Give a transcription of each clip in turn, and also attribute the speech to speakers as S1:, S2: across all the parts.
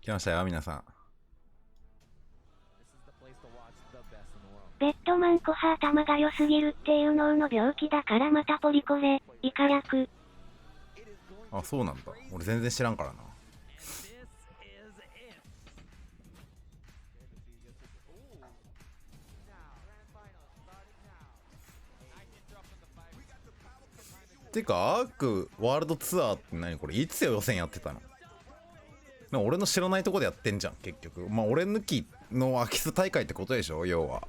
S1: 来ましたよ皆さん。
S2: ベッドマンコハ頭が良すぎるっていう脳の病気だからまたポリコレ、イカ略。
S1: あ、そうなんだ。俺全然知らんからな。てか、アークワールドツアーって何これ、いつ予選やってたの？なんか俺の知らないとこでやってんじゃん、結局。まあ、俺抜きの空き巣大会ってことでしょ、要は。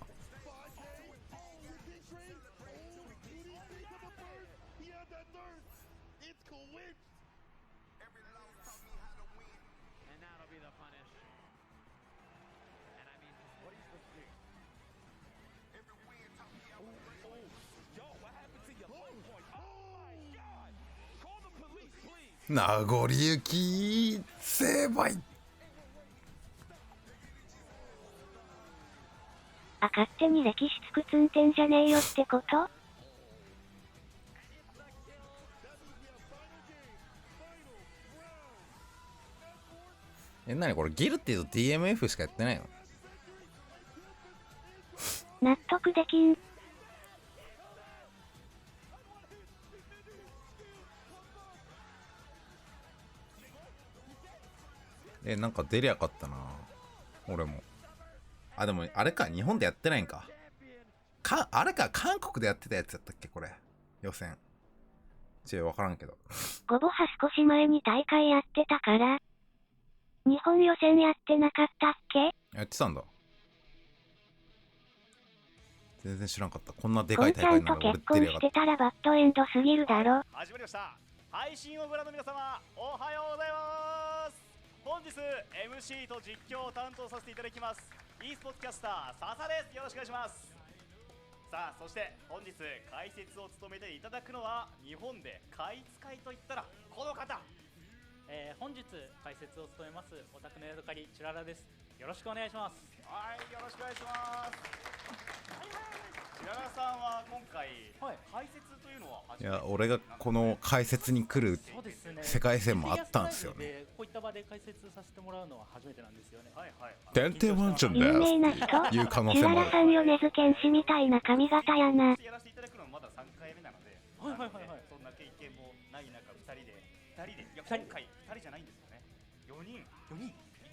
S1: 名残雪成敗。
S2: あ、勝手に歴史つくつんてんじゃねえよってこと？
S1: なにこれ、ギルティと DMF しかやってないの？
S2: 納得できん。
S1: なんか出りゃよかったな。俺も。あ、でも、あれか、日本でやってないんか。あれか、韓国でやってたやつやったっけこれ。予選。わからんけど。
S2: ゴボハ少し前に大会やってたから。日本予選やってなかったっけ？
S1: やってたんだ。全然知らんかった。こんなでかい大会なの俺
S2: 結婚してたらバッドエンドすぎるだろ。
S3: 始まりました。配信をご覧の皆様、おはようございます。本日 MC と実況を担当させていただきます e スポーツキャスター笹です。よろしくお願いします。さあ、そして本日解説を務めていただくのは日本で買い使いといったらこの方、
S4: 本日解説を務めますオタクのヤドカリチュララです。よろしくお願いします。
S3: はい、よろしくお願いします。白良さんは今回、解説というのは初めて？
S1: いや、俺がこの解説に来る世界線もあったんですよね。
S4: こういった場で解説させてもらうのは初めてなんですよね。
S1: 天帝ワンちゃんです
S2: 有名な人、
S1: っていう可能
S2: チュラ
S1: 性もある。
S2: ラさん米津玄師みたいな髪型やな。
S3: やらせていただくのはまだ3回目なので、そんな経験もない中2人で、いや今回2人じゃないんですよね。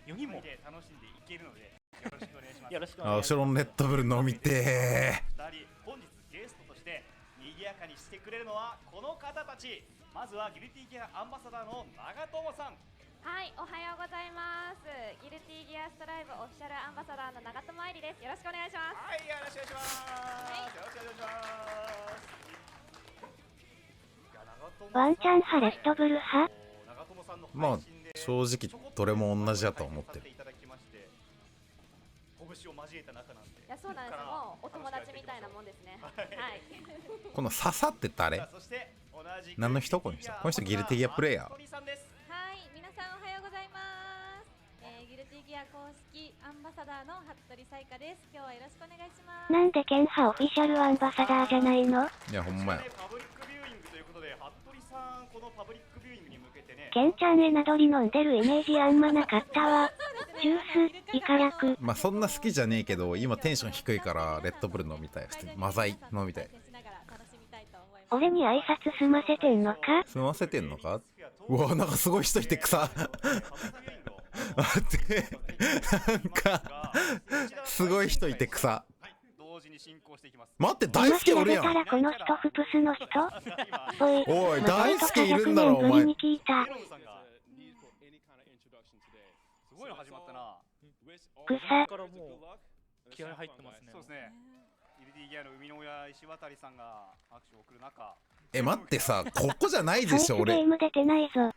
S3: 4人もで楽しんでいけるのでよろしくお願いします。よろしくお願いします。
S1: 後ろのレッドブル飲みてー。
S3: 2人本日ゲストとして賑やかにしてくれるのはこの方たち。まずはギルティギアアンバサダーの長友さん。
S5: はい、おはようございます。ギルティギアストライブオフィシャルアンバサダーの長友愛理です。よろしくお願いします。
S3: はい、よろしくお願いします。よろしくお願いします。
S2: ワンチャン派レッドブル派？
S1: まあ正直どれも同じだと思ってる。
S3: 拳を交えた仲なんで。
S5: いや、そうなんですよ。もうお友達みたいなもんですね。はい。
S1: この笹って誰？何の人？この人。この人ギルティギアプレイヤー。
S5: はい、皆さんおはようございます。ギルティギア公式アンバサダーの服部彩香です。今日はよろしくお願いします。
S2: なんでケン派オフィシャルアンバサダーじゃないの？
S1: いや、ほんまや。
S3: パブリックビューイングということで、服部さんこのパブリックビューイングに向けてね。
S2: ケンちゃんエナドリ飲んでるイメージあんまなかったわ。ジュース、イカ略。
S1: まあそんな好きじゃねえけど、今テンション低いからレッドブル飲みたい。普通にマザイ飲みたい。
S2: 俺に挨拶済ませてんのか？
S1: 済ませてんのか？うわ、なんかすごい人いて草。待って、なんかすごい人いて草。待って、大輔おるやん。
S2: この人フプスの人？
S1: おい、大輔いるんだろお前。
S3: すごいの始まったな。
S2: 草。
S4: からもう気合入ってますね。
S3: そうですね。ギルティギアの生みの親石渡さんが握手を送る中。
S1: 待ってさ、ここじゃないでしょ俺。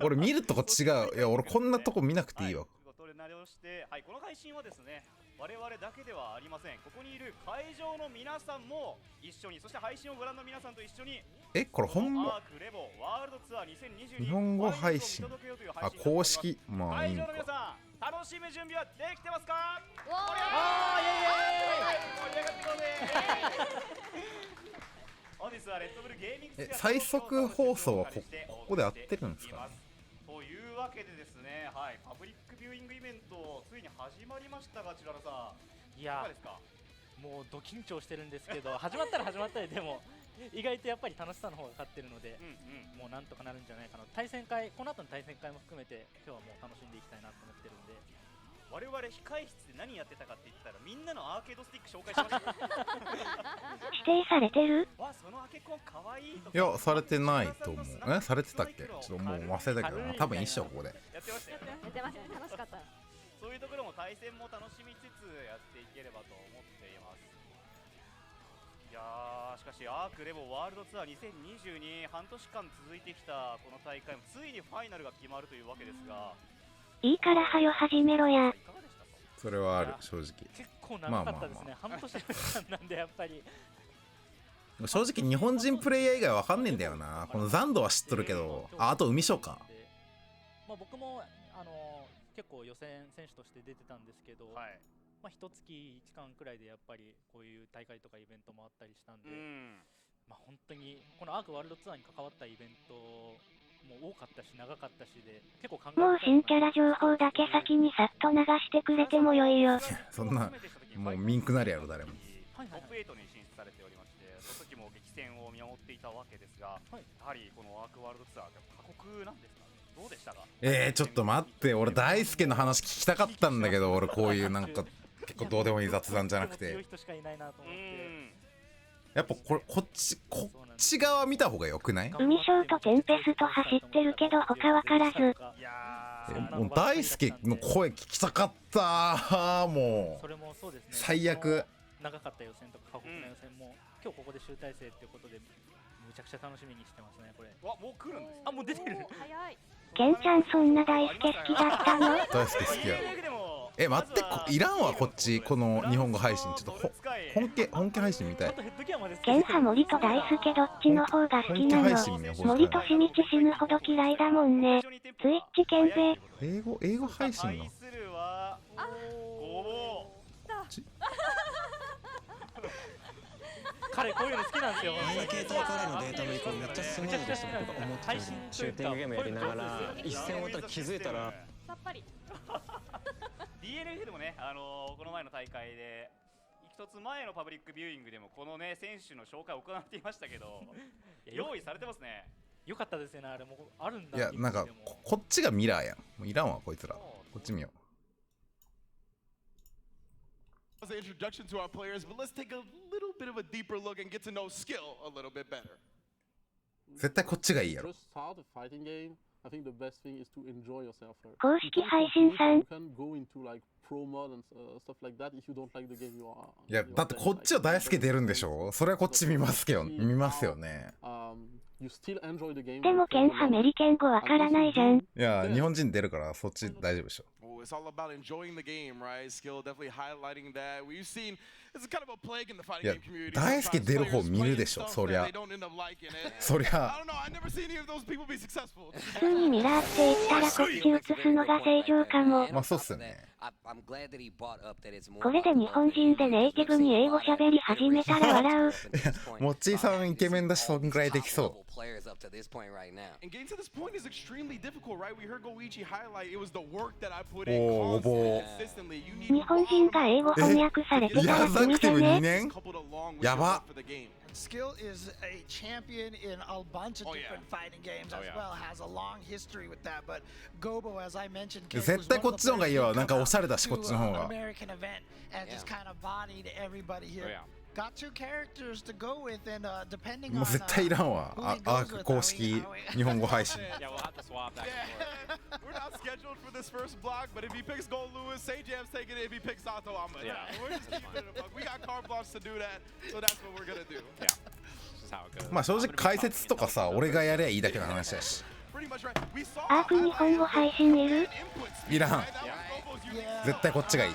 S1: 俺見るとこ違う。いや、俺こんなとこ見なくていいわ。
S3: はい、この配信はですね、我々だけではありません。ここにいる会場の皆さんも一緒に、そして配信をご覧の皆さんと一緒に、
S1: これ本物？日本語配信。あ、公式。まあいいのか。
S3: 楽しむ準備はできてますか？本日はレッドブルゲーミング
S1: 最速放送はここで合ってるんですかね？
S3: というわけでですね、はい、パブリックビューイングイベントついに始まりましたが、チュララさん、
S4: いや
S3: いかがですか？
S4: もうド緊張してるんですけど、始まったら始まったりでも意外とやっぱり楽しさの方が勝ってるので、もうなんとかなるんじゃないかな。対戦会、この後の対戦会も含めて今日はもう楽しんでいきたいなと思ってるんで。
S3: 我々控え室で何やってたかって言ったら、みんなのアーケードスティック紹介しました
S2: 指定されてる？
S3: わ、そのアケコンかわいいとか。
S1: いや、されてないと思う。されてたっけ？ちょっともう忘れたけどな。多分一緒ここで。
S3: やってましたよね。
S5: やってましたね、楽しかった。
S3: そういうところも対戦も楽しみつつやっていければと思っています。いやー、しかしアークレボワールドツアー2022、半年間続いてきたこの大会もついにファイナルが決まるというわけですが、
S2: いいからはよ始めろや。
S3: いかがでしたか？
S1: それはある、正直。
S4: 結構長かったですね、半年の間なんでやっぱり。
S1: 正直日本人プレイヤー以外わかんねえんだよな。この残土は知っとるけど、あと海翔か。
S4: まあ僕も結構予選選手として出てたんですけど、
S3: はい、
S4: まあ一月期間くらいでやっぱりこういう大会とかイベントもあったりしたんで、まあ本当にこのアークワールドツアーに関わったイベントも多かったし長かったしで、結構考え
S2: もう新キャラ情報だけ先にさっと流してくれてもよいよ。
S1: そんなもうミンクなるやろ誰も。
S3: トップ8に進出されておりまして、その時も激戦を見守っていたわけですが、やはりこのアークワールドツアーって過酷なんですか？どうでしたか？
S1: ちょっと待って、俺大輔の話聞きたかったんだけど、俺こういうなんか結構どうでもいい雑談じゃなくて、やっぱこっち側見た方がよくない？
S2: 海翔とテンペスト走ってるけど他わからず。
S1: もう大輔の声聞きたかったもう最悪。
S4: 長かった予選とか過酷な予選も、今日ここで集大成っていうことでむちゃくちゃ楽しみにしてますね。これ
S3: わ、もう来るんです。
S4: あ、もう出てる。
S5: 早い。
S2: ケンちゃんそんな大輔好きだったの？
S1: 大輔好きや。待って、いらんわこっち、この日本語配信。ちょっと本家配信みたい。
S2: ケンハ森と大輔どっちの方が好きなの？森としみち死ぬほど嫌いだもんね。ツイッチケンペ。
S1: 英語配信の
S4: 彼こういうの好きなんですよ。
S6: 携帯からのデータの移行めっちゃスムーズですと思ってたんですよ。シューティングゲームやりながら一戦終わったら気づいたら
S5: さっぱり。
S3: DNF でもね、この前の大会で一つ前のパブリックビューイングでもこのね選手の紹介を行っていましたけど、用意されてますね。
S4: よかったですね。あれもあるんだ。
S1: いや、なんかこっちがミラーやん。もういらんわこいつら。こっち見よう。
S7: The introduction to our players, but let's take a little bit of a deeper look and get to know skill a little bit better.
S1: 絶対こっちがいいやろ。
S2: 公式配信さん。
S1: いや、だってこっちは大輔出るんでしょ。それはこっち見ますよね。
S2: でもケンハメリケン語わからないじゃん。
S1: いや、日本人出るからそっち大丈夫でしょ。
S7: It's all about enjoying the game, right? Skill definitely highlighting that. We've seen it's kind of a plague in the fighting game community.
S1: 大輔出る方見るでしょ、そりゃ。そりゃ。
S7: I don't know. I never seen any of those people be successful.
S2: 普通にミラーって言ったらこっち映すのが正常かも。
S1: まあそうっすよね。
S2: これで日本人でネイティブに英語喋り始めたら笑う。
S1: モッチーさんイケメンだし、そんぐらいできそう。
S7: And getting to this point is extremely difficult, right? We heard Goichi highlight it was the work that I put
S1: お
S7: in
S1: ー、ぼ
S7: consistently. You need
S2: 日本人が英語翻訳されてたら
S1: ヤザクティブ2年
S7: coupled along with
S1: やば。
S7: for the game.
S8: Skill is a champion in a bunch of different fighting games as well, has a long history with that, but Gobo, as I mentioned,
S1: 絶対こっちの方がいいわ。なんかおしゃれだし、こっちの方が。
S8: American event and just kind of bodied everybody here. Got two characters to go with, and depending
S1: も
S8: on
S1: う絶対いらんわ。アーク公式日本語配信。
S7: We're not scheduled for this first block, but if he picks Gold Lewis, say Jam's taking it. If he picks Sato, I'm gonna. We're just keeping it a buck. We got carte blanche to do that, so that's what we're gonna do.
S1: まあ正直解説とかさ、俺がやりゃいいだけの話だし。
S2: アーク日本語配信いる？
S1: いらん。絶対こっちがいい。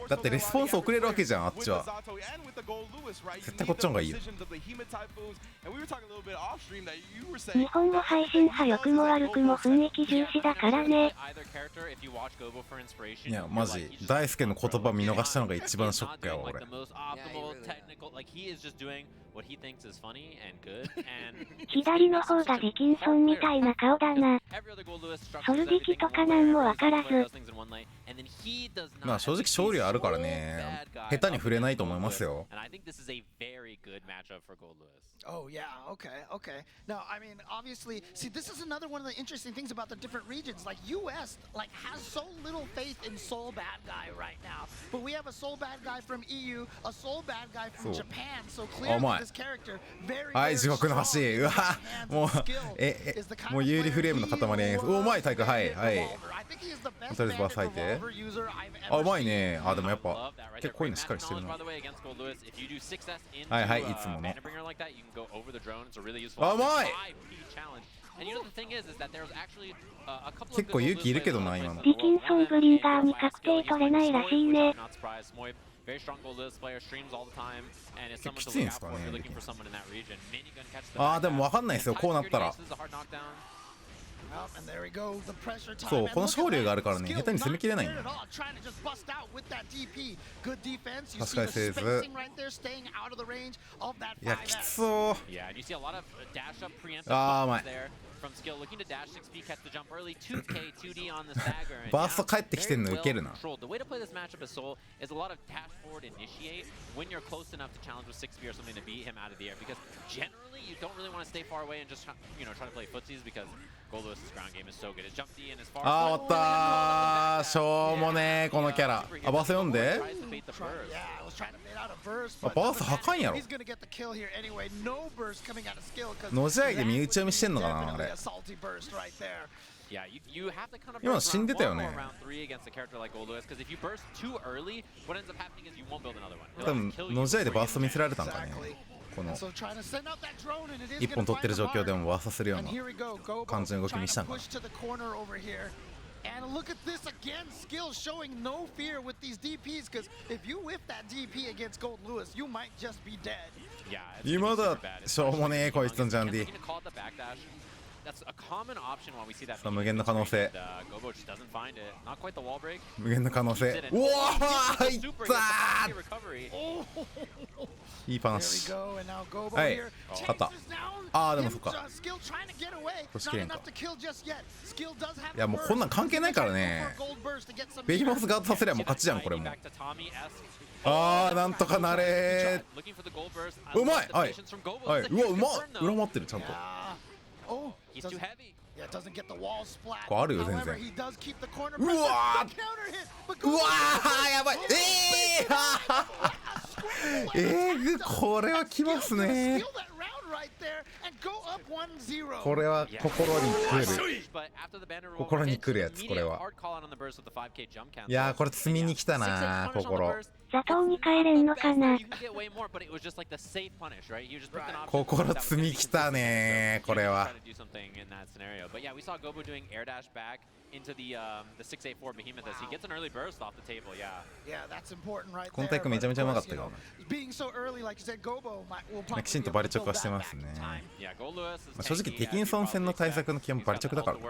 S1: だってレスポンス遅れるわけじゃん、あっちは。絶対こっちの方がいいよ。
S2: 日本語配信派良くも悪くも雰囲気重視だからね。
S1: いやマジ大輔の言葉見逃したのが一番ショックやわ俺。
S2: 左の方がディキンソンみたいな顔だな。ソル引きとかなんもわからず。
S1: まあ正直勝利はあるからね、下手に触れないと思いますよ。
S8: Oh yeah, okay, okay. Now, I mean, obviously, see, this is another one of the interesting things about the different regions. Like US, like has so little faith in Soul Bad Guy right now, but we have a Soul Bad Guy from EU, a Soul Bad Guy from Japan. So clearly, this character very.
S1: はい、地獄の橋。うわ、もうもう有利フレームの塊。うまいタイク、はいはい。とりあえずバース入って。あ、うまいね。あ、でもやっぱ結構こういうのしっかりしてるな。はいはい、いつもの。あ、うまい。結構勇気いるけどな、今の。
S2: ディキンソンブリンガーに確定取れないらしいね。
S1: きついんですかね。あー、でも分かんないですよ、こうなったら。そう、この昇竜があるからね、下手に攻めきれないんだよ。差し替えせず。いや、きつそう。あー、うまい。バースト帰ってきてんのウケるな。あー、終わったー。しょうもねー、このキャラ。あ、バース読んで。あ、バース破壊やろ。ノジャイで身内読みしてんのかな、あれ。今死んでたよね。多分ノジャイでバースト見せられたんかね。この一本取ってる状況でもバーストするような感じの動きにしたんかな。
S8: And look at this again, skill showing no fear with these DPs, because if you whiff that DP against Gold Lewis, you might just be dead.
S1: 今だ、しょうもねえこいつのジャンディ。さあ、無限の可能性。無限の可能性。うわー、いったー。いいパナシ。はい、勝った。あー、でもそっか。こしきれんか。いや、もうこんなん関係ないからね。ベイモスガードさせりゃもう勝ちじゃん、これも。あー、なんとかなれー。うまい。はい。はい。うわ、うまっ。裏回ってる、ちゃんと。これあるよ、全然。うわー、うわー、やばい。これはきますね。これは心に来る。心に来るやつ、これは。いやー、これ積みに来たなー、心。
S2: 座頭に帰れんのかな。
S1: 心積み来たねー、これは。このタイクめちゃめちゃうまかったけどな。きちんとバリチョクはしてますね。正直ディキンソン戦の対策の基本バリチョクだから終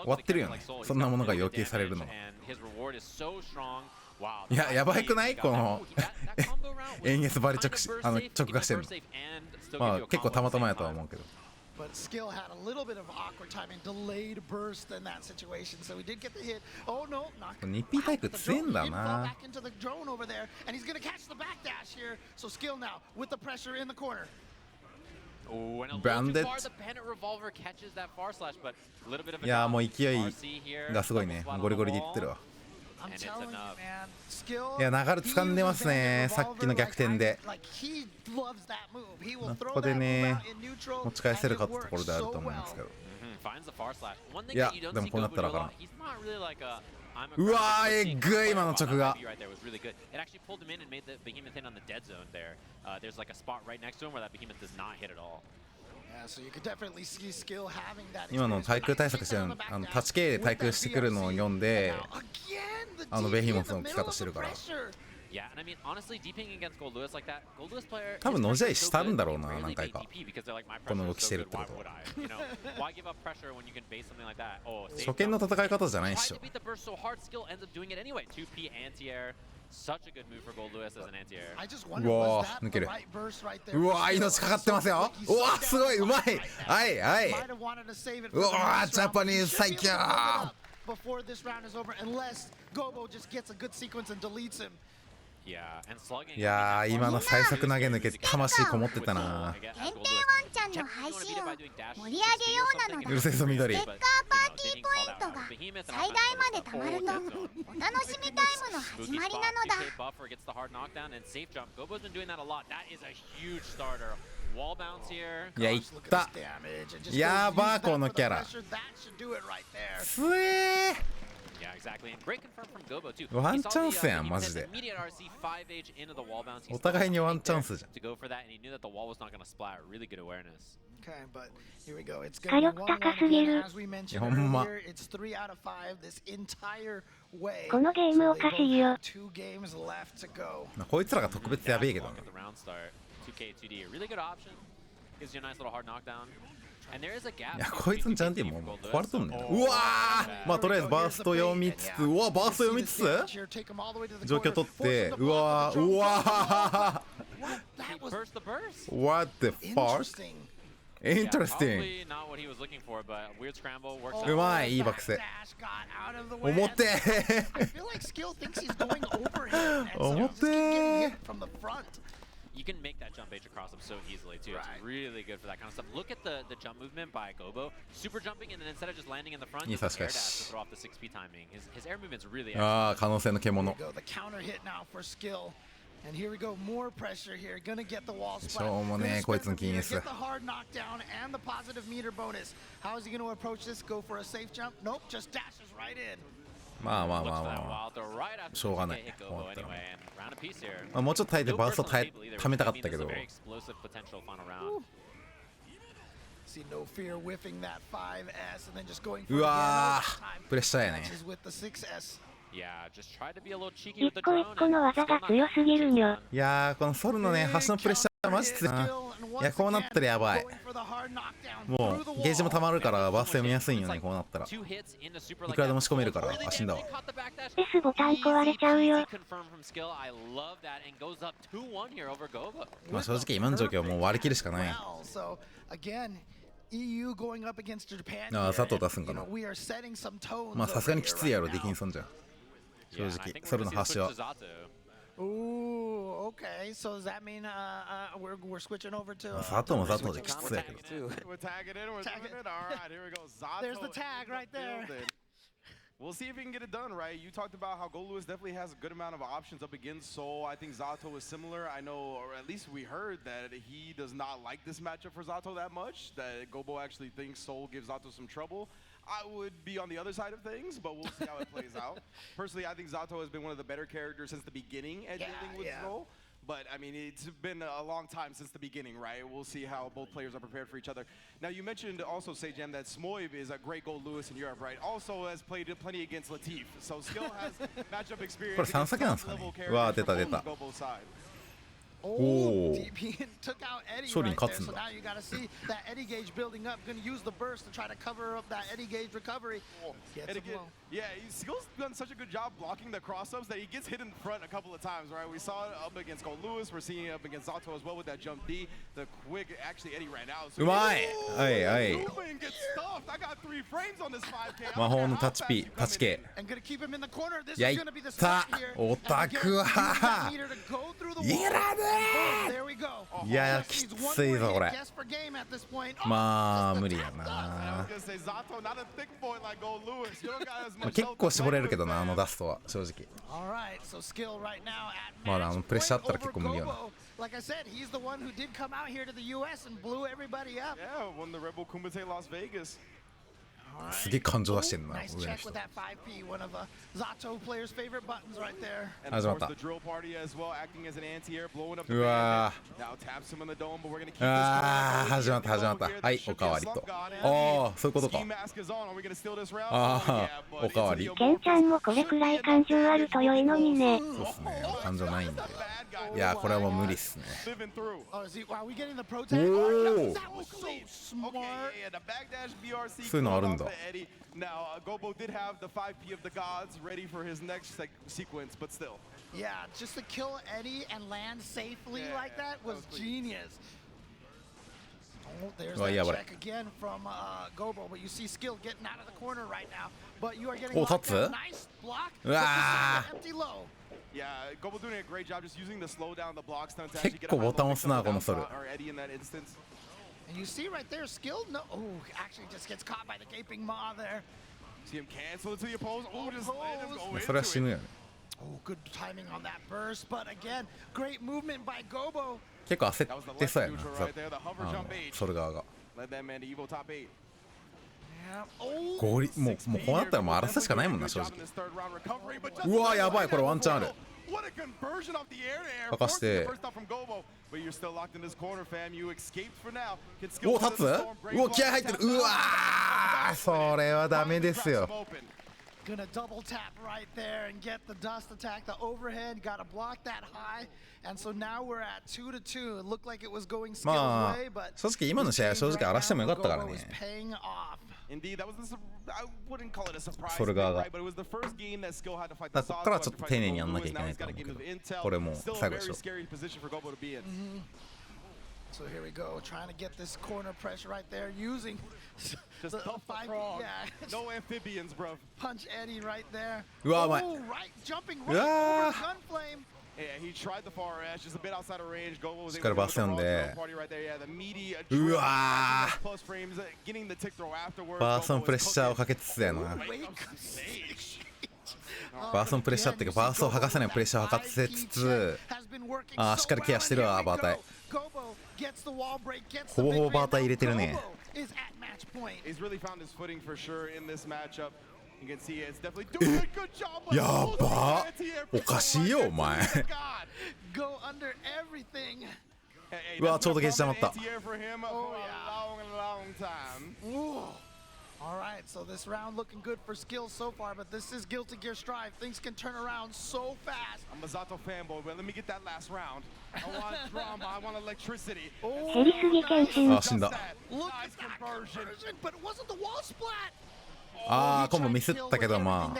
S1: わってるよね、そんなものが要求されるのは。いや、やばくないこのエンゲスバリ直化してるの。まあ結構たまたまやとは思うけど。
S8: But Skill had a little bit of awkward timing, delayed burst in that situation, so he did get the hit. Oh no, not gonna.
S1: 2P タイプ強いんだな。
S8: Back into the drone over there, and he's gonna catch the backdash here. So Skill now with the pressure in the corner.
S1: Bandit. いや、もう勢いがすごいね。ゴリゴリでいってるわ。いや、流れ掴んでますね、さっきの逆転で。ここでね、持ち返せるかってところであると思いますけど。いや、でもこうなったらかな。うわー、えぐい、今の直が。今の対空対策してるの、タッチ系で対空してくるのを読んで、ベヒモスの着方してるから。多分ノジャイしたんだろうな、何回か。この動きしてるってことは。初見の戦い方じゃないっしょ。
S9: Such a good move for Gold Lewis as an anti-air.
S8: I just
S1: う
S8: wonder
S1: わ
S8: was
S1: ー
S8: that
S1: 抜け
S8: the
S1: る
S8: right burst right there.
S1: うわー命かかってますようわーすごいうまいはいはい
S8: Might have wanted to save it
S1: う
S8: for the
S1: わー
S8: next
S1: ジャ
S8: round,
S1: パ
S8: but
S1: ニ
S8: he
S1: ーズ
S8: should
S1: 最
S8: be able
S1: 強
S8: to build it up before this round is over, unless Gobo just gets a good sequence and deletes him.
S9: Yeah, and slugging.
S1: いやー今の最速投げ抜け魂こもってたな
S10: 限定ワンちゃんの配信を盛り上げようなのだ。
S1: うるせえぞ緑
S10: ステッカーパーティーポイントが最大まで貯まるとお楽しみタイムの始まりなのだ。
S9: Buffer gets the hard knockdown and safe jump. Gobo's been doing that a lot. That is a huge starter. Wall bounce here.
S1: いやいったやばーこのキャラ
S8: That should do it right there.
S1: すえー
S9: Yeah, exactly. And great confirm from Gobo too.
S1: ワンチャンスやん
S9: He
S1: マジで
S9: immediate RC 5H into the wall bounce.
S1: お互いにワンチャンスじゃん
S9: To go for that, and he knew that the wall was not going to splat. Really good awareness.
S8: Okay, but here we go. It's
S2: 火
S8: going to
S2: 力
S8: be
S2: 高すぎ
S8: 1-1 again,
S2: る
S8: as we mentioned
S1: いやほんま
S8: earlier. It's 3 out of 5 this entire way.
S2: このゲームおかしいよ
S8: So they both have 2 games left to go.
S1: まあこいつらが特別やべえけど
S9: At the round start, 2K2D, a really good option. Gives you a nice little hard knockdown. And there is a gap.
S1: いやこいつのジャンティンももう壊れとんねんうわーまあとりあえずバースト読みつつうわバースト読みつつ状況取ってうわーうわ
S9: He burst the burst.
S1: ー What the fuck
S9: Yeah,
S1: Interesting
S9: probably not what he was looking for, but weird scramble works
S1: う
S9: out.
S1: まいいいバックス
S8: Dash got out of the way.
S1: 重て
S8: I feel like Skill thinks he's going over him. And so
S1: 重
S8: just keep getting
S1: て
S8: hit from the front.
S9: You can make that jump H across him so easily too.
S8: Right.
S9: It's really good for that kind of stuff. Look at the jump movement by Gobo. Super jumping and then instead of just landing in the front,
S1: いい
S9: just
S1: 差
S9: air
S1: し
S9: dash
S1: 返し
S9: to throw off the 6P timing. His air movement's really excellent.
S1: ああ可能性の獣
S8: Go the counter hit now for Skill. And here we go, more pressure here. Gonna get the wall
S1: し
S8: splat.
S1: ょうもねえ
S8: Gonna
S1: こいつの
S8: spend
S1: 禁
S8: the
S1: 煙
S8: meter, get the hard knockdown and the positive meter bonus. How is he gonna approach this? Go for a safe jump? Nope, just dashes right in.
S1: まあまあ
S9: Looks
S1: まあ
S9: for that
S1: まあ
S9: wild throw right after
S1: しょうがない
S9: 2K hit
S1: こう
S9: Gobo
S1: なったら
S9: anyway. And round a piece here.
S1: まあもうちょっと耐えて
S9: No
S1: バースト
S9: personal
S1: 耐
S9: stable either,
S1: えめたかっ
S9: which
S1: たけ
S9: means
S1: ど
S9: it's a very explosive potential final round.
S8: See no fear whiffing that 5S and then just going for
S1: う
S8: it
S1: わ
S8: again.
S1: ープレッシャーやね
S8: Matches with the 6S.
S9: Yeah, just try to be a little cheeky
S2: 一
S9: with the
S2: 個
S9: drone.
S2: 一個の技が強すぎるにょ
S1: いやーこのソルのね橋のプレッシャーマジ強いないやこうなったらやばいもうゲージも溜まるからバースト読みやすいんよねこうなったらいくらでも仕込めるからあ死んだわ
S2: S ボタン壊れちゃうよ
S9: Confirm from skill. I love that and goes up 2-1 here over Gobo.
S1: まあ正直今の状況はもう割り切るしかない
S8: So again, EU going up against Japan.
S1: ああ佐藤出すんかな
S8: We are setting some tones.
S1: まあさすがに
S8: over
S1: き
S8: here
S1: ついやろ
S8: right
S1: ディキ
S8: now.
S1: ンソンじゃん
S9: Yeah, and I
S1: 正直
S9: think
S1: ソ
S9: we're
S1: ルの
S9: gonna see
S1: 橋
S9: a
S1: は
S9: switch to Zato.
S8: Ooh, okay. So does that mean we're switching over to?
S1: 佐藤も佐藤できついやけど
S7: We're tagging in, we're
S8: Tag
S7: doing
S8: it.
S7: it. All right, here we go. Zato
S8: There's the
S7: is
S8: tag
S7: in
S8: right there.
S7: building. We'll see if he can get it done, right? You talked about how Gold Lewis definitely has a good amount of options up against Seoul. I think Zato is similar. I know, or at least we heard that he does not like this matchup for Zato that much, that Gobo actually thinks Seoul gives Zato some trouble. I would be on the other side of things, but we'll see how it plays out. Personally, I think Zato has been one of the better characters since the beginning at dealing with Seoul. But, I mean, it's been a long time since the beginning, right? We'll see how both players are prepared for each other. Now, you mentioned also, Sejam, that Smoiv is a great Gold Lewis in Europe, right? Also has played plenty against Latif. So Skill has matchup experience
S1: これ3先なんですかねうわー出た出た
S8: Oh, DP took out Eddie
S1: Shorin
S8: right there.
S1: 勝つん
S8: So
S1: だ
S8: now you got to see that Eddie gauge building up. Going to use the burst to try to cover up that Eddie gauge recovery. Gets
S7: And
S8: him
S7: again,
S8: low.
S7: yeah, Skill's done such a good job blocking the cross-ups that he gets hit in front a couple of times, right? We saw it up against Gold Lewis. We're seeing it up against Zato as well with that jump D. The quick, actually, Eddie ran out. So
S1: うまいはいはい
S7: Ruben gets stuffed. I got 3 frames on this 5K.
S1: 魔法のタッチ P タッチ K
S8: And going to keep him in the corner. This
S1: や
S8: is
S1: い
S8: going to be the
S1: った
S8: spot here.
S1: オタクは
S8: Meter to go through the
S1: い
S8: wall.
S1: らね
S8: There we go.
S1: えいやきついぞこれ
S8: Guess for game at this point.
S1: まあ無理や
S7: I
S1: な
S7: was gonna say Zato, not a thick boy like Gold Lewis. You don't got as
S1: まあ
S7: much
S1: 結
S7: health
S1: 構
S7: to
S1: 絞
S7: play
S1: れるけ
S7: with,
S1: どな
S7: man.
S1: ダストは正直
S8: All right, so Skill right now at
S1: まあ
S8: match
S1: プレッシャーあったら
S8: point
S1: 結構無理よな
S8: over Gobo. Like I said, he's the one who did come out here to the U.S. and blew everybody up.
S7: Yeah, won the Rebel Kumite Las Vegas.
S1: すげえ感情出してんな
S8: Nice
S1: 上の
S8: check
S1: 人
S8: with that 5P, one of Zato players' favorite buttons right there.
S7: And of
S1: 始まっ
S7: course
S1: た
S7: the drill party as well, acting as an anti-air, blowing up the
S1: うわ
S7: bandit. Now taps him in the dome, but we're gonna keep this
S1: あー
S7: going.
S1: 始まった始まったはいおかわりとああそういうことか
S7: Ski mask is on. Are we gonna steal this round?
S1: あ
S7: Oh,
S1: あ
S7: yeah, but
S1: おかわり
S7: it's a
S2: ケンちゃんもこれくらい感情あると良いのにね
S1: そうっすね感情ないんで
S7: bad guy
S1: いやこれはもう無理っすね
S7: living through.
S8: Oh, is he? Are we getting the pro tag?
S1: Whoa.
S8: That was so
S7: Okay,
S8: smart.
S7: yeah, the backdash BRC
S1: そういうのあるんだか。
S7: Now, Gobo did have the 5P of the gods ready for his next sequence, but still.
S8: Yeah, just to kill Eddie and land safely like that was genius. Oh, there's that check again from Gobo, but you see Skill getting out of the corner right now. But you are getting a nice block. Empty low.
S7: Yeah, Gobo doing a great job just using the slowdown, the blocks to actually
S1: 結
S7: get
S1: 構ボタン押すなこのソル。
S7: or Eddie in that instance.
S8: And you see right there, Skill, no, oh, actually just gets caught by the gaping maw there.
S7: See him cancel it to the opposed. Oh, just let him go
S1: それは
S7: into
S1: 死ぬ
S7: it.
S1: よね。
S8: Oh, good timing on that burst, but again, great movement by Gobo.
S1: 結構焦ってそうやな、
S7: Right there, the hover jump H.
S1: ソル側が。
S7: Led that man to Evo top 8.
S1: ゴリもうこうなったらもう荒らすしかないもんな正直。うわやばいこれワンチャンある。
S7: What a conversion off the air to air.
S1: かかして。
S7: But you're still locked in this corner, fam. You escaped for now.
S1: お立つ？うわ気合入ってる。うわーそれはダメですよ。
S8: Gonna double tap right there and get the dust attack, the overhead, gotta block that high, and so now we're at 2-2. It looked like it was going Skill's way, but
S1: 正直今の試合は正直荒らしてもよかったからね。
S7: Indeed, that was I wouldn't call it a surprise,
S1: ソル側が。
S7: but it was the first game that Skill had to fight
S1: だ
S7: the
S1: からここからはちょっと丁寧にやんなきゃいけないと思うけど、これもう最後でしょ。
S8: So here we go, trying to get this corner pressure right there, using
S7: just
S8: the
S7: dump the frog. No amphibians, bro.
S8: Punch Eddie right there.
S1: うわ、うまい。
S8: Right, jumping right over Gunflame.
S7: Yeah, he tried the far edge, just a bit outside of range. Gobo was
S1: しっかりバス読んで。
S7: う
S1: わー。
S7: plus frames, getting the tick throw afterwards.
S1: バーソンプレッシャーをかけつつだよな。バーソンプレッシャーっていうかバースを剥がせないプレッシャーをかけつつ、あーしっかりケアしてるわバータイ。ほぼほぼバータイ入れてるね。
S7: He's really found his footing for sure in this matchup. You can see it's definitely doing a good job.
S1: やばおかしいよお前。
S8: Go under everything.
S1: うわちょうどゲージ溜まった。
S8: All right, so this round looking good for Skill so far, but this is Guilty Gear Strive. Things can turn around so fast.
S7: I'm a Zato fanboy, but let me get that last round. I want drama, I want electricity.
S2: 減りすぎ検診。
S1: あ死んだ。
S8: Look at that conversion, but it wasn't the wall splat.
S1: ああコンボミスったけどまあ。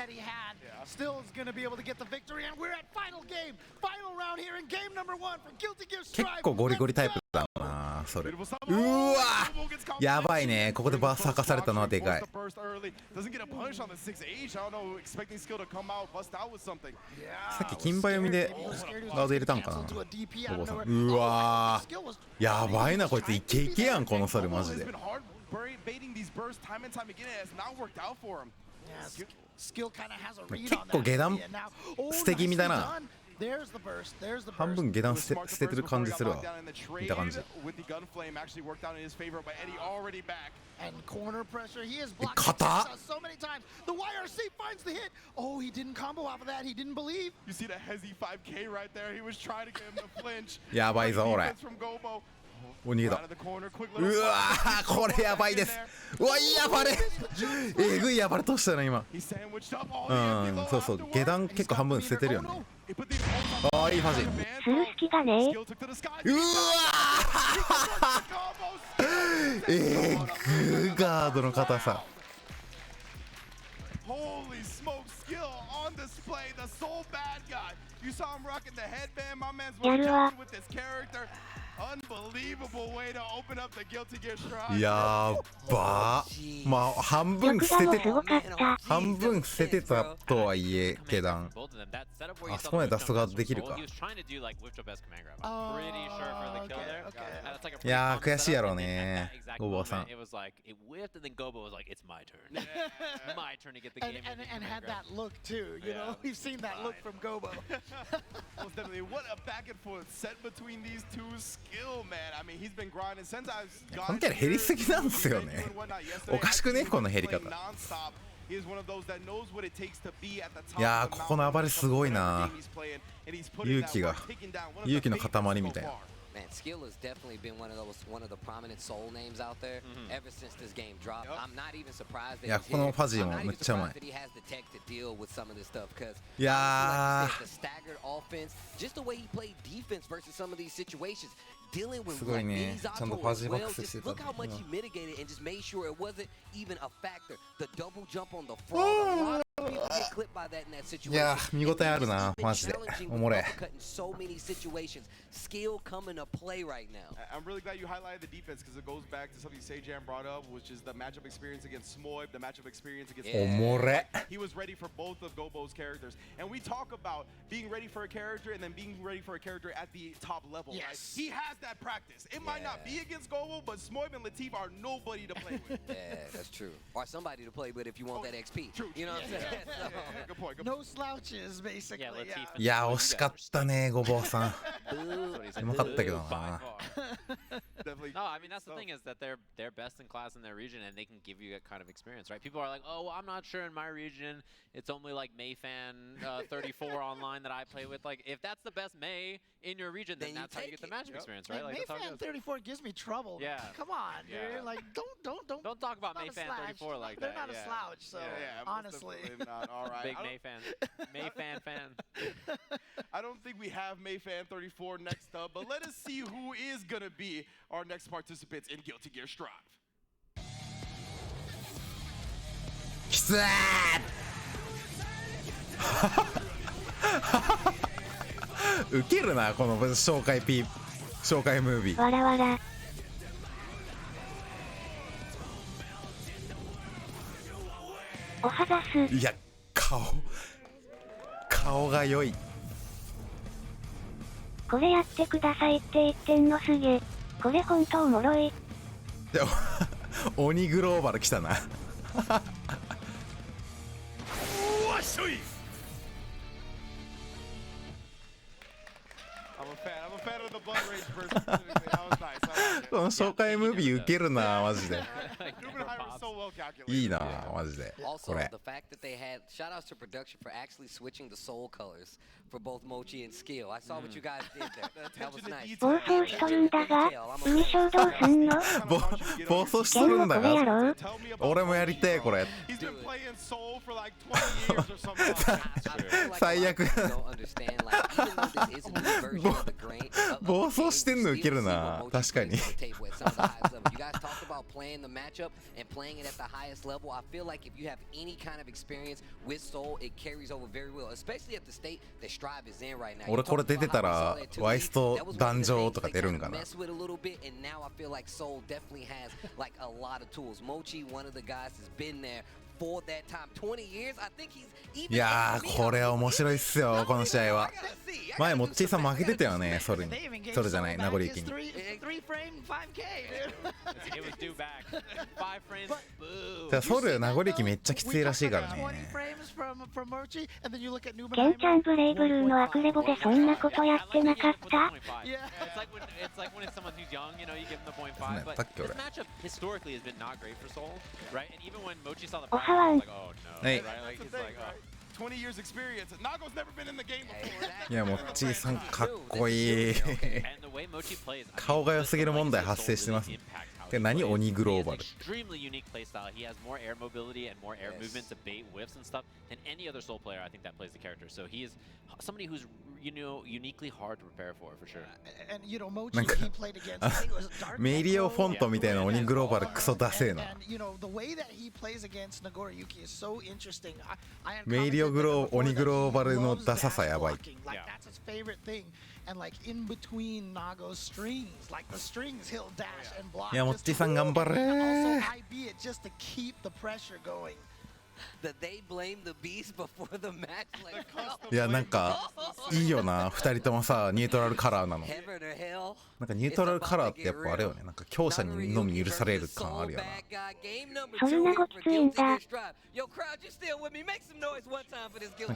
S8: Still is going to be able to get the victory, and we're at final game, final round here in game number 1 for Guilty Gear Strive.
S1: 結構ゴリゴリタイプだなそれ。うわやばいねここでバース吐かされたのはでかい。さっき金馬読みでガード入れたんかな。うわやばいなこいつイケイケやんこのソルマジで。 結構下段捨て気味だな。半分下段捨ててる感じするわ。見た感じ。肩やばいぞ俺。お逃げた。うわーこれやばいです。うわいやばれえぐいやばれとしたな今。うんそうそう下段結構半分捨ててるよね。ああいいファジ。
S2: する隙がねえ。
S1: うわえぐガードの硬さ。
S2: やるわ。
S1: やばーまあ半分捨てて半分捨ててたとはいえ下段あそこまでダストガードできるか。いやー悔しいやろうねゴボさん。
S8: And had that look too, you know. We've seen that look from Gobo.
S7: Most definitely, what a back and forth set between these two. Skill, man. I mean, he's been grinding since I've gone.
S1: このキャラ減りすぎなんですよね。おかしくねこの減り方。いやーここの暴れすごいな。勇気の塊みたいな。
S11: Man, Skill has definitely been one of the prominent Soul names out there ever since this game dropped. I'm not even surprised that
S1: いや、このファジーもめっちゃうまい。
S11: that he has the tech to deal with some of this stuff because
S1: いや
S11: the staggered offense, just the way he played defense versus some of these situations, dealing with
S1: すごいね。ちゃんとファジーバックスして
S11: just
S1: た。
S11: look how much he mitigated and just made sure it wasn't even a factor. The double jump on the front, a lot of people get clipped by that in that situation.
S1: いや、見応えあるな、マジで。おもれ。
S11: So many situations, skill coming to play right now.
S7: I'm really glad you highlighted the defense because it goes back to something Sejam brought up, which is the matchup experience against Smoib, the matchup experience against.
S1: おもれ。
S7: He was ready for both of Gobo's characters, and we talk about being ready for a character and then being ready for a character at the top level.
S8: Yes.
S7: Right? He has that practice. It might not be against Gobo, but Smoib and Latif are nobody to play with.
S11: Yeah, that's true. Or somebody to play with if you want that XP.
S7: True.
S11: You know what I'm saying?
S7: Good point.
S8: No slouches, basically.
S4: Yeah, Latif.
S1: いや、惜しかったね、ごぼうさん。 うまかったけどな。
S7: Definitely.
S9: No, I mean that's the thing is that they're best in class in their region and they can give you that kind of experience, right? People are like, oh, well, I'm not sure in my region. It's only like Mayfan 34 online that I play with. Like, if that's the best May in your region, then that's how you get the matchup experience, right? Like, that's how it
S8: Mayfan
S9: goes.
S8: 34 gives me trouble.
S9: Yeah.
S8: Come on, dude.
S9: Yeah.
S8: Like,
S9: Don't talk about
S8: not a
S9: Mayfan
S8: slouch.
S9: 34 like
S8: They're
S9: that.
S8: not a slouch, so
S7: most
S8: honestly.
S7: definitely not. All right.
S9: Big
S7: I don't-
S9: Mayfan fan.
S7: I don't think we have Mayfan 34 next up, but let us see who is gonna be our next participants in Guilty Gear Strive.
S1: きつーウケるな、この紹介ムービー。
S2: わらわら。おはざす。
S1: いや、顔が良い。
S2: これやってくださいって言ってんのすげ。これほんとおもろい。
S1: でも鬼グローバル来たな。
S7: わっしょい。I'm a fan of the Blood Rage version. That was nice. I like it.
S1: この紹介ムービーウケるな、マジで。
S7: Nubenheimer's so well calculated.
S1: いいな、マジで。
S11: Also,
S1: これ。
S11: the fact that they had shout outs to production for actually switching the soul colors for both Mochi and Skill. I saw what you guys did there. That was nice.
S2: 暴走しとるんだが、海衝動すんの？
S1: 暴走しとるんだ
S2: ゲームもこれや
S1: が
S2: ろう。
S1: 俺もやりてえ、これ。
S7: He's been playing Soul for like 20 years or something.
S1: 最悪。
S11: Don't understand, like, even though this is a new version of the grain,
S1: 暴走してんのウケるな、確かに。
S11: You guys talked about playing the matchup and playing it at the highest level. I feel like if you have any kind of experience with Soul, it carries over very well, especially at the state that Strive is in right now.
S1: 俺これ出てたらワイスト壇上とか出るんかな。
S11: Mess with a little bit, and now I feel like Soul definitely has like a lot of tools. Mochi, one of the guys, has been there for that time. 20 years, I think he's even.
S1: いやー、これ面白いっすよ、この試合は。前モッチーさん負けてたよね、それに。それじゃない、名残雪に。
S8: 3 frame 5K, dude.
S9: It was due back. 5 frames. Boo.
S1: じゃあソル名残雪めっちゃきついらしいからね。
S8: 20 frames from Mochi, and then you look at
S2: ケンちゃんブレイブルーのアクレボでそんなことやってなかった？
S9: Yeah. It's like when it's someone who's young, you know, you give them the 0.5. But this matchup historically has been not great for Soul, right? And even when Mochi saw the problem, he was like, oh no,
S1: Hey.
S9: right? Like, he's like, oh.
S7: 20 years experience. Nago's never been in the game before.
S1: いや、モッチーさんかっこいい。
S9: And the way Mochi plays,
S1: 顔が良すぎる問題発生してますね。で、何鬼グローバル。
S9: Extremely unique playstyle. He has more air mobility and more air movement to bait whiffs and stuff than any other Soul player I think that plays the character. So he is somebody who's, you know, uniquely hard to prepare for sure.
S8: And you know, Mochi, he played against. I think it was Dark
S1: メリオフォントみたいな鬼グローバルクソダセえな。
S8: And you know, the way that he plays against Nagoriyuki is so interesting. I had
S1: メリオグロ鬼グローバルのダサさやばい。
S8: Like that's his favorite thing. And like in between Nago's strings, like the strings he'll dash and block.
S1: いや、モッチーさん頑張れ。
S8: Also, I beat it just to keep the pressure going.
S11: That they blame the beast before the match. Like,
S1: いや、なんかいいよな、二人ともさ、ニュートラルカラーなの。
S11: heaven or hell.
S1: なんかニュートラルカラーってやっぱあれよね、なんか強者にのみ許される感あるよな。
S2: そんなごきついんだ。
S11: なんか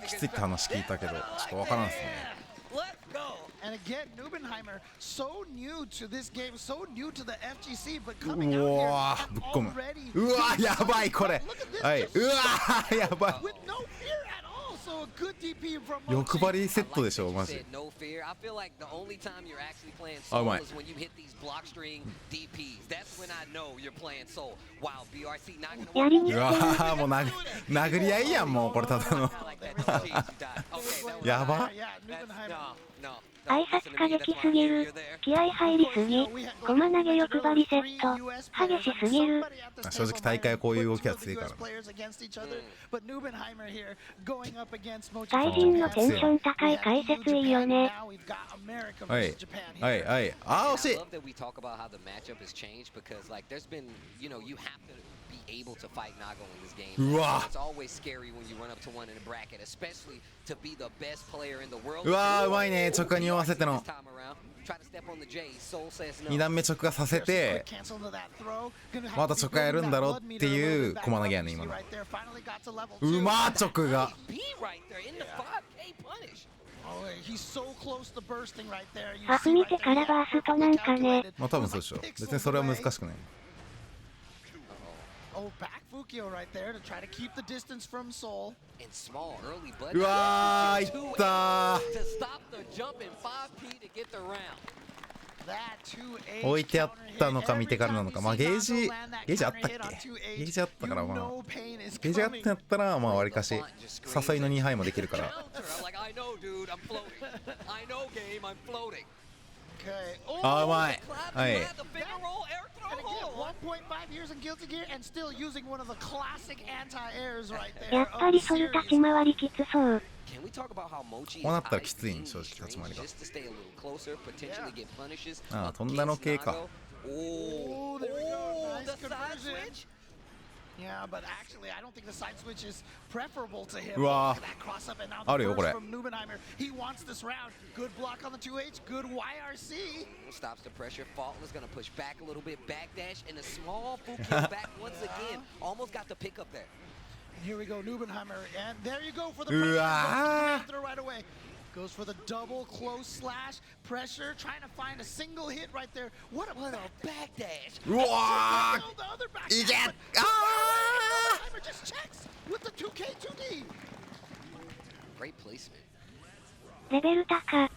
S1: きついって話聞いたけど、ちょっとわからんっすね。
S8: Let's go. And again, Nubenheimer, so new to this game, so new to the FGC, but coming
S1: う
S8: out
S1: わ
S8: here
S1: ー、ぶっ込む
S8: already.
S1: うわー、やばいこれ。はい、うわー、やばい。
S8: With no fear at all. So So a good DP from
S1: 欲張りセットでしょマジ。
S11: No fear. I feel like the only time you're actually playing
S1: あ、う
S11: Soul
S1: まい。
S11: is when you hit these block string DPs. That's when I know you're playing Soul. Wow, BRC not gonna
S2: やりに
S1: うわーもう殴り合いやんもうこれただのやば。
S2: 挨拶過激すぎる。気合入りすぎ。駒投げ欲張りセット。激しすぎる。
S1: 正直大会はこういう動きは強いから。
S2: 外人のテンション高い解説いいよね。
S1: はいはいはい。あー惜しい。
S11: I love that we talk about how the matchup has changed because like there's been, you know, you have to be able to fight Nago in this game. It's always scary when you run up to one in a bracket, especially to be the best player in the world.
S1: うわーうまいね。直下に合わせての
S11: Try to step on the J. Soul says no.
S1: 2段目直下させてまた直下やるんだろっていう駒投げやね今の。うまー直が。
S11: B right there in the 5K punish.
S2: ハフ見てからバーストなんかね。
S1: まあ多分そうでしょ。別にそれは難しくない。
S8: Oh, back Fukio right there to try to keep the distance from Soul.
S11: And small early, but
S1: うわーいったー。
S11: to stop the jump in 5P to get the round.
S1: 置いてあったのか見てからなのか。まあゲージあったっけ。ゲージあったからまあゲージあってなったらまあわりかし誘いの2敗もできるから。 あーうまい。はい。
S2: やっぱりソル立ち回りきつそう。
S1: こうなったらきついん正直立ち回りが。ああ飛んだの系か。
S8: Yeah, but actually, I don't think the side switch is preferable to him.
S1: うわ
S8: That cross up and now
S1: あ
S8: the
S1: るよこ
S8: burst
S1: れ。
S8: from Nubenheimer. He wants this round. Good block on the 2H. Good YRC.
S11: Stops the pressure. Faultless gonna push back a little bit. Backdash and a small Fukio back once again. Almost got the pick up there.
S8: Here we go, Nubenheimer, and there you go for the
S1: う
S8: pressure.
S1: わ
S8: Throw right away. Goes for the double close slash pressure, trying to find a single hit right there. What a backdash!
S1: うわーいけ。あ
S8: Nubenheimer just checks with the 2K 2D.
S11: Great placement.
S2: レベル高。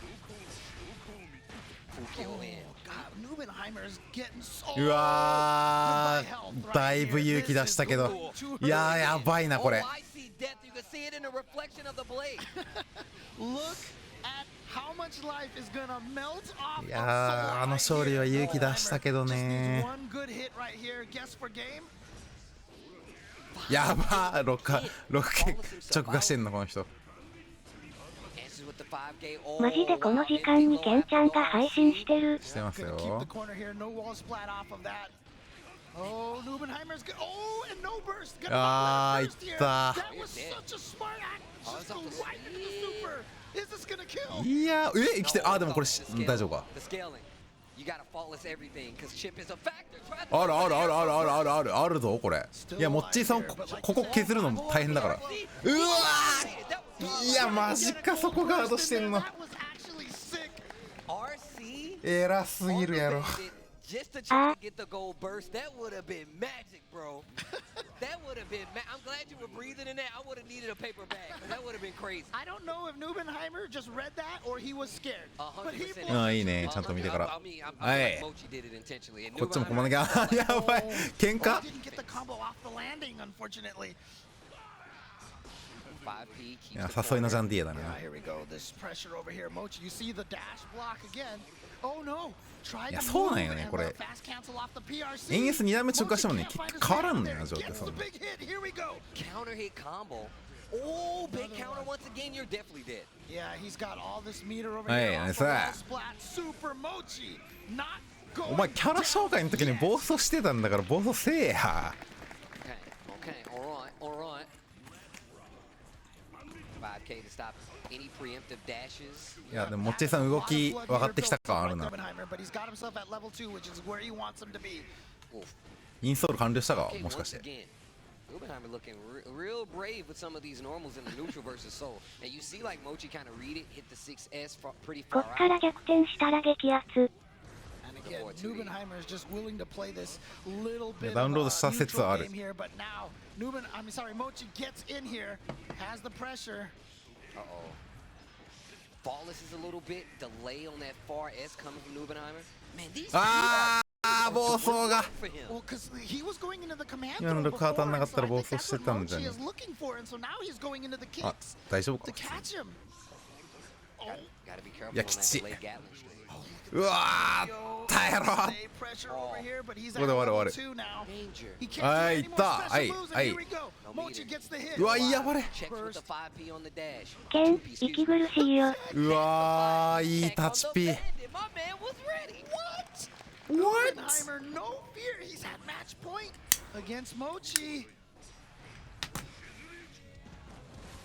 S11: Fukio in.
S8: God, Nubenheimer's getting so.
S1: うわーだいぶ勇気出したけど。いやーやばいなこれ。
S11: Oh, I see death. You can see it in the reflection of the blade.
S8: Look at how much life is gonna melt off.
S1: いやーあの勝利は勇気出したけどね。
S8: One good hit right here. Guess for game.
S1: やばー6K 直下してんのこの人。
S2: マジでこの時間にケンちゃんが配信してる。
S1: してますよ。
S8: Oh, Nubenheimer's good. Oh, and no burst.
S1: あーいった。
S8: That was such a smart act. Just go right into the super. Is this gonna kill?
S1: いやー生きてる。あーでもこれ大丈夫か。
S11: The scaling. You gotta faultless everything because chip is a factor.
S1: あるあるあるあるあるあるあるあるぞこれ。いやモッチーさんここ削るの大変だから。うわーいやマジかそこガードしてんの。
S11: RC
S1: 偉すぎるやろ。
S11: just to try to get the gold burst. That would have been magic, bro. That would have been. I'm glad you were breathing in that. I would have needed a paper bag. That would have been crazy.
S8: I don't know if Nubenheimer just read that or he was scared. But he
S1: あーいいねちゃんと見てから。
S11: I mean, I
S1: はい。
S11: Mochi did it intentionally. And
S1: こっちもこまな
S11: Nubenheimer-
S1: きゃやばい喧嘩。
S8: didn't get the combo off the landing, unfortunately.
S11: 5P keeps
S1: いや
S11: the
S1: 誘いの
S11: corner.
S1: ジャンディエだね。
S8: Here we go. This pressure over here, Mochi. You see the dash block again. Oh no. Tried
S1: いや
S8: to
S1: そう
S8: move
S1: なんよね
S8: and
S1: これ。
S8: fast cancel off the PRC.
S1: 円安2段目直下してもね結局変わらんのよな状況そんな。
S8: Big hit. Here we go.
S11: Counter hit combo. Oh, big counter once again. You're definitely dead.
S8: Yeah, he's got all this meter over
S1: はい
S8: here.
S1: ナイ
S8: off
S1: ス。
S8: the wall splat. Super Mochi. Not
S1: お前
S8: going
S1: キャラ紹介の時に暴走してたんだから暴走せえや。
S11: Okay, all right. 5K to stop any preemptive dashes.
S1: いやでもモッチーさん動き分かってきた感あるな。
S8: But he's got himself at level 2, which is where he wants him to be.
S1: インストール完了したか
S11: Okay,
S1: もしか
S11: once
S1: して。
S11: again, Nubenheimer looking real brave with some of these normals in the neutral versus Soul. And you see like Mochi kind of read it, hit the 6S pretty
S2: こ
S11: far
S2: っから
S11: out.
S2: 逆転したら激アツ。
S8: And again, Nubenheimer is just willing to play this little bit
S1: ダウンロード
S8: of
S1: した
S8: a
S1: 説はあ
S8: neutral
S1: る。
S8: game here. But now, Mochi gets in here, has the pressure.
S11: Flawless is a little bit delay on that far S coming from Nubenheimer. Man, these
S1: ああ暴走が
S8: Well, because he was going into the command
S1: 今の
S8: throw
S1: ルカ当たんなか
S8: before,
S1: ったら
S8: so
S1: 暴
S8: I
S1: 走
S8: think
S1: して
S8: that's
S1: た
S8: what
S1: んじゃ
S8: Mochi
S1: ね
S8: is looking for, and so now he's going into the
S1: あ
S8: kicks
S1: 大丈夫
S8: to
S1: か
S8: catch him.
S11: gotta be careful
S1: いや
S11: on
S1: き
S11: that
S1: ち
S11: delay Gatling straight.
S1: うわー耐えろ
S8: Stay pressure over here, but he's at
S1: ここで終わる
S8: level 2 now.
S11: Danger.
S8: He can't
S1: は
S8: do
S1: い
S8: any
S1: いっ
S8: more
S1: た
S8: special
S1: はい
S8: moves, and
S1: はい
S8: here we go. Mochi gets the hit.
S1: うわやばれ
S11: Checks with the 5P on the dash.
S2: ケン、息苦しいよ。
S1: うわーいいタッチピー
S11: My man was ready. What?
S8: Nubenheimer, no fear. He's at match point against Mochi.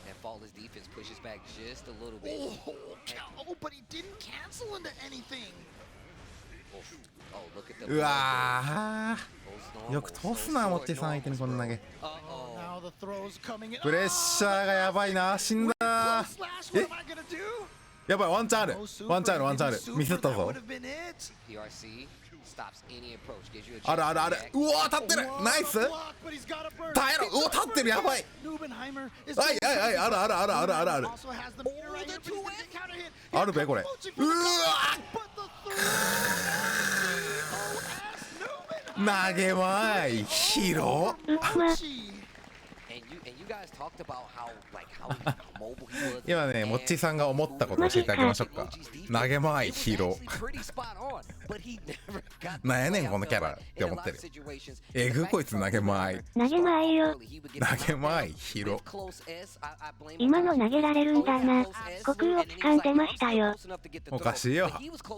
S11: That Flawless defense pushes back just a little bit.
S8: Oh, but he didn't cancel into anything.
S11: Oh, look at the
S1: うわ
S11: Goes
S1: ーよく通すなモッチーさん相手にこんな投げ
S8: Now the throw's coming in.
S1: プレッシャーがやばいな死んだ
S8: Close slash. What am I gonna do?
S1: やばいワンチャンあるワンチャンあるワンチャンあるミスったぞ
S8: Would have been it.
S11: PRC stops any approach. Gives you a
S1: あるあるある
S11: chance to react.
S1: うわ当たってるナイス
S8: Block, but he's got a burst.
S1: 耐えろうわ立ってるやばい
S8: Nubenheimer is
S1: はいはいはいあるあるあるあるあるある
S8: also has the meter right here, but he's gonna get counter hit.
S1: あるべこれ
S8: Mochi
S1: う
S8: for
S1: わ
S8: the comeback, but the throw.
S1: 投げまい広
S8: Mochi.
S11: And you guys talked about how mobile he was.
S1: 今ねモッチーさんが思ったことを教えてあげましょうか投げまい広
S11: Pretty spot on, but he never got
S1: なんやねんこのキャラって思ってるえぐこいつ投げまい
S2: 投げまいよ。
S1: 投げまい広
S2: 今の投げられるんだな。虚空を掴んでましたよ。
S1: おかしいよ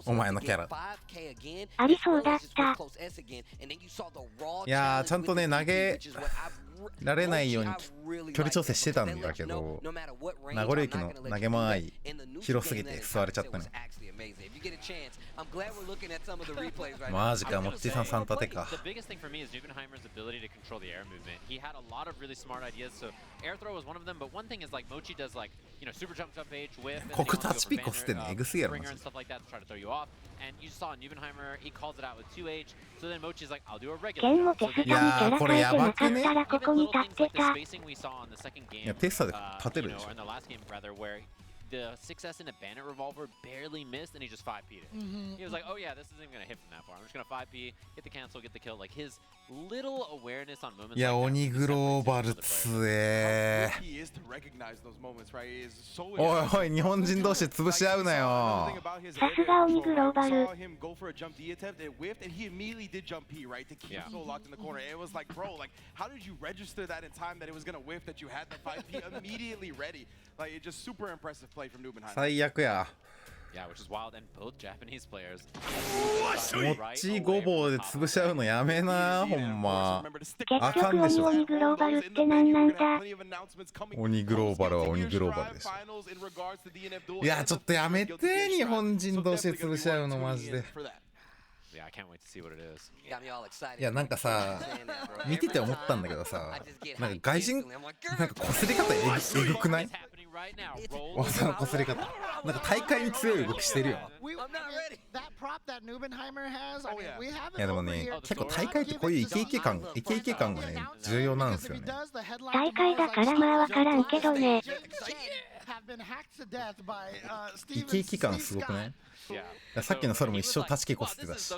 S1: お前のキャラ
S2: ありそうだった。
S1: いやーちゃんとね投げられないように距離調整してたんだけど名残雪の投げまい広すぎて座れちゃったねマジかモッチーさん3立てか
S9: The biggest thing for me is Nubenheimer's ability to control the air movement. He had a lot of really smart ideas, so air throw was one of them, but one thing is like Mochi does like, you know, super jump H, whiff, and
S1: ここタッチピーコスってんのエグすぎやろ
S9: Springer and stuff like that to try to throw you off. And you saw Nubenheimer, he calls it out with 2H, so then Mochi's like, I'll do a
S2: ケ
S9: regular
S2: ンも
S9: jump.
S2: テスタにキャラ変えてなかったらここに立ってた。
S9: Spacing we saw in the second game,
S1: いやテスタで立てる
S9: you
S1: で
S9: know,
S1: しょ
S9: or in the last game rather, where the 6S in a Bandit Revolver barely missed and he just 5P'd it. He was like, oh yeah, this isn't even gonna hit from that far. I'm just gonna 5P, get the cancel, get the kill. Like his little awareness on moments
S1: いや
S9: like that
S1: 鬼グローバル強え
S7: He is to recognize those moments, right? He is so
S1: おいおい日本人同士で潰し合うなよ
S2: さすが鬼グローバル。
S7: saw him go for a jump D attempt, it whiffed, and he immediately did jump P, right? To keep so locked in the corner. It was like, bro, like, how did you register that in time that it was gonna whiff, that you had the 5P immediately ready? Like, it's just super impressive play from Nubenheimer.
S1: 最悪や
S9: Yeah, which is wild, and both Japanese players.
S1: モッチーごぼうで潰し合うのやめなほんま
S2: 結局鬼グローバルって何なんだ。
S1: 鬼グローバルは鬼グローバルでしょいやちょっとやめて日本人同士で潰し合うのマジで
S9: Yeah, I can't wait to see what it is.
S1: いやなんかさ見てて思ったんだけどさなんか外人なんかこすり方えぐくない技のこすり方なんか大会に強い動きしてるよ
S8: That prop that Nubenheimer has, I mean, we have
S1: いや
S8: it
S1: でも
S8: over
S1: ね
S8: here.
S1: 結構大会ってこういうイケイケ感がね重要なんですよね
S2: 大会だからまあわからんけどね。
S1: イケイケ感すごくないいやさっきのそれも一生立ちキこすってたし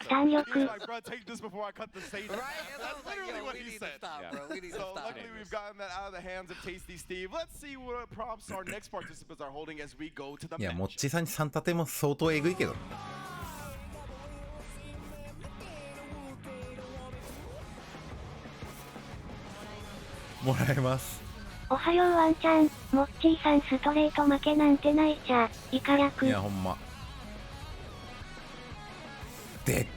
S2: 弾力。
S7: Like, bro, take this before I cut the stage. That's literally what he said. So luckily we've gotten that out of the hands of Tasty Steve. Let's see what props our next participants are holding as we go to the
S1: いや
S7: match.
S1: モッチーさんに3立ても相当えぐいけどもらえます
S2: おはようワンちゃん。モッチーさんストレート負けなんてないじゃ。イカ略。
S1: いやほんまでっ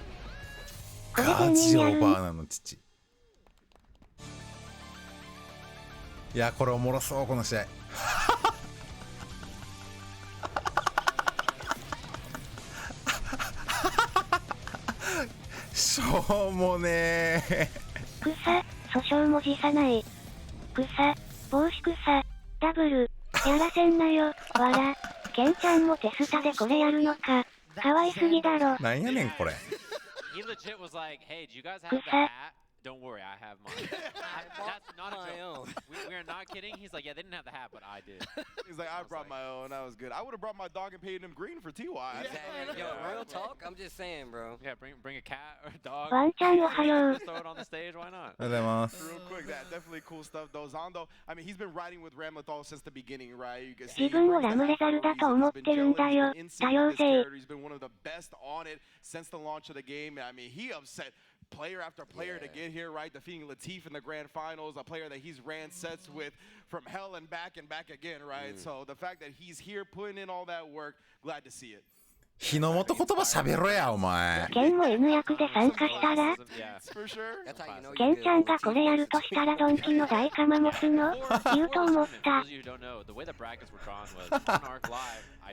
S2: これ
S1: ガ
S2: で
S1: ジオバー
S2: 人やる。
S1: ナの父いやこれおもろそうこの試合しょうもねえ
S2: 草、訴訟も辞さない。草、帽子草、ダブル、やらせんなよ、わら。ケンちゃんもテスタでこれやるのか。かわいすぎだろ。
S1: なんやねんこれ
S9: He legit was like, hey, do you guys have the hat? Don't worry, I have mine. That's not a joke. We You're not kidding? He's like, yeah, they didn't have the hat, but I did.
S7: He's like, I brought my own. That was good. I would have brought my dog and paid him green for TY.
S11: Yo, real talk. I'm just saying, bro.
S9: Yeah, bring a cat or a dog.
S2: ワンちゃんおはよう。
S9: Just throw it on the stage. Why not?
S1: ありがとうございます
S7: Real quick, that definitely cool stuff though. Zondo, I mean, he's been riding with Ramlethal since the beginning, right? You can see
S2: 自分をラムレザルだと思ってるんだよ。多様性。
S7: He's been one of the best on it since the launch of the game. I mean, he upset player after player to get here, right? Defeating Latif in the grand finals, a player that he's ran sets with from hell and back again, right? So the fact that he's here putting in all that work, glad to see it.
S1: 日の元言葉喋ろやお前。
S2: ケンも N 役で参加したら
S7: For sure.
S2: ケンちゃんがこれやるとしたらドンキの大釜持つの言うと思った。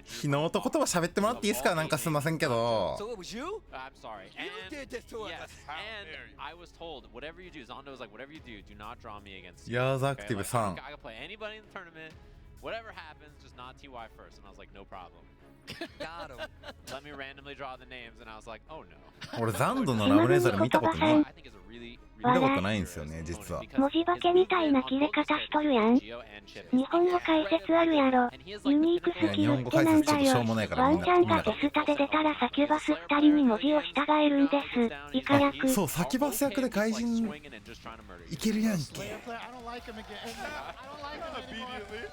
S1: 日の元言葉喋ってもらっていいですか？なんかすいませんけど。
S11: So it was you?
S9: I'm sorry.
S11: You did this to us.
S9: Yes, and I was told, whatever you do, Zondo was like, whatever you do, do not draw me against you.
S1: ヤーズアクティブさん。
S9: I can play anybody in the tournament. Whatever happens, just not TY first. And I was like, no problem.
S11: Got him.
S9: Let me randomly draw the names, and I was like, oh no.
S1: 俺ザンドのラムレザル見たことない。
S9: I think it's a really
S1: 見たことないんですよね実は。
S2: 文字化けみたいな切れ方しとるやん。日本語解説あるやろ。ユニークスキルってなんだよ。ワンちゃんがテスタで出たらサキュバス2人に文字を従えるんです。イカ役。
S1: そう、サキュバス役で外人いけるやんけ。
S8: I don't like him again.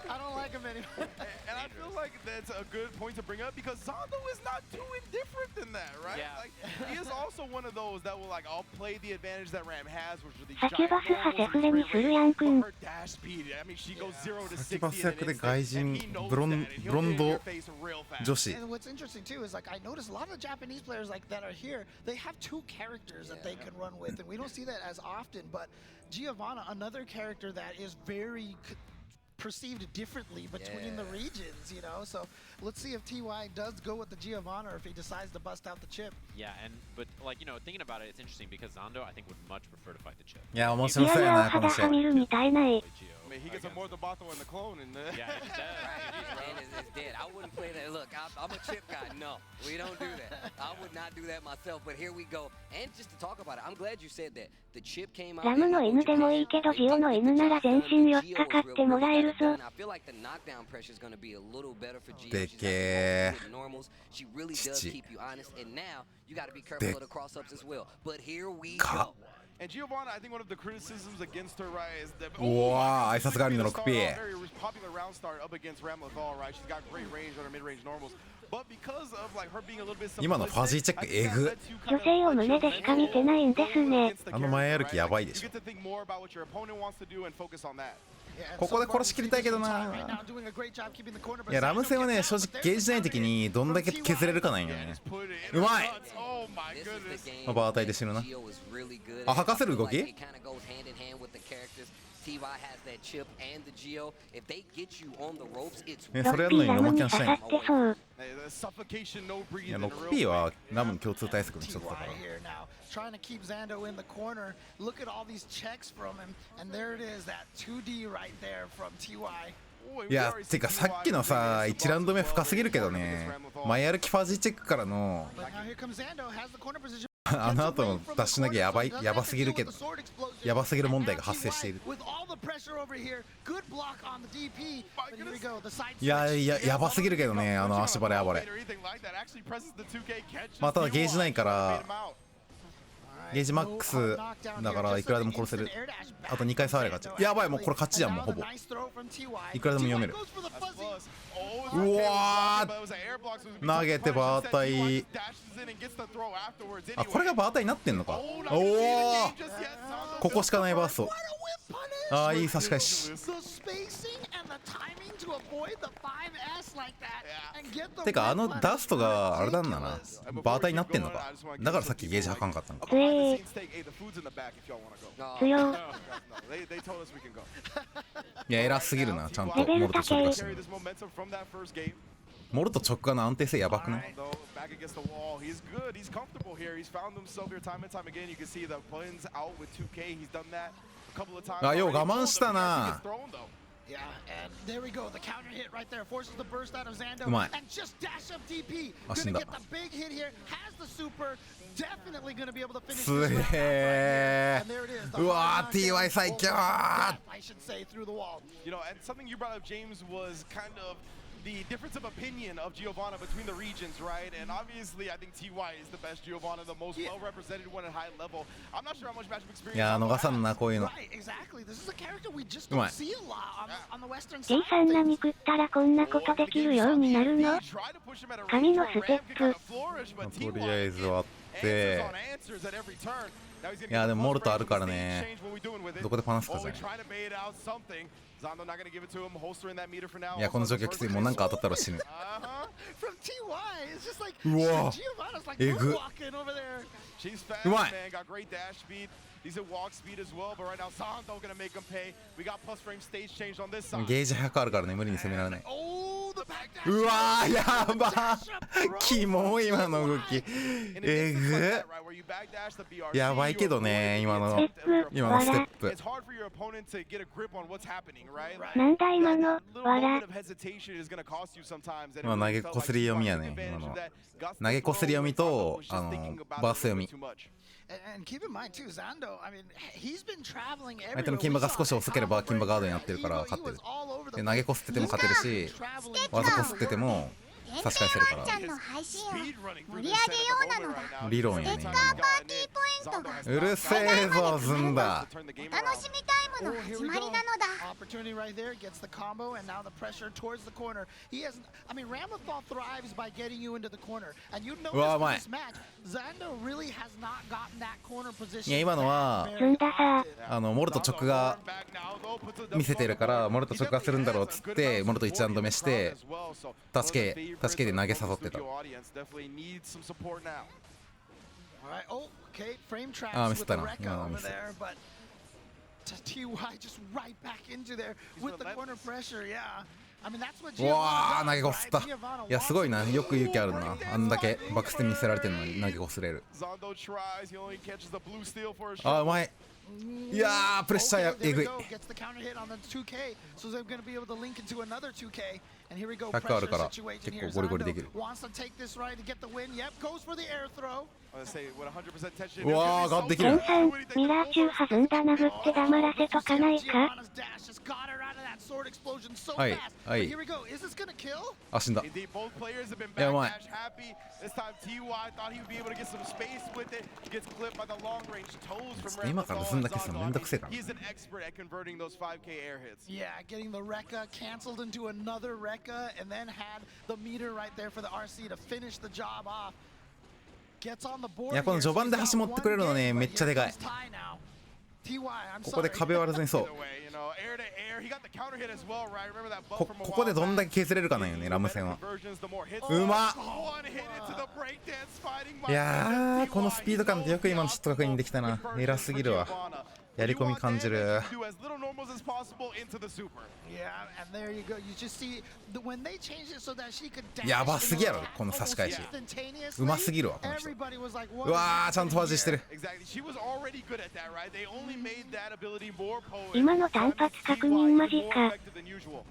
S8: I don't like him anymore.
S7: And I feel like that's a good point to bring up because Zondo is not too indifferent than that, right?
S9: Yeah.
S7: Like, he is also one of those that will like, I'll play the advantage that Ram has, which are these
S2: サキュバ
S7: giant
S2: スさセフレにするやんくん。
S7: her dash speed. I mean, she goes 0 to
S1: サキュバス
S7: 60 in
S1: 役
S7: an
S1: で
S7: instant,
S1: 外
S7: and
S1: 人
S7: he knows
S1: ブロ
S7: that,
S1: ン
S7: and he'll
S1: ブロ
S7: get
S1: ン
S7: in
S1: ド
S7: your face real fast.
S1: 女子。
S8: And what's interesting too is like I noticed a lot of the Japanese players like that are here. They have two characters that they can run with, and we don't see that as often. But Giovanna, another character that is very perceived differently between the regions, you know. So let's see if TY does go with the Giovanna or if he decides to bust out the chip.
S9: Yeah, but like, you know, thinking about it, it's interesting because Zondo, I think, would much prefer to fight the chip.
S1: いや面
S2: いやいや
S1: 白そうやなこの
S2: 肌
S1: 試合。
S2: は見るみたいない。
S7: I mean, he gets a more than Bato in the clone, and
S9: Yeah, he just does.
S11: And it's dead. I wouldn't play that. Look, I'm a chip guy. No, we don't do that. I would not do that myself. But here we go. And just to talk about it, I'm glad you said that. The chip came out.
S2: ラムの N でもいいけどジオの N なら全身寄っかかってもらえるぞ。
S11: I feel like the knockdown pressure is going to be a little better for Gio.
S1: でけえ。
S11: Normals. She really does
S1: 父。
S11: keep you honest. And now you got to be careful of the cross ups as well. But here we
S1: か。
S11: go.
S7: And Giovanna, I think one of the criticisms against her, right, is that
S1: うわー挨拶代わりの 6P。
S7: very popular round start up against Ramlethal, right? She's got great range on her mid-range normals. But because of like her being a little bit
S1: 今のファジーチェックえぐ。
S2: 女性を胸でしか見てないんですね。
S1: あの前歩きやばいでしょ。
S7: You get to think more about what your opponent wants to do and focus on that.
S1: ここで殺し切りたいけどな。いやラム戦はね正直ゲージない時にどんだけ削れるかないんよね。うまい。
S7: Oh my goodness.
S1: まあバータイで死ぬな。あ吐かせる動き？
S11: TY has that chip and the Geo. If they get you on the ropes, it's
S1: それやるのにノモキャンしたいの。 いや 6P はラムの共通対策の一つだから。
S8: Trying to keep Zando in the corner. Look at all these checks from him, and there it is, that 2D right there from TY.
S1: いやてかさっきのさ1ラウンド目深すぎるけどね。前歩きファジーチェックからの
S8: But now here comes Zando, has the corner position.
S1: あの後のダッシュ投げやばすぎるけどやばすぎる問題が発生している。
S8: With all the pressure over here, good block on the DP. But here we go, the side
S1: いややばすぎるけどねあの足バレ暴れ。まあただゲージないからゲージマックスだからいくらでも殺せる。あと2回触れ勝ち。やばいもうこれ勝ちじゃんもうほぼ。いくらでも読める。うわー投げてバータイ。あこれがバータイになってんのか。おおここしかないバースト。ああいい差し返し。てかあのダストがあれなんだなバータイになってんのか。だからさっきゲージ吐かんかったのか。
S2: 強
S1: いや偉すぎるなちゃんとモルト直出してる。モルト直下の安定性やばくない？あよう我慢したな。
S8: Yeah, and there we go. The counter hit right there forces the burst out of Zando
S1: Come on.
S8: and just dash up DP.
S1: Ah,
S8: Gonna
S1: shinda.
S8: get the big hit here. Has the super. Definitely gonna be able to finish
S1: す
S8: this
S1: げ
S8: round out right here.
S1: え
S8: And there it is. The
S1: うわ
S8: hard
S1: ー
S8: knockdown
S1: TY 最強
S8: I should say through the wall.
S7: You know, and something you brought up, James, was kind of the difference of opinion of Giovanna between the regions, right? And obviously, I think TY is the best Giovanna, the most well-represented one at high level. I'm not sure how much matchup experience.
S1: いやー逃さんなこういうの
S8: Right, exactly. This is a character we just
S1: うまい
S8: don't see a lot on the Western
S2: J
S8: side.
S2: さん何食ったらこんなことできるようになるの？神のステップ。
S1: とりあえず割っていやでもモルトあるからねどこでパナすかじゃないいやこの状況きついもうなんか当たったら死ぬ
S8: From TY, it's just like
S1: うわ
S8: Giovanna's like
S1: えぐ
S8: walking over there.
S7: She's fast,
S1: うまい
S7: man. Got great dash speed. Decent walk speed as well. But right now, Zando gonna make him pay. We got plus frame stage change on this side.
S1: ゲージ100あるからね無理に攻められない
S8: Oh, the back dash.
S1: うわーやばーキモい今の動きえぐ
S7: Right, where you back dash the BRC,
S1: やばいけどね今の
S2: ステップ、
S1: 今のステッ
S2: わ
S1: プ
S7: It's hard for your opponent to get a grip on what's happening, right?
S2: ら。なんだ今の、
S7: Little
S2: わ
S7: moment
S2: ら。
S7: of hesitation is gonna cost you sometimes. And it
S1: まあ
S7: really
S1: 投げ
S7: felt
S1: こすり
S7: like
S1: 読み
S7: Giovanna
S1: やね
S7: took advantage
S1: 今の
S7: of that. Got
S1: 投げこすり読みと
S7: was just thinking about
S1: バース読
S7: it a
S1: み
S7: little bit too much.
S8: And keep in mind too, Zando. I mean, he's been traveling
S1: 相手の金馬が少し遅ければ金馬ガードになってるから勝ってるで投げこすってても勝てるし技こすってても差し返せるから
S10: ワンちゃんの配信を盛り上げようなのだ。
S1: 理論やね
S10: ステッカーパーティーポイントが
S1: うるせえぞずんだ
S10: お楽しみタイムの始まりなのだ。
S8: Opportunity right there, gets the combo, and now the pressure towards the corner. He has, I mean, Ramathal thrives by getting you into the corner, and you notice
S1: Wow,
S8: in
S1: my.
S8: this match, Zando really has not gotten that corner
S1: い
S8: position.
S1: や今のは
S2: 積んださ。
S1: モルト直が見せてるからモルト直がするんだろうっつってモルト一段止めして助けで投げ誘ってた
S8: Alright, oh, okay, frame traps
S1: あーミ
S8: with
S1: スっ
S8: the
S1: たな
S8: Rekka
S1: 今のは
S8: over
S1: ミス
S8: there, but TY just right back into there with the corner pressure, yeah. I mean, that's what
S1: うわー
S8: Giovanna
S1: 投げ
S8: does,
S1: こすった
S8: right? Giovanna
S1: いやすごい
S8: wants
S1: な
S8: to
S1: よく勇気ある
S8: go
S1: な
S8: for it.
S1: あんだけバックステ見せられてるのに投げこすれる
S7: Zando tries, he only catches the blue steel for a
S1: あ
S7: shot.
S1: うまいいやープレッシャーや
S8: Okay, there
S1: え
S8: we
S1: ぐい
S8: go. Gets the counter hit on the 2K, so they're going to be able to link into another 2K. And here we go,
S1: 100 あ
S8: pressure
S1: るから
S8: situation
S1: 結
S8: here.
S1: 構ゴリゴリできる
S8: Zando wants to take this right to get the win. Yep, goes for the air throw.
S7: I was gonna say, with 100% tension.
S1: うわーガッできる
S2: ケンさん、ミラー中弾んだ殴って黙らせとかないか？
S8: Giovanna's dash just got her out of that sword explosion so
S1: はい
S8: fast.
S1: は
S8: But
S1: い
S8: here we go. Is this going to kill?
S1: あ死んだ
S7: Indeed, both players have been
S1: Yeah, why?
S7: backdash happy. This time, TY thought he would be able to get some space with it. Gets clipped by the long range toes from
S1: 今からずんだけするのめんどくせえから
S7: He's an expert at converting those 5K air hits.
S8: Yeah, getting the Rekka canceled into another Rekka and then had the meter right there for the RC to finish the job off. Gets on the board
S1: いやこの序盤で橋持ってくれるのねめっちゃでかい
S8: TY, I'm
S1: ここで
S8: sorry.
S1: 壁割らずにそう
S7: Either way, you know, air to air. He got the counter hit as well, right? Remember that bump
S1: こ
S7: from a
S1: ここで
S7: while
S1: どんだ
S7: back?
S1: け削れるかなんよねラム戦は
S7: Conversions, the more hits.
S1: うまっ
S7: One hit into the breakdance fighting. My
S1: いや
S7: goodness,
S1: ーこのスピード感でよく今のシュット確認できたな偉すぎるわやり込み感じる
S7: Do as little normals as possible into the super.
S8: Yeah, and there you go. You just see when they changed it so that she could dash
S1: やばすぎやろ
S8: and
S1: この差し返し
S8: instantaneously.
S1: うますぎるわこの人
S8: Everybody was like,
S1: うわーちゃんと味してる
S7: Exactly. She was already good at that, right? They only made that ability more potent.
S2: 今の単発確認マジか。
S7: More effective than usual.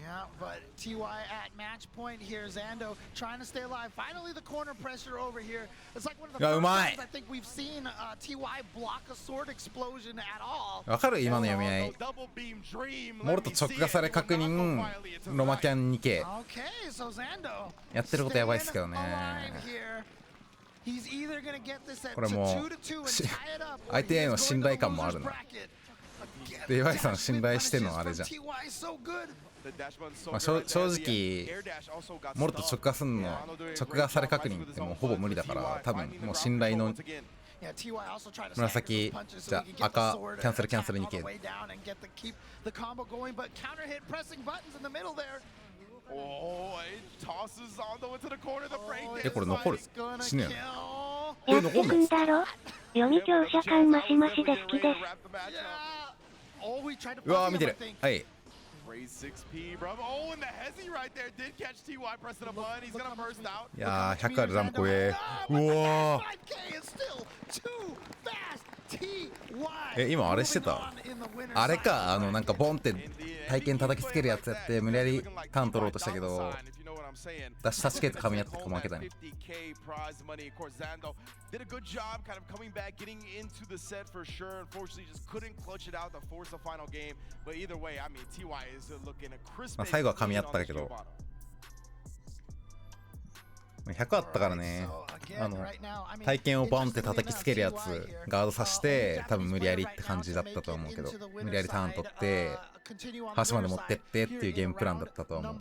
S8: Yeah, but TY at match point here. Zando trying to stay alive. Finally, the corner pressure over here. It's like one of the
S1: Yeah,
S8: first
S1: umai.
S8: times I think we've seen TY block a sword explosion at all.
S1: わかる今の読み合い
S7: Double beam dream.
S1: モルト直がされ確認ロマキャン 2K
S8: Okay, so Zando
S1: やってることやばいっすけどね
S8: staying alive here. He's either gonna get this at
S1: これもう
S8: 2-2 and tie it up, or
S1: 相手への
S8: he's going
S1: 信
S8: to
S1: 頼
S8: the
S1: 感もある
S8: loser's
S1: な
S8: bracket.
S1: で岩井さん信頼してんのあれじゃん
S8: TY is so good.
S7: The dash button's so
S1: まあ
S7: good
S1: 正
S7: right there.
S1: 直
S7: The air dash also got
S1: モルト
S7: stuck.
S1: 直がすんの直がされ確認ってもうほぼ無理だから多分もう信頼の
S8: Yeah, TY also tried to
S1: 紫
S8: stack those punches
S1: じゃ
S8: so he could
S1: あ
S8: get the
S1: 赤
S8: sword
S1: キャンセル
S8: and
S1: キャンセル
S8: attack
S1: 2K
S8: all the way down and get the keep the combo going, but counter hit pressing buttons in the middle there.
S7: Oh, it tosses Zando into the corner. The break.
S1: えこれ残る
S8: It's gonna
S1: 死ぬやん
S8: kill.
S2: やってくんだろ？読み強者感マシマシで好きです。
S8: Yeah. Oh, we tried to
S1: うわー
S8: buzz
S1: 見
S8: him,
S1: て
S8: I
S1: る
S8: think.
S1: はい
S7: Raise 6P, bro. Oh, and the hezzy right there did catch TY pressing a button. He's gonna burst out.
S1: いやー100あるランプ怖えうわー
S8: 5K is still too fast.
S1: 今あれしてた？あれか、なんかボンって体験叩きつけるやつやって無理やりターン取ろうとしたけど、ダッシュタッチケート噛み合って負けたね。まあ最後は噛み合ったけど、100あったからね。体験をバンって叩きつけるやつガードさして多分無理やりって感じだったと思うけど、無理やりターン取って端まで持ってってっていうゲームプランだったと思う。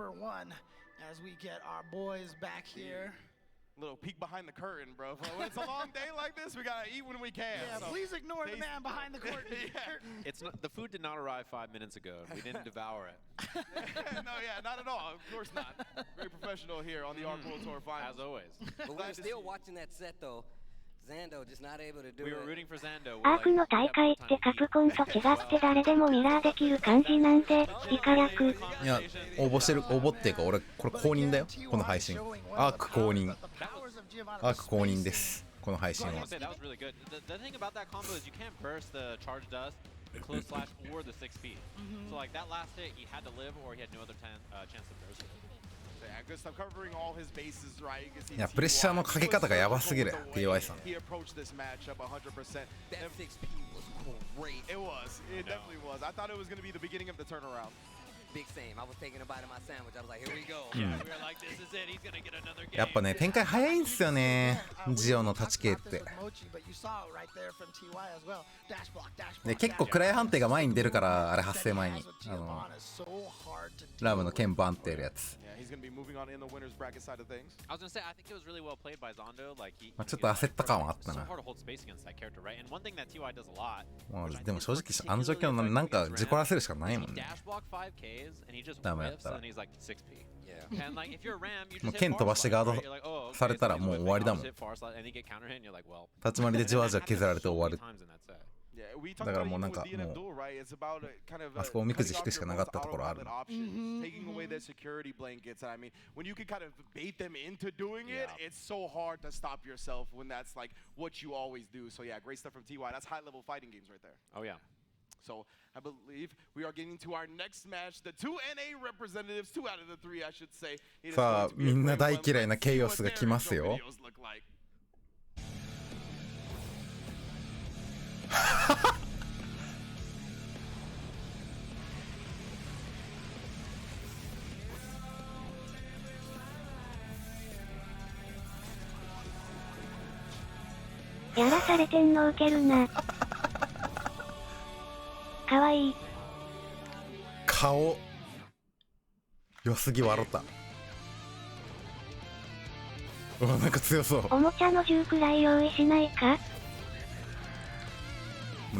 S7: Little peek behind the curtain, bro. When it's a long day like this, we gotta eat when we can.
S8: Yeah, please ignore the man behind the curtain.
S9: It's not, the food did not arrive 5 minutes ago. We didn't devour it.
S7: No, yeah, not at all. Of course not. Very professional here on the Arc World Tour Finals.
S9: As always.
S11: But we're still watching that set though. Zando just not able to do
S9: We
S11: it.
S9: were rooting for Zando.
S2: アークの大会ってカプコンと違って誰でもミラーできる感じなんで、イカ役。
S1: いや、応募っていうか俺これ公認だよ、この配信。アーク公認。アーク公認です、この配信は。
S9: The thing about that combo is you can't burst the charge dust, close slash, or the 6 feet. So like that last hit, he had to live or he had no other chance to burst it.
S1: いや、プレッシャーのかけ方がやばすぎる、TY さん。
S7: He approached this matchup 100%.
S11: That 6P was great.
S7: It was. It definitely was. I thought it was going to be the beginning of the turnaround.
S11: Big same. I was taking a bite of my sandwich. I was like, here we go.
S9: Yeah, we were like, this is it. He's gonna get another game.
S1: やっぱね、展開早いんすよね、ジオの立ち系って。で、結構暗い判定が前に出るから、あれ発生前にラムの剣バンってやるやつ。まあちょっと焦った感はあったな。もうでも正直あの状況のなんか事故らせるしかないもんね。ダメやったらもう剣飛ばしてガードされたらもう終わりだもん。立ち回りでじわじわ削られて終わる。だからもうなんかもうあそこをおみくじ引くしかなかったところある。
S7: Taking away their security blankets. I mean, when you can kind of bait them into doing it, it's so hard to stop yourself when that's like what you always do. So yeah, great stuff from TY. That's high level fighting games right there.
S9: Oh yeah.
S7: So I believe we are getting to our next match. The two NA representatives, 2 out of the 3, I should say.
S1: さあみんな大嫌いなケイオスが来ますよ。
S2: やらされてんのウケるな。かわいい。
S1: 顔良すぎ笑った。うわ、なんか強そう。
S2: おもちゃの銃くらい用意しないか。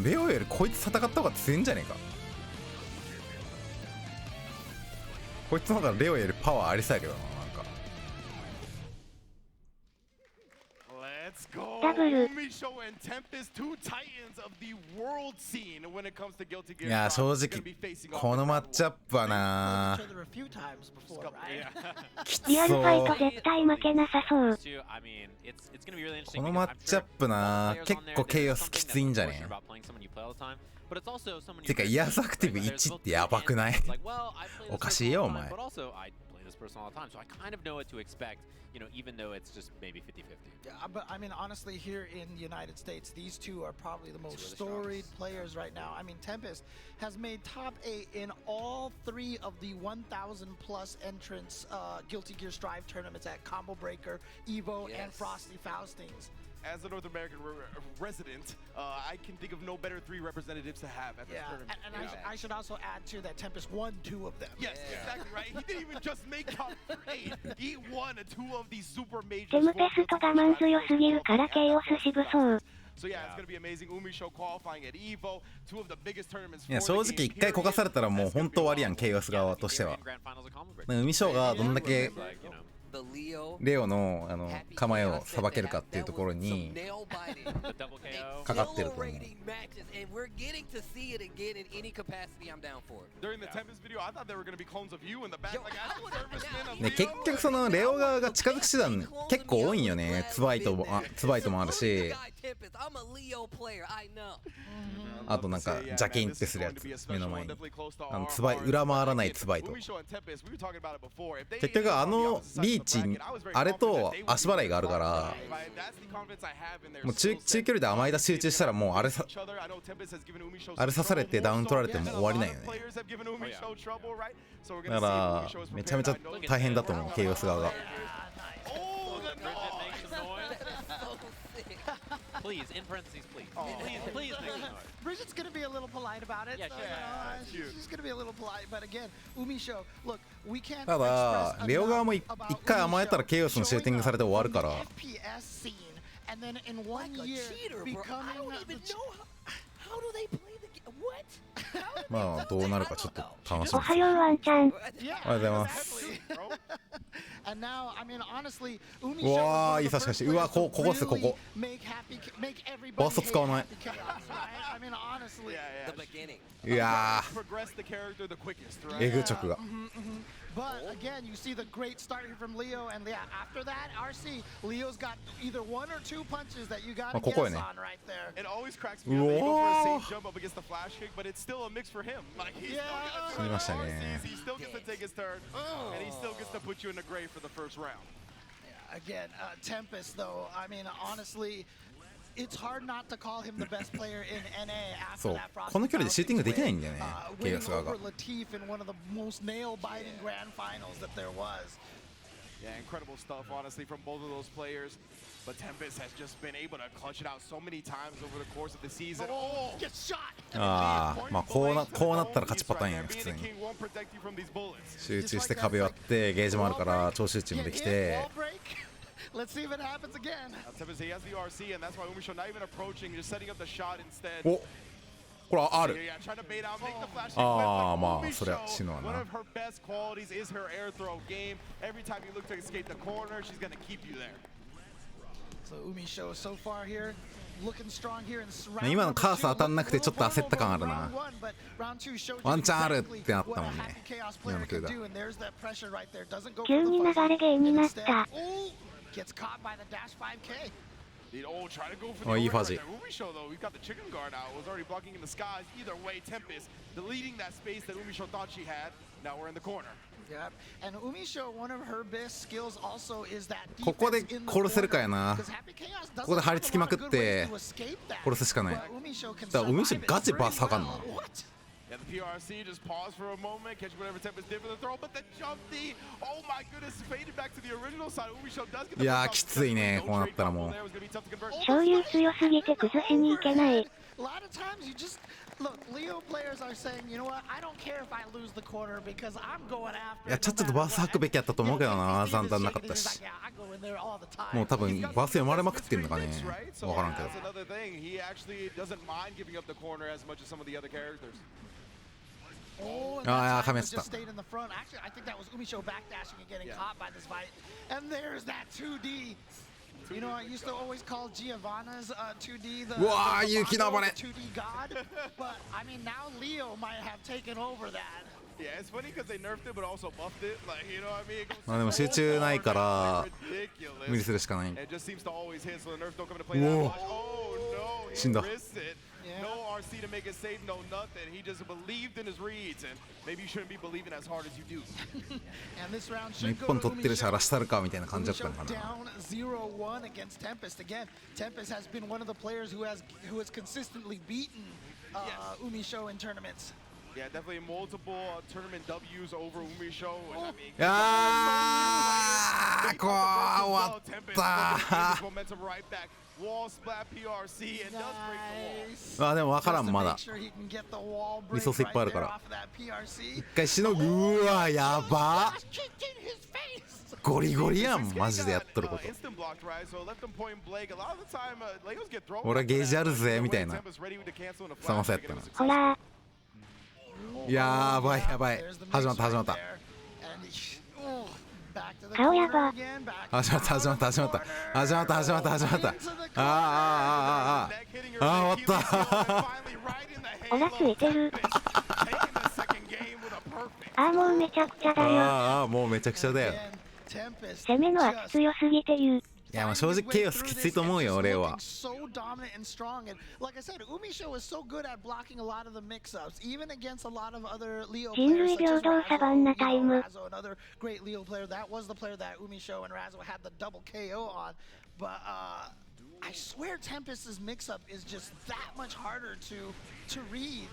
S1: レオよりこいつ戦った方が強いんじゃねえか。こいつの方がレオよりパワーありそうやけどな。
S2: ダブル。
S1: いや正直このマッチアップはなきつそう。
S2: リアルファイト絶対負けなさそう。
S1: このマッチアップな結構ケイオスきついんじゃねえ。てかイヤーズアクティブ1ってやばくない？おかしいよお前。
S9: person all the time, so I kind of know what to expect, you know, even though it's just maybe 50-50.
S8: Yeah, but I mean, honestly, here in the United States, these two are probably the most storied players right now. I mean, Tempest has made top 8 in all 3 of the 1,000 plus entrance Guilty Gear Strive tournaments at Combo Breaker, Evo, and Frosty Faustings.
S7: As a North American resident, I can think of no better 3 representatives to have at this tournament.
S8: And I should also add to that Tempest won 2 of them.
S7: Yes, exactly right. He didn't even just make top 8. He won 2 of these super majors.
S2: テムペスト我慢強すぎるからケイオス渋そう。
S7: So yeah, it's going to be amazing. Umi Show qualifying at Evo, 2 of the biggest tournaments.
S1: いや正直一回こかされたらもう本当終わりやん、ケイオス側としては。海ショーがどんだけレオの構えをさばけるかっていうところにかかってると思う。ね、結局そのレオ側が近づく手段結構多いんよね。ツバイトもあるし、あとなんかジャキンってするやつ目の前にツバイ裏回らないツバイト。結局リーチあれと足払いがあるから、もう中距離で甘い出し集中したらもうあれ刺されてダウン取られても終わりないよね。だからめちゃめちゃ大変だと思う、ケイオス側が。
S9: Please, in parentheses, please. Please make some noise.
S8: Bridget's gonna be a little polite about it.
S9: Yeah,
S8: She's gonna be a little polite, but again, Umisho, look, we can't.
S1: ただレオ側も一回甘えたらケイオスのシューティングされて終わるから。
S8: And then in 1 year becoming how do they play the game? What?
S1: まあどうなるかちょっと楽しみ。
S2: おはようワンちゃん。
S1: おはようございます。
S8: And now, I mean, honestly,
S1: うわーいい差し返し。うわここっすここ。バースト使わない。いやーエグ直が。
S8: But again, you see the great start here from Leo, and yeah, after that, RC, Leo's got either 1 or 2 punches that you got to guess on right there.
S7: It always cracks me up. They go for a safe jump up against the flash kick, but it's still a mix for him. Like he still gets to take his turn, and he still gets to put you in the grave for the first round.
S8: Again, Tempest though, I mean, honestly, it's hard not to call him the best player in NA after that frost.
S1: この距離でシューティングできないんだよね、ケイオス側が。
S8: Latif in one of the most nail-biting grand finals that there was.
S7: Yeah, incredible stuff, honestly, from both of those players. But Tempest has just been able to clutch it out so many times over the course of the season. Oh,
S8: get shot!
S1: ああ、まあこうなったら勝ちパターンやね、普通に。集中して壁割ってゲージもあるから超集中もできて。
S8: Let's see if it happens again.
S7: Tempest, he has the RC, and that's why Umisho not even approaching, just setting up the shot instead.
S1: お、これある。
S7: Trying to bait out, make the flash.
S1: ああ、まあそれは死ぬわ
S7: One
S1: な。
S7: of her best qualities is her air throw game. Every time you look to escape the corner, she's gonna keep you there.
S8: So Umisho so far here looking strong here in round
S1: 今のカース当たんなくてちょっと焦った感あるな。ワンチャンあるってなったもんね。今の球が。
S2: 急に流れゲーになった。
S8: Gets caught by the dash 5K.
S7: Try to go for the Umisho though, we've got the chicken guard out. Was already blocking in the skies. Either way, Tempest deleting that space that Umisho thought she had. Now we're in the corner.
S8: Yeah, and Umisho, one of her best skills also is that
S1: ここで殺せるかやな。ここで張り付きまくって殺すしかない。だからウミショガチバースはかんな。
S7: Yeah, the PRC just paused for a moment, catch whatever Tempest did for the throw, but the jump D, oh my goodness, faded back to the original side. Umisho does get the
S1: いやーきついね、こうなったらもう。
S2: 昇竜強すぎて崩しに行けない。
S8: A lot of times you just look, Leo players are saying, you know what, I don't care if I lose the corner because I'm going after.
S1: いやちょっとバース吐くべきやったと思うけどな、残念なかったし。もう多分バース読まれまくってんのかね、わからんけど。ああ、噛みやった。
S8: Actually, I think that was Umisho backdashing and getting caught by this fight. And there's that 2D. You know, I used to always call Giovanna's 2D the 2D god. But I mean, now Leo might have taken over that.
S7: Yeah, it's funny because they nerfed it but also buffed it. Like, you know what I mean?
S1: まあでも集中ないから無理するしかない。
S7: It just seems to always hit, so the nerfs don't come into play that much. Oh no, he missed it. No RC to make it safe, no nothing. He just believed in his reads, and maybe you shouldn't be believing as hard as you do.
S1: 一本取ってるし荒らしたるかみたいな感じだったのかな。
S8: Down 0-1 against Tempest. Again, Tempest has been one of the players who has consistently beaten Umisho in tournaments.
S7: Yeah, definitely multiple tournament W's over Umisho. And, I mean,
S1: ああ、こう終わった。
S7: Wall splat PRC and does break the wall.
S1: あでも分からんまだ。リソースいっぱいあるから。一回しのぐ。うわやば。ゴリゴリやんマジでやっとること。俺はゲージあるぜみたいな寒さやったな。
S2: ほら
S1: やばいやばい。始まった始まった。
S2: 顔やば。
S1: 始まった始まった始まった始まった始まった始まった。終わった。
S2: オラついてる。もうめちゃくちゃだよ。
S1: もうめちゃくちゃだよ。
S2: 攻めの圧強すぎて言う。
S1: いや、もう正直ケイオスきついと思うよ、レオは。
S2: 人類平等サバンナタイム。
S8: I swear Tempest's mix-up is just that much harder to read.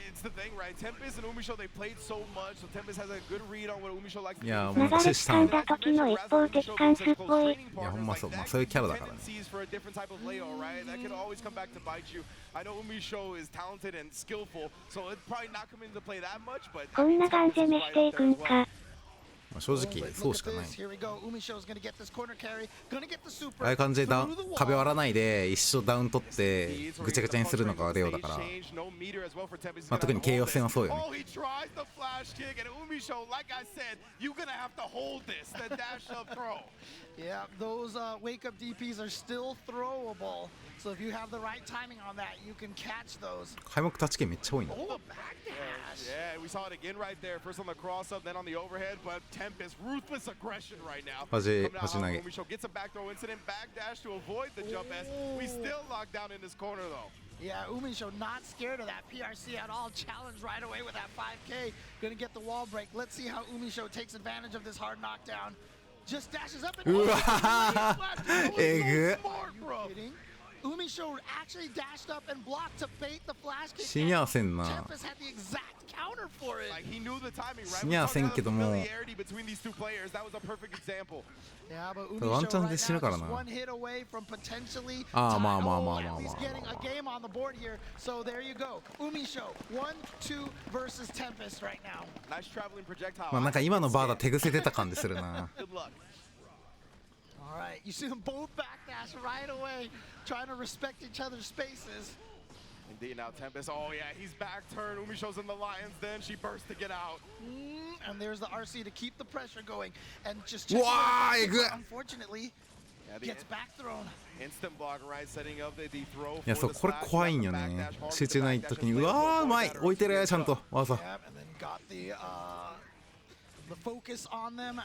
S7: It's the thing, right? Tempest and Umisho, they played so much, so Tempest has a good read on what Umisho likes to do.
S1: いや、もう
S2: 流れ掴んだ時の一方的関数っぽい。
S1: いや、ほんまそう、まあそういうキャラだからね。
S7: For a different type of Leo, right? That could always come back to bite you. I know Umisho is talented and skillful, so it's probably not coming into play that much, but
S2: こんなガン攻めしていくんか。
S1: 正直そうしかない。ああいう感じで壁割らないで一生ダウン取ってぐちゃぐちゃにするのがレオだから、まあ、特に慶応戦はそうよね。
S8: Yeah, those wake-up DPs are still throwable. So if you have the right timing on that, you can catch those.
S1: 開幕タッチ系めっちゃ多いな。
S8: Oh, backdash.
S7: Yeah, we saw it again right there. First on the cross-up, then on the overhead. But Tempest, ruthless aggression right now.
S1: 端投げ。
S7: Umisho gets a back throw incident, backdash to avoid the jump S. We still locked down in this corner though.
S8: Yeah, Umisho not scared of that PRC at all. Challenge right away with that 5K. Gonna get the wall break. Let's see how Umisho takes advantage of this hard knockdown. Just dashes up and Umisho actually dashed up and blocked to bait the flash kick.
S1: 死にゃせんな。
S8: Tempest had the exact counter for it.
S7: Like he knew the timing, right?
S1: 死にゃせんけども。
S7: between these two players, that was a perfect example.
S8: Yeah, but
S1: ワンチャンで死ぬからな。ああ、まあまあまあまあまあ。
S8: getting a game on the board here. So there you go. Umisho 1-2 versus Tempest right now.
S7: Nice traveling projectile.
S1: まあなんか今のバーダ手癖出た感じするな。
S7: Good luck.
S8: All right, you see them both backdash right away, trying to respect each other's spaces.
S7: Indeed, now Tempest. Oh yeah, he's back turn. Umisho's in the Lions. Then she bursts to get out.
S8: And there's the RC to keep the pressure going, and just unfortunately gets back thrown.
S7: Instant block, right? Setting up the throw.
S1: いや、そうこれ怖いんよね。集中ない時にうわーうまい置いてるちゃんとわざ。
S8: The focus on them,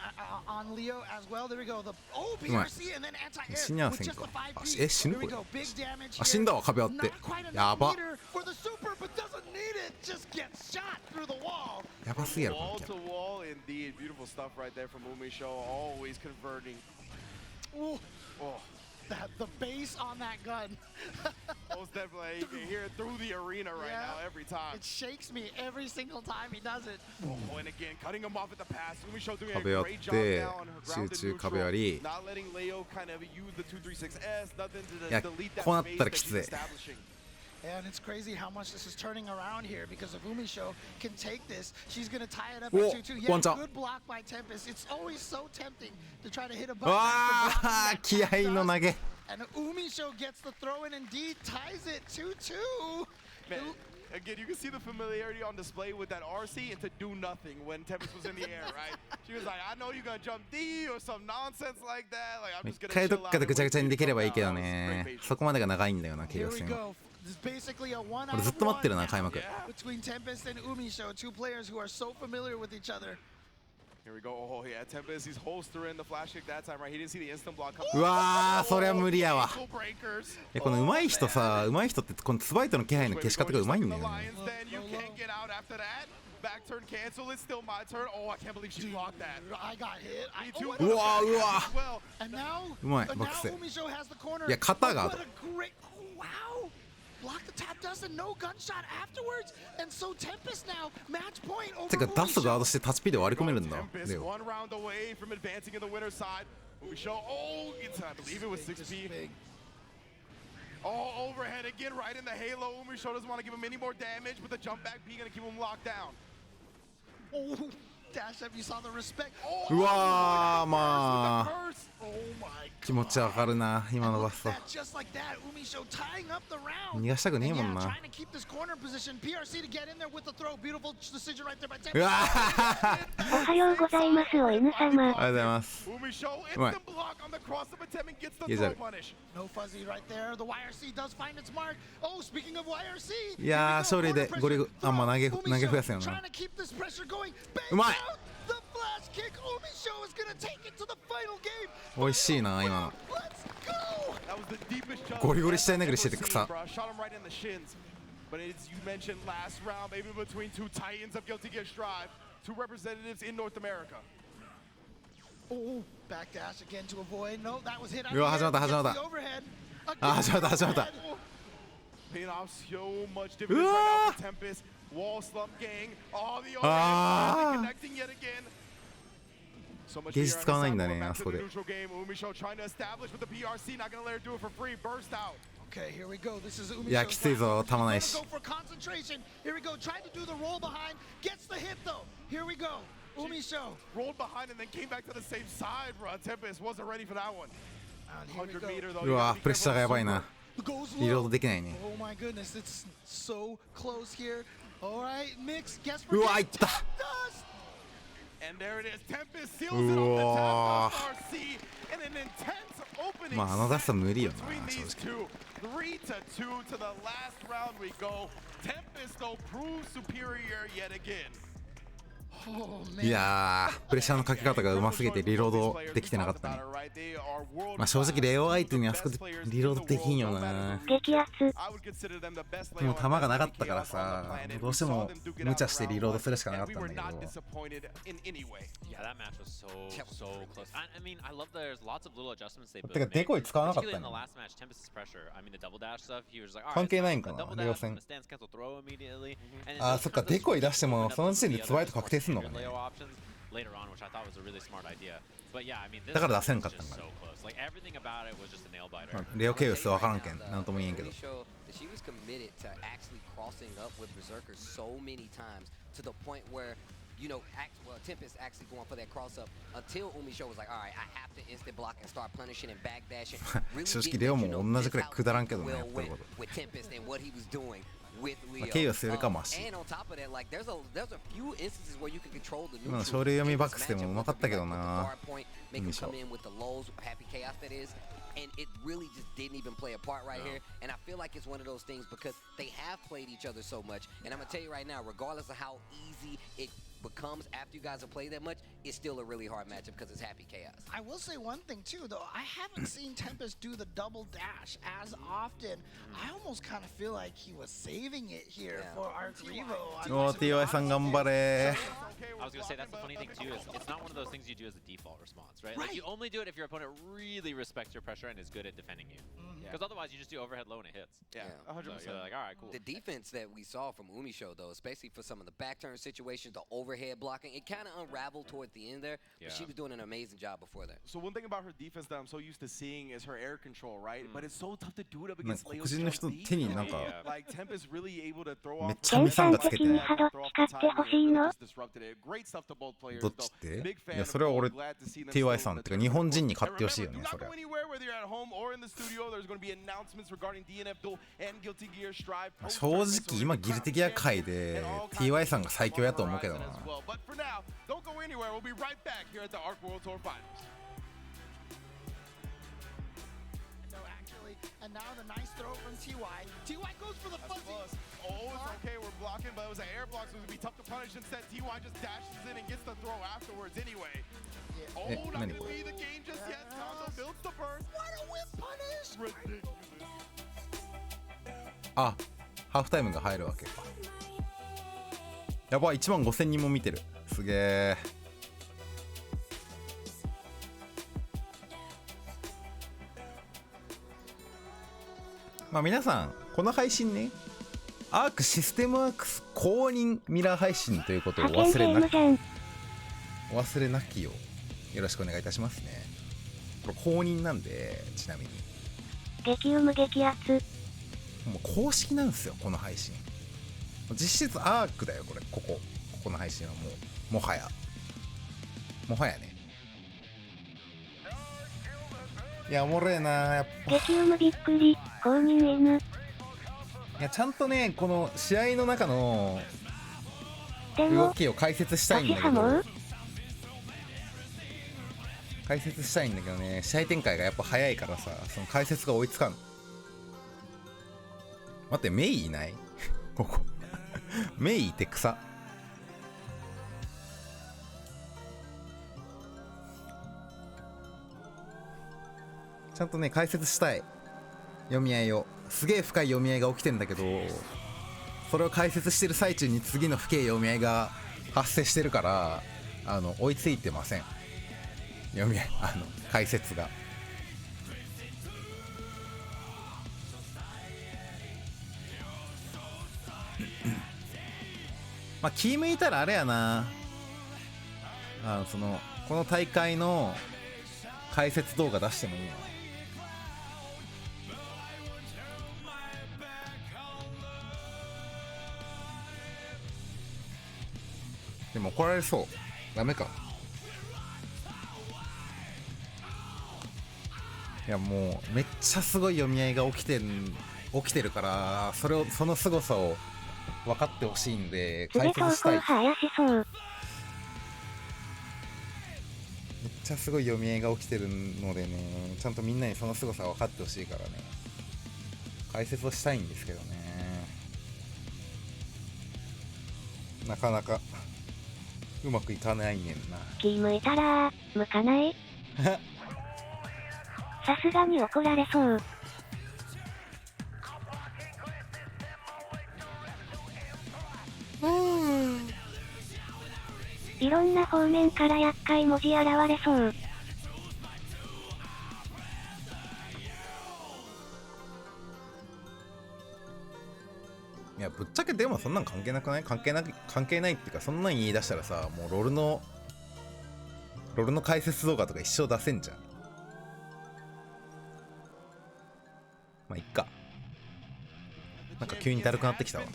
S8: on Leo as well. There we go. The PRC and then anti-air with just the 5P.
S1: 死ぬ
S8: There
S1: こ
S8: we
S1: れ。
S8: go. Big damage
S1: 死んだわ壁割って。やば。
S8: for the super, but doesn't need it. Just gets shot through the wall.
S1: やばすぎやろ。
S7: Wall to wall, indeed. Beautiful stuff right there from Umisho. Always converting.
S8: Oh. The bass on that gun.
S7: Most definitely. You can hear it through the arena right now every time.
S8: It shakes me every single time he does it.
S7: Oh, and again, cutting him off at the pass. Umisho doing a great job now on her grounded neutral. Not letting Leo kind of use the 236S. Nothing to delete that space that she's establishing.
S8: And it's crazy how much this is turning around here because if Umisho can take this, she's going to tie it up at 2-2. Yeah, good block by Tempest. It's always so tempting to try to hit a button.
S1: 気合の投げ。
S8: And Umisho gets the throw in, indeed ties it 2-2.
S7: Man, again, you can see the familiarity on display with that RC and to do nothing when Tempest was in the air, right? She was like, I know you're going to jump D or some nonsense like that. Like, I'm just going to chill out.
S1: 一回どっかでぐちゃぐちゃにできればいいけどね。そこまでが長いんだよな、慶応戦は。 俺ずっと待ってるな開幕。
S8: Between Tempest and Umisho, two players who are so familiar with each other.
S7: Here we go. Oh yeah, Tempest. He's holstering the flash kick that time, right? He didn't see the instant block coming.
S1: うわー、そりゃ無理やわ。いやこの上手い人さ、上手い人ってこのツバイトの気配の消し方が上手いんだよね。
S7: Back turn cancel. It's still my turn. Oh, I can't believe she blocked that.
S8: I got hit.
S1: うわうわ。
S8: And now,
S1: うまいバックス。
S8: Umisho has the corner.
S1: いや肩が。
S8: What a great! Oh, wow! Block the tap dust and no gunshot afterwards. And so Tempest now match point over.
S1: てかダストガードしてタッチピで割り込めるんだ。
S7: Tempest one round away from advancing in the winner's side. Umisho. Oh, I believe it was 6P. Oh, overhead again, right in the halo. Umisho doesn't want to give him any more damage, but the jump back P gonna keep him locked down.
S8: Oh,
S1: うわー、まあ気持ちわかるな、今のバスト逃がしたくねえもんな。うわー
S2: おはようございますお犬様。
S1: ありがとうございます。うまい。いや、じゃあいやー、勝利でゴリあんま投げ増やすよな。うまい。美味しいな、今の。ゴリゴリ下手殴りしてて草。
S7: But as you mentioned last round, maybe between two titans of Guilty Gear Strive, two representatives in North America.
S8: Oh, backdash again to avoid. No, that was hit on
S1: うわ、始まった始まった。あ、始まった始まった。
S7: Paying off so much difference right now for Tempest. Wall slump gang. All the overhead connecting yet again. So much
S1: ゲージ使わないんだね、あそこで。
S7: neutral game. Umisho trying to establish with the PRC, not gonna let her do it for free. Burst out.
S8: Okay, here we go. This is Umisho's
S1: いや、きついぞ、たまないし。
S8: go for concentration. Here we go. Trying to do the roll behind. Gets the hit though. Here we go. Umisho
S7: rolled behind and then came back to the same side, bro. Tempest wasn't ready for that one. 100 meter though.
S1: うわ、プレッシャーがやばいな。リロードできないね。
S8: Oh my goodness, it's so close here. All right, mix. Guess for
S1: うわ、いった。
S7: And there it is. Tempest seals it on the top of RC and an intense opening.
S1: まあ、あのダスは無理よな、
S7: between
S1: 正
S7: these
S1: 直。
S7: two. 3-2 to the last round we go. Tempest though proves superior yet again.
S1: いやー、プレッシャーのかけ方がうますぎてリロードできてなかったね。まあ正直レオ相手にあそこでリロードできんよな。
S2: 激アツ。
S1: もう弾がなかったからさ、どうしても無茶してリロードするしかなかったんだけど。
S9: Yeah, that match was so close. I mean, I love there's lots of little adjustments they put.
S1: てかデコイ使わなかった
S9: Particularly in
S1: ね
S9: the。last match, Tempest's pressure. I mean, the double dash stuff. He was like, all right,
S1: 関係ないんかな、
S9: double
S1: レオ
S9: dash,
S1: 戦。
S9: the stance cancel throw immediately.
S1: あー、そっか、デコイ出してもその時点でツバイと確定すんのかね。
S9: Later on, which I thought was a really smart idea. But yeah, I mean, this
S1: だから出
S9: was
S1: せんかったん
S9: just
S1: か
S9: so
S1: な。
S9: close. Like everything about it was just a nail biter.
S1: レオケウス分からんけん、なんとも言えんけど。
S11: She was committed to actually crossing up with Berserkers so many times to the point where, you know, Tempest actually going for that cross up until Umisho was like, all right, I have to instant block and start punishing and backdashing.
S1: 正直レオも同じくらいくだらんけどね、やってること。
S11: with Tempest and what he was doing. With Leo.
S1: ケイオスよりかもし。
S11: And on top of that, like there's a few instances where you can control the
S1: 今の
S11: neutral.
S1: 勝利読みバックスでもうまかったけどな。
S11: Make him come in with the lows, happy chaos that is, and it really just didn't even play a part right here. And I feel like it's one of those things because they have played each other so much. And I'm gonna tell you right now, regardless of how easy it becomes after you guys have played that much, it's still a really hard matchup because it's happy chaos.
S8: I will say one thing too, though. I haven't seen Tempest do the double dash as often. I almost kind of feel like he was saving it here for our Revo.
S1: おー、TY さん頑張れ。
S9: I was gonna say that's the funny thing too is it's not one of those things you do as a default response, right? Like you only do it if your opponent really respects your pressure and is good at defending you. Because otherwise you just do overhead low and it hits.
S7: Yeah, 100%.
S9: So you're like, all right, cool.
S11: The defense that we saw from Umisho, though, especially for some of the back turn situations, the overhead blocking, it kind of unraveled toward the end there. But she was doing an amazing job before that.
S7: So one thing about her defense that I'm so used to seeing is her air control, right? But it's so tough to do it up against Leo's
S1: 黒人の人手になんか
S7: like Tempest really able to throw
S1: めっ
S7: off
S1: ちゃミサンがつけてる。
S2: ハド使ってほしいの？
S7: disrupted it. Great stuff to both players.
S1: どっちって？
S7: Big fan
S1: いや、
S7: of
S1: それは俺
S7: both. Glad to see them
S1: TY
S7: still
S1: さん
S7: in
S1: って
S7: the
S1: か日本人に
S7: tournament.
S1: 勝ってほしいよ
S7: Do
S1: ね、
S7: not
S1: それ
S7: go。 anywhere, whether you're at home or in the studio. There's going to be announcements regarding DNF Duel and Guilty Gear Strive.
S1: 正直今ギルティギア界で TY さんが最強やと思うけどな。
S7: But for now, don't go anywhere. We'll be right back here at the Arc World Tour Finals.
S8: No, actually, and now the nice throw from TY. TY goes for the fuzzy.
S7: Oh, it's okay. We're blocking, but it was an air block, so it would be tough to punish. Instead, TY just dashes in and gets the throw afterwards anyway. Oh, not going to be the game just yet. Tondo builds the burst.
S8: What a whip punish!
S7: Ridiculous.
S1: あ、ハーフタイムが入るわけか。やばい、15000人も見てる。すげえ。まあ皆さん、この配信ね、アークシステムワークス公認ミラー配信ということをお忘れなきようよろしくお願いいたしますね。これ公認なんで、ちなみに
S2: 激うむ激アツ。
S1: もう公式なんですよ、この配信。実質アークだよ、これ。ここの配信はもはや。もはやね。いやおもろいなやっぱ。
S2: 激うむびっくり公認犬。
S1: いやちゃんとねこの試合の中の動きを解説したいんだけど、ね、試合展開がやっぱ早いからさ、その解説が追いつかん。待って、メイいないここメイいて草。ちゃんとね解説したい、読み合いを。すげえ深い読み合いが起きてんだけど、それを解説してる最中に次の深い読み合いが発生してるから、追いついてません、読み合い解説が。まあ気向いたらあれやな、この大会の解説動画出してもいいな。でも怒られそう。ダメか。いやもうめっちゃすごい読み合いが起きてるから、その凄さを分かってほしいんで解説したい。めっちゃすごい読み合いが起きてるのでね、ちゃんとみんなにその凄さを分かってほしいからね、解説をしたいんですけどね、なかなかうまくいかないねんな。
S2: 気向いたら向かないさすがに怒られそう。いろんな方面から厄介文字現れそう。
S1: いやぶっちゃけでもそんなん関係なくない？関係ないっていうか、そんなん言い出したらさ、もうロールの解説動画とか一生出せんじゃん。まあいっか。なんか急にだるくなってきたわ。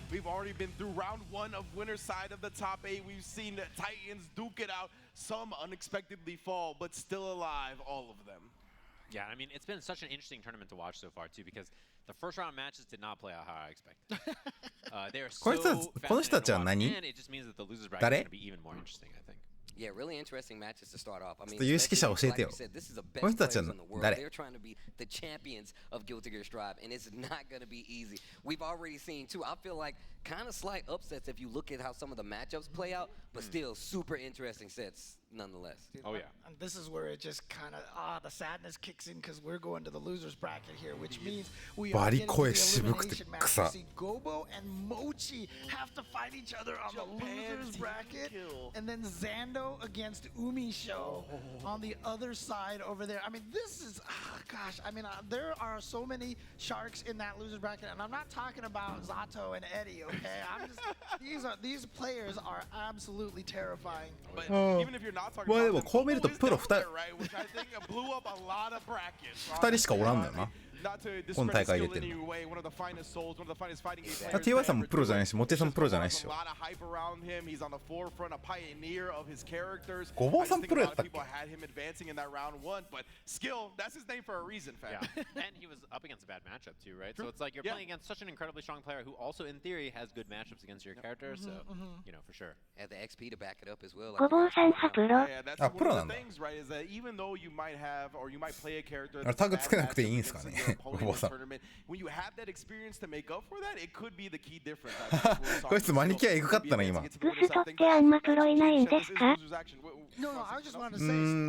S7: We've already been through round one of winner's side of the top 8. We've seen the Titans duke it out, some unexpectedly fall, but still alive, all of them.
S9: Yeah, I mean, it's been such an interesting tournament to watch so far, too, because the first round matches did not play out how I expected. They are so fascinating to watch, and it just means that the losers bracket is going to be even more interesting, I think.
S11: Yeah, really interesting matches to start off. I mean,
S1: 有識者教えてよ。この人たちは誰？
S11: They're trying to be the champions of Guilty Gear Strive, and it's not going to be easy. We've already seen too. I feel like kind of slight upsets if you look at how some of the matchups play out, but still super interesting sets nonetheless.
S8: Oh yeah. And this is where it just kind of the sadness kicks in because we're going to the losers bracket here, which means we are getting to the elimination match. You see, Gobo and Mochi have to fight each other on the losers bracket, and then Zando against Umisho on the other side over there. I mean, this is gosh. I mean, there are so many sharks in that losers bracket, and I'm not talking about Zato and Eddie. Okay, I'm just these players are absolutely terrifying.
S7: But even if you're not talking about
S1: でもこう見るとプロ2人しかおらんのよな。この大会出てるの。TY さんもプロじゃないし、モッチェさんもプロじゃないっしょ。ごぼうさんプロやったっけ？
S9: Yeah, and he was up against a bad matchup too, right? So it's like you're playing against such an incredibly strong player who also, in theory, has good matchups against your character. So, you know, for sure.
S11: Have the XP to back it up as well.
S2: ごぼうさんはプロ。
S1: あ、プロなんだ。あれタグつけなくていいんすかね、ごぼうさん。こいつマニキュアエグかったな今。
S2: グストってあんまプロいないんですか？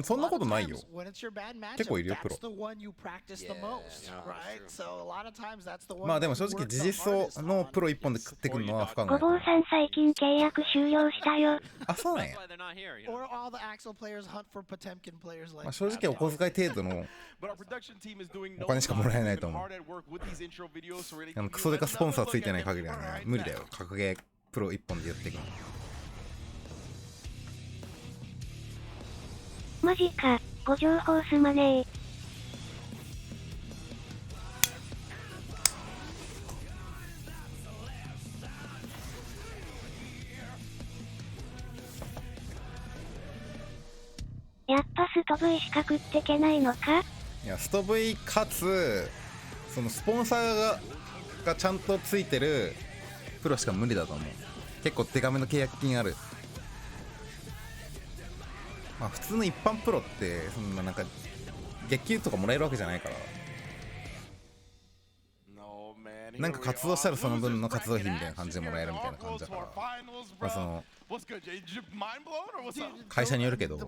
S1: そんなことないよ。結構いるよプロ。まあでも正直事実層のプロ一本で食ってくるのは不可能。
S2: ごぼうさん最近契約終了したよ。
S1: あ、そうなんや。まあ正直お小遣い程度のお金しかもらえないと思う。クソデカスポンサーついてない限りはね、無理だよ。格ゲープロ一本でやっていくの。
S2: マジか、ご情報すまねえ。ブイしか食ってけないのか。
S1: いやスト V かつそのスポンサーがちゃんとついてるプロしか無理だと思う。結構デカめの契約金ある。まあ普通の一般プロってそんななんか月給とかもらえるわけじゃないから、なんか活動したらその分の活動費みたいな感じでもらえるみたいな感じだから、まあその会社によるけど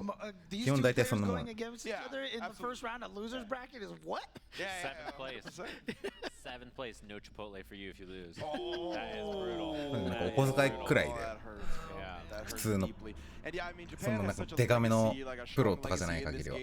S1: 基本大体そんなもん。
S9: Seventh place, no Chipotle for you if you lose. That is brutal.
S1: なんかお小遣いくらいで普通のそんななんかデカめのプロとかじゃない限りは。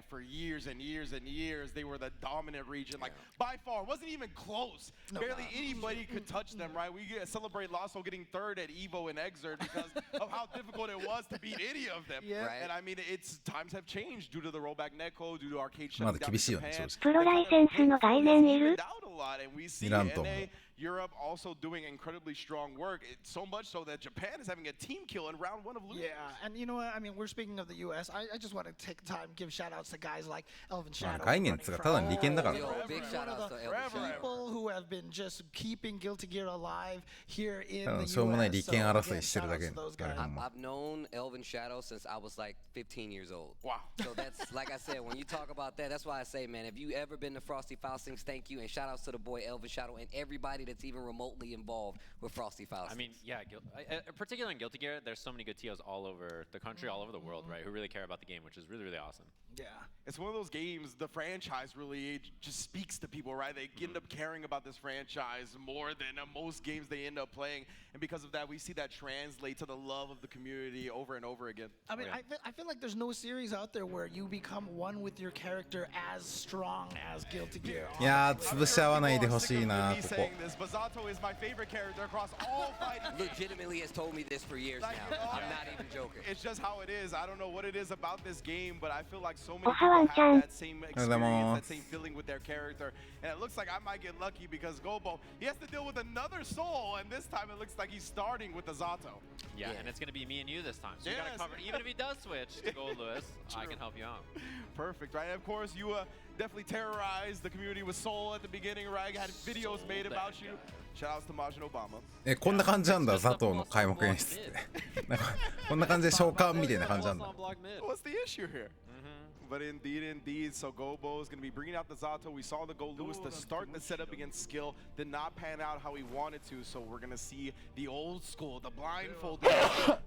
S7: For years and years and years, they were the dominant region. Like by far, wasn't even close. Barely anybody could touch them, right? We celebrate Lasso getting third at Evo and Ggst because of how difficult it was to beat any of them. And I mean, it's times have changed due to the rollback netcode, due to arcade shutting down Japan.
S2: プロライセンスの概念いる？
S7: And we see NA Europe also doing incredibly strong work. It's so much so that Japan is having a team kill in round 1 of losers.
S8: Yeah, and you know what? I mean, we're speaking of the U.S. I just want to take time, give shout outs to guys like Elvin Shadow.
S1: 概念つがただの利権だから。
S11: Big shout outs to Elvin Shadow.
S8: People who have been just keeping Guilty Gear alive here in the U.S.
S1: しょうもない利権争いしてるだけ。
S11: I've known Elvin Shadow since I was like 15 years old.
S7: Wow.
S11: So that's like I said, when you talk about that, that's why I say, man, if you ever been to Frosty Faustings, thank you, and shout outs to the boy Elvin Shadow and everybody that's even remotely involved with Frosty Faustings.
S9: I mean, yeah, particularly in Guilty Gear, there's so many good TOs all over the country, all over the world, right, who really care about the game, which is really, really awesome.
S7: Yeah, it's one of those games, the franchise really just speaks to people, right? They end up caring about this franchise more than most games they end up playing. And because of that, we see that translate to the love of the community over and over again.
S8: I mean, I feel like there's no series out there where you become one with your character as strong as Guilty Gear.
S1: いやー潰し合わないでほしいなここ。
S7: Favorite character across all fighting.
S11: Legitimately has told me this for years now. I'm not even joking.
S7: It's just how it is. I don't know what it is about this game, but I feel like so many people have that same experience, that same feeling with their character. And it looks like I might get lucky because Gobo, he has to deal with another soul, and this time it looks like he's starting with the Zato.
S9: Yeah, and it's going to be me and you this time. So you got to cover it. Even if he does switch to Gold Lewis, I can help you out.
S7: Perfect, right? And of course, you definitely terrorized the community with Soul at the beginning, right? Had videos made about you. Shout outs to Majin Obama.
S1: こんな感じなんだ佐藤の開幕演出って。なんかこんな感じで召喚みたいな感じなんだ。
S7: What's the issue here? But indeed, so Gobo is going to be bringing out the Zato. We saw the Gold Lewis to start the setup against Skill, did not pan out how he wanted to, so we're going to see the old school, the blindfolded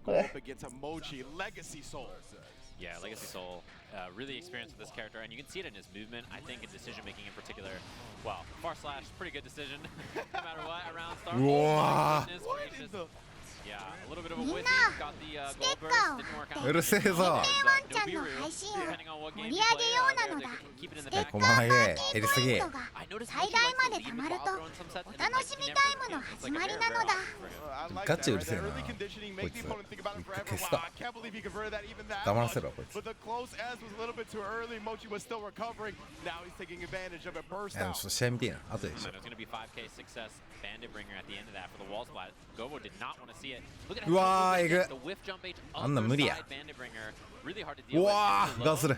S7: go up against Emoji, Legacy Soul.
S9: Yeah, Legacy Soul, really experienced with this character, and you can see it in his movement, I think, in decision-making in particular. Wow, far slash, pretty good decision, no matter what, around start.
S1: Wow.
S9: Yeah, a little bit of a whiffy, got the gold burst, didn't work out.
S1: うるせえぞ。
S10: ワンちゃんの配信を盛り上げようなのだ。ステッカーパーティーポイントが最大まで貯まるとお楽しみタイムの始まりなのだ。
S1: ガチうるせえなこいつ。消すか。黙らせろこいつ。いやでもちょっと試合見てえな後でしょ。うわーえぐ。あんな無理や。うわーガーする。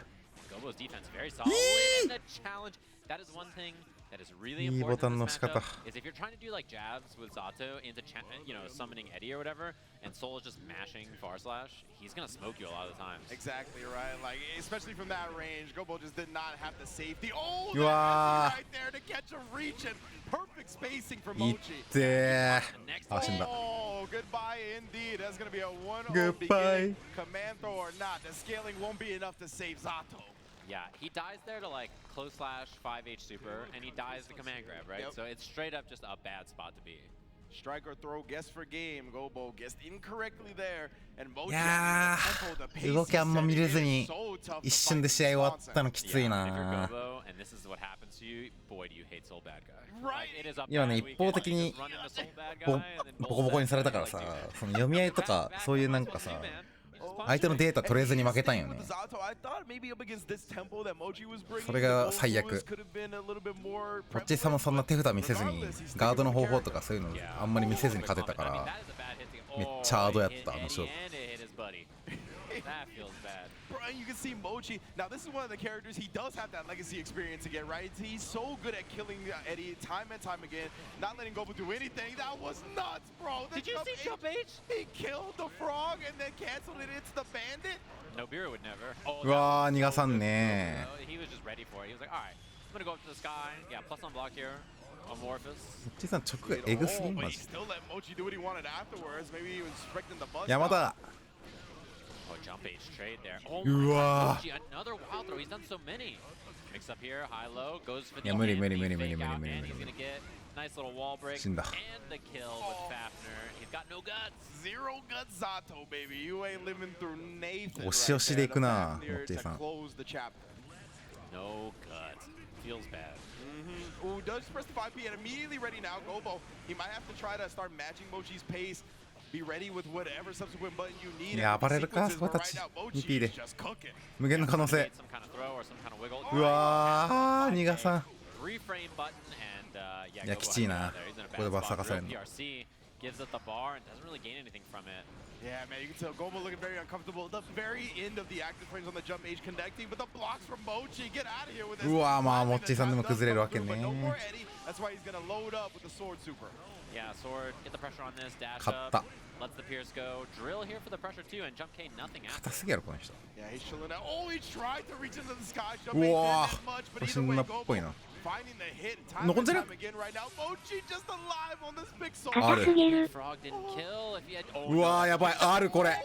S9: That is really
S1: important.
S9: In this matchup, is if you're trying to do like jabs with Zato into summoning Eddie or whatever, and Soul is just mashing far slash, he's gonna smoke you a lot of the times.
S7: Exactly right, like especially from that range, Gobo just did not have the safety. Oh, right there to catch a reach and perfect spacing from Mochi. Oh, goodbye indeed. That's gonna be a 1-0 beginning. Command throw or not, the scaling won't be enough to save Zato.
S9: Yeah, he dies there to like close slash 5H super, and he dies to command grab, right? So it's straight up just a bad spot to be.
S7: Strike or throw, guess for game. Gobo guessed incorrectly there, and Mochi.
S1: いやー動きあんま見れずに一瞬で試合終わったのきついな。今ね一方的にボコボコにされたからさ、その読み合いとかそういうなんかさ。相手のデータ取れずに負けたんよね。それが最悪。こっちさもそんな手札見せずにガードの方法とかそういうのあんまり見せずに勝てたからめっちゃハードやったあの勝負。
S7: and you can see Mochi. Now, this is one of the characters, he does have that legacy experience again, right? He's so good at killing Eddie time and time again, not letting Gobo do anything. That was nuts, bro.
S9: Did you see Jump H?
S7: He killed the frog and then canceled it into the bandit.
S9: Nobiru would never. Oh,
S1: うわー逃がさんね
S9: he was just ready for it. He was like, all right, I'm gonna go up to the sky. Yeah, plus on block here. Amorphous.
S1: ちさん直エグすぎん
S7: But
S1: マ
S7: he
S1: ジで
S7: still let Mochi do what he wanted afterwards. Maybe he was expecting the buzz.
S1: 山田
S9: Oh, jump H trade there. Oh,
S1: う
S9: my
S1: わ
S9: God, Mochi, another wild throw. He's done so many. Mix up here, high low, goes for the
S1: いや無理
S9: hand,
S1: 無理無理
S9: the
S1: 無理
S9: fake
S1: 無理
S9: out,
S1: 無理
S9: and
S1: 無
S9: he's
S1: 理
S9: gonna get nice little wall break
S1: 死んだ
S9: and the kill with Fafner. He's got no guts.
S7: Zero guts Zato, baby. You ain't living through Nathan.
S1: 押し押しでいくなモッチーさん
S7: Close the chapter.
S9: No guts. Feels bad.
S7: Ooh, does press the 5P and immediately ready now. Gobo, he might have to try to start matching Mochi's pace. Be ready with whatever subsequent button you need.
S1: いや暴れるかそこたち 2P で無限の可能性
S9: Some kind of throw or some kind of wiggle.
S1: うわー逃がさん
S9: Reframe button and yeah,
S1: いや
S9: Gobo
S1: きちい
S9: has
S1: な
S9: it there. He's in a
S1: ここで
S9: bad
S1: バス
S9: spot.
S1: 咲かせる
S9: Real
S1: の
S9: PRC gives it the bar and doesn't really gain anything from it.
S7: Yeah, man, you can tell Gobo looking very uncomfortable. The very end of the active frames on the jump age connecting, but the blocks from Mochi. Get out of here with this.
S1: うわーまあモッチーさんでも崩れるわけね
S7: But no more Eddie. That's why he's gonna load up with the sword super.
S9: Yeah, sword, get the pressure on this, dash
S1: 勝った
S9: up, lets the Pierce go, drill here for the pressure too, and jump K nothing
S1: 硬
S9: after.
S1: すぎやろこの人
S7: Yeah, he's chilling out. Oh, he tried to reach into the sky. Jump
S1: う
S7: age
S1: わ
S7: didn't much,
S1: ー
S7: but
S1: 星
S7: either
S1: の
S7: way,
S1: っぽい
S7: Gobo
S1: な
S7: finding the hit time
S1: 残っ
S7: and
S1: てる
S7: time again right now. Mochi just alive on this big sword.
S2: 硬すぎる
S9: Frog didn't kill if he had. Oh,
S1: うわーやばい R これ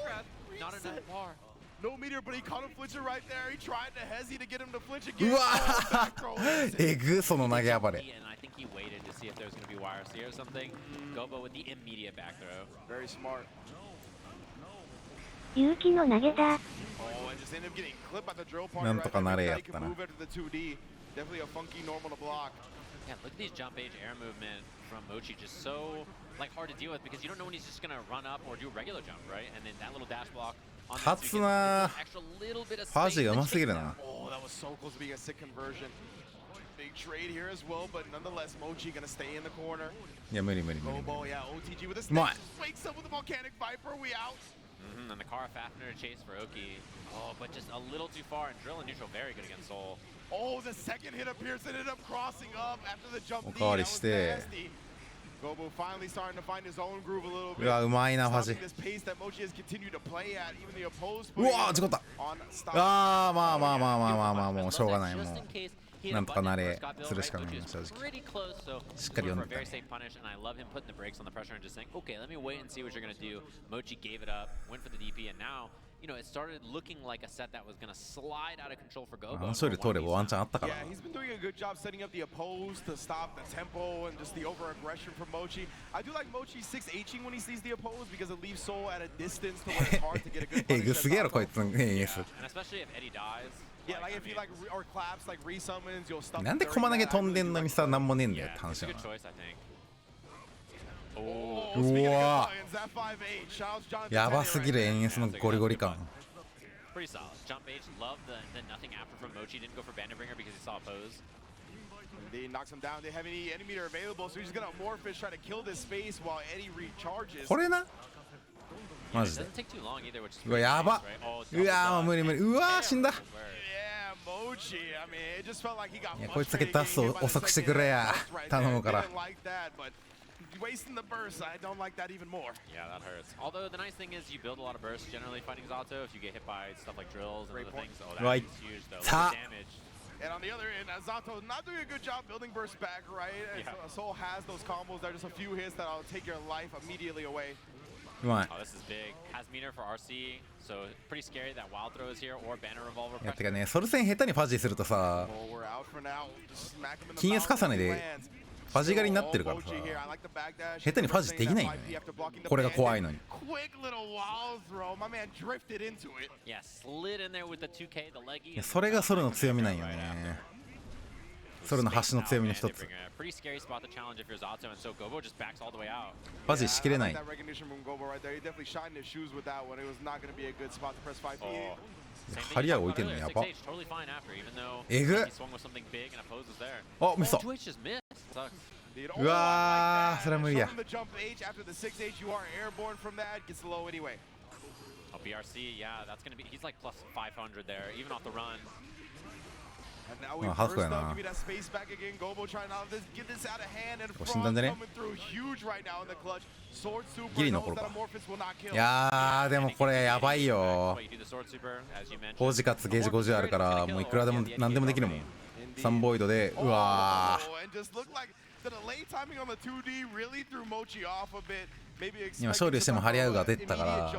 S9: not enough bar.
S7: No meteor, but he caught him flinching right there. He tried to hesitate to get him to flinch
S1: う
S7: again.
S1: わ
S7: Oh, back throw.
S1: ーえぐその投げ暴れ
S9: And I think he waited to see if there was going to be YRC or something. Gobo with the immediate back throw.
S7: Very smart.
S2: 勇気の投げだ
S7: Oh, and just ended up getting clipped by the drill partner.
S1: なんとかなれや
S7: Right
S1: っ
S7: there.
S1: た
S7: He
S1: な
S7: can move into the 2D. Definitely a funky normal to block.
S9: Yeah, look at these jump age air movement from Mochi, just so like hard to deal with because you don't know when he's just gonna run up or do a regular jump, right? And then that little dash block on that,
S1: 勝つな
S9: extra little bit of
S1: ファジ
S9: space
S1: がう
S9: to
S1: ますぎ
S9: chase
S1: る
S9: them.
S1: な
S7: Oh, that was so close to being a sick conversion. Big trade here as well, but nonetheless, Mochi gonna stay in the corner.
S1: いや無理無理無理無理
S7: Gobo, yeah, OTG with a
S1: Come on.
S7: snake. Just wakes up with a volcanic viper. We out.
S9: And the Kara Fafner to chase for Oki. Oh, but just a little too far, and drill and neutral very good against Soul.
S7: Oh, the second hit of Pierce ended up crossing up after the jump.
S1: お
S7: D.
S1: かわ
S7: That
S1: り
S7: was
S1: して
S7: nasty. Gobo finally starting to find his own groove a little
S1: う
S7: bit.
S1: わうまいなファジ
S7: Stopping this pace that Mochi has continued to play at, even the opposed
S1: うわー事故った
S7: on stop.
S1: あーまあまあまあまあまあまあもうしょうがないも
S9: Just in
S1: う
S9: case he had
S1: な
S9: a
S1: んとか
S9: button
S1: な
S9: that
S1: れ
S9: first got built,
S1: する
S9: right,
S1: しかない
S9: which
S1: も
S9: is
S1: ん正直
S9: pretty close, so
S1: しっかり
S9: going
S1: 読ん
S9: for a
S1: で
S9: very
S1: た
S9: safe punish, and I love him putting the brakes on the pressure and just saying, okay, let me wait and see what you're gonna do. Mochi gave it up, went for the DP, and now, you know, it started looking like a set that was gonna slide out of control for
S1: あ
S9: Gobo.
S1: の処理通ればワンチャンあったから
S7: Yeah, he's been doing a good job setting up the oppose to stop the tempo and just the over-aggression from Mochi. I do like Mochi 6Hing when he sees the oppose because it leaves Soul at a distance to where it's hard to get a good
S1: え
S7: punish.
S1: ぐすぎやろ
S7: at
S1: こい
S7: Zato.
S1: つの AS
S9: And especially if Eddie dies.
S7: Yeah, like
S9: I
S7: if he
S9: mean,
S7: like or claps like resummons, you'll stop.
S1: なんで駒投げ飛んでんのにさなんもねえんだよ
S9: yeah,
S1: って
S9: it's
S1: 話
S9: a
S1: や
S9: good
S1: な
S9: choice, I think.
S7: Oh,
S9: Oh,
S7: speaking of
S1: Wow.
S7: good buttons, that 5H, Shouts Jonathan
S1: やば
S7: Tenney
S1: す
S7: right
S1: ぎる
S7: there.
S1: NS のゴリゴリ感
S9: pretty solid. Jump H, love the nothing after from Mochi. Didn't go for Bandit Bringer because he saw oppose.
S7: Indeed, knocks him down. They have any enemy meter available, so he's just gonna Morphish try to kill this space while Eddie recharges.
S1: これな
S9: Yeah,
S1: マ
S9: it
S1: ジで
S9: doesn't take too long either, which is
S1: うわ
S9: pretty
S1: やば
S9: nice, right? Oh,
S1: うわーもう無理無理うわー死んだ
S7: Yeah, Mochi. I mean, it just felt like he got
S1: いやこいつだけ
S7: frustrated
S1: 出す
S7: getting hit
S1: と
S7: by the
S1: 遅くして
S7: second
S1: くれや
S7: burst right
S1: 頼
S7: there.
S1: むから
S7: Didn't like that, but wasting the burst, I don't like that even more.
S9: Yeah, that hurts. Although the nice thing is you build a lot of bursts generally fighting Zato. If you get hit by stuff like drills and
S7: Great
S9: other
S7: point.
S9: things, oh,
S1: Right.
S9: that's huge though.
S1: Ta-
S9: Look at the damage.
S7: And on the other end, Zato not doing a good job building burst back, right? And
S9: Yeah.
S7: Soul has those combos that are just a few hits that'll take your life immediately away.
S1: うまい
S9: Oh, this is big. Has meter for RC, so pretty scary that wild throw is here or banner revolver
S1: いや
S9: pressure.
S1: てかねソルセン下手にファジーするとさ
S7: Oh, we're out for now. Just smack him in the
S1: 金
S7: mouth
S1: 圧重ね
S7: as he
S1: で
S7: lands.
S1: ファジ狩りになってるからさ
S7: Mochi here. I like the back dash.
S1: 下手にファジできないんだよねこれが怖いのに
S7: Quick little wild throw. My man drifted into it.
S9: Yeah, slid in there with the 2K, the leggy.
S1: いやそれがソルの強みなんよねソルの端の強みの一つ
S9: Pretty scary spot to challenge if you're Zato, and so Gobo just backs all the way out.
S1: ファジーしきれない
S7: I like that recognition from Gobo right there. He definitely shined his shoes with that one. It was not going to be a good spot to press 5P.
S9: Oh. Same thing
S1: ハリア
S9: you
S1: 置い
S9: talked
S1: てんの
S9: about
S1: や
S9: earlier,
S1: ば
S9: 6H totally fine after, even though
S1: えぐ
S9: he swung with something big and oppose was there.
S1: あミスった
S9: 2H just missed. Sucks.
S7: Indeed.
S1: うわー
S7: I like that.
S1: それは無理や
S7: Show him the jump H after the 6H. You are airborne from that. Gets low anyway.
S9: Oh, BRC, yeah, that's gonna be. He's like plus 500 there, even off the run.
S7: And now we first up, give me that space back again. Gobo trying to get this out of hand, and Frog coming through huge right now in the clutch. Sword super knows that Amorphous will not kill.
S1: いやーでもこれやばいよ。法事かつゲージ50あるからもういくらでも何でもできるもん。3ボイドでうわ今昇竜してもハリアウが出てたから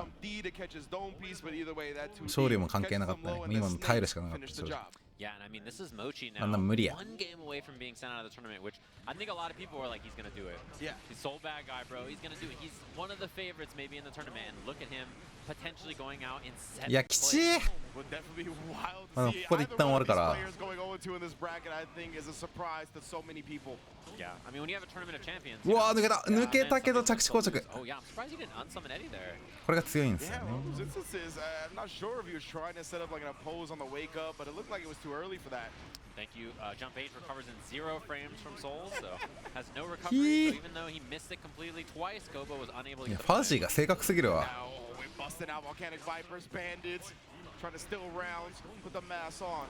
S1: 昇竜も関係なかったね。今の耐えるしかなかった。
S9: Yeah, and I mean, this is Mochi now.
S1: あんな無理や。
S9: One game away from being sent out of the tournament, which I think a lot of people were like, he's gonna do it.
S7: Yeah.
S9: He's so bad guy, bro. He's gonna do it. He's one of the favorites maybe in the tournament. And look at him potentially going out in 7th place.
S1: いやきちー。
S7: Would definitely be wild
S1: こ
S7: to see
S1: こで一旦終わるから。
S7: either one of these players going 0-2 in this bracket. I think is a surprise to so many people.
S9: Yeah, I mean, when you have a tournament of champions.
S1: うわー抜けた。抜けたけど着地硬直。
S9: Oh yeah, I'm surprised you didn't unsummon Eddie there.
S1: これが強いんですよ
S7: Yeah,
S1: ね。
S7: well, those instances, I'm not sure if he was trying to set up like an oppose on the wake up, but it looked like it was too early for that.
S9: Thank you. Jump 8 recovers in 0 frames from Souls, so has no recovery. So even though he missed it completely twice, Gobo was unable to
S1: いや
S9: get
S1: ファジーが正確すぎるわ。
S7: Now we're busting out Volcanic Vipers, Bandits, trying to steal rounds, put the mass on.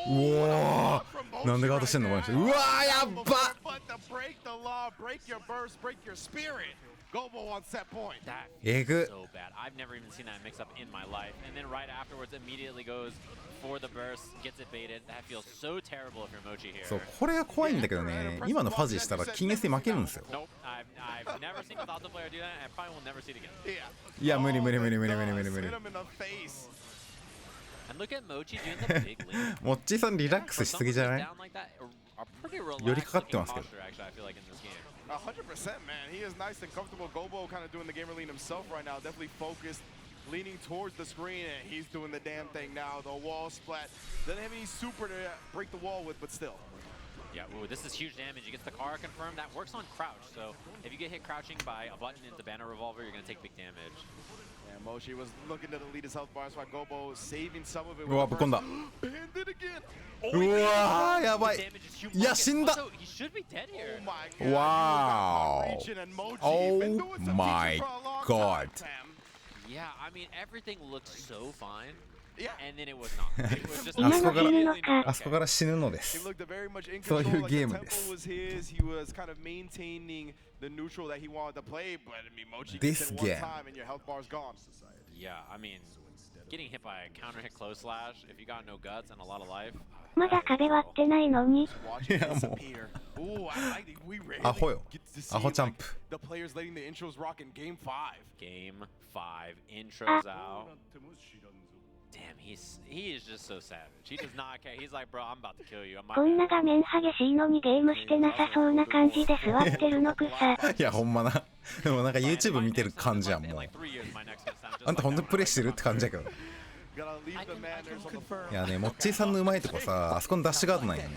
S1: うわーなんでガードしてんのこの人。うわーやっば。
S7: But to break the law, break your burst, break your spirit. Gobo on set point.
S9: That
S1: えぐ。
S9: so bad. I've never even seen that mix up in my life. And then right afterwards, immediately goes for the burst, gets it baited. That feels so terrible if you're Mochi here.
S1: そうこれが怖いんだけどね。今のファジーしたら金 S に負けるんですよ。
S9: Nope, I've never seen a Thousand player do that, and I probably will never see it again.
S7: Yeah.
S1: いや無理無理無理無理無理無理無理。
S7: Hit him in the face.
S9: And look at Mochi doing the big leap.
S1: モッチーさんリラックスしすぎじゃない？
S9: Down like that, a pretty relaxed
S1: 寄りかかってますけど。
S9: posture, actually, I feel like in this game.
S7: 100%, man. He is nice and comfortable. Gobo kind of doing the gamer lean himself right now. Definitely focused, leaning towards the screen, and he's doing the damn thing now. The wall splat. Doesn't have any super to break the wall with, but still.
S9: Yeah, ooh, this is huge damage. He gets the car confirmed. That works on crouch. So if you get hit crouching by a button into banner revolver, you're going to take big damage.
S7: Yeah, Mochi was looking to delete his health bar. That's why Gobo saving some of it.
S1: うわぶっこんだ。
S7: Bandit again.
S1: うわーやばい。いや死んだ。
S9: Also, he should be dead here.
S7: Oh my god.
S1: Wow. Oh my god.
S9: Yeah, I mean, everything looked so fine.
S7: Yeah.
S9: And then it was not. It was just
S1: あそこから
S9: immediately
S1: あそこから死ぬので
S7: He
S1: す。
S7: looked very much in
S1: そういう
S7: control.
S1: ゲー
S7: Like
S1: ム
S7: the
S1: です
S7: tempo was his. He was kind of maintaining the neutral that he wanted to play. But I mean, Mochi
S1: This
S7: gets it one
S1: game.
S7: time and your health bar's gone.
S9: Yeah, I mean, getting hit by a counter hit close slash, if you got no guts and a lot of life.
S2: まだ壁割ってないのに。
S7: Watch it disappear. Ooh, I like it. We rarely
S1: アホよ。
S7: get to see
S1: アホジャン
S7: like
S1: プ。
S7: the players letting the intros rock in game 5.
S9: Game 5, intros out. Damn, he is just so savage. He does not care. He's like, bro, I'm about to kill you.
S2: こんな画面激しいのにゲームしてなさそうな感じで座ってるの草。
S1: いやほんまな。でもなんか YouTube 見てる感じやんもう。あんたほんとプレイしてるって感じやけど。
S7: Gotta leave the manners on the firm.
S1: いやねモッチーさんのうまいとこさあそこのダッシュガードなんやね。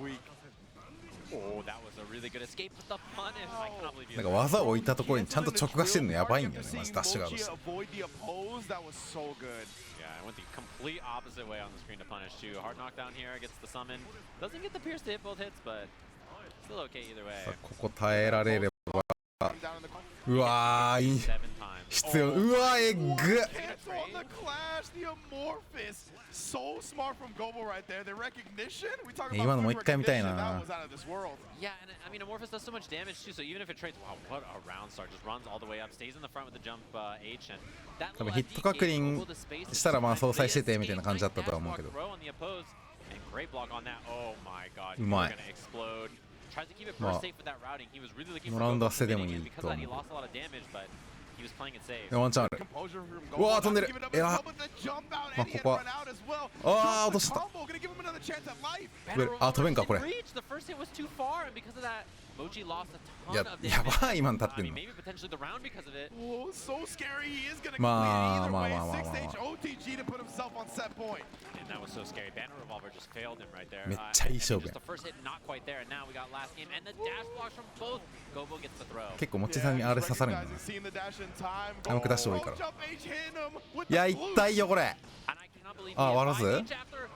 S7: Weak.
S9: Oh, that was a really good escape with the punish. I cannot believe
S1: なん
S9: you.
S1: か技を置いたところにちゃんと直画してるのやばいんだよね。マジダッシュガード
S7: Mochi
S1: して。
S7: avoid the oppose. That was so good.
S9: Yeah, I went the complete opposite way on the screen to punish too. Hard knockdown here, gets the summon. Doesn't get the pierce to hit both hits, but still okay either way.
S1: さあここ耐えられれば。
S7: Down in the corner.
S1: うわーいい
S9: 7 times.
S1: 必要。うわーえぐっ。
S7: Cancel on the clash. The Amorphous. So smart from Gobo right there. The recognition. We talk
S1: 今の
S7: about
S1: もう
S7: quick
S1: 一回見たい
S7: recognition.
S1: な。
S7: That was out of this world.
S9: Yeah, and I mean, Amorphous does so much damage too, so even if it trades, wow, what a round start. Just runs all the way up, stays in the front with the jump H, and that
S1: 多分
S9: little
S1: ヒット確認
S9: FD gave Gobo the space to
S1: したらまあ
S9: survive
S1: 相殺してて
S9: this
S1: みたいな感じだったとは思うけど。
S9: dash block throw on the oppose, and great block on that. Oh my god,
S1: う
S9: he's
S1: まい。
S9: gonna explode. Tries to keep it
S1: まあ
S9: burst safe with that routing. He was really looking
S1: こ
S9: for
S1: のラウンド
S9: Gobo
S1: は捨てても
S9: committing,
S1: い
S9: and
S1: い
S9: because
S1: と
S9: of
S1: 思
S9: that,
S1: う。
S9: he lost a lot of damage, but he was playing it safe.
S1: ワンチャンある。
S7: Composure from
S1: うわ
S7: Gobo.
S1: ー飛んでる。
S7: Give it up
S1: え
S7: as
S1: ら
S7: well, but the jump out,
S1: まあ
S7: and
S1: こ
S7: he
S1: こ
S7: had
S1: は
S7: run out as well.
S1: ああ落とした。
S7: Combo gonna give him another chance at life.
S1: あ飛べんかこれ。
S9: Reach. The first hit was too far, and because of that, Mochi lost a
S1: いや
S9: ton of
S1: や
S9: damage.
S1: ばい今の立っ
S9: I
S1: てん
S9: mean,
S1: の。
S9: maybe potentially the round because of it.
S7: Oh, so scary. He is gonna complete it
S1: まあ
S7: either
S1: まあ
S7: way.
S1: まあまあまあ
S7: 6H OTG to put himself on set point.
S9: And that was so scary. Banner revolver just failed him right there.
S1: めっちゃいい
S9: And
S1: 勝負
S9: just the first hit not quite there. And now we got last game and the dash blocks from both. Gobo gets the throw.
S1: 結構モッチーさんにあれ刺さるんだな。
S7: Seeing the dash in time.
S1: あのダッシュ多いから。
S7: Jump H hit him with
S1: いや
S7: the
S1: 痛いよこれ。
S9: And I cannot believe
S1: あ
S9: he
S1: 割ら
S9: had
S1: ず
S9: 5H after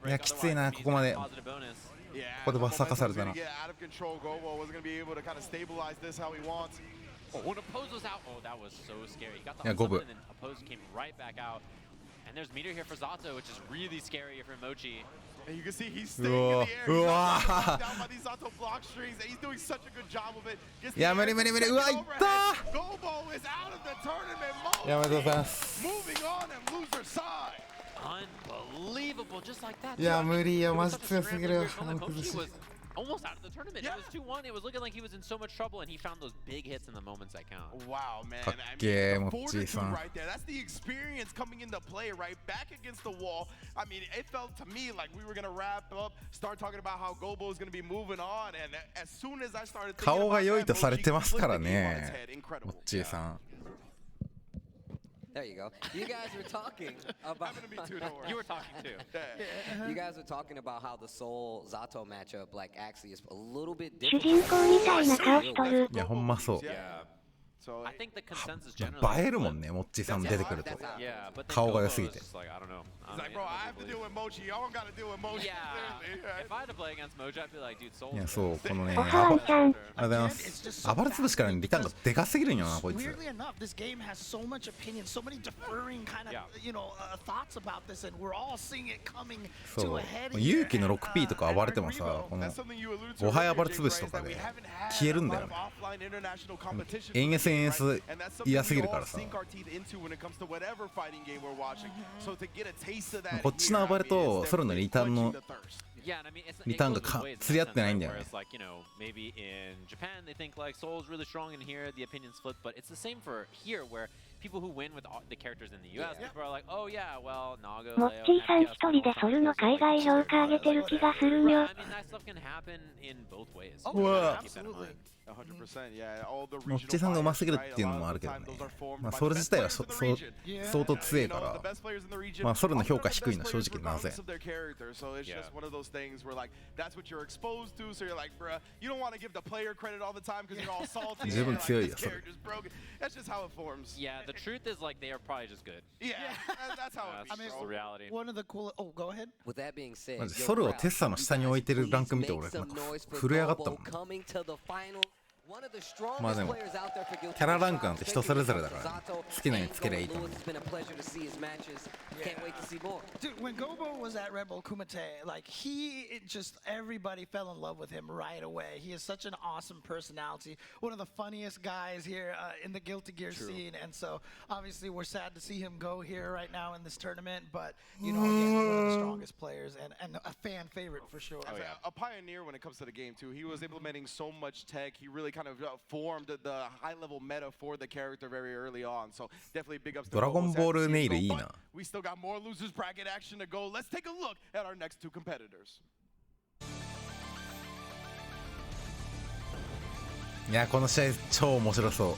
S1: いやきついなここまで。ここでバッサカされたな。いや五分。
S9: And there's meter here for Zato, which is really scary for Mochi.
S7: And you can see he's staying in the air. Down by these Zato block strings, and he's doing such a good job of it.
S1: いや無理無理無理。うわいったー。
S7: Gobo is out of the tournament.
S1: いやおめでとうございます。
S7: Moving on and loser side.
S9: Unbelievable, just like that.
S1: いや無理よマジ強すぎるよ。
S9: Almost out of the tournament. It was 2-1. It was looking like he was in so much trouble, and he found those big hits in the moments that count.
S7: Wow, man.
S1: かっけーモッチーさん。
S7: Right there. That's the experience coming into play, right? Back against the wall. I mean, it felt to me like we were gonna wrap up, start talking about how Gobo is gonna be moving on, and as soon as I started thinking
S1: 顔
S7: about
S1: が良いと
S7: that,
S1: されてますから
S7: Mochi
S1: ね
S7: flipped the game on its head.
S1: モ
S7: Incredible.
S1: ッチーさん。
S11: There you go. You guys were talking about.
S9: You were talking too.
S11: You guys were talking about how the Soul Zato matchup, like, actually is a little bit
S2: 主
S11: different.
S2: 人公みたいな顔しとる。
S1: いやほんまそう。
S7: So
S9: I think the consensus
S1: いや
S9: generally.
S1: 映えるもんねモッチーさん出てくると。
S9: Yeah, but then
S1: 顔が
S9: Gobo
S1: 良すぎ
S9: is
S1: て。
S9: just like, I don't know.
S7: He's like, bro, I have to deal with Mochi. Y'all don't gotta deal with Mochi.
S9: Yeah.
S7: Clearly.
S9: If I had to play against Mochi, I'd be like, dude, Soul.
S1: いやそうこのね
S2: おはわんちゃん。
S1: ありがとうございます暴れ潰しからリターンがでかすぎるんよなこいつ
S8: Weirdly enough, this game has so much opinion, so many differing kind of, thoughts about this, and we're all seeing it coming
S1: そ
S8: to
S1: う
S8: a head.
S1: 勇気の 6P とか暴れてもさこのおはや暴れ潰しとかで消えるんだよね延々延々嫌すぎるからさこっちの暴れとソロのリターンの
S9: Yeah, and I mean, it's,
S1: リターンが釣り合ってないんだよね
S9: Whereas, like, you know, maybe in Japan they think like Soul's really strong, and here the opinions flip. But it's the same for here, where people who win with the characters in the US, people are like, oh yeah, well, Nago.
S2: モッチーさん一人でソルの海外評価上げてる気がするよ。
S9: I mean, that stuff can happen in both ways.
S7: Oh,
S1: yeah,
S7: absolutely. 100%, yeah. All the
S1: モッチーさんが上手すぎるっていうのもあるけどねまあソル自体は相当強いからまあソルの評価低いの正直なぜ
S7: So it's just one of those things where like that's what you're exposed to, so you're like, bruh, you don't want to give the player credit all the time because you're all salty.
S1: 十分強いよ
S7: This
S1: それ
S7: character's broken. That's just how it forms.
S9: Yeah, the truth is like they are probably just good.
S7: Yeah, that's how it
S9: That's
S7: is.
S9: just the reality.
S8: One of the cool. Oh, go ahead.
S11: With that being said,
S1: マジソルをテッサの下に置いてるランク見て俺なんか震え上がったもん
S11: One of the strongest
S1: まあでも
S11: players out there for Guilty
S1: キャラランクなんて人それぞれだから好きなようにつけりゃいいと思う
S11: It's been a pleasure to see his matches. Can't wait to see more.
S8: Dude, when Gobo was at Red Bull Kumite, like everybody fell in love with him right away. He has such an awesome personality. One of the funniest guys here in the Guilty Gear scene. And so obviously we're sad to see him go here right now in this tournament. But, you know, again, one of the strongest players and a fan favorite for sure.
S7: Oh, yeah. A pioneer when it comes to the game too. He was implementing so much tech. He really kind of formed the high-level meta for the character very early on. So definitely big ups to
S1: ドラゴンボールネイルいいな
S7: But we still got more losers bracket action to go. Let's take a look at our next two competitors.
S1: いやこの試合超面白そう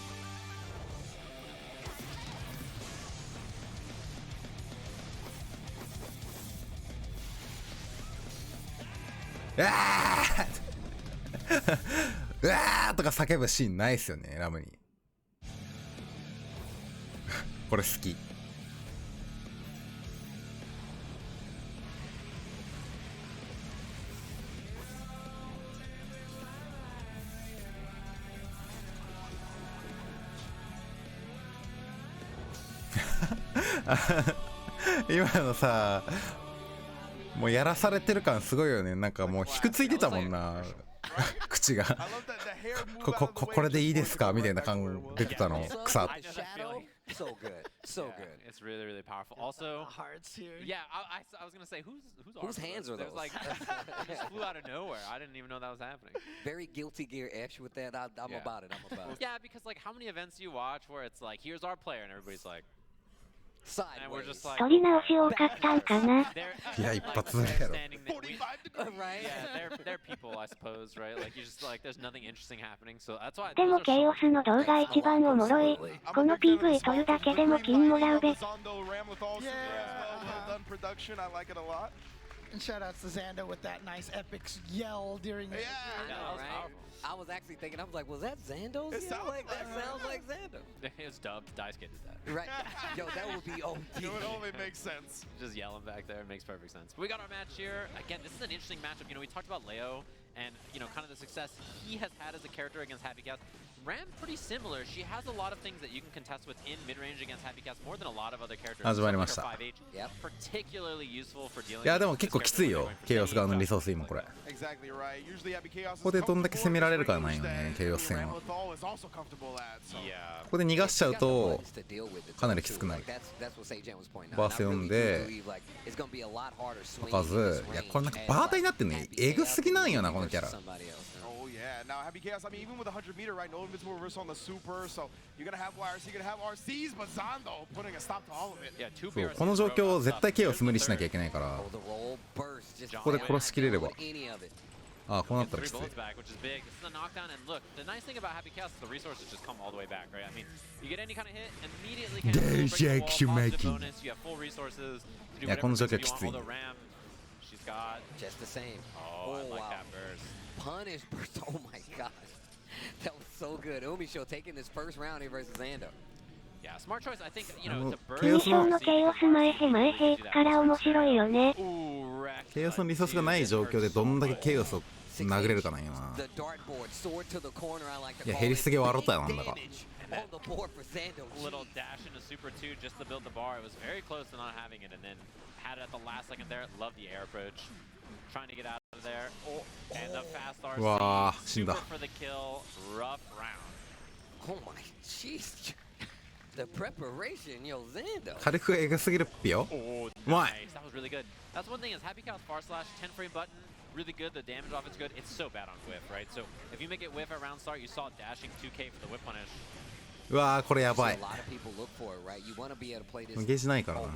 S1: うわーうわーとか叫ぶシーンないっすよねラムにこれ好き今のさもうやらされてる感すごいよねなんかもう引くついてたもんな口がこれでいいですかみたいな感出てたの草
S11: So good, so good.
S9: It's really, really powerful. Also,
S8: hearts here.
S9: Yeah, I was gonna say whose
S11: hands are those?
S9: Like just flew out of nowhere. I didn't even know that was happening.
S11: Very Guilty Gear-ish with that. I'm about it. I'm about it.
S9: Yeah, because like how many events do you watch where it's like here's our player and everybody's like. And we're just like,
S2: 取り直し多かったんかな。
S1: いや一発目やろ
S9: Right? Yeah, they're people, I suppose, right? Like you just like there's nothing interesting happening, so that's why.
S2: でもケイオスの動画一番おもろい。この PV 撮るだけでも金もらうべ。
S8: And shoutouts to Xando with that nice epic yell during the.
S11: I know, right? I was actually thinking, I was like, was that Xando's?
S7: It sounds like
S11: that. Sounds like Xando.
S9: It's dubbed. Ggst did that.
S11: Right. Yo, that would be OD.
S7: It would only make sense.
S9: Just yelling back there. It makes perfect sense. But we got our match here. Again, this is an interesting matchup. You know, we talked about Leo and, you know, kind of the success he has had as a character against Happy Cats. Ram, pretty similar. She has a lot of things that you can contest with in mid-range against Happy Cats, more than a lot of other characters.
S1: 始まりました。
S9: Yep. Particularly useful for dealing
S1: いやでも結構きついよ、ケイオス側のリソース今これ。こ
S7: Exactly right. Usually Happy Chaos
S1: こでどんだけ攻められるかないよね、ケイオス戦は。こ
S9: Yeah.
S1: こで逃がしちゃうとかなりきつくなる。バース読んで開かず、いやこれなんかバーターになってんね、エグすぎなんよなこのキャラ。
S7: Yeah, now Happy Chaos, I mean, even with 100 meter, right, no invincible reversal on the super, so you're gonna have YRC, you're gonna have RCs, but Zondo putting a stop to all of it.
S9: Yeah,
S1: そうこの状況絶対ケイオス無理しなきゃいけないから、ここで殺しきれれば。ああ、こうなったらきつい。
S9: Which is big. This is a knockdown, and look, the nice thing about Happy Chaos is the resources just come all the way back, right? I mean, you get any kind of hit, immediately can bonus, you have full resources to do whatever you want. Although Ram, she's got
S11: just the same.
S9: Oh, I like that burst.
S11: Punish burst. Oh my gosh. That was so good. Umisho taking this first round here versus Xando.
S9: Yeah, smart choice. I think, you know, the burst.
S2: 印象のケイオス前へから面白いよね。
S1: ケイオスのリソースがない状況でどんだけケイオスを殴れるかなんよな。いや、減りすぎ笑ったよなんだか。
S9: Little dash into super 2 just to build the bar. It was very close to not having it, and then had it at the last second there. Loved the air approach. Trying to get out of there. And the fast RC. Super for the kill. Rough round.
S11: Oh my jeez. The preparation, yo, Xando.
S1: 軽くエグすぎるっぴよ。
S9: Oh,
S1: うまい。
S9: nice. That was really good. That's one thing is Happy Cow's far slash 10 frame button. Really good. The damage off it's good. It's so bad on whiff, right? So if you make it whiff at round start, you saw dashing 2K for the whip punish.
S1: うわーこれやばい。ゲージないからな。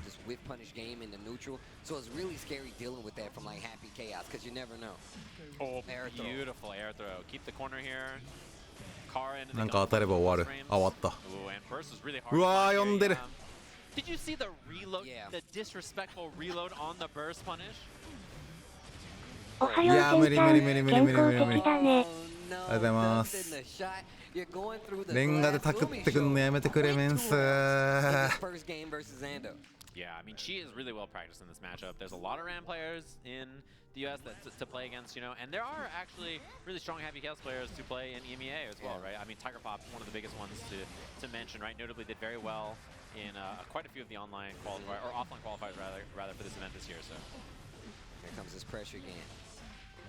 S9: Oh, beautiful air throw. Keep the corner here.
S1: なんか当たれば終わる。あ、終わった。うわー、呼んでる。
S9: Did you see the reload? The disrespectful reload on the burst punish?
S2: おはよう、ケンちゃん。健康的だね。
S1: ありがとうございます。レンガでタクってくんのやめてくれメンス。
S9: Yeah, I mean, she is really well practiced in this matchup. There's a lot of Ram players in the US that to play against, you know, and there are actually really strong Happy Chaos players to play in EMEA as well, right? I mean, Tiger Pop, one of the biggest ones to mention, right? Notably did very well in quite a few of the online qualifiers, or offline qualifiers rather for this event this year, so.
S11: Here comes this pressure again.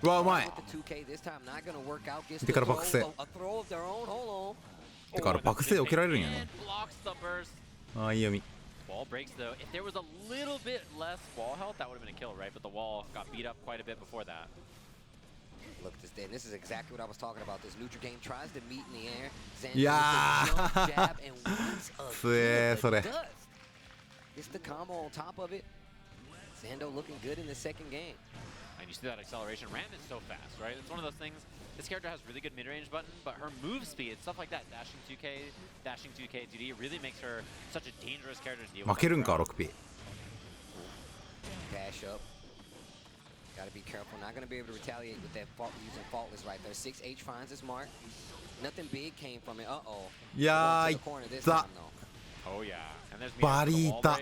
S1: うわ、うまい。手から爆星。手から爆星で起きられるんやね。ああ、いい読み。
S9: Wall breaks though. If there was a little bit less wall health, that would have been a kill, right? But the wall got beat up quite a bit before that.
S11: Look at this day. This is exactly what I was talking about. This neutral game tries to meet in the air.
S1: Yeah.
S11: Jab and once again, it's the combo on top of it. Xando looking good in the second game.
S9: And you see that acceleration. Ram is so fast, right? It's one of those things. This character has really good mid-range button, but her move speed, stuff like that, dashing 2K, 2D, really makes her such a dangerous character to deal with.
S1: 負けるんか、6P。
S11: Dash up. Gotta be careful. Not gonna be able to retaliate with that using faultless right there. 6H finds his mark. Nothing big came from it. Uh-oh.
S1: いやー、いった。
S9: Oh yeah. And there's
S1: バリいた。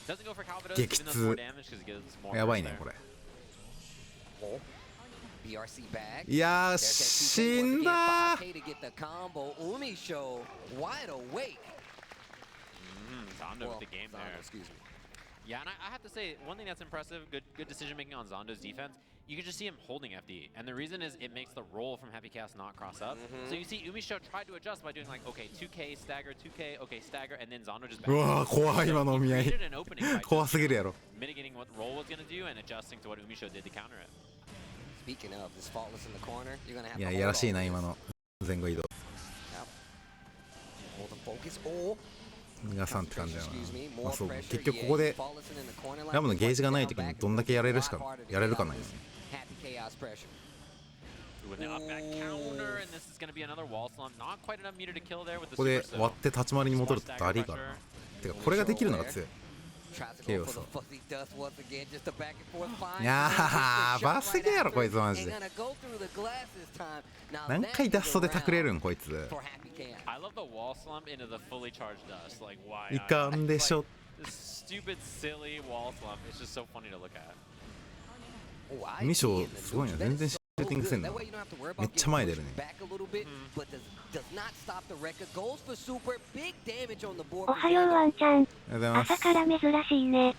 S9: Doesn't go for Calvados,
S1: 激
S9: even
S1: 痛
S9: though more damage because it gives more.
S1: やばいね、これ。
S11: BRC back.
S1: いやー、死んだー。
S9: Zondo with the game there.
S11: Excuse me.
S9: Yeah, and I have to say, one thing that's impressive, good decision making on Zondo's defense, you can just see him holding FD. And the reason is it makes the roll from Happy Chaos not cross up. So you see Umisho tried to adjust by doing like, okay, 2K, stagger, 2K, okay, stagger, and then Zondo just
S1: うわー、怖い今のお見合い。怖すぎるやろ。
S9: mitigating what roll was going to do and adjusting to what Umisho did to counter it.
S11: Speaking of this faultless in the corner, you're gonna have to
S1: いや、いやらしいな、今の前後移動。
S11: hold the focus. Oh.
S1: 逃がさんって感じだな。まあそう、結局ここでラムのゲージがないときにどんだけやれるかないですね。 ここで割って立ち回りに戻るってありかな。てかこれができるのが強い。ケイオスいやーバすげえやろこいつマジで。何回ダストでタクれるんこいつ。いかんでしょ。ミショすごいな、全然シューティングせんな。めっちゃ前出るね。
S2: おはようワンちゃん。朝から珍しいね。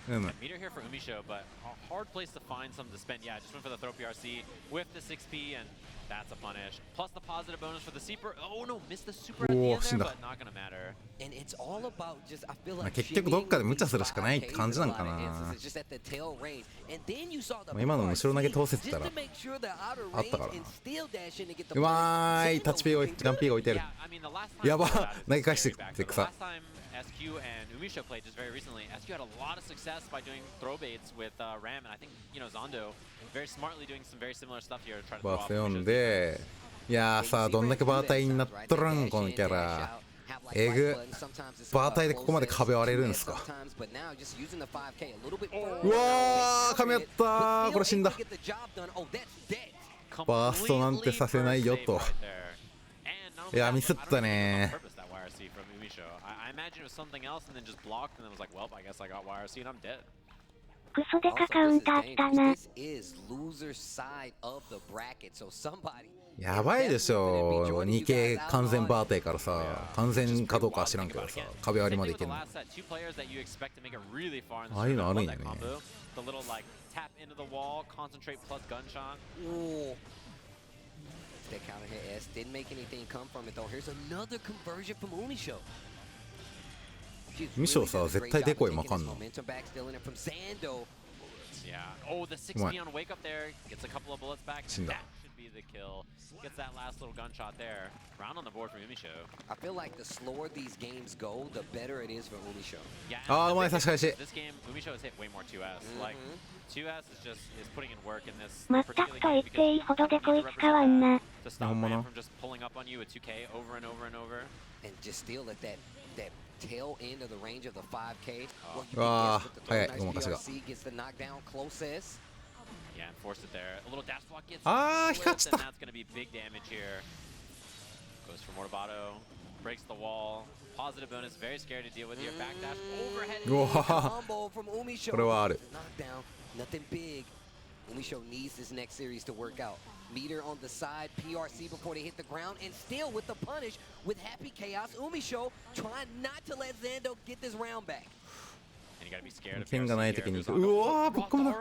S9: hard place to find some to spend. Yeah, just went for the throw PRC with the 6P, and that's a punish. Plus the positive bonus for the super. Oh no, missed the super at the end there, but not gonna matter.
S11: And it's all about just, I feel like
S1: 結局どっかで無茶するしかないって感じなんかな。今の後ろ投げ通せてたらあったからな。うまーい、タッチピージャンピーが置いてる。やば、投げ返してって草。
S9: SQ and Umisho played just very recently. SQ had a lot of success by doing throw baits with Ram, and I think Zondo very smartly doing some very similar stuff here to try to throw off.
S1: バース読んで、いやーさあどんだけバータイになっとるんこのキャラ。えぐ。バータイでここまで壁割れるんすか。うわー、噛み合ったー。これ死んだ。バーストなんてさせないよと。いやミスったねー。
S9: I imagine it was something else and then just blocked and then was like, well, I guess I got YRC and I'm dead.
S2: クソデカカウンターしたな。
S1: やばいでしょ。2K 完全バーテイからさ、完全かどうかは知らんけどさ、壁割りまでいけるの。ああいうのあるんやね。
S11: That counter hit S didn't make anything come from it though. Here's another conversion from Umisho.
S1: ミショさ絶対デコイまかんの。
S9: Oh, the 6P on wake up there gets a couple of bullets back. That should be the kill. Gets that last little gunshot there. Round on the board from Umisho.
S11: I feel like the slower these games go, the better it is for Umisho.
S9: Yeah.
S1: ああ、うまい差し返し。
S9: This game, Umisho has hit way more 2S. Like 2S is just putting in work in this.
S2: まったくと言っていいほどデコイ使わんな。
S9: To stop Ram from just pulling up on you with 2K over and over and over.
S11: And just still at that tail end of the range of the 5K.
S1: Ah, okay,
S11: PRC gets the knockdown, close S.
S9: Yeah, and forced it there. A little dash block gets
S1: flipped,
S9: and that's going to be big damage here. Goes for Mortabato, breaks the wall. Positive bonus, very scared to deal with here. Backdash, overhead
S11: combo from Umisho.
S1: これはある。
S11: Knockdown, nothing big. Umisho needs this next series to work out. Meter on the side, PRC before they hit the ground, and still with the punish with Happy Chaos. Umisho trying not to let Zando get this round back.
S9: And you gotta be scared of
S1: 剣がない時に、うわーぶっ込むな。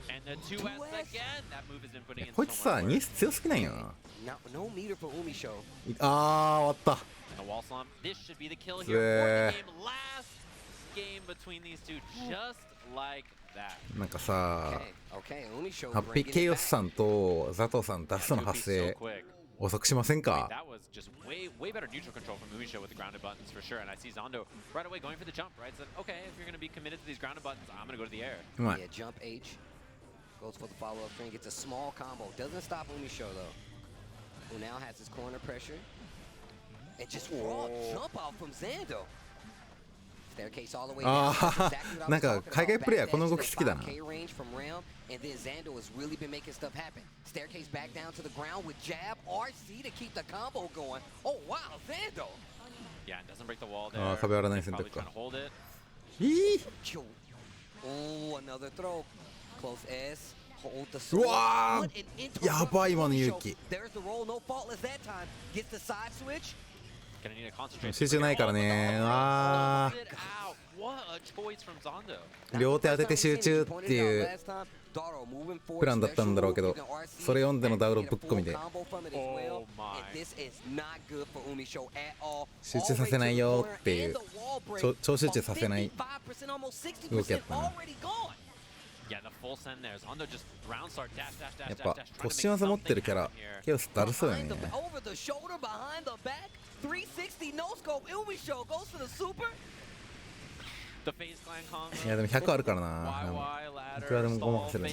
S9: And the 2S again. That move has been putting in
S1: こいつさ、ニース強すぎないよな。
S11: No meter for Umisho.
S1: あー、終わった。
S9: The wall slump. This should be the kill here for the game. Last game between these two, just like that.
S1: なんかさ、ハッピーケイオスさんと佐藤さんダストの発生遅くしませんか。
S9: That was just way better neutral control from Umisho with the grounded buttons for sure. And I see Zondo right away going for the jump. Right, said, okay, if you're gonna be committed to these grounded buttons, I'm gonna go to the air.
S11: Yeah, jump H goes for the follow-up string. Gets a small combo. Doesn't stop Umisho though. Who now has his corner pressure. And just raw jump out from Zando. Staircase all the way down.
S1: なんか海外プレイヤーこの動き好きだな。
S11: K range from Ram, and then Zando has really been making stuff happen. Staircase back down to the ground with jab, RC to keep the combo going. Oh wow, Zando.
S9: Yeah, it doesn't break the wall there.
S1: ああ、壁割らない選択
S9: Probably
S1: か。
S9: trying to hold it.
S1: いい。
S11: Oh, another throw. Close S. Hold the
S1: うわー、やばい今の勇気。
S11: There's the roll, no faultless that time. Gets the side switch.
S1: 集中ないからね。あー、両手当てて集中っていうプランだったんだろうけど、それ読んでのダウロぶっ込みで集中させないよっていう、超集中させない動きやったな。やっぱ突進技持ってるキャラケイオスだるそうよね。
S11: 360 no scope. Umisho goes for the super.
S1: いやでも100あるからな。いくらでもごまかせる。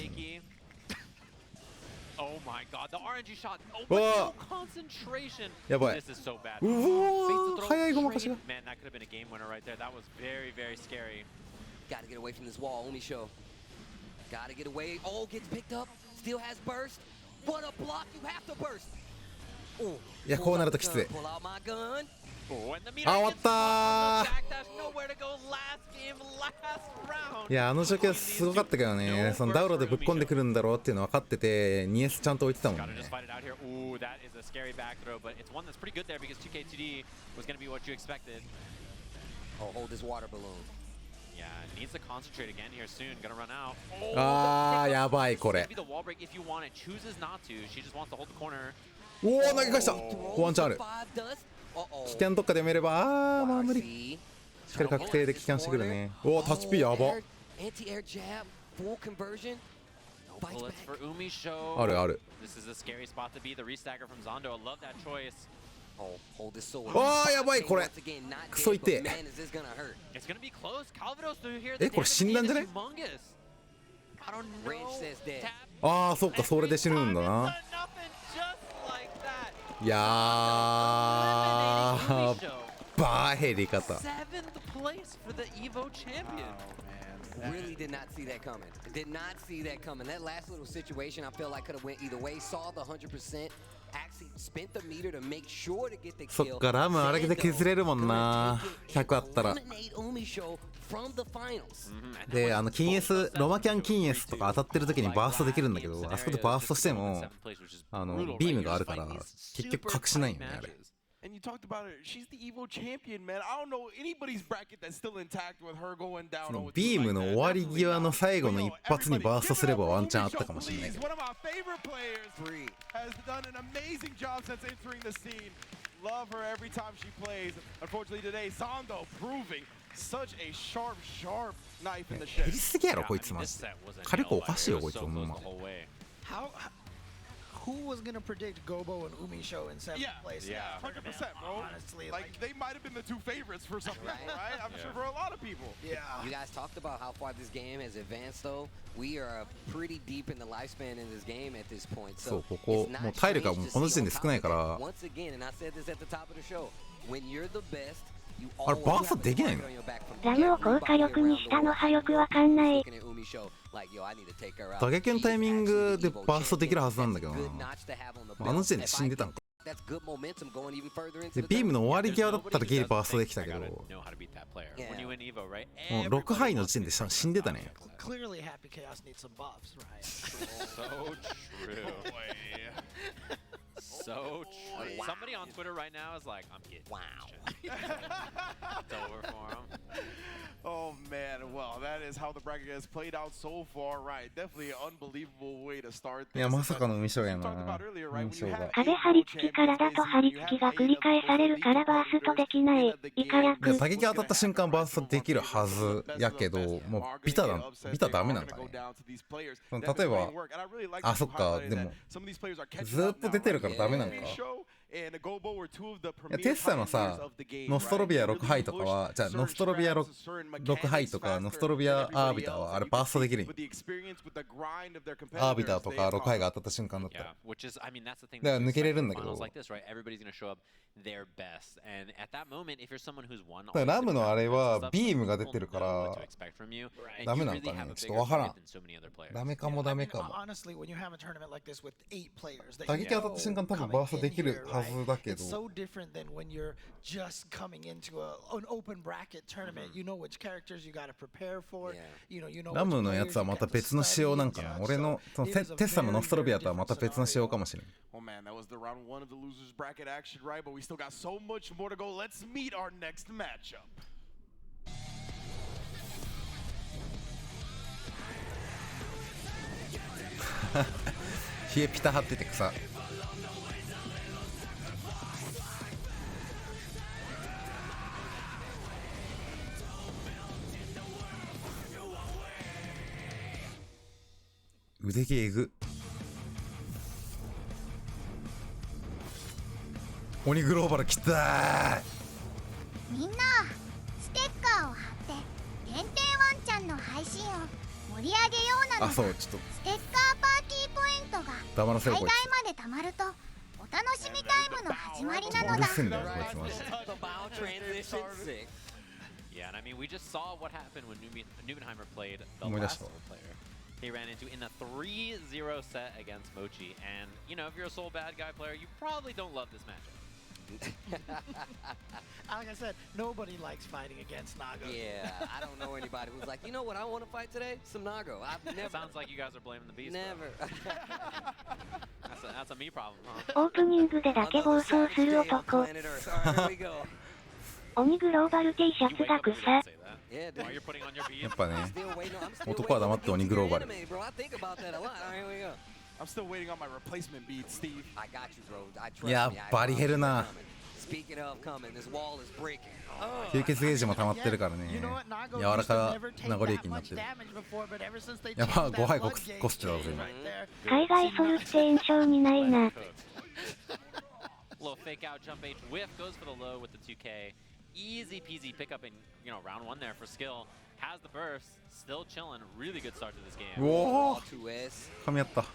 S9: Oh my god, the RNG shot. Oh,
S1: Whoa.
S9: but no concentration.
S1: やばい。
S9: This is so bad.
S1: うおー、早いごまかしが。
S9: Man, that could have been a game winner right there. That was very, very scary.
S11: Gotta get away from this wall, Umisho. Gotta get away. Oh, gets picked up. Still has burst. What a block. You have to burst. Oh,
S1: いや、こうなるときつい。
S11: pull out my gun.
S9: Oh, and the meter
S1: あ、終わっ
S9: gets
S1: た
S9: off
S1: ー。
S9: the backdash. Nowhere to go. Last game, last round.
S1: いや、あの状況すごかったけどね、そのダウロでぶっ込んでくるんだろうっていうの分かってて、2S ちゃんと置いてたもん
S9: Gotta
S1: ね。
S9: just fight it out here. Ooh, that is a scary back throw, but it's one that's pretty good there because 2K2D was going to be what you expected.
S11: Oh, hold this water balloon.
S9: Yeah, needs to concentrate again here soon. Gonna run out.
S1: あー、やばいこれ。
S9: Maybe the wall break if you want it. Chooses not to. She just wants to hold the corner.
S1: おお、投げ返した。ワンチャンある。危険どっかで埋めれば、あー、まあ無理。しっかり確定で帰還してくるね。おお、タッチピーやば。
S11: Anti-air jab, full conversion.
S9: No bullets for Umisho.
S1: あるある。
S9: This is a scary spot to be. The restagger from Zondo. I love that choice.
S11: Oh, hold this sword.
S1: あー、やばいこれ。クソ痛え。
S11: Man, is this gonna hurt?
S9: It's gonna be close. Calvados through here.
S1: え、これ死んだんじゃね？
S9: humongous. I don't know.
S11: Range says dead.
S1: あー、そっか、それで死ぬんだな。 いやー、バーヘリ方。
S9: 7th place for the Evo champion.
S11: Really did not see that coming. Did not see that coming. That last little situation, I felt like could have went either way. Saw the 100%. Actually spent the meter to make sure to get the kill.
S1: そっか、ラムあれで削れるもんな。100あったら。 で、金 S、ロマキャン金 S とか当たってる時にバーストできるんだけど、あそこでバーストしても、ビームがあるから、結局隠しないよね、あれ。
S7: And you talked about her. She's the Evo champion, man. I don't know anybody's bracket that's still intact with her going down.
S1: ビームの終わり際の最後の一発にバーストすればワンチャンあったかもしれないけど。
S7: One of my favorite players has done an amazing job since entering the scene. Love her every time she plays. Unfortunately today, Zondo proving such a sharp knife in the shed.
S1: 減りすぎやろこいつマジで。火力おかしいよこいつほんま。
S8: Who was gonna predict Gobo and Umisho in 7th place?
S7: Yeah, 100%, bro.
S8: Honestly,
S7: like they might have been the two favorites for some people, right? I'm sure for a lot of people.
S8: Yeah.
S11: You guys talked about how far this game has advanced, though. We are pretty deep in the lifespan in this game at this point.
S1: そう
S11: So
S1: ここもう体力がもうこの時点で少ないから。
S11: once again, and I said this at the top of the show, when you're the best.
S1: あれバーストできないの？
S2: ラムを高火力にしたのはよくわかんない。
S1: 打撃のタイミングでバーストできるはずなんだけどな。あの時点で死んでたんか。でビームの終わり際だったらギリバーストできたけど、もう6敗の時点で死んでたね。
S8: Clearly, Happy Chaos needs some buffs, right?
S9: So true. So true.
S11: Wow.
S9: Somebody on Twitter right now is like, I'm getting it's over for him.
S7: Oh man, well, that is how the bracket has played out so far, right? Definitely an unbelievable way to start.
S1: いやまさかのUmishoやな。
S2: 壁張り付き体と張り付きが繰り返されるからバーストできない。イカ役。
S1: 打撃当たった瞬間バーストできるはずやけど、もうビタダメなんかね。例えば、あ、そっか、でもずっと出てるからダメなんか。いやテッサのさ、ノストロビア6敗とかは、じゃあノストロビア 6敗とかノストロビアアービターはあれバーストできるんよ。アービターとか6敗が当たった瞬間だったら。だから抜けれるんだけど。だからラムのあれはビームが出てるからダメなんかね。ちょっとわからん。ダメかもダメかも。打撃当たった瞬間多分バーストできるはずだけど。
S8: It's so different than when you're just coming into an open bracket tournament. You know which characters you gotta prepare for. You know.
S1: ラムのやつはまた別の仕様なんかな。俺のそのテッサのノストロビアとはまた別の仕様かもしれん。
S7: Oh man, that was the round 1 of the losers bracket action, right? But we still got so much more to go. Let's meet our next matchup. 冷えピタ張ってて草。 腕毛えぐ。鬼グローバルきたー。
S10: みんなステッカーを貼って限定ワンちゃんの配信を盛り上げようなのだ。
S1: あ、そうちょっと
S10: ステッカーパーティーポイントが
S1: 黙らせろこいつ。
S10: 最大まで溜まるとお楽しみタイムの始まりなのだ。
S1: うるせえんだよこいつマジで。
S9: Yeah, and I mean, we just saw what happened when Nubenheimer played the
S1: 思い出し
S9: last
S1: たわ。
S9: Soul player. He ran into in a 3-0 set against Mochi, and you know, if you're a Soul bad guy player, you probably don't love this matchup.
S8: Like I said, nobody likes fighting against Nago.
S11: Yeah, I don't know anybody who's like, you know what I want to fight today? Some Nago. I've never.
S9: Sounds like you guys are blaming the beast.
S11: Never.
S9: That's a me problem, huh?
S2: オープニングでだけ暴走する男。
S11: Planet Earth. All right, here we go.
S2: 鬼グローバル T シャツが草。
S11: Yeah, dude.
S9: While you're putting on your beat.
S1: やっぱね
S11: Still waiting on- I'm still
S1: 男は黙って鬼グローバル。
S11: waiting on anime, bro. I think about that a lot. All right, here we go.
S7: I'm still waiting on my replacement beat, Steve.
S11: I got you, bro. I trust
S1: やっ
S11: me. I
S1: ぱり減るな。
S11: Speaking of coming, this wall is breaking.
S1: 吸血ゲージも溜まってるからね。
S8: You know what? Nago
S1: 柔ら
S8: used to
S1: か
S8: never take
S1: 名残
S8: that
S1: 液になっ
S8: much
S1: てる。
S8: damage before, but ever since they
S1: やば
S8: changed
S1: 5
S8: that
S1: 杯
S8: blood
S1: こすってたぞ
S8: gauge
S1: 今。
S8: right there.
S2: 海外ソルって印象にないな。
S9: Little fake out jump H whiff goes for the low with the 2K. Easy peasy pickup in round one there for skill. Has the burst, still chilling. Really good start to this game.
S1: うおお
S11: 2S.
S1: 噛み合った。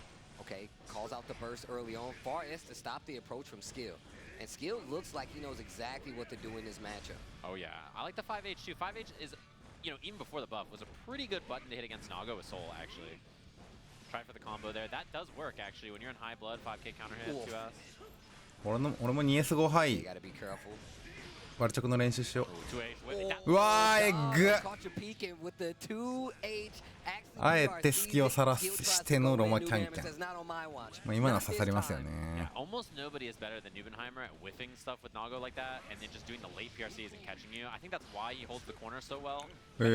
S11: Okay, calls out the burst early on. Far S to stop the approach from Skill. And Skill looks like he knows exactly what to do in this matchup.
S9: Oh yeah, I like the 5H too. 5H is, even before the buff, was a pretty good button to hit against Nago with Soul actually. Try for the combo there. That does work actually when you're in high blood. 5K counter hit, 2S.
S1: 俺も 2S5 ハ
S11: You
S1: イ
S11: gotta be careful.
S1: バルチョクの練習しよ
S9: 2H with that.
S1: う。うわーえっぐ。
S11: Caught you peeking with the 2H.
S1: あえて隙をさらしてのロマキャンキャン。
S11: Says not on my watch.
S1: まあ今のは刺さりますよ
S9: Yeah,
S1: ね。
S9: almost nobody is better than Nubenheimer at whiffing stuff with Nago like that, and then just doing the late PRCs and catching you. I think that's why he holds the corner so well.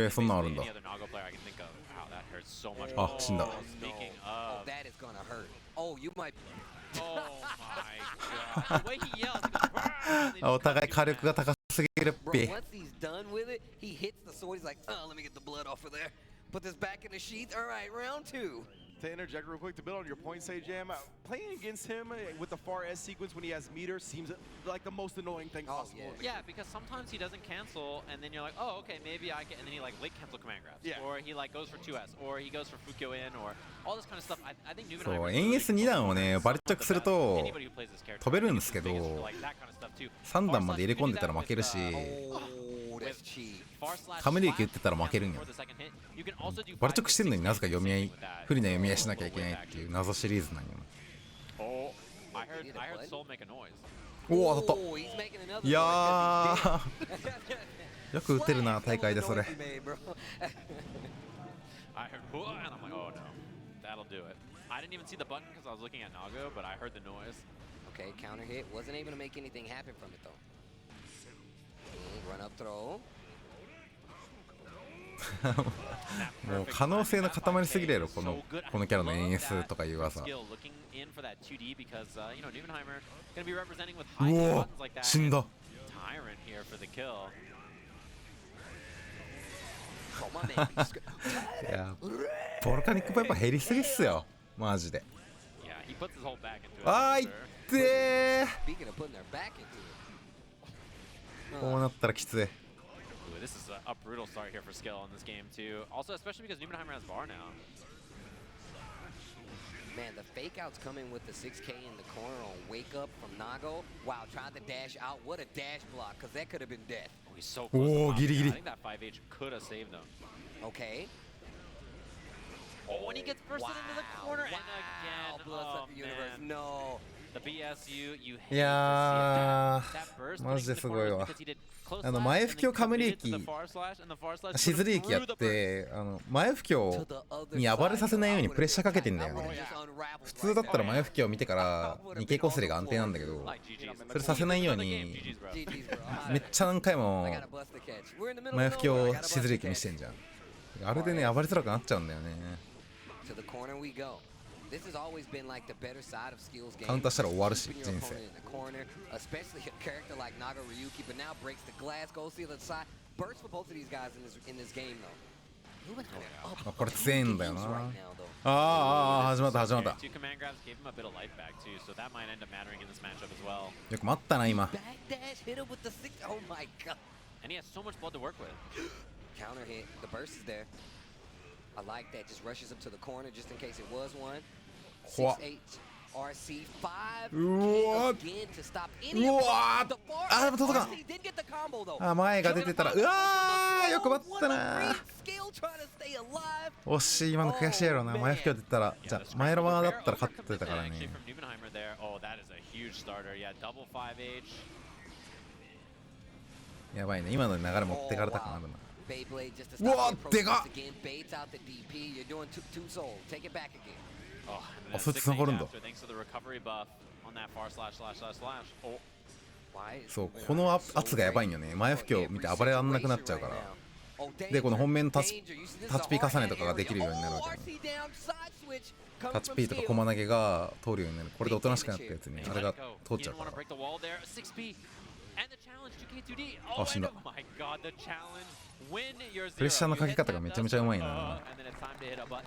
S1: そんなんあるんだ
S9: Any。other Nago player I can think of. Wow, that hurts so much.
S1: あ、死んだ。
S9: Speaking
S11: Oh,
S9: of,
S11: that is gonna hurt. Oh, you might.
S9: oh my god, the way he yells, he goes, "Rah!" And then
S1: あお
S9: just
S1: 互い
S9: comes
S1: 火
S9: back.
S1: 力が高すぎるっ
S11: Bro,
S1: ぴ。
S11: once he's done with it, he hits the sword. He's like, oh, let me get the blood off of there. Put this back in the sheath. All right, round two.
S7: To interject real quick, to build on your point, say Jam, playing against him with the far S sequence when he has meter seems like the most annoying thing
S11: Oh,
S7: possible.
S11: yeah.
S9: Yeah, because sometimes he doesn't cancel, and then you're like, oh, okay, maybe I can, and then he like late cancel command grabs,
S7: Yeah.
S9: or he like goes for 2S, or he goes for Fukyo in, or all this kind of stuff. I think
S1: そう
S9: Nubenheimer
S1: 円 S2 段をねバルチョクすると
S9: anybody who plays this character
S1: 飛べるんですけど
S9: is like that kind of stuff too.
S1: 3段まで入れ込んでたら負けるし
S11: Oh, that's cheap.
S9: フ
S1: カムリ駅打ってたら負けるんよ。バルチョクしてんのになぜか読み合い不利な読み合いしなきゃいけないっていう謎シリーズなんよ。
S9: Oh, I heard Soul make a noise.
S1: おお当たっ
S11: Oh, he's making another
S1: た。いや
S11: one 'cause
S1: ーよく打てるな
S11: he's dead.
S1: 大会でそれ。
S11: He made, bro.
S9: I heard, "Whoa," and I'm like, oh no, that'll do it. I didn't even see the button because I was looking at Nago, but I heard the noise.
S11: Okay, counter hit. Wasn't able to make anything happen from it though. Run up throw.
S1: もう可能性の塊すぎるやろこのキャラの NS とかいう技。
S9: Skill looking in for that 2D because Nubenheimer gonna be representing with
S1: う
S9: high
S1: お
S9: buttons like that.
S1: 死んだ。
S9: Tyrant here for the kill.
S11: Oh, my man. He's sc-
S1: いやボルカニックパイパー減りすぎっすよマジで。
S9: Yeah, he puts his whole back into it.
S1: あーい
S9: for
S1: っ
S9: sure.
S1: て
S11: Speaking of putting their back into it.
S1: ーこうなったらきつい。
S9: Ooh, this is a brutal start here for skill in this game too. Also, especially because Nubenheimer has bar now.
S11: Man, the fake outs coming with the 6K in the corner on wake up from Nago. Wow, tried to dash out. What a dash block, because that could have been death.
S9: Oh, he's so close.
S1: Oh,
S9: to popping
S1: giri,
S9: out.
S1: giri.
S9: I think that 5H could have saved him.
S11: Okay.
S9: Oh, and he gets bursted into the corner and
S11: Wow,
S9: again.
S11: Bloodsucker
S9: Oh,
S11: Universe.
S9: man.
S11: No.
S9: The BSU, you hate
S1: いや
S9: to see it. That burst
S1: マジですごいわ。
S9: because he did close
S1: あの
S9: slash
S1: 前
S9: and
S1: 吹きを
S9: then
S1: カムリ
S9: committed
S1: 駅
S9: to the far slash and the far slash
S1: しずり駅やっ
S9: through the burst.
S1: て前吹きをに暴れさせないようにプレッシャーかけてんだよね。普通だったら前吹きを見てから2系こすりが安定なんだけど
S9: Like GG's.
S1: それさせないよう
S9: Game,
S1: に
S9: GG's, bro.
S11: GG's, bro.
S1: めっちゃ何回も
S11: I gotta bust the catch. We're in the middle
S1: 前
S11: of
S1: 吹き
S11: nowhere.
S1: を
S11: I gotta
S1: しず
S11: bust
S1: り
S11: the
S1: 駅にしてん
S11: catch.
S1: じゃん。あれでね暴れづらくなっちゃうんだよね。
S11: To the corner we go. This has always been like the better side of skills game.
S1: カウンターしたら終わるし
S11: Keeping
S1: 人
S11: your
S1: 生。
S11: opponent in the corner, especially a character like Naga Ryuki, but now breaks the glass, goes to the other side. Burst for both of these guys in this game though. Nubenheimer up.
S1: あこれ強いんだよな。
S11: Right now, though.
S1: ああ始まった始まった。
S9: Two command grabs gave him a bit of life back too, so that might end up mattering in this matchup as well.
S1: よく待ったな今。
S11: Back dash hit him with the 6. Oh my god.
S9: And he has so much blood to work with.
S11: Counter hit. The burst is there. I like that. Just rushes up to the corner just in case it was one.
S1: 怖っ
S11: 6-8. RC 5
S1: うわ
S11: again to stop
S1: う
S11: any of
S1: わ
S11: the far
S1: あでも届かん
S11: RC did get the combo though.
S1: あ前が出てたらうわーよく待ったな
S11: Skill trying to stay alive.
S1: 惜しい今の悔しいやろな前不況出てたらじゃあ前ロマだったら勝ってたからね
S9: Oh, that is a huge starter. Yeah, double 5H.
S1: やばいね今の流れ持ってかれたかなでも
S11: Beyblade just to
S1: Whoa,
S11: stop the
S1: digga.
S11: approaches again. Baits out the DP. You're doing two soul. Take it back again.
S9: Oh, and
S1: あ
S9: then
S1: そいつ残るんだ
S9: 6H after, thanks to the recovery buff on that far slash slash slash slash. Oh,
S11: Why is
S1: そうこの圧がやばいんよね前不況見て暴れらんなくなっちゃうからでこの本面のタッチピー重ねとかができるようになるわけよタッチピーとか駒投げが通るようになるこれでおとなしくなったやつにあれが通っちゃうから
S9: and the challenge 2K2D.
S1: あ死んだ
S9: Oh my god, the challenge. Win your
S1: プレッシャーのかけ方がめちゃめちゃうまいな
S9: and then it's time to hit a button.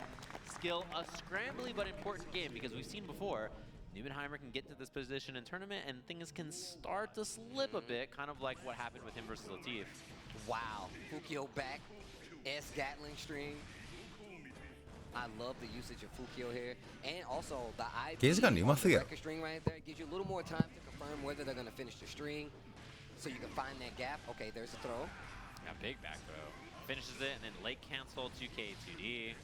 S9: Skill, a scrambly but important game because we've seen before Nubenheimer can get to this position in tournament and things can start to slip a bit, kind of like what happened with him versus Latif.
S11: Wow. Fukio back. S Gatling string. I love the usage of Fukio here. And also the IP
S1: ゲージ管理うますぎやろ
S11: record string right there gives you a little more time to confirm whether they're going to finish the string. So you can find that gap. Okay, there's a throw.
S9: A big back throw. Finishes it and then late cancel 2K2D.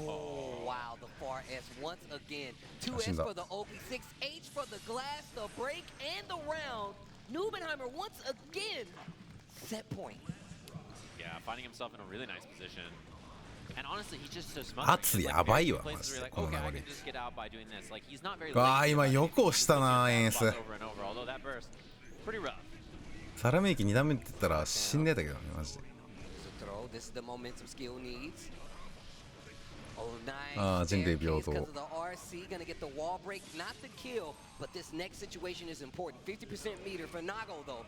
S11: Oh, wow, the far S once again. 2S for the Oakley, 6H for the glass, the break, and the round. Nubenheimer once again. Set point.
S9: Yeah, finding himself in a really nice position. And honestly, he's just so smart.
S1: 圧やばいわマジでこの流れ
S9: Just get out by doing this. Like he's not very
S1: わあ今よく押したなエンス
S9: over and over, although that burst pretty rough.
S1: サラメイキ2段目って言ったら死んでたけどねマジで
S11: There's a throw. This is the momentum skill needs. Oh, nice.
S1: ああ人類平
S11: Because
S1: 等
S11: of the RC, gonna get the wall break, not the kill, but this next situation is important. 50% meter for Nago though.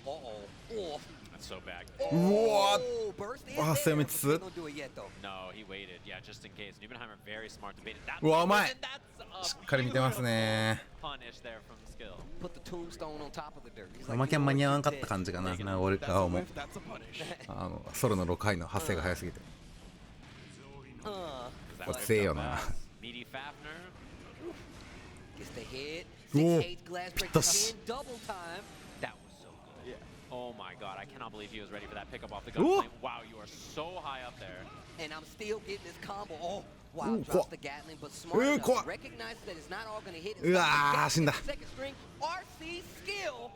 S11: Uh-oh. Oh.
S9: That's so bad.
S1: うわ
S11: Oh, burst is
S1: あ
S11: there,
S1: 攻め
S11: but
S1: つ
S11: he
S1: つ
S11: don't do it yet though.
S9: No, he waited. Yeah, just in case. Nubenheimer very smart to bait it. That
S1: うわうまい
S9: and that's a
S1: しっかり見てますね
S9: punish there from skill.
S11: Put the tombstone on top of the dirt. He's
S1: お
S11: like,
S1: まけん間に合わんかった感じかなな俺顔も
S7: That's a punish.
S1: あのソロの6回の発生が早すぎて
S9: That
S1: お強えよな
S9: Meaty Fafner.
S11: gets the hit.
S1: Whoa.
S11: 6-8 glass break
S1: That's-
S11: again, double time.
S9: That was so good. Yeah. Oh my god, I cannot believe he was ready for that pickup off the
S1: Ooh.
S9: gun. Wow, you are so high up there.
S11: And I'm still getting this combo. Oh, wow,
S1: Ooh,
S11: drops
S1: cool.
S11: the Gatling, but smart
S1: Ooh,
S11: enough.
S1: cool.
S11: Recognizes that it's not all going to hit.
S1: Ooh, ah,
S11: Second
S1: 死んだ
S11: string, RC skill.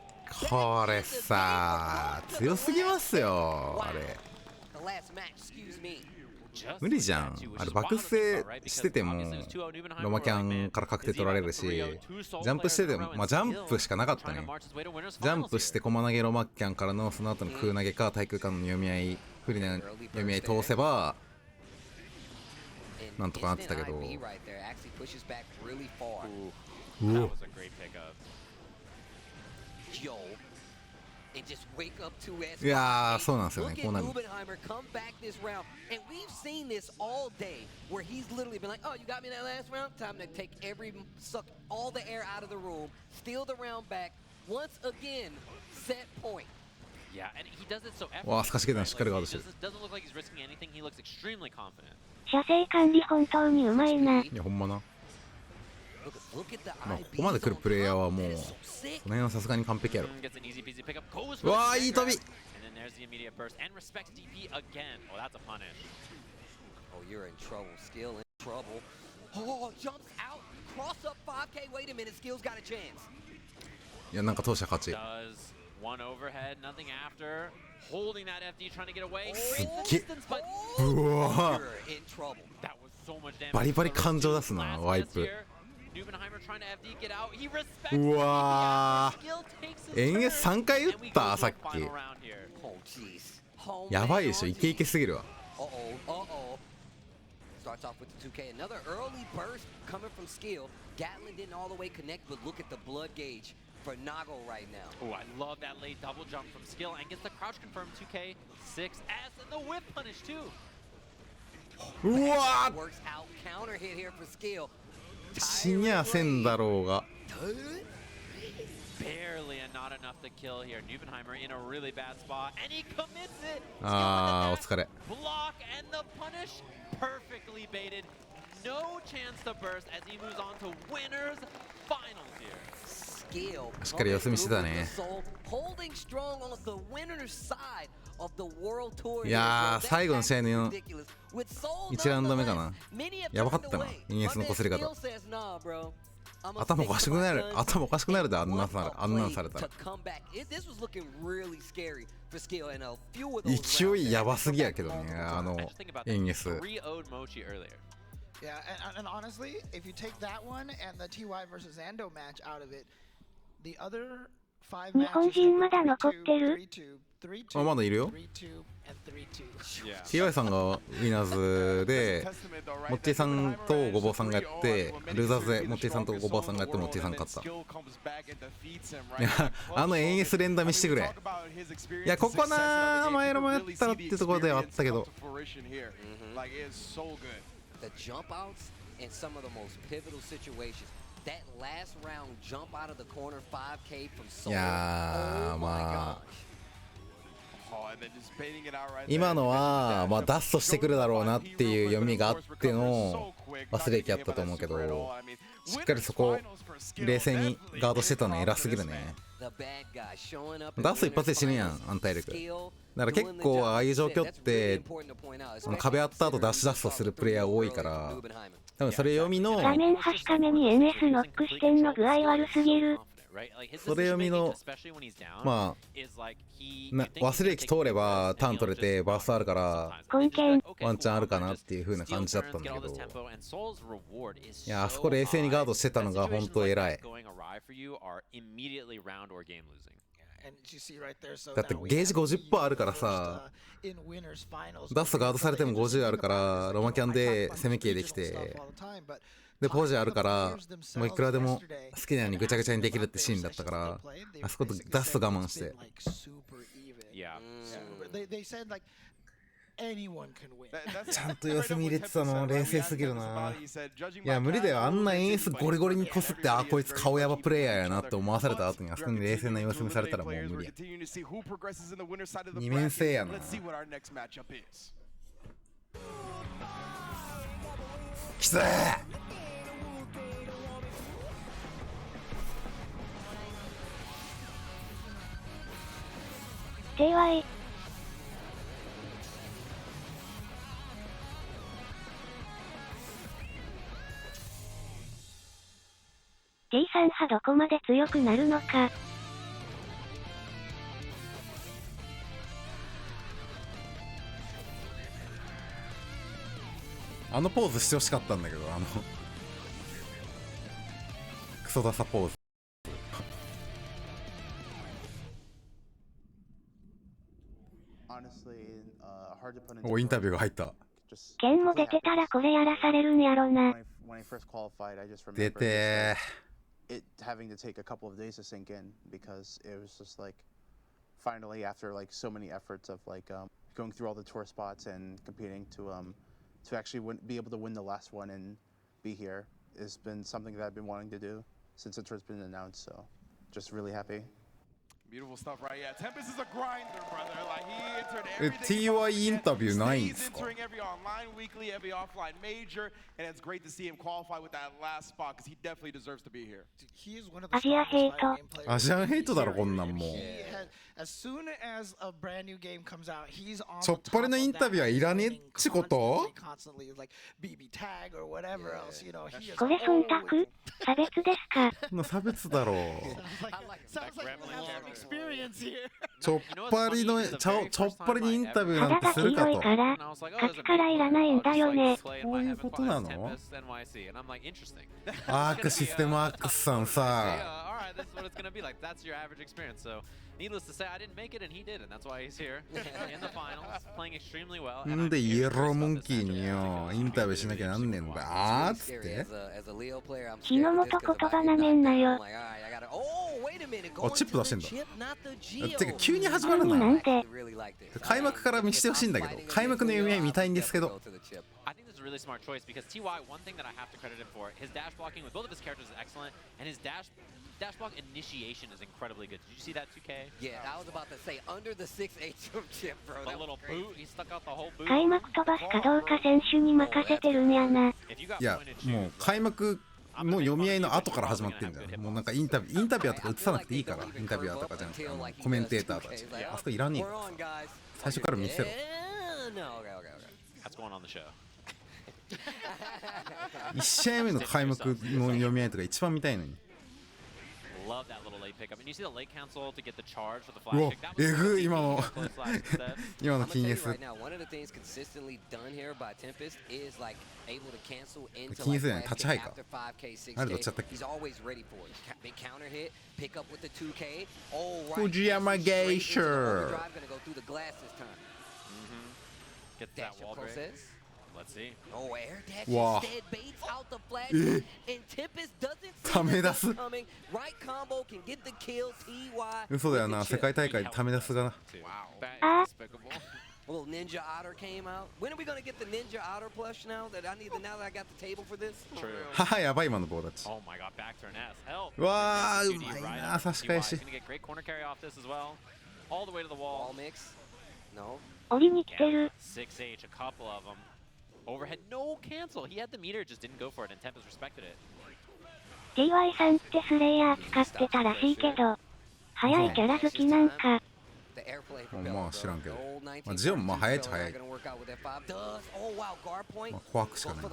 S1: これさ強すぎますよあれ
S11: The last match, excuse me.
S1: 無理じゃんあれ爆成しててもロマキャンから確定取られるしジャンプしててもまあジャンプしかなかったねジャンプして駒投げロマキャンからのその後の空投げか対空間の読み合い不利な読み合い通せば
S11: And
S1: なんとかなってたけど
S11: instant IB right there actually pushes back really far.
S9: That was a great pickup.
S11: Yo. And just wake up 2S.
S1: いやーそうなんですよね
S11: Look
S1: こう
S11: at
S1: なる
S11: Nubenheimer come back this round. And we've seen this all day where he's literally been like, oh, you got me that last round? Time to take suck all the air out of the room, steal the round back. Once again, set point.
S9: Yeah, and he does it so
S1: わあ透かしけたの
S9: effortlessly,
S1: しっかりガード
S9: right?
S1: してる
S9: Like, he doesn't look like he's risking anything. He looks extremely confident.
S2: 射精管理本当にうまいな。
S1: いやほんまな
S11: Look at the
S1: まあ
S11: IB
S1: ここまで来るプレイヤーはもう
S11: That
S1: こ
S11: is so sick.
S1: の辺はさすがに完璧やろ
S9: Gets an easy peasy pickup. Goes
S1: う
S9: for
S1: わ
S9: the
S1: ーいい飛び
S9: And then there's the immediate burst and respects DP again. Oh, that's a punish.
S11: Oh, you're in trouble. Skill in trouble. Oh, jumps out. Cross up 5K. Wait a minute. Skill's got a chance.
S1: いやなんか当社勝ち
S9: Does one overhead, nothing after. Holding that FD, trying to get away.
S11: Oh,
S1: Get-
S9: Distance, but
S1: うわ
S11: You're in trouble.
S9: that was so much damage.
S1: バリバリ感情出すな
S9: Last
S1: ワイ
S9: hits
S1: プ
S9: here. Nubenheimer trying to FD get out. He respects
S1: う
S9: the
S1: わ
S9: DP after. Skill takes his
S1: ー延々
S9: turn.
S1: 3回打っ
S9: And we
S1: た
S9: go
S1: さ
S9: to
S1: っ
S9: a
S1: き
S9: final round here.
S11: Oh, jeez. Oh,
S1: やばいでしょ
S11: man,
S1: イケイケすぎるわ
S11: Uh-oh. Uh-oh. Starts off with the 2K. Another early burst coming from Skill. Gatlin didn't all the way connect, but look at the blood gauge for Nago right now.
S9: Oh, I love that late double jump from Skill and gets the crouch confirmed 2K, 6S, and the whip punish too.
S1: うわ
S11: Works out. Counter hit here for Skill.
S1: 死にゃせんだろうが
S9: Barely and not enough to kill here. Nubenheimer in a really bad spot, and he commits it.
S1: あーお疲れ
S9: Block and the punish, perfectly baited. No chance to burst as he moves on to winners finals here.
S1: しっかり様子見してたね。いやー、最後の試合の1ラウンド目かな。やばかったな、NS のこすり方。頭おかしくなる、頭おかしくなるであんなんされたら。勢いやばすぎやけどね、NS。
S8: Yeah, and honestly, if you take that one and the TY versus Ando match out of it, the other 5
S2: 日本人まだ残ってる？
S1: あ、まだいるよ。TY さんがウィナーズで、モッチーさんとごぼうさんがやって、ルーザーズでモッチーさんとごぼうさんがやって、モッチーさん勝った。いや、NS 連打見してくれ。いや、ここなー、前のもやったらっていうところではあったけど。
S11: The jump outs in some of the most pivotal situations. That last round jump out of the corner 5K from Soul.
S1: いやー、まあ今のは、まあ、ダストしてくるだろうなっていう読みがあっての忘れ気あったと思うけど、しっかりそこ冷静にガードしてたの偉すぎるね。ダスト一発で死ぬやん、安泰力。だから結構ああいう状況って壁あった後ダッシュダストするプレイヤー多いから、多分それ読みの
S2: 画面端亀に NS ノックしてんの具合悪すぎる。
S1: それ読みのまあ忘れ気通ればターン取れてバーストあるからワンチャンあるかなっていう風な感じだったんだけど、いや、あそこ冷静にガードしてたのが本当偉い。だってゲージ 50% あるからさ、ダストガードされても50あるからロマキャンで攻め系できて、でポージあるからもういくらでも好きなようにぐちゃぐちゃにできるってシーンだったから、あそこでダスト我慢してちゃんと様子見入れてたの冷静すぎるな。いや無理だよ、あんな演出ゴリゴリにこすって、あ、こいつ顔ヤバプレイヤーやなって思わされた後にあそこに冷静な様子見されたらもう無理や。二面性やな。きつい。
S2: TY T3 派どこまで強くなるのか。
S1: あのポーズしてほしかったんだけど、クソダサポーズ。お、インタビューが入った。
S2: ケンも出てたらこれやらされるんやろな。
S1: 出て
S12: it having to take a couple of days to sink in because it was just like finally after like so many efforts of like going through all the tour spots and competing to actually be able to win the last one and be here has been something that I've been wanting to do since the tour's been announced, so just really happy.
S7: Beautiful stuff, right? Yeah, Tempest is a grinder, brother. Like he entered everything.
S1: TY インタビューないんですか？
S7: He's entering every online weekly, every offline major, and it's great to see him qualify with that last spot because he definitely deserves to be here.
S2: アジアヘイト。
S1: アジアヘイトだろこんなんもう。ちょっぱりのインタビューはいらねえっちこと？
S2: これ忖度？差別ですか？
S1: 差別だろう。ちょっぱりのちょっぱりにインタビューなんてするかと。
S2: 勝つからいらないんだよね。
S1: こういうことなの？アークシステムアークスさんさ。
S9: Needless to say, I didn't make it and he did, and that's why he's here in the finals, playing extremely well.
S1: なんでイエローモンキーによインタビューしなきゃなんねんだ。あーっつって。
S2: 日の元言葉なめんなよ。
S1: あ、チップ出してんだ。てか急に始まるな。開幕から見してほしいんだけど、開幕の読み合い見たいんですけど。
S9: really smart choice because TY, one thing that I have to credit him for, his dash blocking with both of his characters is excellent, and his dash block initiation is incredibly good. Did you see that 2K?
S11: Yeah, I was about to say under the 6H from Chip, bro.
S9: The little boot, he stuck out the whole boot.
S2: 開幕飛ばすかどうか選手に任せてるんやな。
S1: いやもう開幕の読み合いの後から始まってんじゃん。もうなんかインタビューとか映さなくていいから、インタビュアーとかじゃなくてコメンテーターとかあそこいらねえからさ、最初から見せろ。1試合目の開幕の読み合いとか一番見たいのに。
S9: Love that little late pickup, and you see the late cancel to get the charge for the
S1: うわ
S9: flash kick.
S1: えぐ今の今の金 S 金 S じゃない立ちハイかあれどっちだったっけ藤山ゲイシャー
S9: Gets that wall break. Let's see.
S11: Oh, air dash
S1: Wow.
S11: instead baits out the flash,
S1: Eh.
S11: and Tempest doesn't see
S1: ため出
S11: this
S1: す
S11: coming. Right combo can get the kill. TY.
S1: 嘘だよな世界大会でため出すがな
S9: That is despicable.
S11: A little Ninja Otter came out. When are we gonna get the Ninja Otter plush now? That I need. Now that I got the table for this.
S9: True.
S1: 母やばい今の棒立ち
S9: Oh my god, back turn S. Help.
S1: うわーう
S9: 2D
S1: まい
S9: right
S1: な
S9: up
S1: 差し返
S9: TY.
S1: し
S9: He's gonna get great corner carry off this as well. All the way to the wall.
S11: Wall mix. No.
S2: 降りに来てる。
S9: 6H, a couple of them. Overhead, no cancel. He had the meter, just didn't go for it, and Tempest respected it.
S2: TY さんってスレイヤー使ってたらしいけど、速いキャラ好きなんか。
S1: まあ知らんけど、まあ、ジオンも早いっちゃ早い、まあ、怖くしかない。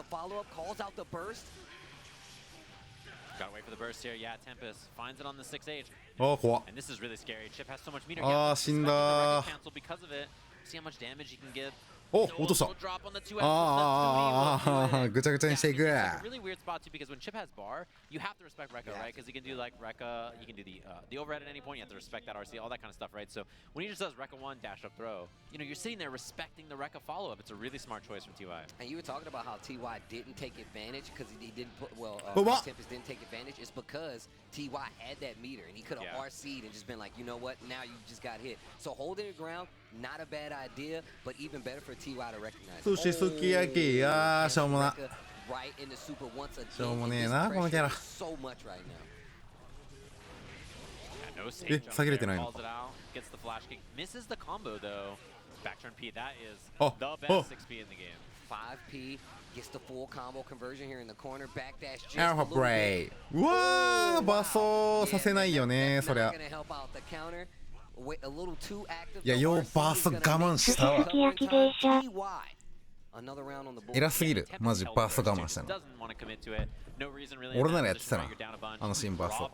S9: Gotta wait for the burst here. Yeah, Tempest finds it on the 6H.
S1: ああ怖っ
S9: And this is really scary. Chip has so much meter.
S1: ああ死んだ
S9: Cancel because of it. See how much damage he can get.
S1: お落としたあぐちゃぐちゃにしていく
S9: It's a really weird spot too because when Chip has bar, you have to respect Rekka, right? Because he can do like Rekka, you can do the overhead at any point. You have to respect that RC, all that kind of stuff, right? So when he just does Rekka 1 dash up throw, you know, you're sitting there respecting the Rekka follow up. It's a really smart choice from TY.
S11: And you were talking about how TY didn't take advantage because he didn't put Tempest didn't take advantage. It's because TY had that meter and he could have RC'd and just been like, you know what? Now you just got hit. So holding the ground, not a bad idea, but even better for TY to recognize.
S1: 寿司すき焼きあーしょうもな
S11: Right in the super once again.
S1: しょうもねえなこのキャラ
S11: So much right now.
S1: え下げれてないの
S9: Calls it out, gets the flash kick, misses the combo though. Back turn P, that is
S1: Oh,
S9: the
S1: oh.
S9: best 6P in the game.
S11: 5P gets the full combo conversion here in the corner. Back dash just
S1: ア
S11: a
S1: ルファ
S11: little
S1: ブレイ
S11: bit.
S1: うわーバソさせないよね
S11: That's
S1: そりゃ
S11: not gonna help out the counter. Wait, a little too active.
S1: いやようバース我慢したわ
S11: Another round on the board.
S1: 偉すぎるマジバース我慢したの
S9: Doesn't want to commit to it. No reason really.
S1: 俺ならやってたなあのシーンバースを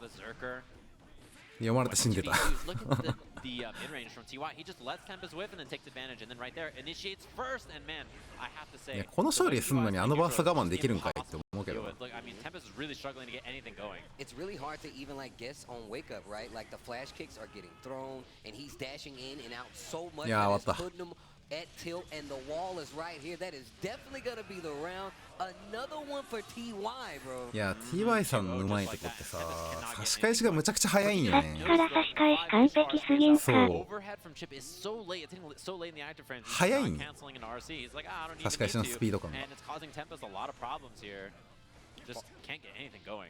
S1: 読まれて死んでた
S9: Look at the mid-range from TY. He just lets Tempest whiff and then takes advantage, and then right there initiates first. And man, I have to
S1: いや
S9: say,
S1: この勝利すんのにあのバース我慢できるんかいって思うけど
S9: Look, I mean, Tempest is really struggling to get anything going.
S11: It's really hard to even like guess on wake up, right? Like the flash kicks are getting thrown, and he's dashing in and out so much
S1: Yeah,
S11: that
S1: what
S11: it's
S1: the-
S11: putting him at tilt, and the wall is right here. That is definitely gonna be the round. Another one for TY, bro.
S1: いや TY さんのうまいとこってさ差し返しがむちゃくちゃ早いんよね
S2: から差し返し完璧すぎんか。
S1: そう
S9: Overhead from Chip is so late. It's hitting so late in the active frames. He's
S1: 早い
S9: not
S1: んよ
S9: canceling an RC. He's like, I don't need
S1: 差し返しのスピード感が
S9: and it's causing Tempest a lot of problems here. Just can't get anything going.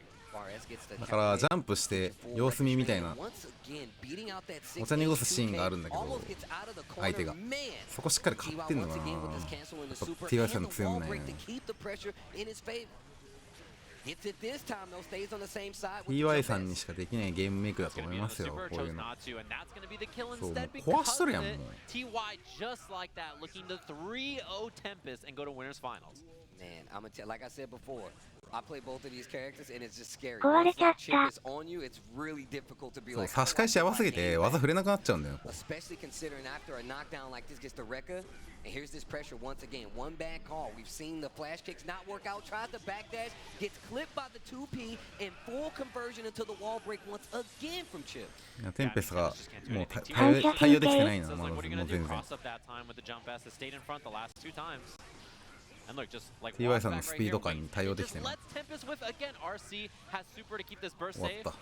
S1: だからジャンプして様子見みたいな
S11: Once again, beating out that
S1: お茶濁すシーンがあるんだけど
S11: almost gets out of the corner.
S1: 相手が
S11: Man,
S1: そこしっかり勝ってんのかな
S11: TY
S1: や
S11: once
S1: っ
S11: again with
S1: ぱ
S11: this cancel in the super
S1: TY さん
S11: and
S1: の
S11: the
S1: 強み
S11: wall
S1: なんや
S11: break to keep the pressure in his favor. Hits it this time though, stays on the same side with the
S1: TY
S11: jump
S1: さん
S11: S.
S1: にしかできないゲームメイクだと思いますよ
S9: Super
S1: こうい
S9: chose
S1: うの
S9: not to, and that's going to be the kill
S1: そう
S9: instead
S1: もう壊
S9: because
S1: しと
S9: of
S1: るやんも
S9: it.
S1: う
S9: TY just like that, looking to 3-0 Tempest and go to winners finals.
S11: Man, I'm gonna tell, like I said before, I play both of these characters and it's just scary.
S2: 壊れちゃっ
S11: Once that
S2: た
S11: chip is on you, it's really difficult to be
S1: そう
S11: like,
S1: 差し返しやばすぎて技触れなくなっちゃうんだよ
S11: especially considering after a knockdown like this gets the Rekka, and here's this pressure once again. One bad call. We've seen the flash kicks not work out. Tries the backdash, gets clipped by the 2P, and full conversion into the wall break once again from Chip.
S1: いやテンペスがもう
S2: 反射
S1: 対応できてない
S9: So
S1: な
S9: it's
S1: ま
S9: like,
S1: だ
S9: what are you
S1: も
S9: going
S1: う
S9: to do?
S1: 全然
S9: Cross up that time with the jump S. It stayed in front the last 2 times. And look, just like
S1: TY
S9: walks
S1: さんの
S9: back
S1: ス
S9: right
S1: ピー
S9: here,
S1: ド感に
S9: wait,
S1: 対応
S9: it
S1: できて
S9: just
S1: ない
S9: lets Tempest whiff again. RC has super to keep this burst
S1: 終わっ
S9: safe.
S1: た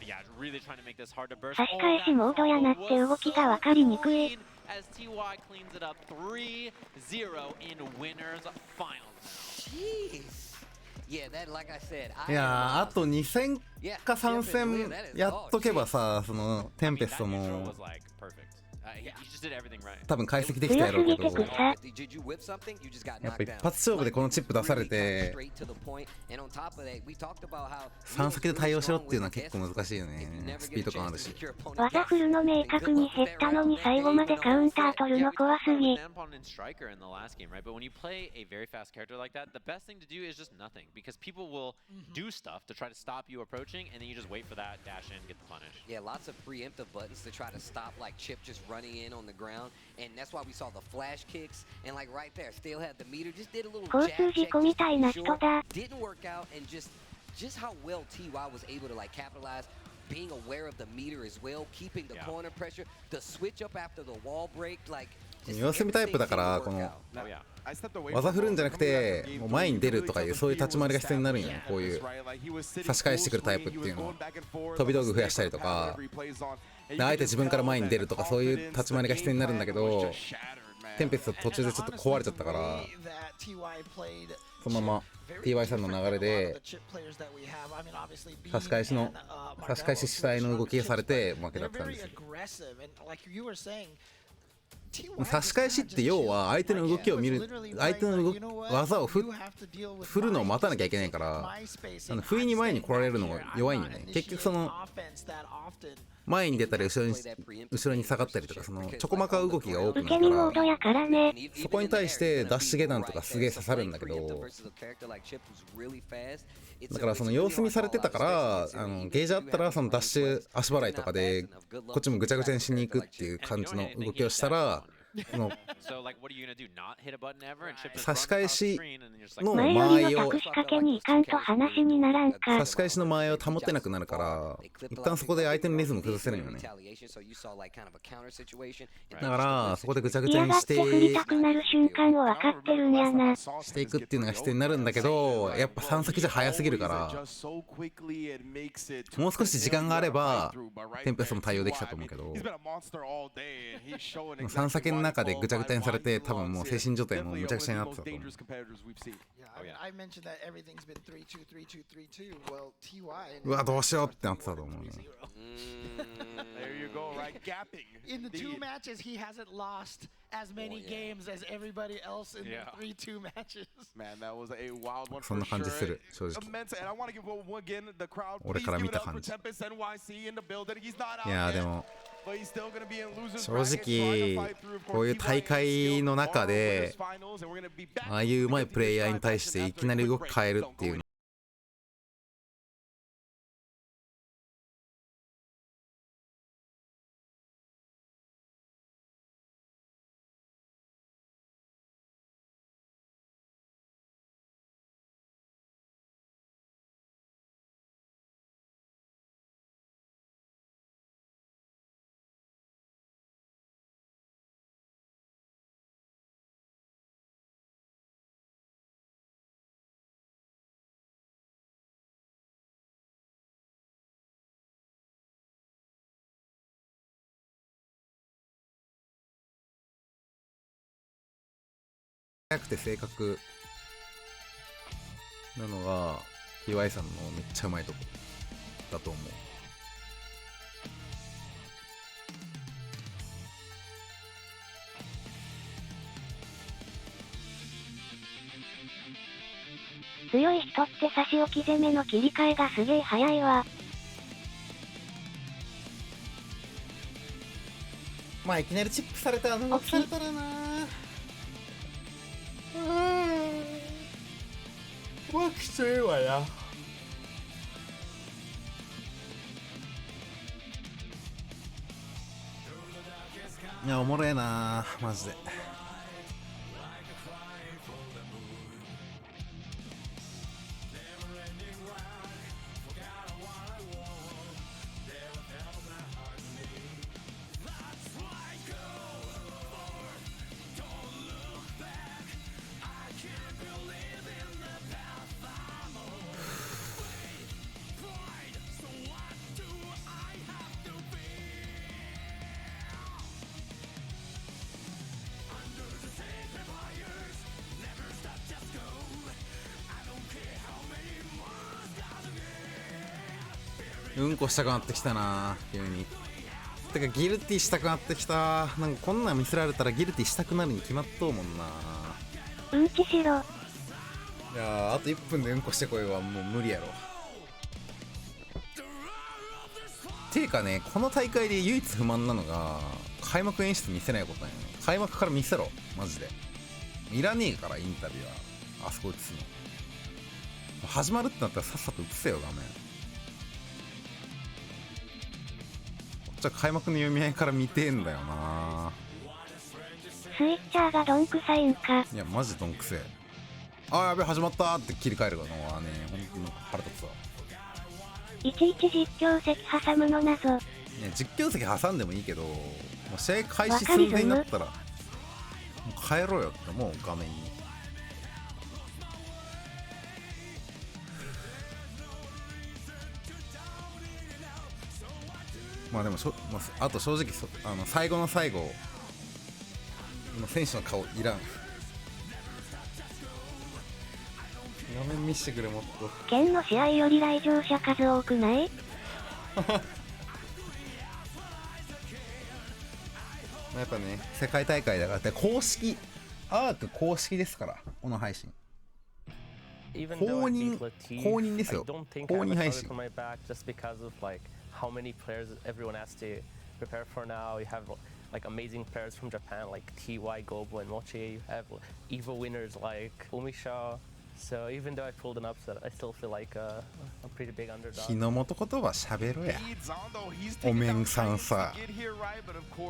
S9: Yeah, really trying to make this hard to burst.
S2: 差し返しモードやなって動きが分かりにくい。
S9: as TY cleans it up 3-0 in winners finals.
S11: Jeez. Yeah, that, like I said,
S1: いやー、あと2戦か3戦やっとけばさ、そのテンペストも多分解析できたやろうけど、やっぱ一発勝負でこのチップ出されて3先で対応しろっていうのは結構難しいよね。スピード感あるし。
S2: 技フルの明確に減ったのに最後までカウンター取るの怖すぎ。
S9: Because people will do stuff to try to stop you approaching, and then you just wait for that dash in, get the punish.
S11: Yeah, lots of preemptive buttons to try to stop like Chip just running in on the ground, and that's why we saw the flash kicks, and like right there, still had the meter, just did a little jab check, didn't work out, and just how well TY was able to like capitalize, being aware of the meter as well, keeping the corner pressure, the switch up after the wall break, like.
S1: 様子見タイプだからこの技振るんじゃなくてもう前に出るとかいうそういう立ち回りが必要になるんよ。こういう差し返してくるタイプっていうのは飛び道具増やしたりとかあえて自分から前に出るとかそういう立ち回りが必要になるんだけど、テンペスト途中でちょっと壊れちゃったからそのまま TY さんの流れで差し返し主体の動きがされて負けだったんですよ。差し返しって要は相手の動きを見る、相手の技を振るのを待たなきゃいけないから、不意に前に来られるのが弱いんよね。結局その前に出たり後ろに下がったりとかそのちょこまか動きが多くなるからそこに対してダッシュ下段とかすげえ刺さるんだけど、だからその様子見されてたからゲージあったらそのダッシュ足払いとかでこっちもぐちゃぐちゃにしに行くっていう感じの動きをしたら差し返しの間合いを差し返しの間合いを保てなくなるから一旦そこで相手のリズム崩せるよね。だからそこでぐちゃぐちゃにしていくっていうのが必要になるんだけど、やっぱ3先じゃ早すぎるからもう少し時間があればテンペストも対応できたと思うけど、3先の中でぐちゃぐちゃにされて多分もう精神状態もむちゃくちゃになってたと思う。うわどうしようってなってたと思うね。
S8: In the 2 matches, he hasn't lost as many games as everybody else in the 3-2 matches.
S7: Man, that was a wild one.
S1: そんな感じする正直。俺から見た感じ。いやでも正直こういう大会の中でああいう上手いプレイヤーに対していきなり動き変えるっていうの速くて正確なのが TY さんのめっちゃうまいとこだと思う。
S2: 強い人って差し置き攻めの切り替えがすげえ早いわ。
S1: まあいきなりチップされた動きされたらなわきついわや。いやおもろいなマジで。うんこしたくなってきたな急に。てかギルティしたくなってきた。なんかこんなん見せられたらギルティしたくなるに決まっとうもんな。
S2: うんちしろ。
S1: いやーあと1分でうんこしてこいはもう無理やろ。ていうかね、この大会で唯一不満なのが開幕演出見せないことなんよ。開幕から見せろマジで。いらねえからインタビューはあそこ映すの。始まるってなったらさっさと映せよ画面。じゃあ開幕の読み合いから見てんだよな。
S2: スイッチャーがどんくさいんか。
S1: いやマジどんくせえ。あーやべ始まったーって切り替えるのはねほんとに腹立つわ。
S2: いちいち実況席挟むの謎。
S1: ね実況席挟んでもいいけど、もう試合開始寸前になったらもう帰ろうよって思う画面に。まあでもまあ、あと正直最後の最後の選手の顔いらん。画面見してくれもっと。
S2: 県の試合より来場者数多くない？
S1: やっぱね世界大会だからって公式AWT公式ですからこの配信。公認ですよ。公認配信。
S13: How many players everyone has to prepare for now. You have like amazing players from Japan like TY, Gobo, and Mochi. You have EVO winners like Umisha. So even though I pulled an upset, I still feel like a pretty big underdog.
S1: 日の元言葉喋ろや。お面さんさ。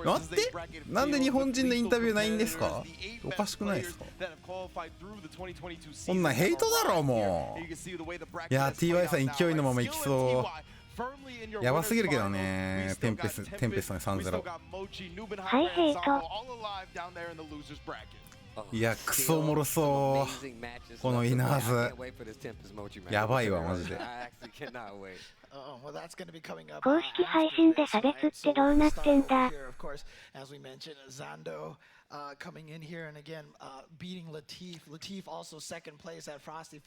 S1: 待って、なんで日本人のインタビューないんですか？おかしくないですか？こんなんヘイトだろもう。いや TY さん勢いのままいきそう。やばすぎるけどね、テンペスの 3-0。
S2: はいヘイト。
S1: いやクソおもろそうこのイナーズ。やばいわマジで。
S2: 公式配信で差別ってどうなってんだ。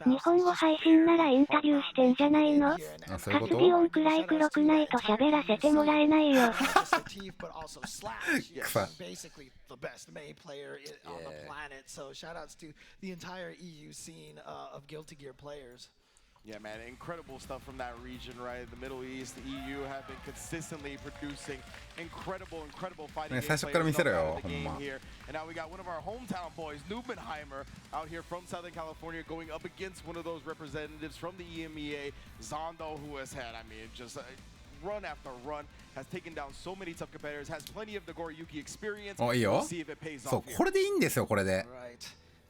S2: 日本語配信ならインタビューしてんじゃないの？カスピオンくらい黒くないと喋らせてもらえないよ。
S7: Yeah, man, incredible stuff from that region, right? The Middle East, the EU have been consistently producing incredible fighting game players out of the game here. And now we got one of our hometown boys, Nubenheimer, out here from Southern California going up against one of those representatives from the EMEA, Zondo, who has had, I mean, just run after run, has taken down so many tough competitors, has plenty of the Goryuki experience. We'll see if it pays off.
S1: そう、これでいいんですよ、これで。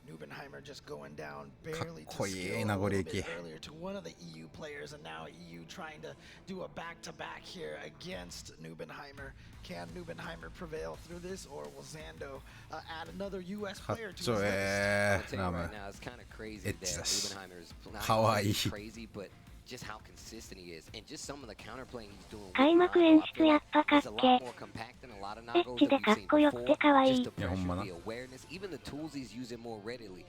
S8: Nubenheimer just going down
S1: かっ
S8: barely
S1: こ
S8: to
S1: いい
S8: skill
S1: 名
S8: a
S1: 残
S8: little
S1: 雪。
S8: bit earlier to one of the EU players, and now EU trying to do a back-to-back here against Nubenheimer. Can Nubenheimer prevail through this, or will Zando add another US
S1: かっ
S8: player to
S1: ちょ
S8: his list?
S1: え
S11: I'll tell
S1: ー
S11: you
S1: ラム
S11: right now, it's kind of crazy that
S1: It's just
S11: Nubenheimer is not
S1: かわいい。
S11: crazy, but just how consistent he is, and just some of the counterplaying he's doing.
S2: 開幕演出やっぱかっけ。エッチでかっこよくてかわいい。
S11: いやほんまな。Even the tools he's using more readily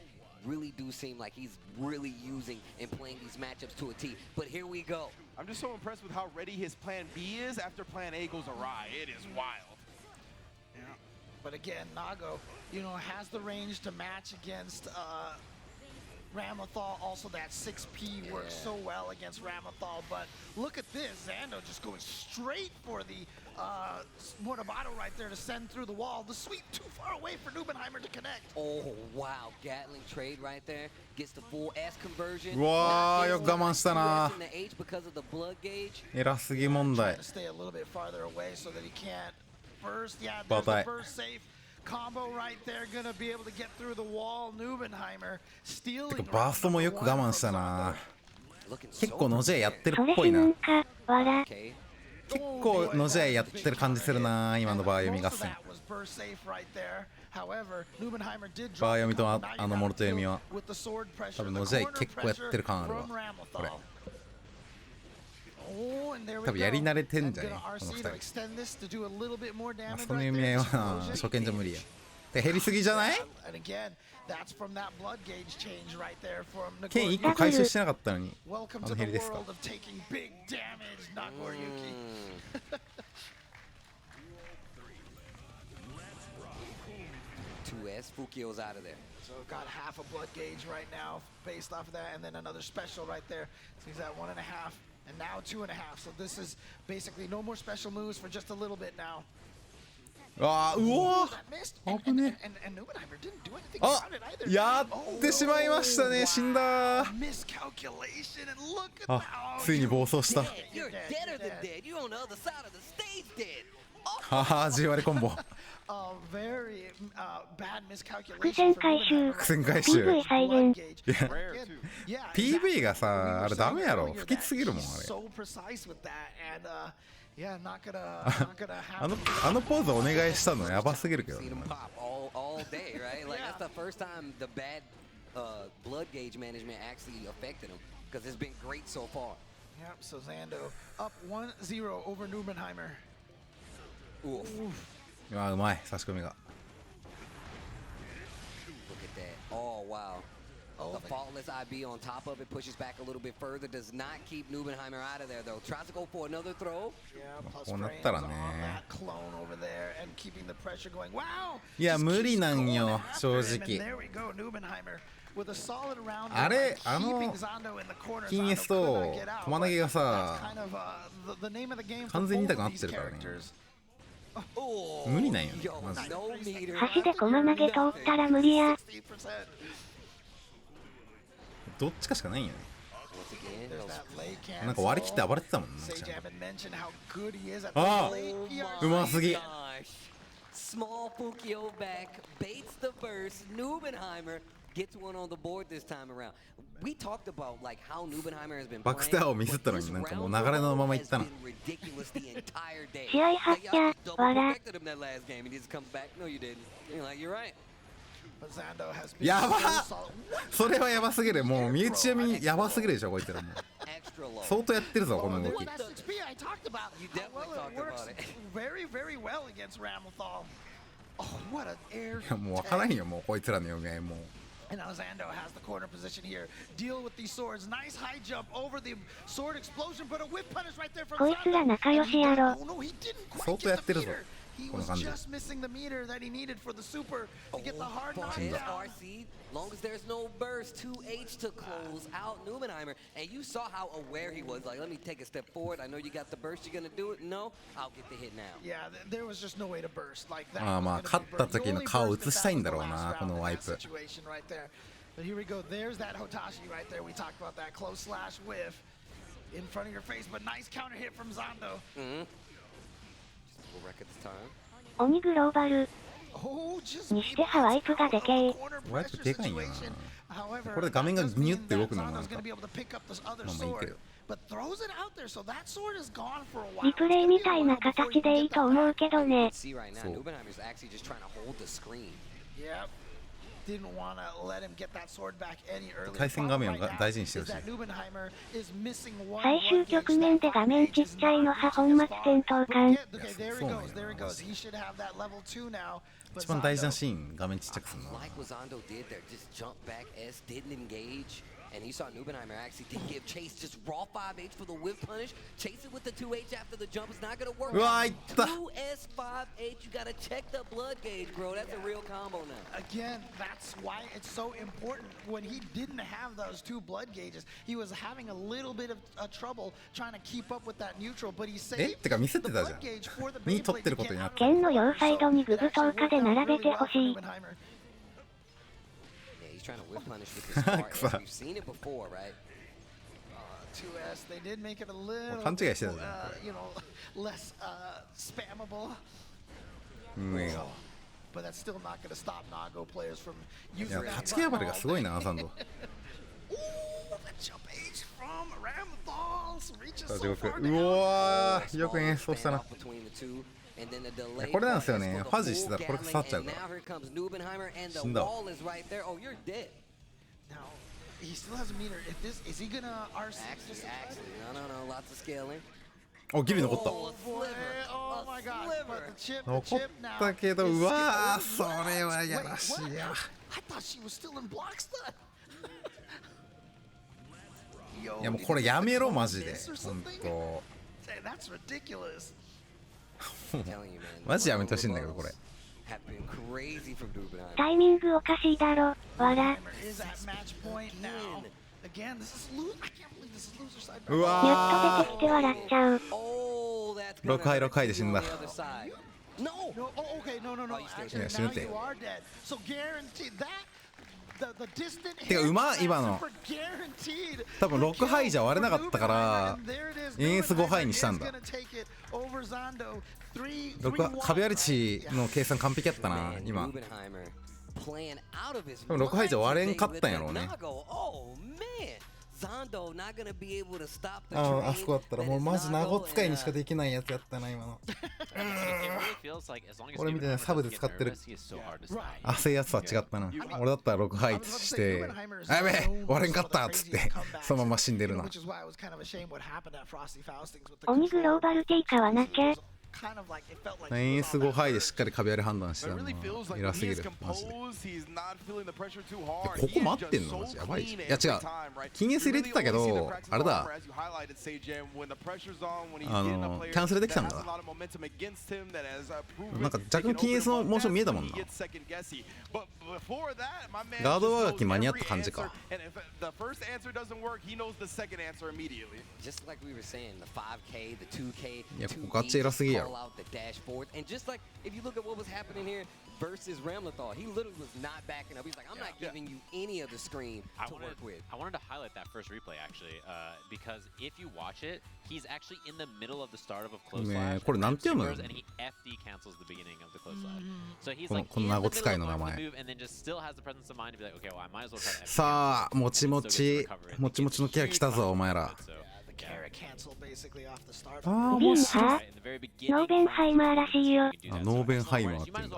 S11: really do seem like he's really using and playing these matchups to a T. But here we go.
S7: I'm just so impressed with how ready his plan B is after plan A goes awry. It is wild.
S8: Yeah. But again, Nago, you know, has the range to match against Ramathal. Also, that 6P works so well against Ramathal. But look at this, Zando just going straight for the Mortabato right there to send through the wall. The sweep too far away for Nubenheimer to connect.
S11: Oh, wow. Gatling trade right there. Gets the full S conversion.
S1: うわーよく我慢したな。
S11: In the H because of the blood gauge.
S1: 偉すぎ問題。
S8: Trying to stay a little bit farther away so that he can't burst. Yeah, there's
S1: バタ
S8: the
S1: イ。
S8: burst safe. Combo right there, gonna be able to get through the wall. Nubenheimer
S1: て
S8: stealing.
S1: かバーストもよく我慢したな。結構のじゃやってるっぽいな。
S2: それ死ぬんか、わら。
S1: 結構のじゃやってる感じするな今のバー読み合戦。バー読みとあのモルト読みは多分のじゃ結構やってる感あるわこれ。多分やり慣れてんじゃねこの2人。その読み合いはな初見じゃ無理や。減りすぎじゃない？
S8: And again, that's from that blood gauge change right there from
S1: 剣1個回収してなかったのに
S8: Welcome
S1: あ
S8: to
S1: の
S8: the
S1: 減りですか？
S8: world of taking big damage, Nagoriyuki.
S11: Fukio's out of there.
S8: So got half a blood gauge right now based off of that, and then another special right there. So he's at 1.5, and now 2.5. So this is basically no more special moves for just a little bit now.
S1: あー、うおー、危ね。あ、やってしまいましたね。死んだー。あ、ついに暴走した。はは、10割コンボ。
S2: 伏線回収。
S1: 伏線回収。
S2: PV 再現。
S1: いや、PV がさ、あれダメやろ。不吉すぎるもん、あれ。あのポーズお願いしたのやばすぎるけどね。
S11: Blood gauge management actually affected him because it's been great so far.
S8: Yep, so Zando up 1-0 over Nubenheimer.
S11: Oof.
S1: あ、うまい、差し込みが。
S11: Look at that. Oh, wow. The faultless IB on top of it pushes back a little bit further. Does not keep Nubenheimer out of there, though. Tries to go for another throw.
S8: Yeah, plus
S1: こうなっ
S8: frames
S1: たら
S8: on
S1: ね。
S8: that clone over there and keeping the pressure going. Wow!
S1: いや、無理なんよ、正
S8: And
S1: 直。
S8: there we go, Nubenheimer with a solid round.
S1: あれ、
S8: keeping Zando in the corner.
S1: 金 S と玉投げがさ、
S8: Kind of the name of the game
S1: 完全に痛くなってるからね。無理なんよね、マジで。
S2: 橋で駒投げ通ったら無理や。
S1: どっちかしかないんよね。なんか割り切って暴れてたもんね。ああ、うますぎ。
S11: Small Fukio back, baits the burst. Nubenheimer gets one on the board this time around. We talked about like how Nubenheimer has been
S1: バックステアをミスったのになんかもう流れのままいったな。
S2: 試合発射、わら。
S1: やばっ、それはやばすぎる。もう身内読みやばすぎるでしょ、こいつらもう。相当やってるぞ、この動き。いや、もう分からんよ、もうこいつらの読み合いもう。
S8: And now Zando has the corner position here. Deal with these swords. Nice high jump over the sword explosion, but a whip punish right there from Zando.
S2: こいつら仲良しやろ。
S8: Oh no, he didn't
S1: 相
S8: quite
S1: 当や
S8: get
S1: って
S8: the
S1: るぞ。
S8: meter. He
S1: この
S8: was
S1: 感じ。
S8: just missing the meter that he needed for the super to get the hard knockdown.
S11: RC, long as there's no burst, 2H to close out Nubenheimer. And you saw how aware he was. Like, let me take a step forward. I know you got the burst. You're gonna do it. No, I'll get the hit now.
S8: Yeah, there was just no way to burst like that.
S1: ああ、まあ勝った時の顔映したいんだろうな、このワイプ。
S8: Situation right there. But here we go. There's that Hotashi right there. We talked about that close slash whiff in front of your face, but nice counter hit from Zando.
S11: Just a wreck at the time.
S2: 鬼グローバル。にしてはワイプがでけえ。
S1: ワイプでかいんやな。これで画面がニュって動くのもなんか、まあまあいいけど。
S2: リプレイみたいな形でいいと思うけどね。
S11: See right now, Nubenheimer's actually just trying to hold the screen.
S8: Yep. Didn't want to let him get that sword back any earlier.
S1: 対戦画面を大事にしてほしい。
S2: 最終局面で画面ちっちゃいのは本末転倒感。
S1: 一番大事なシーン、画面ちっちゃくするの。
S11: Like what Zando did there, just jump back S, didn't engage. And you saw Nubenheimer actually did give chase, just raw 5H for the whip punish. Chase it with the 2H after the jump is not going to work. 2S 5H, you got to check the blood gauge, bro. That's a real combo now.
S8: Again, that's why it's so important. When he didn't have those two blood gauges, he was having a little bit of trouble trying to keep up with that neutral, but he saved
S1: てか見せてたじゃん。に取ってることになって。
S2: 剣の両サイドにグブ投下で並べてほしい。
S11: Trying to whip punish with his car. We've seen it before, right?
S8: 2S, they did make it a little, you know, less spammable. But that's still not going to stop Nago players from using that.
S1: 立ち上がりがすごいな、サンド。
S8: Ooh, the jump H from Ramthals reaches so far.
S1: うわー、よく演奏したな。これなんですよね。ファジしてたらこれ刺さっちゃうから。死んだわ。
S8: He still has a meter. If this is he gonna RC?
S11: Actually, no, lots of scaling.
S1: あ、ギリ残った。残ったけど、うわー、それはやらしいや。いやもうこれやめろマジで、ほんと。マジやめてほしいんだけどこれ。
S2: タイミングおかしいだろ、わら。
S1: うわ
S2: ー、やっと出てきて笑っちゃう。
S1: 6回で死んだ。いや死ぬって。てかうま今の多分6敗じゃ割れなかったからエース5敗にしたんだ。壁割り値の計算完璧やったな今。でも6敗じゃ割れんかったんやろうね。あそこだったらもうマジ名護使いにしかできないやつやったな今の。俺みたいなサブで使ってる焦いやつは違ったな。俺だったら6敗してあやべえ割れんかったっつってそのまま死んでるな。
S2: 鬼グローバルテイカはなきゃ。
S1: エース5敗でしっかり壁割り判断してたのは偉すぎるマジで。ここ待ってんのマジやばい。いや違う禁エース入れてたけどあれだキャンセルできたんだ。なんか若干禁エースのモーション見えたもんな。ガード上書き間に合った感じか。いやここガチ偉すぎやろ。
S11: out the dashboard and just like if you look at what was happening here versus Ramlathal, he literally was not backing up. He's like, I'm not giving you any of the screen to work with.
S9: I wanted to highlight that first replay actually, because if you watch it, he's actually in the middle of the start of a close slash.
S1: これなんて読むの？
S9: And he FD cancels the beginning of the close slash. So he's
S1: こ
S9: like
S1: の名護使いの名前。
S9: and then just still has the presence of mind to be like, okay, well I might as well try to FD.
S1: さあもちもちもちもちのケア来たぞお前ら。ああもし
S2: ノーベンハイマーらしいよ。
S1: ノーベンハイマーって言うんだ。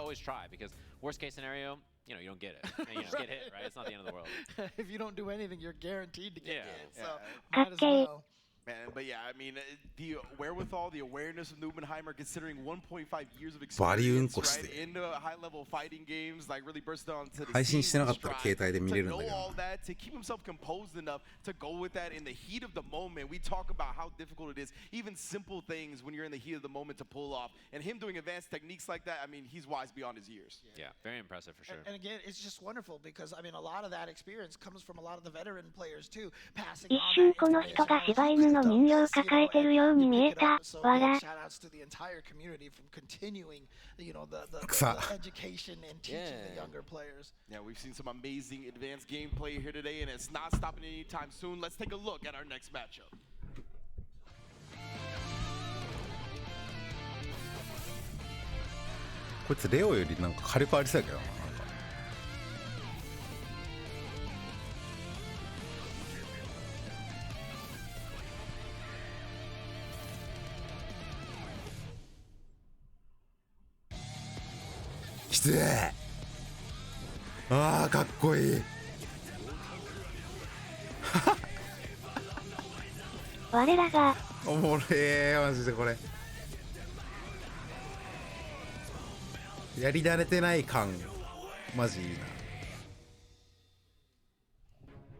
S9: Worst case scenario, you know, you don't get it. And you just get hit, right? It's not the end of the world.
S8: If you don't do anything, you're guaranteed to get hit. So,
S2: might as well.
S7: Man, but yeah, I mean, the wherewithal, the awareness of Nubenheimer, considering 1.5 years of experience, right, in high-level fighting games, like really burst onto the scene, to know all that, to keep himself composed enough to go with that in the heat of the moment. We talk about how difficult it is, even simple things when you're in the heat of the moment to pull off, and him doing advanced techniques like that. I mean, he's wise beyond his years.
S9: Yeah, very impressive for sure.
S8: And again, it's just wonderful because I mean, a lot of that experience comes from a lot of the veteran players too, passing on.
S2: 一瞬この人が柴犬の人形抱えてるように見えた。わら。
S7: Yeah, we've seen some amazing advanced gameplay here today, and it's not stopping anytime soon. Let's take a look at our next matchup.
S1: こいつレオよりなんか火力ありそうやけどな。きつい。あーかっこいい。
S2: 我らが
S1: おもれーマジでこれ。やり慣れてない感マジいいな。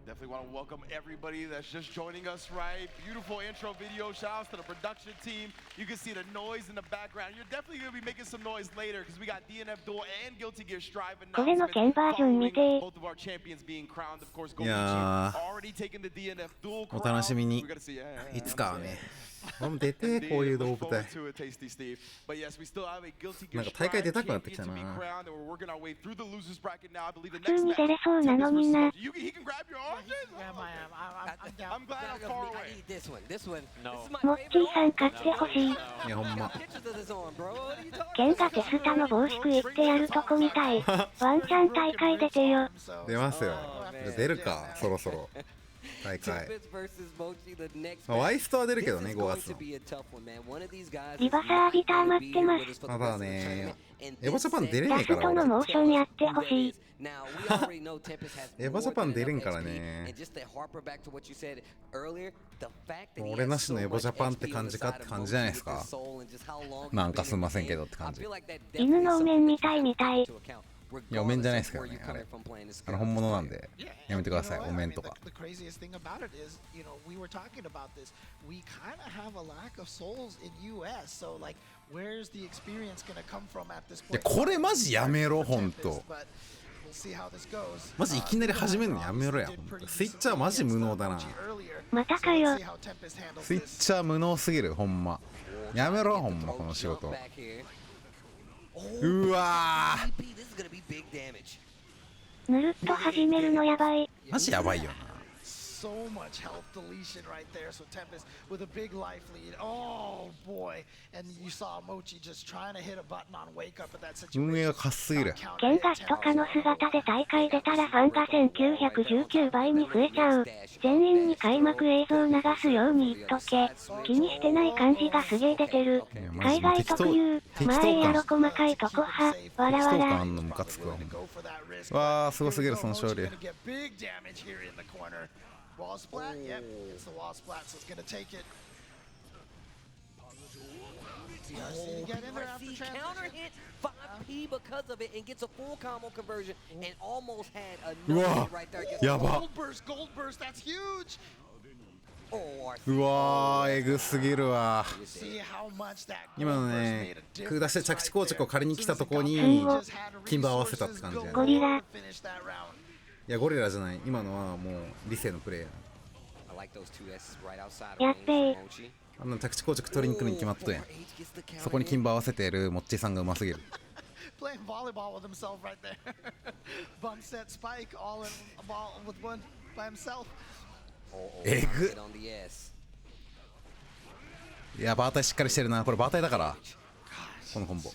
S7: Definitely want to welcome everybody that's just joining us, right? Beautiful intro video. Shout outs to the production team. You can see the noise in the background. You're definitely going to be making some noise later because we got DNF Duel and Guilty Gear Strive announcements following both of our champions being crowned. Of course, Gomuchi already taken the DNF Duel crown.
S1: お楽しみに。いつかはね。出てこういう動物で。なんか大会出たくなってきたな。
S2: 普通に出れそうなのにな。
S11: I'm glad I'm far away. This one. This one. No.
S2: モッチーさん買ってほしい。
S1: いやほんま。
S2: ケンがテスタの帽子食いってやるとこみたい。ワンチャン大会出てよ。
S1: 出ますよ。出るかそろそろ。大会。まあ、ワイストは出るけどね、5月の。
S2: リバサービター待ってます。
S1: まだね、エヴァジャパン出れねえから。
S2: ラストのモーションやってほしい。
S1: エヴァジャパン出れんからね。俺なしのエヴァジャパンって感じかって感じじゃないですか。なんかすんませんけどって感じ。
S2: 犬のお面みたいみたい。
S1: いや、お面じゃないですからね、あれ。本物なんで、やめてください、お面とか。これマジやめろ、ほんと。マジいきなり始めるのやめろや、ほんと。スイッチャーマジ無能だな。
S2: またかよ。
S1: スイッチャー無能すぎる、ほんま。やめろ、ほんま、この仕事。うわ
S2: ー、ぬるっと始めるのやばい。
S1: マジやばいよな。
S8: So much health deletion right there. So Tempest with a big life lead. Oh boy. And you saw Mochi just trying to hit a button on wake up at that situation.
S1: 運営がかっすぎる。
S2: ケンガスとかの姿で大会出たらファンが1919倍に増えちゃう。全員に開幕映像流すように言っとけ。気にしてない感じがすげえ出てる。海外特有。まあええやろ細かいとこは。わらわら。
S1: わー、すごすぎる、その勝利。
S8: Wall splat? Yep, it's the wall splat, so it's gonna take it. Get in there after
S11: counter hit 5P because of it and gets a full combo conversion and almost had another right there.
S1: やば。
S8: Gold burst, that's huge.
S1: うわー、エグすぎるわ。今のね、空出して着地硬直を借りに来たとこに金馬合わせたって感じやね。
S2: ゴリラ。
S1: いや、ゴリラじゃない。今のはもう理性のプレーや。
S2: やっべー。
S1: あんな着地硬直取りに来るに決まっとやん。そこに金馬合わせてるモッチーさんがうますぎる。
S8: Playing volleyball with himself right there. Bump set spike all in a ball with one by himself.
S1: えぐ。いや、バータイしっかりしてるな。これバータイだから。このコンボ。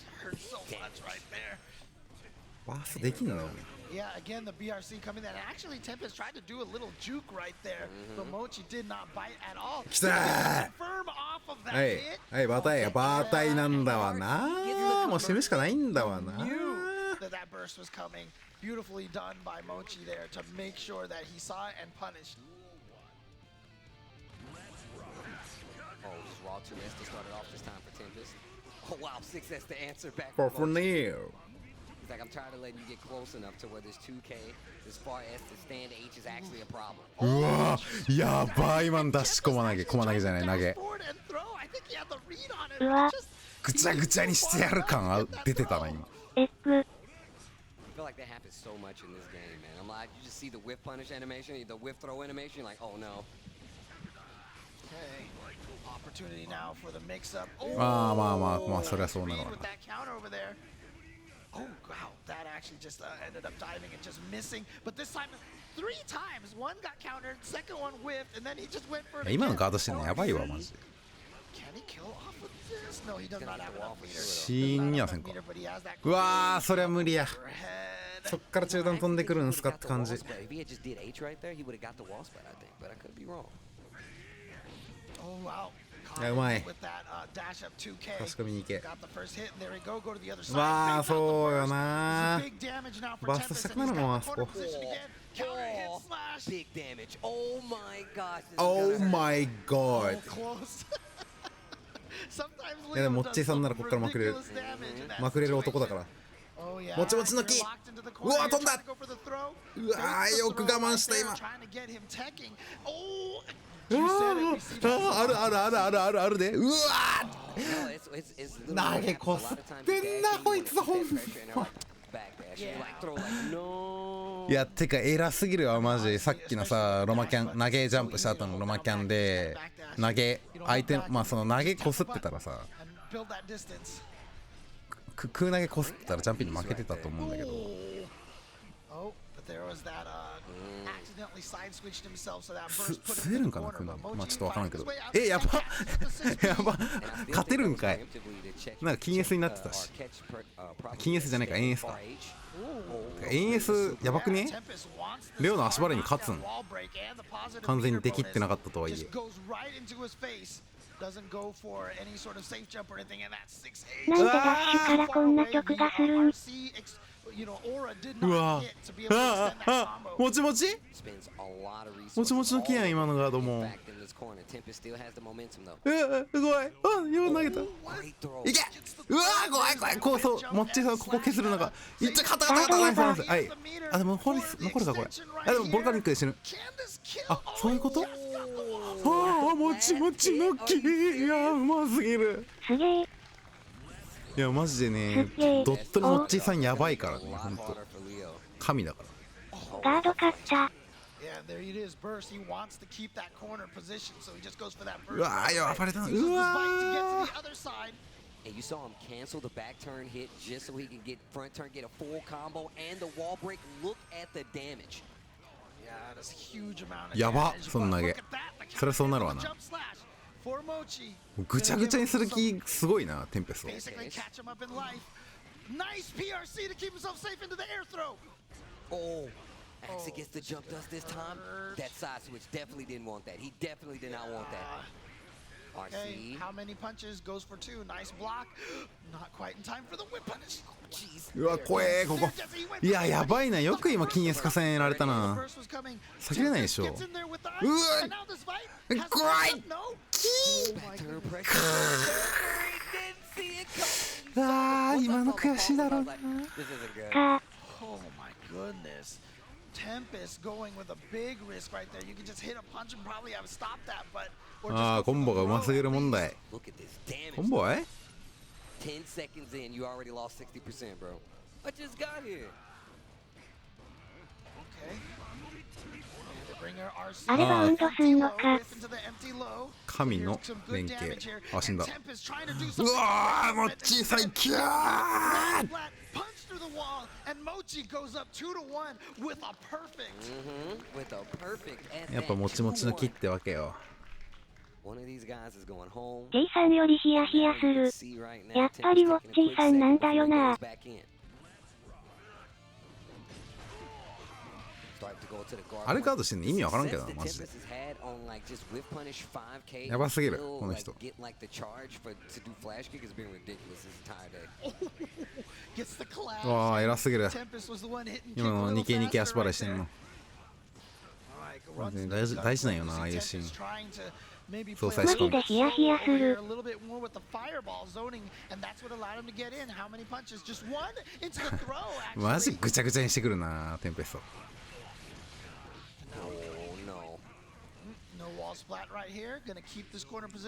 S1: バーストできんのよ。
S8: Yeah, again the BRC coming in. Actually, Tempest tried to do a little juke right there, but Mochi did not bite at all.
S1: きたー。はい、はい、バータイやバータイなんだわな。もう死ぬしかないんだわな。
S8: That burst was coming. Beautifully done by Mochi there to make sure that he saw it and punished.
S11: Oh, just raw 2S to start it off this time for Tempest. Oh wow, 6S to answer back.
S1: For Neil.
S11: He's like, I'm tired of letting you get close enough to where this 2K, this far S to stand H is actually a problem.
S1: うわ、やばい、今のダッシュコマ投げ、コマ投げじゃない、投げ。
S2: うわ、
S1: ぐちゃぐちゃにしてやる感出てたな、今。
S2: エッグ。
S11: I feel like that happens so much in this game, man. I'm like, you just see the whiff punish animation, the whiff throw animation, you're like, oh no.
S8: Okay, opportunity now for the mix-up.
S1: まあまあまあまあ、そりゃそうなのかな。
S8: Oh wow, that actually just ended up diving and just missing. But this time, 3 times. One got countered, second one whiffed, and then he just went for it.
S1: 今のガードしてるのやばいわ、マジで。
S8: Can he kill off of this? No, he does not have enough meter.
S1: 死にやせんか。うわー、そりゃ無理や。そっから中段飛んでくるんすかって感じ。
S11: If he had just did H right there, he would have got the wall spot, I think. But I could be wrong.
S8: Oh wow.
S1: いや、うまい。確かめに行け。わあ、そうよな。バストしたくなるもん、あそこ。Oh my god。いや、でもモッチーさんならこっからまくれる。まくれる男だから。もちもちの木。うわー、飛んだ。うわー、よく我慢した今。あるあるあるあるあるあるで。うわー、投げこすってんなこいつほんま。いや、てか偉すぎるわマジ。さっきのさ、ロマキャン投げジャンプした後のロマキャンで投げ相手、まあその投げこすってたらさ、空投げこすってたらジャンピンに負けてたと思うんだけど、吸えるんかな、クナ。まあちょっとわからんけど。やばやば勝てるんかい。なんか金 S になってたし。金 S じゃないか、円 S か。円 S やばくね。レオの足払いに勝つん。完全にできってなかったとはいえ。
S2: なんでダッシュからこんな曲がするん。
S1: うわもちもちもちもちの木やん今のガードも。すごい。よう投げた。いけ。うわ怖い。こうそうもっちさんここ削るのがいっちゃカタカタカタカタ。はい。でも残るかこれ。でもボルカニックで死ぬ。そういうこと。もちもちの木。いやうますぎる。
S2: すげえ。
S1: いやマジでねドットのモッチーさんやばいからね。ほんと神だから。
S2: ガード勝った。
S1: うわやばれたな。うわ
S11: And you saw him cancel the back turn hit just so he can get front turn, get a full combo and the wall break. Look at the damage.
S1: やばその投げ。そりゃそうなるわな。ぐちゃぐちゃにする気すごいなテンペスト。
S11: Actually gets the jump dust this time. That side switch definitely didn't want that. He definitely did not want that.
S8: Okay, how many punches? Goes for 2. Nice block. Not quite in time for the whip punish. Jeez.
S1: うわ怖えここ。いややばいな。よく今金 S 重ねられたな。避けれないでしょ。うわ怖い。今の悔しいだろうな。
S8: Oh my goodness. Tempest going with a big risk right there. You can just hit a punch and probably have stopped that, but
S1: コンボがうますぎる問題。コンボは
S11: 10 seconds in, you already lost 60%, bro. I just got here.
S8: Okay.
S2: あれバウンドすんのか。
S1: 神の連携。死んだ。うわモッチー最強。やっぱもちもちの木ってわけよ。
S2: J さんよりヒヤヒヤする。やっぱりモッチーさんなんだよな。
S1: あれガードしてんの意味わからんけどなマジで。やばすぎるこの人。うわ偉すぎる。今のニケニケ足払いしてんの。大事なんよなああいうシーン。
S2: マジでヒヤヒヤする。
S1: マジぐちゃぐちゃにしてくるなテンペスト。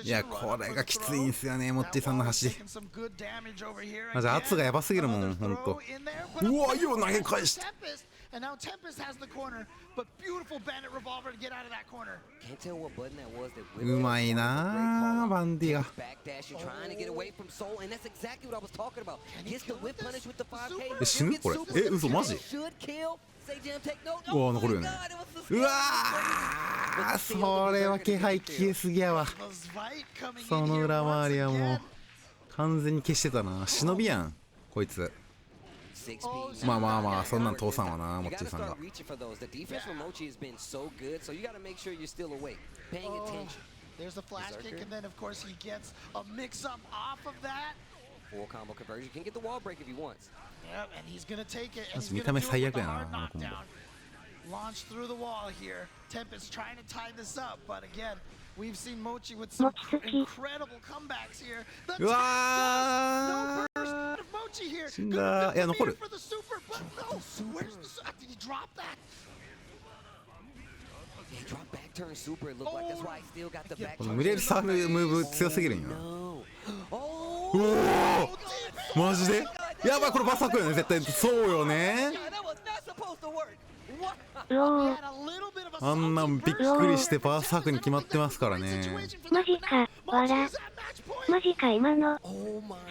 S1: いやこれがきついんすよねモッチーさんの走り。マジ圧がやばすぎるもんほんと。うわよう投げ返した。うまいなバンディが。死ぬこれ。嘘マジ。うわ残るよね。うわそれは気配消えすぎやわ。その裏回りはもう完全に消してたな。忍びやんこいつ。まあそんなん通さんわなモッチーさんが。見た目最悪やなあのコンボ。
S8: Launch through the wall here. Tempest trying to tie this up, but again, we've seen Mochi with some incredible comebacks here. The no burst out of Mochi here.
S1: 死んだ。いや残る。
S8: For the super, but no. Where's the did he drop that?
S11: He dropped back turn super. It looked like that's why he still got the back.
S1: 無理やりサーブムーブ強すぎるんよ。おおマジでやばいこれバサクよね絶対。そうよね。あんなんびっくりしてバーサークに決まってますからね。
S2: マジかわら。マジか今の。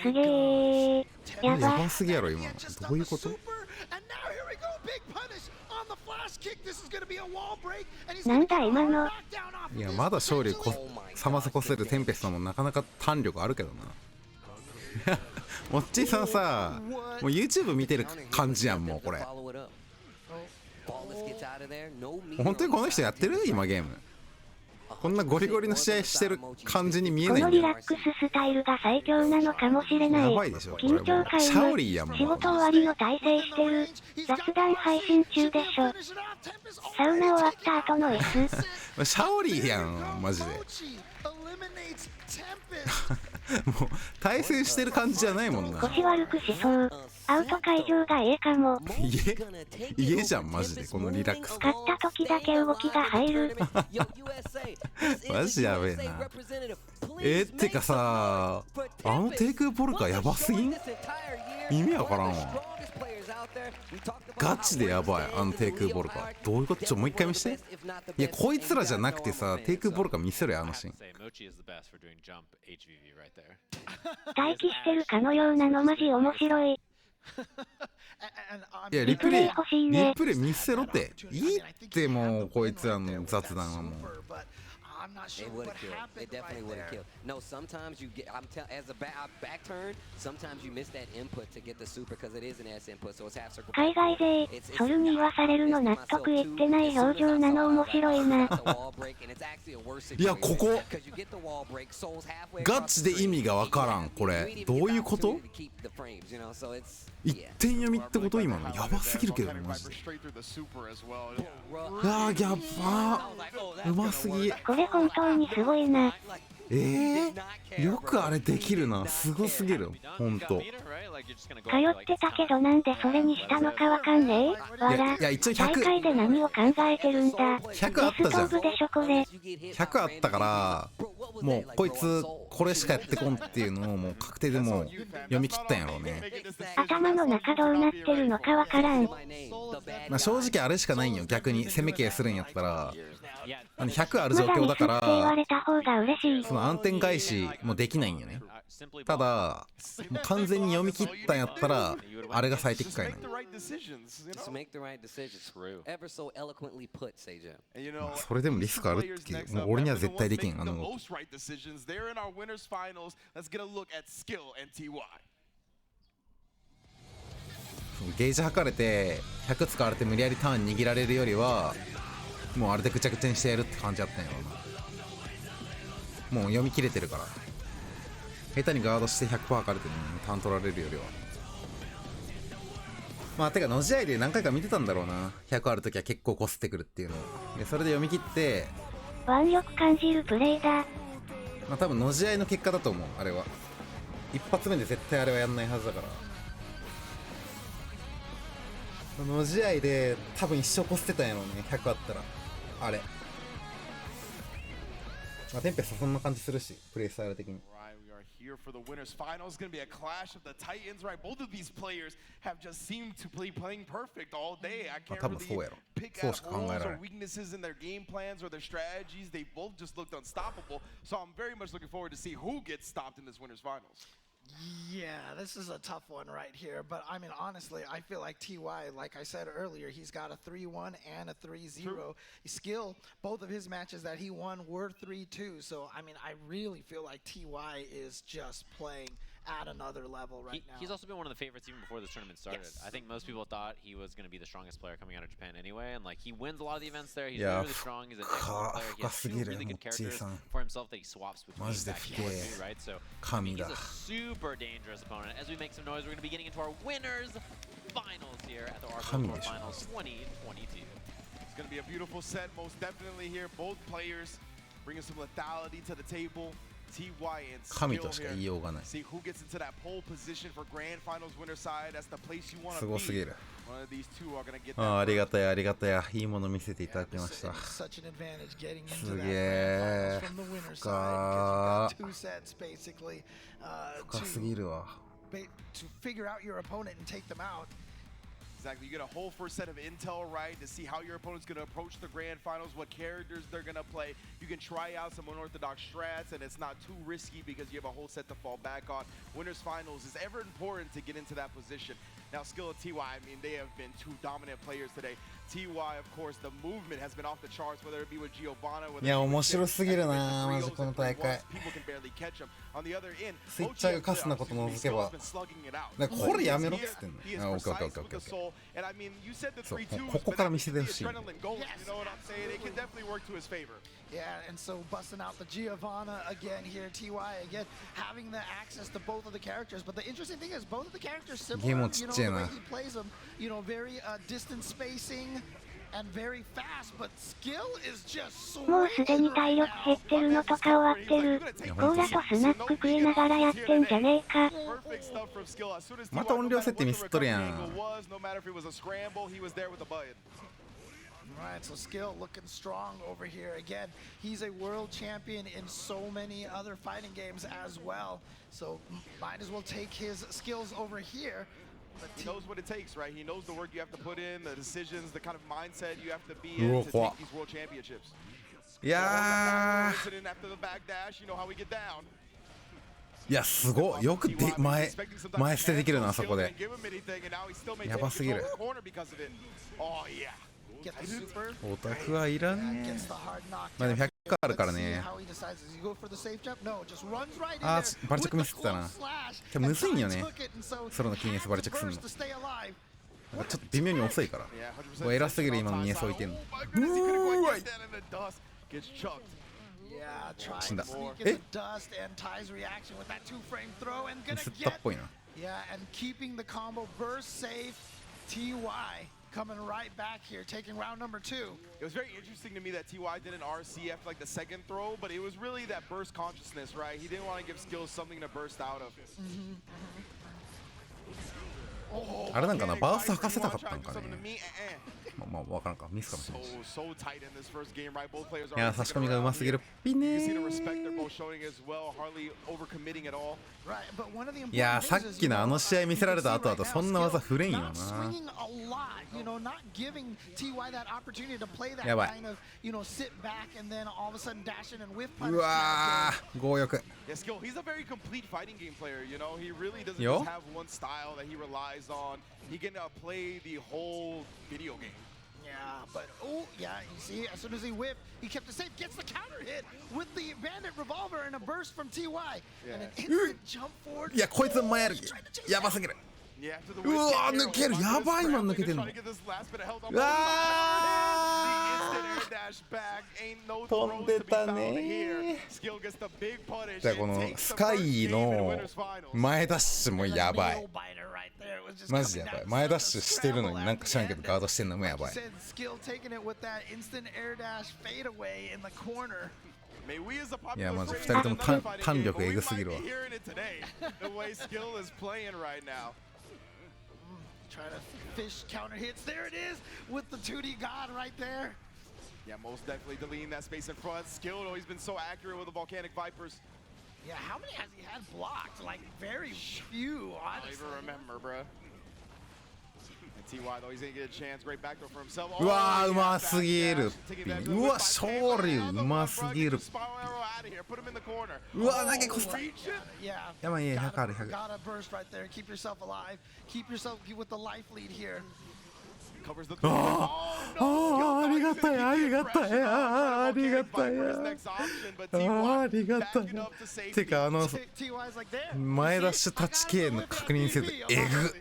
S2: すげえ。やば
S1: すぎやろ今の。どういうこと。
S2: なんだ今の。
S1: いやまだ勝利さまそこせるテンペストもなかなか弾力あるけどな。モッチーさんさ、もう YouTube 見てる感じやんもうこれ。本当にこの人やってる今ゲーム。こんなゴリゴリの試合してる感じに見えないんだよ。
S2: このリラックススタイルが最強なのかもしれない。
S1: やばいでしょ
S2: 緊張感
S1: シャオリーやもん。
S2: 仕事終わりの体勢してる。雑談配信中でしょ。サウナ終わった後の S。
S1: シャオリーやんマジで。もう対戦してる感じじゃないもんな。
S2: 腰悪くしそう。アウト会場がええかも。
S1: 家じゃんマジでこのリラックス。
S2: 勝った時だけ動きが入る。
S1: マジやべえな。ってかさ、あの低空ポルカやばすぎん？意味わからんわ。ガチでやばいあの低空ポルカ。どういうこと？もう一回見して。いやこいつらじゃなくてさ、低空ポルカ見せろよあのシーン。
S2: 待機してるかのようなのマジ面白い。
S1: いやリプレイ見せろって。いいってもうこいつらの雑談はもう。
S11: It would have killed. It definitely would have killed. No, sometimes you get. As a back turn, sometimes you miss that input to get the super because it is an S input, so it's half circle.
S2: 海外勢、ソルに言わされるの納得いってない表情なの面白いな。
S1: いやここガチで意味がわからん。これどういうこと？一点読みってこと今のやばすぎるけどねマジで。やばーうますぎ。
S2: これ本当にすごいな。
S1: よくあれできるな。すごすぎるほんと。
S2: 通ってたけどなんでそれにしたのかわかんねえ。わら。
S1: いや一応
S2: 大会で何を考えてるんだ。
S1: 100あったじゃん。
S2: でしょこれ。
S1: 100あったからもうこいつこれしかやってこんっていうのをもう確定でもう読み切ったんやろうね。
S2: 頭の中どうなってるのかわからん。
S1: まあ正直あれしかないんよ。逆に攻め系するんやったら100ある状況だからその暗転返しもできないんよね。ただもう完全に読み切ったんやったらあれが最適解なんよ。それでもリスクあるってもう俺には絶対できんあの動き。ゲージ測れて100使われて無理やりターン握られるよりはもうあれでぐちゃぐちゃにしてやるって感じだったんやろうな。もう読み切れてるから下手にガードして 100% 測れてるのにターン取られるよりは。まあてかの試合で何回か見てたんだろうな。100あるときは結構こすってくるっていうのを。でそれで読み切って
S2: 腕力感じるプレイだ。
S1: まあ多分の試合の結果だと思う。あれは一発目で絶対あれはやんないはずだから。の試合で多分一生こすってたんやろうね100あったらあれ。まあテンペストそんな感じするしプレイスタイル的に。
S7: Here for the winners final is going to be a clash of the Titans, right? Both of these players have just seemed to be playing perfect all day. I can't really pick out holes or weaknesses in their game plans or their strategies. They both just looked unstoppable. So I'm very much looking forward to see who gets stopped in this winners finals.
S8: Yeah, this is a tough one right here. But I mean, honestly, I feel like TY, like I said earlier, he's got a 3-1 and a 3-0 skill. Both of his matches that he won were 3-2. So, I mean, I really feel like TY is just playing at another level right now.
S9: He's also been one of the favorites even before this tournament started. Yes. I think most people thought he was going to be the strongest player coming out of Japan anyway, and like he wins a lot of the events there. He's really strong. He's an excellent player. He has two really good characters for himself that he swaps between back and forth, right? So I mean, he's a super dangerous opponent. As we make some noise, we're going to be getting into our winners finals here at the Arsenal Finals 2022.
S7: It's going to be a beautiful set, most definitely here. Both players bringing some lethality to the table. TY and Skill here. See who gets into that pole position for Grand Finals winner side. That's the place you want to be. One of these two are going to get that.
S1: ありがたいありがたい。いいもの見せていただきました。すげえ。深すぎるわ。
S8: To figure out your opponent and take them out.
S7: Exactly. You get a whole first set of intel, right, to see how your opponent's going to approach the grand finals, what characters they're going to play. You can try out some unorthodox strats, and it's not too risky because you have a whole set to fall back on. Winners finals is ever important to get into that position. Now, Skill and TY, I mean, they have been two dominant players today.
S1: いや面白すぎるなマジこの大会。スイッチャーがカスなこと除けばなんかこれやめろっつってんの。オッケーオッケーオッケーオッケー。そうここから見せてほしい。
S8: Yeah, and so busting out the Giovanna again here, TY again, having the access to both of the characters. But the interesting thing is both of the characters similar, you know, the way he plays them, you know, very distance spacing and very fast, but skill is just so
S2: もうすでに体力減ってるのとか終わってる。コーラとスナック食いながらやってんじゃねえか。
S1: また音量設定ミスっとるやん。
S8: Right, so Skill looking strong over here. Again, he's a world champion in so many other fighting games as well. So might as well take his skills over here.
S7: He knows what it takes, right? He knows the work you have to put in, the decisions, the kind of mindset you have to be in to take these world championships.
S1: いやいやすごいよくで前捨てできるなあそこで。やばすぎる。オタクはいらねえ。まあでも100あるからね。あーバルチャックミスってたな。でもむずいんよねソロのキーネスバルチャックするの。なんかちょっと微妙に遅いからこれ偉すぎる今のニエス置いてんの。うわい死んだ。えミスったっぽいな。
S8: Coming right back here, taking round number 2.
S7: It was very interesting to me that TY didn't RC after like the second throw, but it was really that burst consciousness, right? He didn't want to give Skills something to burst out of.
S1: あれなんかなバースト吐かせたかったんかね。まあ分からんかミスかもしれない。いや差し込みがうますぎるピネー。いやさっきのあの試合見せられた後だとそんな技振れんよな。やばい。うわー強欲。よ
S7: He can play the whole video game.
S8: Yeah, but oh yeah, you see, as soon as he whipped, he kept it safe, gets the counter hit with the bandit revolver and a burst from TY, and an instant jump forward.
S1: いやこいつ前歩きやばすぎる。うわ抜けるやばい今抜けてんの。うわ飛んでたね。じゃあこのスカイの前ダッシュもやばい。マジやばい。前ダッシュしてるのになんか知らんけどガードしてんのもやばい。いやマジ2人とも弾力エグすぎるわ。
S8: Trying to fish counter hits. There it is with the 2D God right there.
S7: Yeah, most definitely deleting that space in front. Skilled, he's been so accurate with the Volcanic Vipers.
S8: Yeah, how many has he had blocked? Like very few, honestly.
S7: I don't even remember, bro. TY though, he's gonna get a chance. Great backdoor for himself.
S1: うわーうますぎる。うわ勝利うますぎる。うわ投げこした。やばい100ある100。
S8: Gotta burst right there. Keep yourself alive. Keep yourself with the life lead here.
S1: ありがたいありがたいありがたいありがたい。てか前ダッシュタッチ系の確認せずえぐ。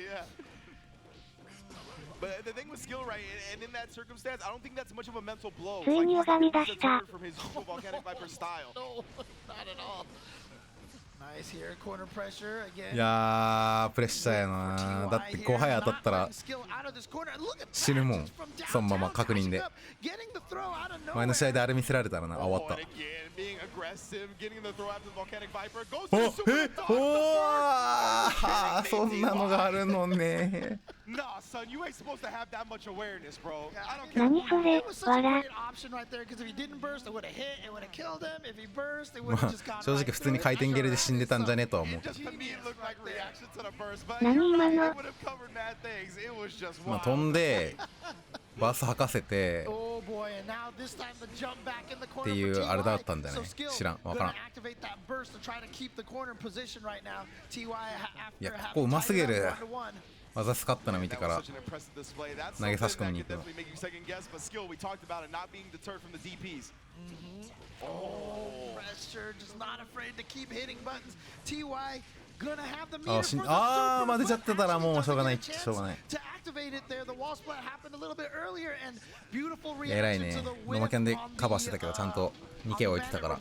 S7: But the thing with skill, right, and in that circumstance, I don't think that's much of a mental blow.
S2: ついに拝み出した。
S7: From his Volcanic Viper style.
S8: No, not at all. Nice here, corner pressure again.
S1: いやプレッシャーやな。だって5杯当たったら死ぬもん。そのまま確認で。前の試合であれ見せられたらな。あ終わった。おおそんなのがあるのね。
S2: 何それわら。
S1: まあ正直普通に回転蹴りで死んでたんじゃねとは思うけど。
S2: 何今の。
S1: まあ飛んでバース吐かせてっていうあれだったんだよね。知らんわからん。いやここうますぎる。技使ったの見てから投げ差し込みに行くの。あー、出ちゃってたらもうしょうがないっちゃしょうがない。いや、偉いね。ノマキャンでカバーしてたけどちゃんと 2K 置いてたから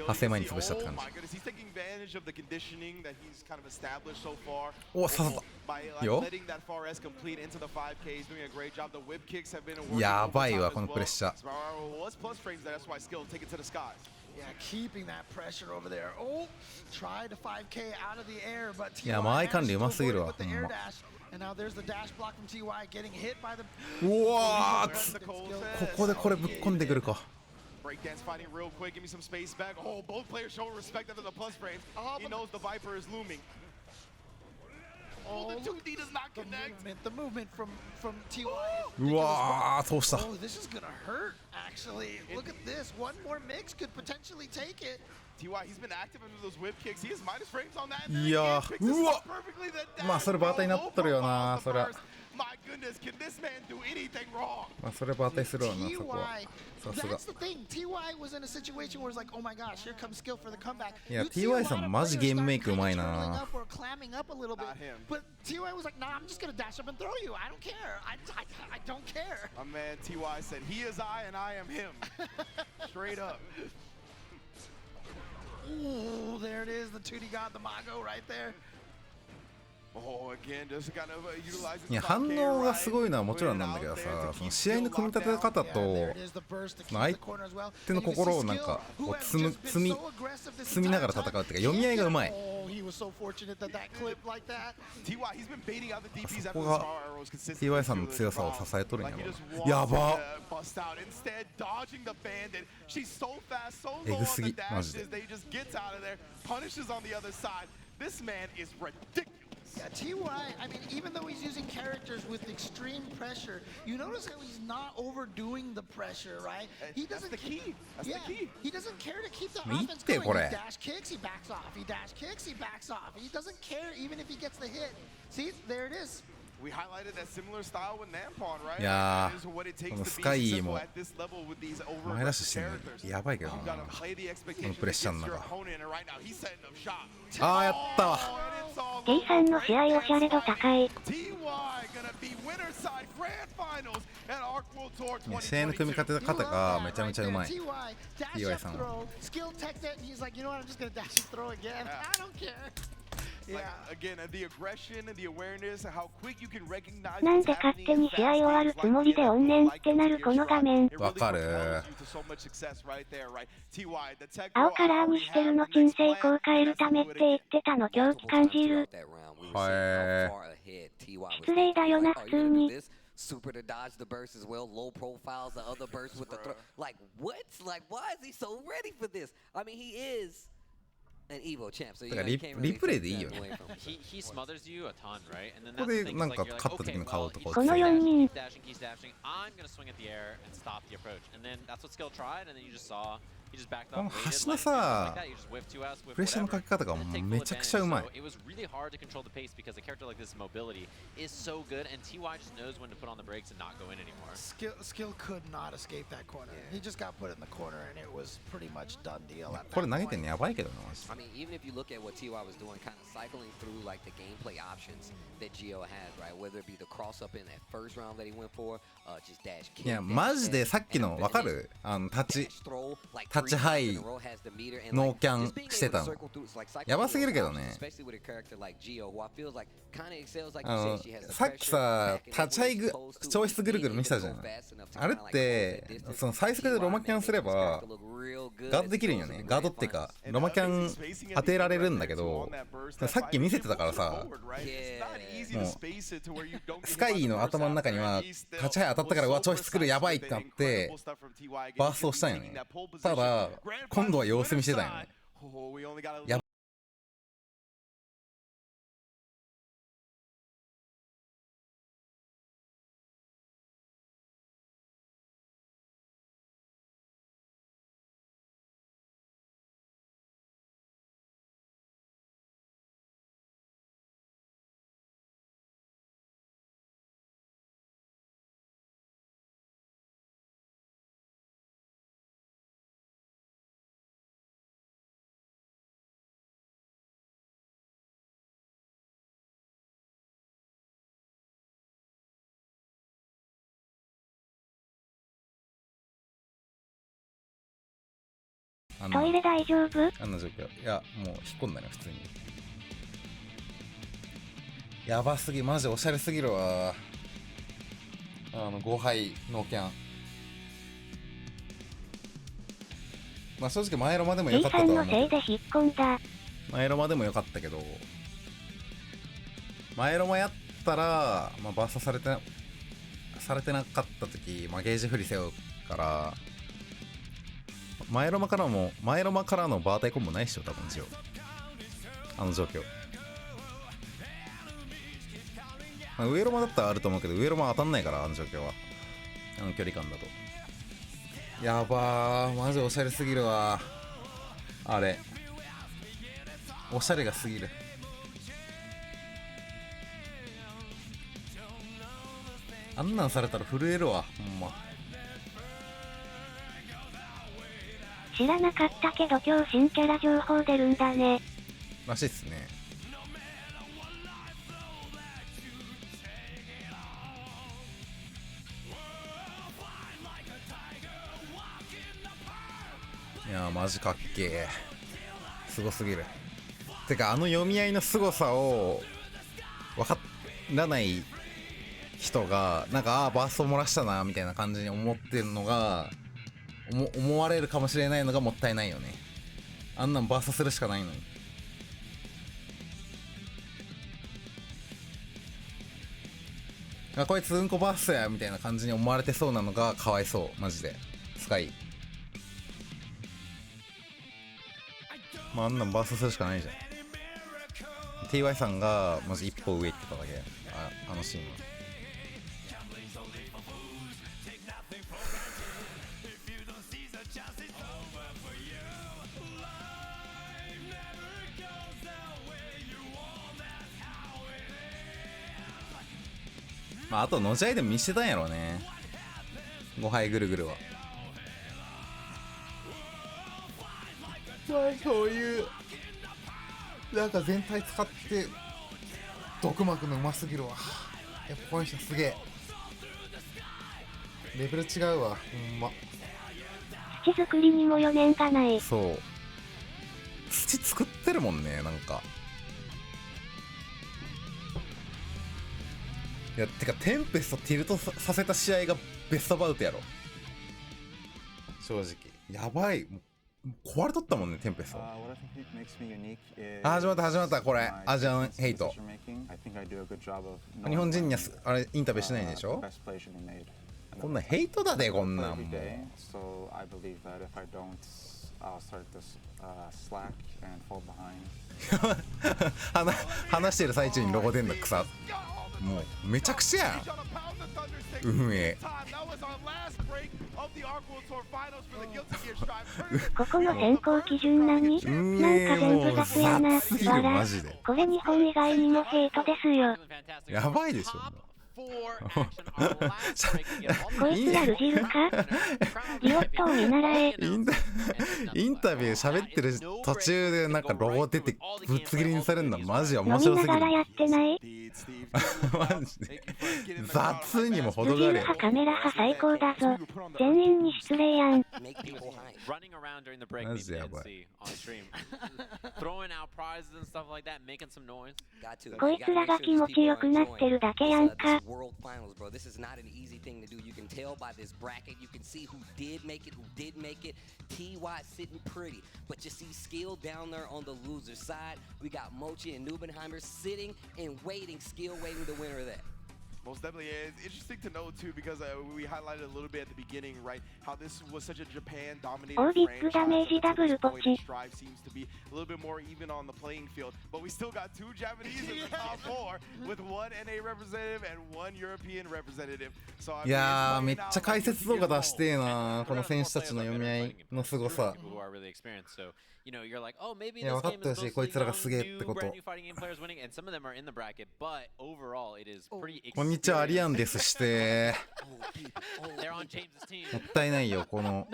S1: 発生前に潰したって感じ。お、刺さったよ。やばいわこのプレッシャー。いや、間合い管理うますぎるわほんま。うわー、ここでこれぶっ込んでくるか。
S7: Breakdance fighting real quick. Give me some space back. Oh, both players showing respect after the plus frames. He knows the Viper is looming. Oh, the 2D does not connect.
S8: The movement from TY.
S1: うわー、通した。
S8: Oh, this is gonna hurt. Actually, look at this. One more mix could potentially take it.
S7: TY, he's been active under those whip kicks. He has minus frames on that.
S1: いやー、うわ、まあそれバーターになっとるよな、そりゃ。
S7: My goodness, can this man do anything wrong?
S1: まあそれバーターするわな、そこは。さすが。いや、TY さんマジゲームメイクうまいな。
S8: But TY was like, nah, I'm just gonna dash up and throw you. I don't care. I don't care.
S7: My man TY said, he is I and I am him. Straight up.
S8: Ooh, there it is. The 2D got the Mago right there.
S7: Oh, again, just kind of utilizing.
S1: いや、反応がすごいのはもちろんなんだけどさ、その試合の組み立て方と相手の心をなんかこう積みながら戦うっていうか、読み合いがうまい。そこが TY さんの強さを支えとるんやろ。やばっ、エグすぎマジで。
S8: Yeah, TY, I mean, even though he's using characters with extreme pressure, you notice how he's not overdoing the pressure, right? He doesn't.
S7: That's the key. That's the key.
S8: He doesn't care to keep the offense going. He dash kicks, he backs off. He dash kicks, he backs off. He doesn't care even if he gets the hit. See, there it is.
S7: We highlighted that similar style with Nampon, right?
S1: いやー、このスカイも前出ししてるのやばいけどな、このプレッシャーの中。あー、やったわ。
S2: K さんの試合おしゃれ度高い。い
S1: や、試合の組み立て方がめちゃめちゃうまい TY さんは。
S2: なんで勝手に試合終わるつもりで怨念ってなるこの画面。
S1: わかる。
S2: 青カラーにしてるの鎮静効変えるためって言ってたの狂気感じる。失礼だよな普通に。
S11: Super to dodge the burst as well, low profiles, the other burst with the throw. Like, what? Like, why is he so ready for this? I mean, he is an Evo champ, so you can't really
S1: リプレイでいいよね。
S9: He smothers you a ton, right? And then
S1: ここでなんか勝った時の顔とか
S2: この4人
S9: keep dashing. I'm gonna swing at the air and stop the approach. And then that's what Skill tried, and then you just saw he just backed
S1: こ
S9: up.
S1: の橋のさ、プレッシャーのかけ方がめちゃくちゃうまい。
S9: It was really hard to control the pace because a character like this mobility is so good, and TY just knows when to put on the brakes and not go in anymore.
S8: Skill could not escape that corner. He just got put in the corner, and it was pretty much done deal.
S1: これ投げてんのやばいけどな。
S11: I mean, even if you look at what TY was doing, kind of cycling through like the gameplay options that Geo had, right? Whether it be the cross up in that first round that he went for, just dash kick.
S1: いや、マジでさっきのわかる？立ちハイノーキャンしてたのやばすぎるけどね。さっきさ、立ちハイ超質ぐるぐる見せたじゃん。あれってその最速でロマキャンすればガードできるんよね。ガードってかロマキャン当てられるんだけど、さっき見せてたからさ、もうスカイの頭の中には立ちハイ当たったからうわ超質くるやばいってなってバーストをしたんよね。ただ今度は様子見してたんよね。やば
S2: トイレ大丈夫？
S1: あんな状況。いや、もう引っ込んだね、普通に。やばすぎ、マジおしゃれすぎるわ。5杯ノーキャン。まあ正直前ロマでも良かったとは思う。
S2: T さんのせいで引っ込んだ。
S1: 前ロマでも良かったけど、前ロマやったら、まあ、バーサされてなかった時、まあ、ゲージ不利せよから、前ロマからのバータイコンもないっしょ、多分一応。あの状況。まあ、上ロマだったらあると思うけど、上ロマ当たんないから、あの状況は。あの距離感だと。やばー、マジおしゃれすぎるわ。あれ。おしゃれがすぎる。あんなんされたら震えるわ、ほんま。
S2: 知らなかったけど今日新キャラ情報出るんだね。
S1: らしいっすね。いやーマジかっけー。すごすぎる。てか読み合いの凄さを分からない人がなんかバースト漏らしたなみたいな感じに思ってるのが思われるかもしれないのがもったいないよね。あんなんバーストするしかないのに。こいつうんこバーストやみたいな感じに思われてそうなのがかわいそう、マジで。スカイ。まああんなんバーストするしかないじゃん。TY さんがマジ一歩上行ってただけ。あのシーンは。まああとのじゃいでも見してたんやろうね。5杯ぐるぐるは。そういうなんか全体使って毒巻くのうますぎるわ。やっぱこの人すげえレベル違うわ、ほんま。
S2: 土作りにも余念がない。
S1: そう、土作ってるもんね、なんか。いやてかテンペストティルトさせた試合がベストバウトやろ、正直。やばい、もう壊れとったもんね、テンペスト。始まったこれアジアンヘイト。日本人にはあれインタビューしないんでしょ。こんなヘイトだで、こんなんもう。話してる最中にロゴ出んだ、草。もうめちゃくちゃやん運営。
S2: ここの選考基準何？なんか全部雑やな。わら。これ日本以外にもヘイトですよ。
S1: やばいでしょ。
S2: こいつらルジルか？リオットを見習え。
S1: インタビュー喋ってる途中でなんかロゴ出てぶつ切りにされるのマジ面白すぎる。
S2: 飲みながらやってない？
S1: マジで雑にも程がある。
S2: ルジル派カメラ派最高だぞ。全員に失礼やん。
S1: マジやばい。
S2: こいつらが気持ちよくなってるだけやんか。
S11: World Finals, bro. This is not an easy thing to do. You can tell by this bracket. You can see who did make it, who didn't make it. TY sitting pretty, but you see Skill down there on the loser side. We got Mochi and Nubenheimer sitting and waiting. Skill waiting the winner of that.
S7: Most definitely. It's interesting to know too because we highlighted a little bit at the beginning, right? How this was such a Japan-dominated franchise. Strive seems to be a little bit more even on the playing field, but we still got two Japanese in the top four with one NA representative and one European representative. So
S1: いやーめっちゃ解説動画出してえな、この選手たちの読み合いの凄さ。いや分かってほしい、こいつらがすげえってこと。こんにちは、アリアンですしてもったいないよ、この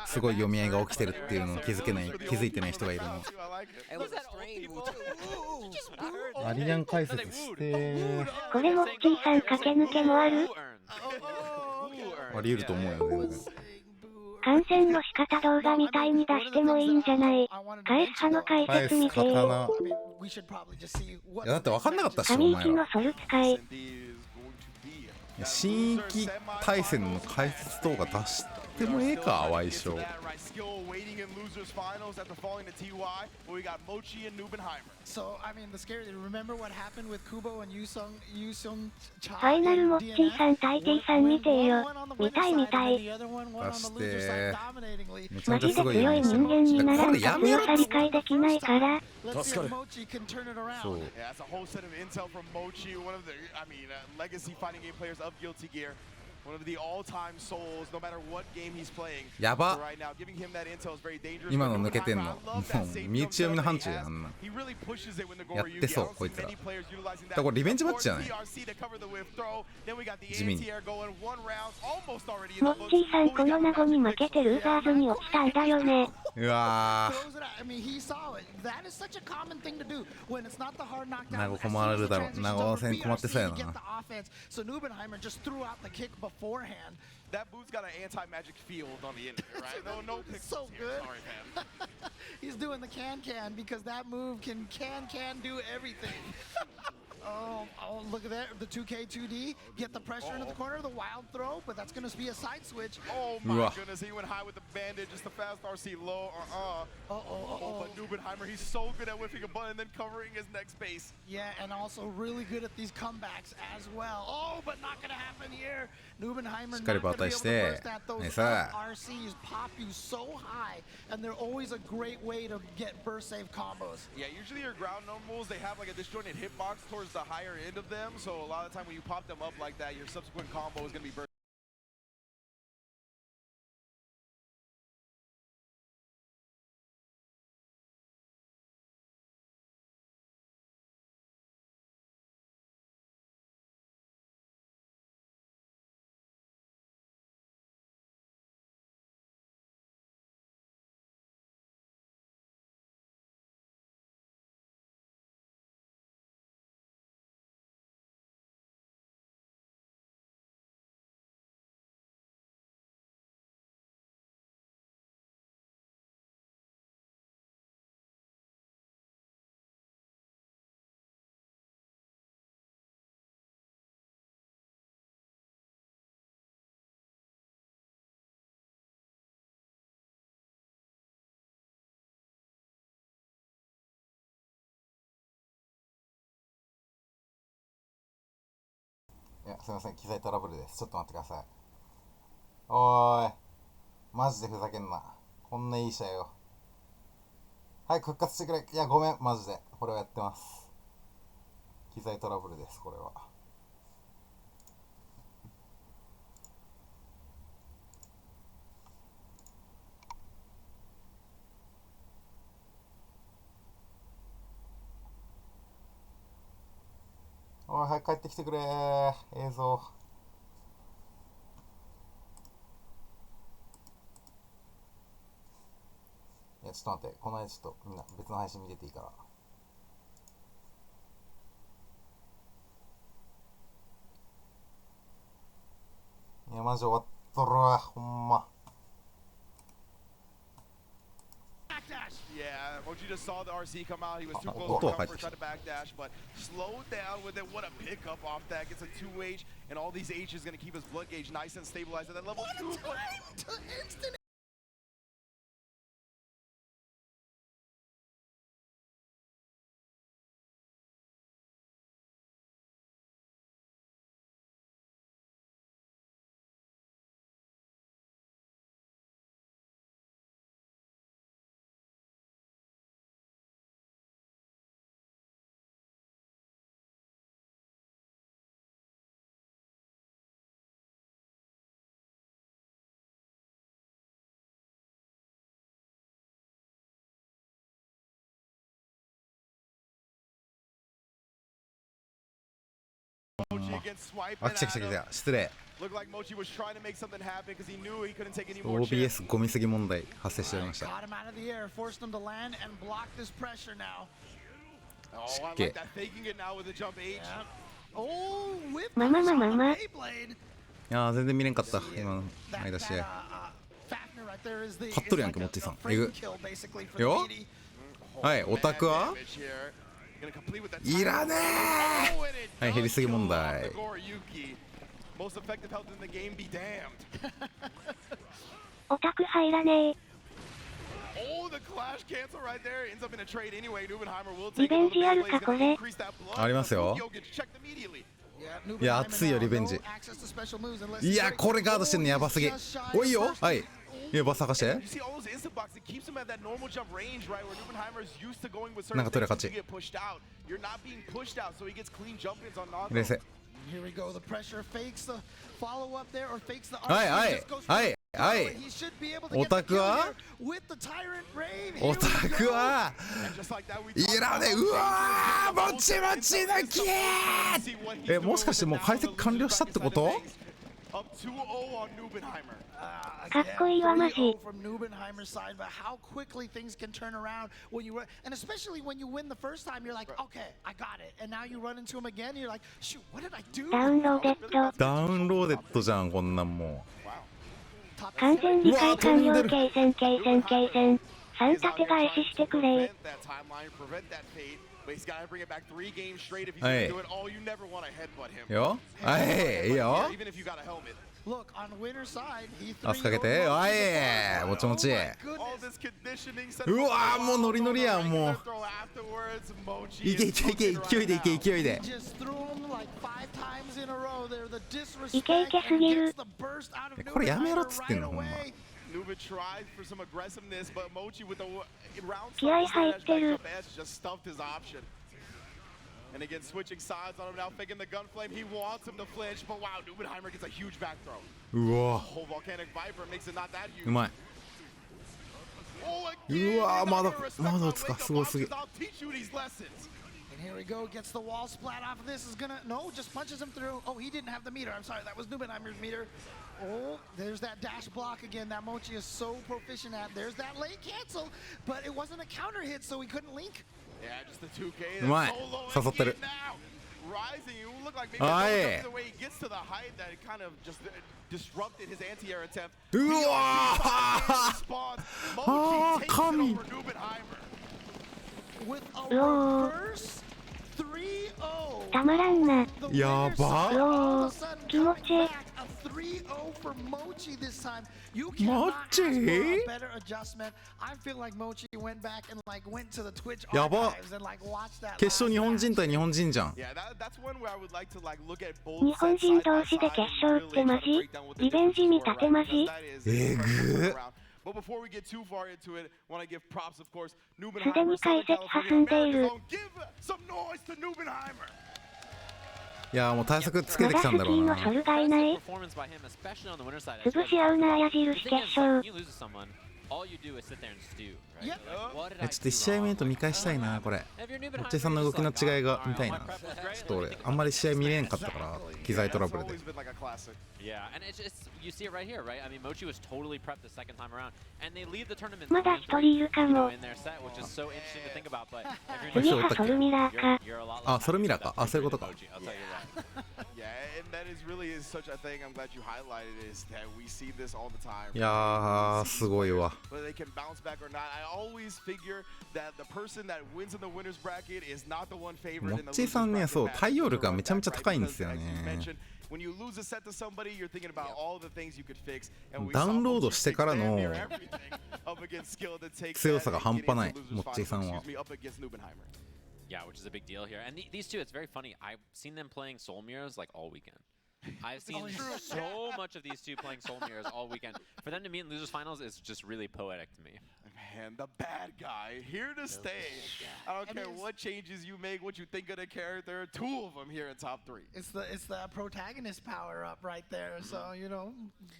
S1: すごい読み合いが起きてるっていうのを気づいてない人がいるの。アリアン解説して
S2: これも小さん駆け抜けもある？
S1: あり得ると思うよ、全然。
S2: 観戦の仕方動画みたいに出してもいいんじゃない？返す派の解説見せ
S1: 刀。いやだって分かんなかったっしょ、お前ら。
S2: 神域のソル使い。
S1: 新域対戦の解説動画出してもええか、相性。
S2: ファイナルモッチーさん対 T さん見てよ。見たい見たい。
S1: 出してめちゃ
S2: マジで
S1: めちゃすごい
S2: 強い人間にならんと強さ理解できないから。
S1: 助かる。そう。
S7: Yeah, that's a whole set of intel from Mochi, one of the, legacy fighting game players of Guilty Gear. One of the all-time souls, no matter what game he's playing.
S1: やば。
S7: Right now, giving him that intel is very dangerous.
S1: 今の抜けてんの。もう身内読みの範疇やん、あんな。やってそう、こいつら。だからこれリベンジマッチじゃない？地味に。
S2: モッチーさんこの名護に負けてルーザーズに落ちたんだよね。
S1: うわ
S8: 名
S1: 護困るだろう。名護戦困ってそうやな。
S8: beforehand.
S7: That boot's got an anti-magic field on the end of it, right? No pixels
S8: so
S7: here.
S8: Good.
S7: Sorry, man.
S8: He's doing the can because that move can do everything. Oh, look at that. The 2K2D. Get the pressure into the corner, the wild throw, but that's going to be a side switch.
S7: Oh, my goodness. He went high with the bandage. Just the fast RC low. But Nubenheimer, he's so good at whiffing a button and then covering his next base.
S8: Yeah, and also really good at these comebacks as well. Oh, but not going to happen here. Nubenheimer not going to be able to burst that. Those RCs pop you so high, and they're always a great way to get burst save combos.
S7: Yeah, usually your ground normals, they have like a disjointed hitbox towards the higher end of them, so a lot of the time when you pop them up like that, your subsequent combo is going to be burst.
S1: Yeah, すいません、機材トラブルです。ちょっと待ってください。おーい、マジでふざけんな。こんないい試合を。早く復活してくれ。いや、ごめん、マジで。これをやってます。機材トラブルです、これは。おい、早く帰ってきてくれー。映像。いや、ちょっと待って。この間ちょっとみんな別の配信見てていいから。いや、マジ終わっとるわ。ほんま。
S7: Yeah, Mochi just saw the RC come out. He was too close to cover, tried to backdash, but slowed down with it. What a pickup off that. Gets a 2H, and all these H is going to keep his blood gauge nice and stabilized at that level.
S8: What a time to instant.
S7: Mochi against Swipe
S1: あ、来た来た来た。失礼。
S7: Looked like Mochi was trying to make something happen because he knew he couldn't take any more
S1: OBS ゴミすぎ問題発生しておりました。
S8: Caught him out of the air, forced him to land and block this pressure now.
S7: Oh, I like that faking it now with the jump H.
S8: Oh, whip.
S2: ままままま。
S1: いやー、全然見れんかった。今の間試合。勝っとるやんけ、もっちさん。えぐ。よ。はい、オタクはいらねえ。はい、減りすぎ問題。
S2: オタク入らねえ。リベンジあるかこれ。
S1: ありますよ。いや、熱いよリベンジ。いや、これガードしてんのやばすぎ。おいよ。はい。いや、バス探して。なんか取れ勝ち。冷静。はいはいはいはい。オタクはいらねえ。うわー、もちもち抜きー。もしかしてもう解析完了したってこと？
S2: かっこいいわマジ。ダウンローデッド。
S1: ダウンローデッドじゃん、こんなんもう。
S2: 完全理解完了。継戦3立て返ししてくれ。
S1: はいよ。はいいいよ。足かけて。はい、もちもち。うわー、もうノリノリやん。もういけいけいけ、勢いでいけ、勢いで。
S2: いけいけすぎる。
S1: これやめろっつってんの、ほんま。
S2: 気合入ってる。
S7: And again, switching sides on him now, faking the gun flame. He wants him to flinch, but wow, Nubenheimer gets a huge back throw.
S1: うわ。
S7: Whole volcanic viper makes it not that huge.
S1: うまい。うわー、まだ打つか、すごすぎ。
S8: And here we go, gets the wall splat off of this, is gonna, no, just punches him through. Oh, he didn't have the meter, I'm sorry, that was Nubenheimer's meter. Oh, there's that dash block again that Mochi is so proficient at. There's that late cancel, but it wasn't a counter hit, so he couldn't link.
S7: Yeah, just the 2K.
S1: うまい。誘ってる。
S7: Rising, you look like maybe the way he gets to the height that it kind of just disrupted his anti-air attempt.
S1: うわー、神。
S2: うおー、たまらんな。
S1: やば。
S2: うおー、気持ちいい。
S1: やば。決勝日本人対日本人じゃん。
S2: 日本人同士で決勝ってマジ？リベンジ見立てマジ？
S1: えぐー。
S2: すでに解析挟んでいる。
S1: いやー、もう対策つけてきたんだろうな。
S2: まだスキーのソルがいない。潰し合うな、矢印決勝。
S1: ちょっと1試合目と見返したいな、これ。モッチーさんの動きの違いが見たいな。ちょっと俺、あんまり試合見れんかったから、機材トラブルで。
S2: まだ一人いるかも。次はソルミラーか。
S1: あ、ソルミラーか。あ、そういうことか。いやー、すごいわ。モッチーさんね、そう、対応力がめちゃめちゃ高いんですよね。ダウンロードしてからの強さが半端ない、モッチーさんは。
S9: Yeah, which is a big deal here. And these two, it's very funny. I've seen them playing Soul Mirrors like all weekend. I've seen so much of these two playing Soul Mirrors all weekend. For them to meet in losers finals is just really poetic to me.
S7: Man, the bad guy here to stay. I don't care what changes you make, what you think of the character. Two of them here in top 3.
S8: It's the protagonist power up right there. So you know,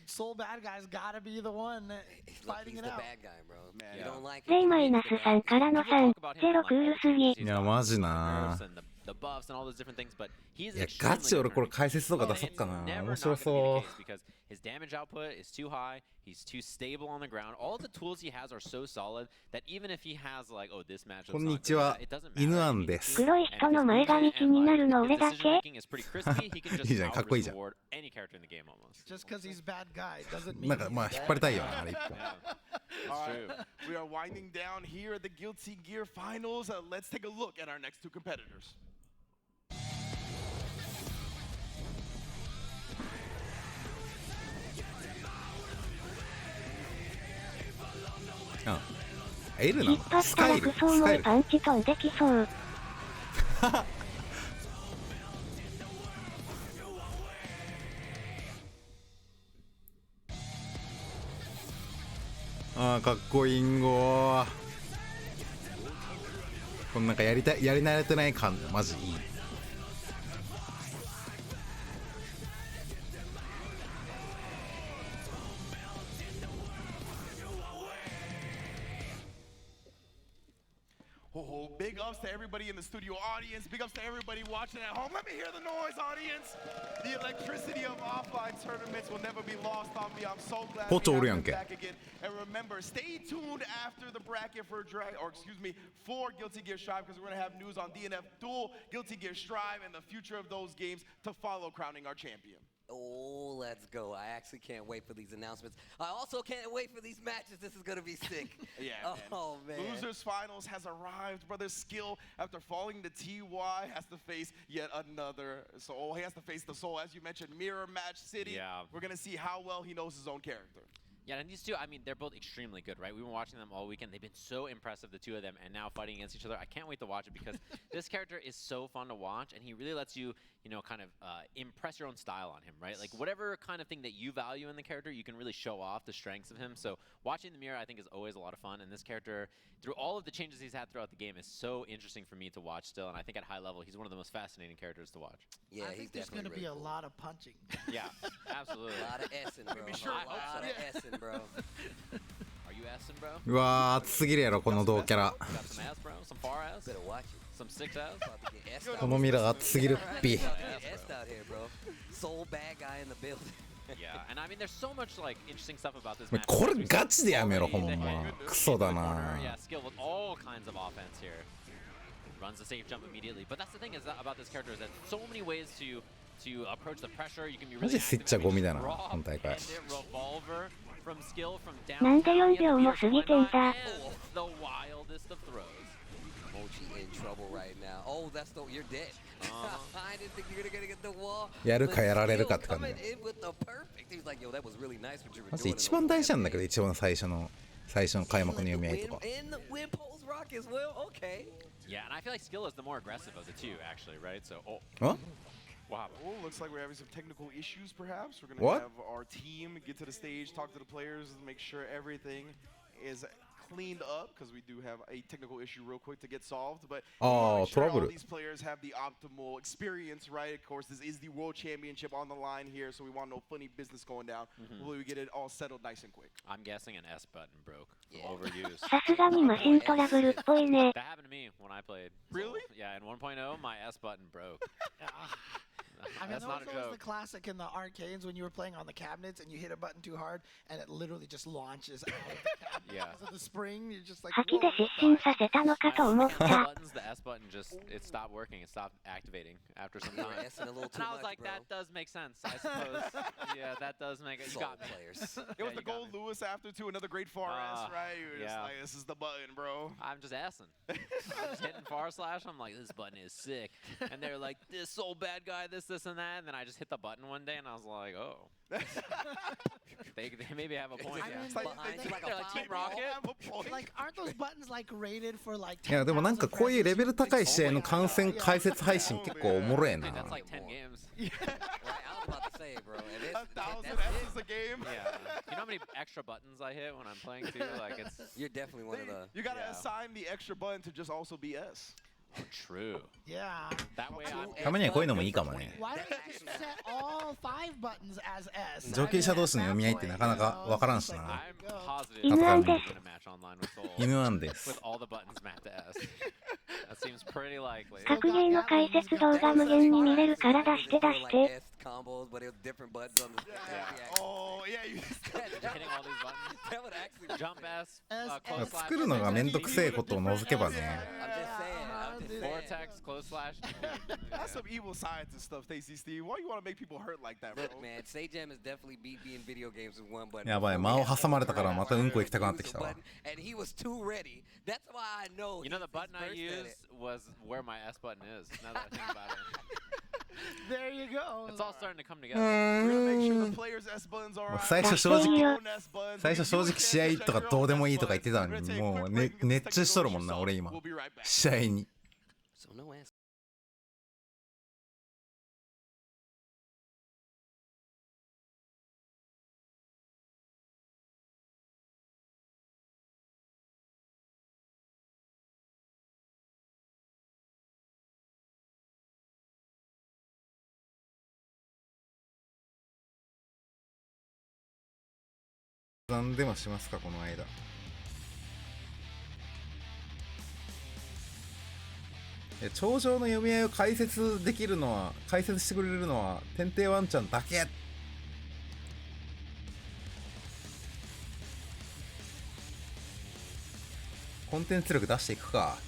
S8: Soul bad guy's gotta be the one fighting it out.
S2: 0-3からの3、0クールすぎ。
S1: いやマジな。
S9: the buffs and all those different things, but he's
S1: いやガチ俺これ解説とか出そっかな。面白そう。
S9: because his damage output is too high, he's too stable on the ground. All the tools he has are so solid that even if he has like, oh, this match
S1: こんにちは、犬アンです。
S2: 黒い人の前髪気になるの俺だけ。
S1: いいじゃん、かっこいいじゃん。
S8: Just because he's bad guy doesn't mean
S1: なんかまあ引っ張りたいよなあれ一本。
S7: We are winding down here at the Guilty Gear Finals. Let's take a look at our next two competitors.
S1: エルなの？
S2: 引っ張ったらクソ重いパンチ飛んできそう。
S1: あーかっこいいんごー。このなんかやり慣れてない感マジいい。
S7: Oh, big ups to everybody in the studio audience. Big ups to everybody watching at home. Let me hear the noise, audience. The electricity of offline tournaments will never be lost on me. I'm so glad to have you back again. And remember, stay tuned after the bracket for for Guilty Gear Strive, because we're going to have news on DNF Duel, Guilty Gear Strive, and the future of those games to follow crowning our champion.
S11: Oh, let's go. I actually can't wait for these announcements. I also can't wait for these matches. This is going to be sick.
S7: Yeah,
S11: oh, man.
S7: Losers Finals has arrived. Brother Skill, after falling to TY, has to face yet another Soul. He has to face the Soul, as you mentioned, Mirror Match City.
S9: Yeah.
S7: We're going to see how well he knows his own character.
S9: Yeah, and these two, I mean, they're both extremely good, right? We've been watching them all weekend. They've been so impressive, the two of them, and now fighting against each other. I can't wait to watch it because this character is so fun to watch, and he really lets you, you know, kind of impress your own style on him, right? Like, whatever kind of thing that you value in the character, you can really show off the strengths of him. So watching the Mirror, I think, is always a lot of fun, and this character, through all of the changes he's had throughout the game, is so interesting for me to watch still, and I think at high level, he's one of the most fascinating characters to watch.
S8: Yeah, I think there's going to be a lot of punching.
S9: Yeah, absolutely.
S11: A lot of S-ing, bro. A lot of S-ing, bro.
S9: Are you S-ing, bro?
S1: うわー熱すぎるやろこの同キャラ。
S9: Got some ass, bro? Some far ass?
S11: Better watch it.
S9: Some 6 ass?
S1: このミラー熱すぎるっぴ。
S11: S out here, bro. Soul bad guy in the building.
S9: Yeah, and I mean, there's so much like interesting stuff about this match.
S1: これガチでやめろほんま。クソだな。
S9: Yeah, skill with all kinds of offense here. Runs the safe jump immediately. But that's the thing is about this character is that so many ways to approach the pressure. You can be
S1: マ
S9: really
S1: ジスイッチャゴミだな
S9: raw,
S1: 本大会。
S9: revolver from skill from down.
S2: なんで4秒も過ぎてんだ。
S9: The wildest of throws.
S11: Mochi in trouble right now. Oh, that's the you're dead. I didn't think you were gonna get the wall.
S1: やるかやられるかって感じ。
S11: Coming in with the perfect. He was like, yo, that was really nice what you were
S1: マジ
S11: doing.
S1: 一番大事なんだけど一番最初の開幕の読み合いとか。
S11: And the win pose rock as well. Okay.
S9: Yeah, and I feel like skill is the more aggressive of the two, actually, right? So,
S1: What?
S9: Wow.
S7: Oh, looks like we're having some technical issues, perhaps. We're going
S1: What?
S7: to have our team get to the stage, talk to the players, and make sure everything is cleaned up, because we do have a technical issue real quick to get solved. But we wanna make sure all these players have the optimal experience, right? Of course, this is the World Championship on the line here, so we want no funny business going down. Hopefully we get it all settled nice and quick.
S9: I'm guessing an S button broke. Overused.
S2: さすがにマシントラブルっぽいね。
S9: That happened to me when I played.
S7: Really?
S9: Yeah, in 1.0, my S button broke.
S8: I mean,
S9: That's not a
S8: that was
S9: joke.
S8: the classic in the arcades when you were playing on the cabinets and you hit a button too hard and it literally just launches out of the cabinet.
S9: Yeah.
S8: Because of the spring, you're just like,
S2: 吐きで失神させたのかと思っ
S9: The
S2: た。
S9: buttons, the S button just, it stopped working. It stopped activating after some time.
S11: You're S-ing a little
S9: And
S11: too
S9: I was
S11: much,
S9: like,
S11: bro.
S9: that does make sense, I suppose. Yeah, that does make it. You
S11: Soul
S9: got me.
S11: players.
S7: It was the gold Lewis after, too. Another great far ass, right? You were just
S9: yeah.
S7: like, this is the button, bro.
S9: I'm just assing. I'm just hitting far slash. I'm like, this button is sick. And they're like, this soul bad guy, this, and that. And then I just hit the button one day and I was like, oh. they maybe have a point.
S8: I
S9: Yeah.
S8: mean,
S9: They're like Team Rocket.
S8: like, aren't those buttons like rated for like
S1: いやでもなんかこういうレベル高い試合の観戦解説配信結構おもろいな。
S9: Dude, that's like 10 games.
S11: Right, I was about to say, bro. And it's,
S7: 1,000
S11: that's
S7: S's a game.
S9: Yeah. You know how many extra buttons I hit when I'm playing too? Like it's.
S11: You're definitely one of the.
S7: You gotta
S9: Yeah.
S7: assign the extra button to just also be S.
S9: True.
S8: Yeah.
S9: That way I'm
S1: たまにはこういうのもいいかもね。
S8: Why don't you just set all 5 buttons as S?
S1: 上級者同士の読み合いってなかなかわからんしな。
S9: I'm positive
S2: 犬なんで
S9: we're
S2: す。
S9: gonna match online with Soul
S1: 犬なんです
S9: with all the buttons mapped to S. That seems pretty likely.
S2: 格ゲーの解説動画無限に見れるから出して出して。
S11: combos, but it was different buttons on the.
S7: Oh, yeah, you.
S9: Hitting all these buttons.
S11: That would actually
S9: Jump S, close slash.
S1: 作るのがめんどくせえことを除けばね。
S11: I'm just saying. I'm just saying.
S9: Vortex, close slash.
S7: That's some evil science and stuff, Stacy Steve. Why you want to make people hurt like that, bro?
S11: Look, man, Sajam has definitely beat me in video games with one button.
S1: やばい、間を挟まれたからまたうんこ行きたくなってきたわ。
S11: And he was too ready. That's why I know.
S9: You know, the button I used was where my S button is. Now that I think about it.
S8: There you go.
S9: It's all starting to come together.
S7: We're gonna make sure the players' S buttons are
S1: もう
S7: alright.
S1: 最初正直試合とかどうでもいいとか言ってたのに、もう、ね、熱中しとるもんな俺今
S7: We'll be right back.
S1: 試合に。
S11: So no S.
S1: 何でもしますかこの間。頂上の読み合いを解説できるのは、解説してくれるのは天帝ワンちゃんだけ。コンテンツ力出していくか。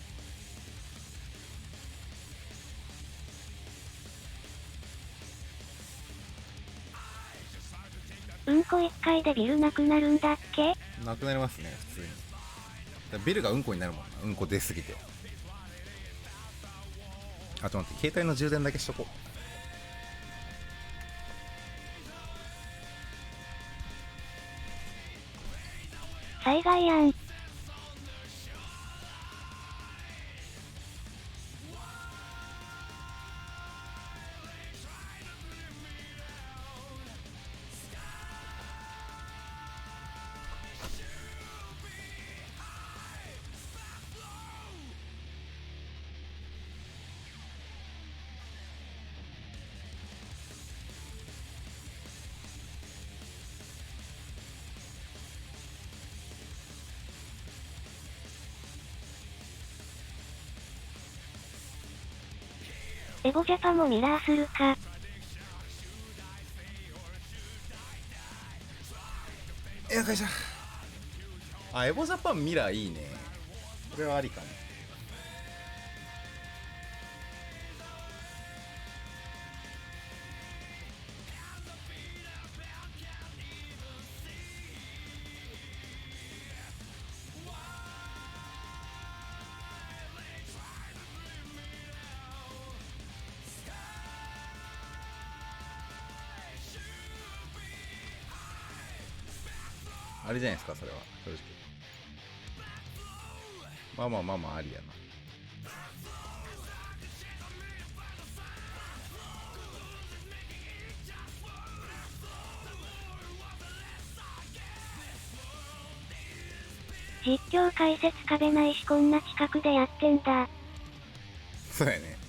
S2: うんこ1回でビルなくなるんだっけ？
S1: なくなりますね普通に。だビルがうんこになるもんな、うんこ出すぎて。あと待って、携帯の充電だけしとこう。
S2: 災害やん。エボジャパもミラーするか。
S1: よいしょ。あ、エボジャパンミラーいいね。これはありかも。あれじゃないですかそれは正直。まあまあまあまあありやな。
S2: 実況解説壁ないしこんな近くでやってんだ。
S1: そうやね。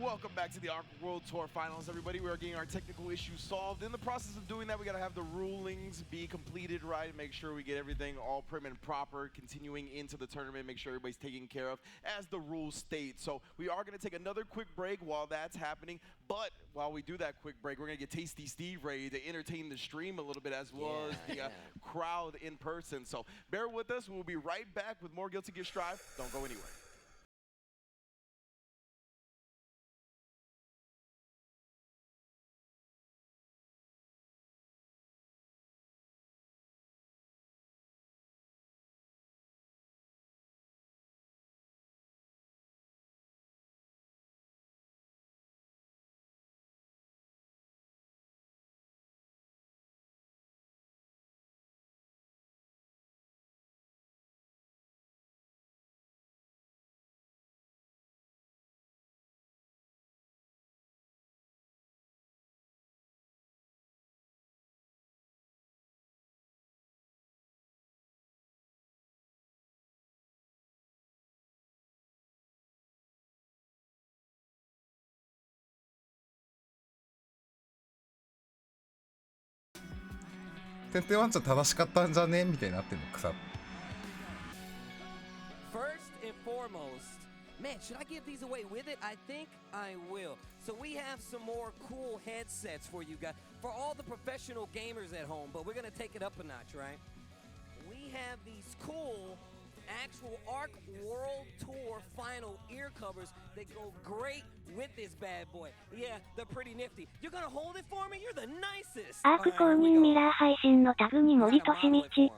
S7: Welcome back to the ARC World Tour Finals, everybody. We are getting our technical issues solved. In the process of doing that, we got to have the rulings be completed right, make sure we get everything all prim and proper, continuing into the tournament, make sure everybody's taken care of as the rules state. So we are going to take another quick break while that's happening, but while we do that quick break, we're going to get Tasty Steve ready to entertain the stream a little bit as well as the crowd in person. So bear with us. We'll be right back with more Guilty Gear Strive. Don't go anywhere.
S1: てんてんワンちゃん正しかったんじゃねみたいになってんの草。
S14: First and foremost, man, should I give these away with it? I think I will. So we have some more cool headsets for you guys, for all the professional gamers at home, but we're gonna take it up a notch, right? We have these cool actual ARC World Tour final ear covers that go great with this bad boy. Yeah, they're pretty nifty. You're gonna hold it for me? You're the nicest.
S2: アーク公認ミラー配信のタグに森としみち。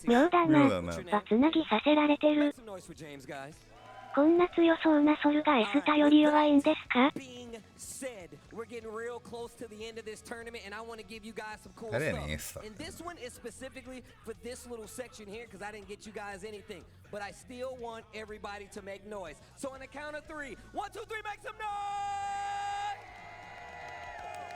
S2: 妙だな。バツナギさせられてる。こんな強そうなソルがエスタより弱いんですか？
S14: Said, we're getting real close to the end of this tournament, and I want to give you guys some cool stuff. And this one is specifically for this little section here, because I didn't get you guys anything. But I still want everybody to make noise. So on the count of 3, 1, 2, 3, make some noise!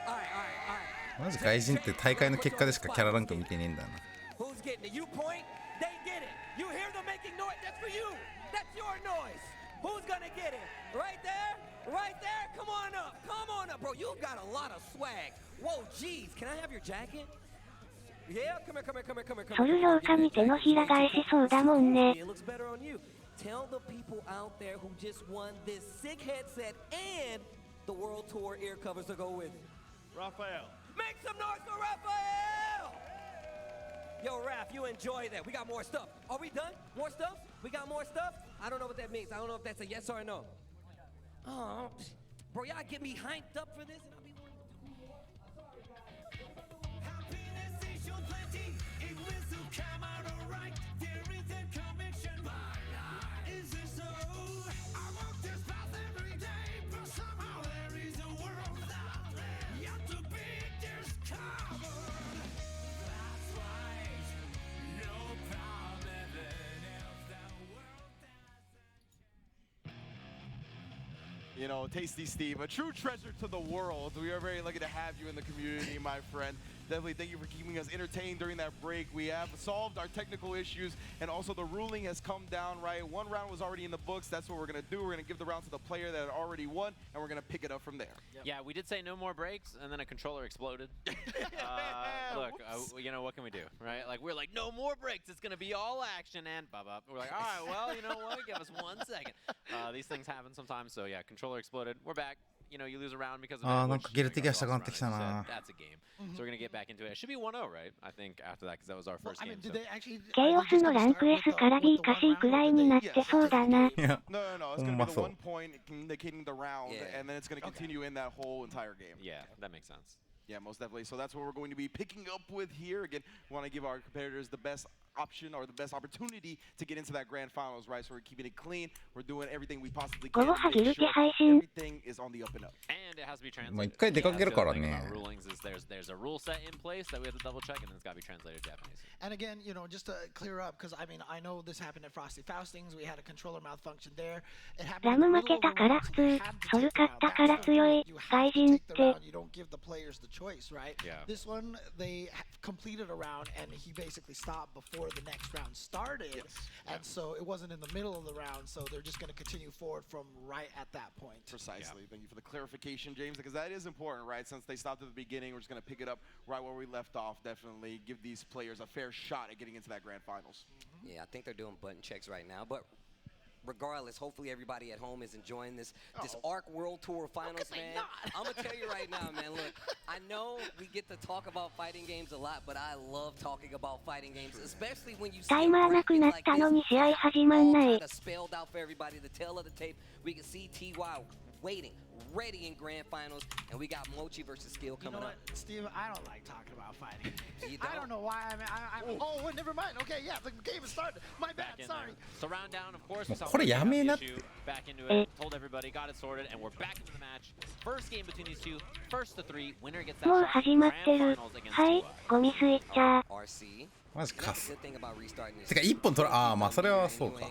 S14: All right, all right, all right.
S1: マジ外人って大会の結果でしかキャラランク見てねえんだな。
S14: Who's getting it? You point, they get it. You hear them making noise? That's for you. That's your noise. Who's gonna get it? Right there? Right there? Come on up. Come on up, bro. You've got a lot of swag. Whoa, geez. Can I have your jacket? Yeah, come here, come here, come here, come here, come here.
S2: ソル評価に手のひら返しそうだもんね。
S14: It looks better on you. Tell the people out there who just won this sick headset and the World Tour ear covers to go with it.
S3: Raphael.
S14: Make some noise for Raphael! Yo, Raph, you enjoy that. We got more stuff. Are we done? More stuff? We got more stuff? I don't know what that means. I don't know if that's a yes or a no. Oh, bro, y'all get me hyped up for this, and I'll be one. Happiness is your plenty. It will come out alright. There is a conviction. Is it so? I walk this path every day, but somehow there is a world out there yet to be discovered. That's right. No problem else that world has.
S7: You know, Tasty Steve, a true treasure to the world. We are very lucky to have you in the community, my friend. Definitely thank you for keeping us entertained during that break. We have solved our technical issues, and also the ruling has come down, right? One round was already in the books. That's what we're going to do. We're going to give the round to the player that had already won, and we're going to pick it up from there.
S9: Yep. Yeah, we did say no more breaks, and then a controller exploded. Look, you know, what can we do, right? Like, we're like, no more breaks. It's going to be all action, and blah. We're like, all right, well, you know what? Give us 1 second. These things happen sometimes, so yeah, controller exploded. We're back. You know, you lose a round because of that.
S1: なんかゲルティギアしたくなってきたな。
S9: That's a game. So we're going to get back into it. It should be 1-0, right? I think after that, because that was our first game.
S2: ケイオスのランク S から B か C くらいになってそうだな。
S7: No, it's going to be the 1 point indicating the round, and then it's going to continue in that whole entire game.
S9: Yeah, that makes sense.
S7: Yeah, most definitely. So that's what we're going to be picking up with here. Again, we want to give our competitors the best option or the best opportunity to get into that grand finals, right? So we're keeping it clean. We're doing everything we possibly can to make sure everything is on the up and up.
S9: And it has to be translated.
S1: まあ一回出かけるからね。
S9: Rulings is there's a rule set in place that we have to double check, and then it's got to be translated to Japanese.
S8: And again, you know, just to clear up, because I mean, I know this happened at Frosty Faustings. We had a controller malfunction there. It happened.
S2: ラム負けたから普通、ソル勝ったから強い、外人って。
S8: You don't give the players the choice, right?
S9: Yeah.
S8: This one, they completed a round, and he basically stopped before the next round started. And so it wasn't in the middle of the round, so they're just going to continue forward from right at that point.
S7: Precisely. Thank you for the clarification, James, because that is important, right? Since they stopped at the beginning, we're just going to pick it up right where we left off. Definitely give these players a fair shot at getting into that grand finals.
S11: Yeah, I think they're doing button checks right now, but regardless, hopefully everybody at home is enjoying this ARC World Tour Finals, man. I'm going to tell you right now, man, look, I know we get to talk about fighting games a lot, but I love talking about fighting games, especially when you see
S2: タイマーなくなったのに試合始まんない。
S11: spelled out for everybody, the tail of the tape. We can see TY waiting, ready in grand finals, and we got Mochi versus Skill coming up.
S8: Steve, I don't like talking about fighting. I don't know why. Oh, well, never mind. Okay, yeah, the game has started. My bad. Sorry.
S9: So round down, of course. We saw back into it. Told everybody, got it sorted, and we're back into the match. First game between these two. First to 3. Winner gets that
S2: もう
S9: shot.
S2: 始まってる。はい、ゴミスイッチャー。
S11: RC.
S1: マジかす。てか1本取ら、ああ、まあそれはそうか。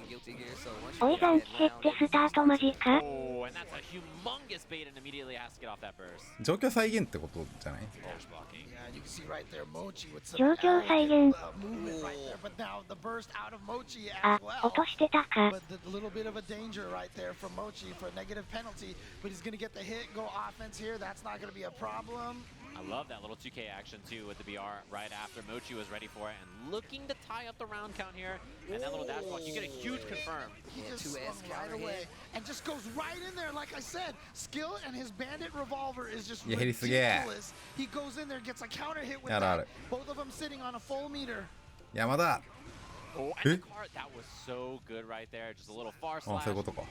S2: おい残機減ってスタート間近。
S9: Oh, and that's a humongous bait and immediately has to get off that burst.
S1: 状況再現ってことじゃない？
S8: Yeah, you can see right there Mochi with some
S2: 状況再現。
S8: movement right there, but now the burst out of Mochi
S2: あ
S8: as、well.
S2: 落としてたか。
S8: But a little bit of a danger right there from Mochi for a negative penalty, but he's going to get the hit, go offense here. That's not going to be a problem.
S9: I love that little 2K action too with the BR right after Mochi was ready for it and looking to tie up the round count here. And that little dash block, you get a huge confirm.
S8: He just swung right away and just goes right in there. Like I said, skill and his bandit revolver is just ridiculous. He goes in there, gets a counter hit with that. Both of them sitting on a full meter.
S1: Yamada.
S9: Oh, and the card, that was so good right there. Just a little far slash.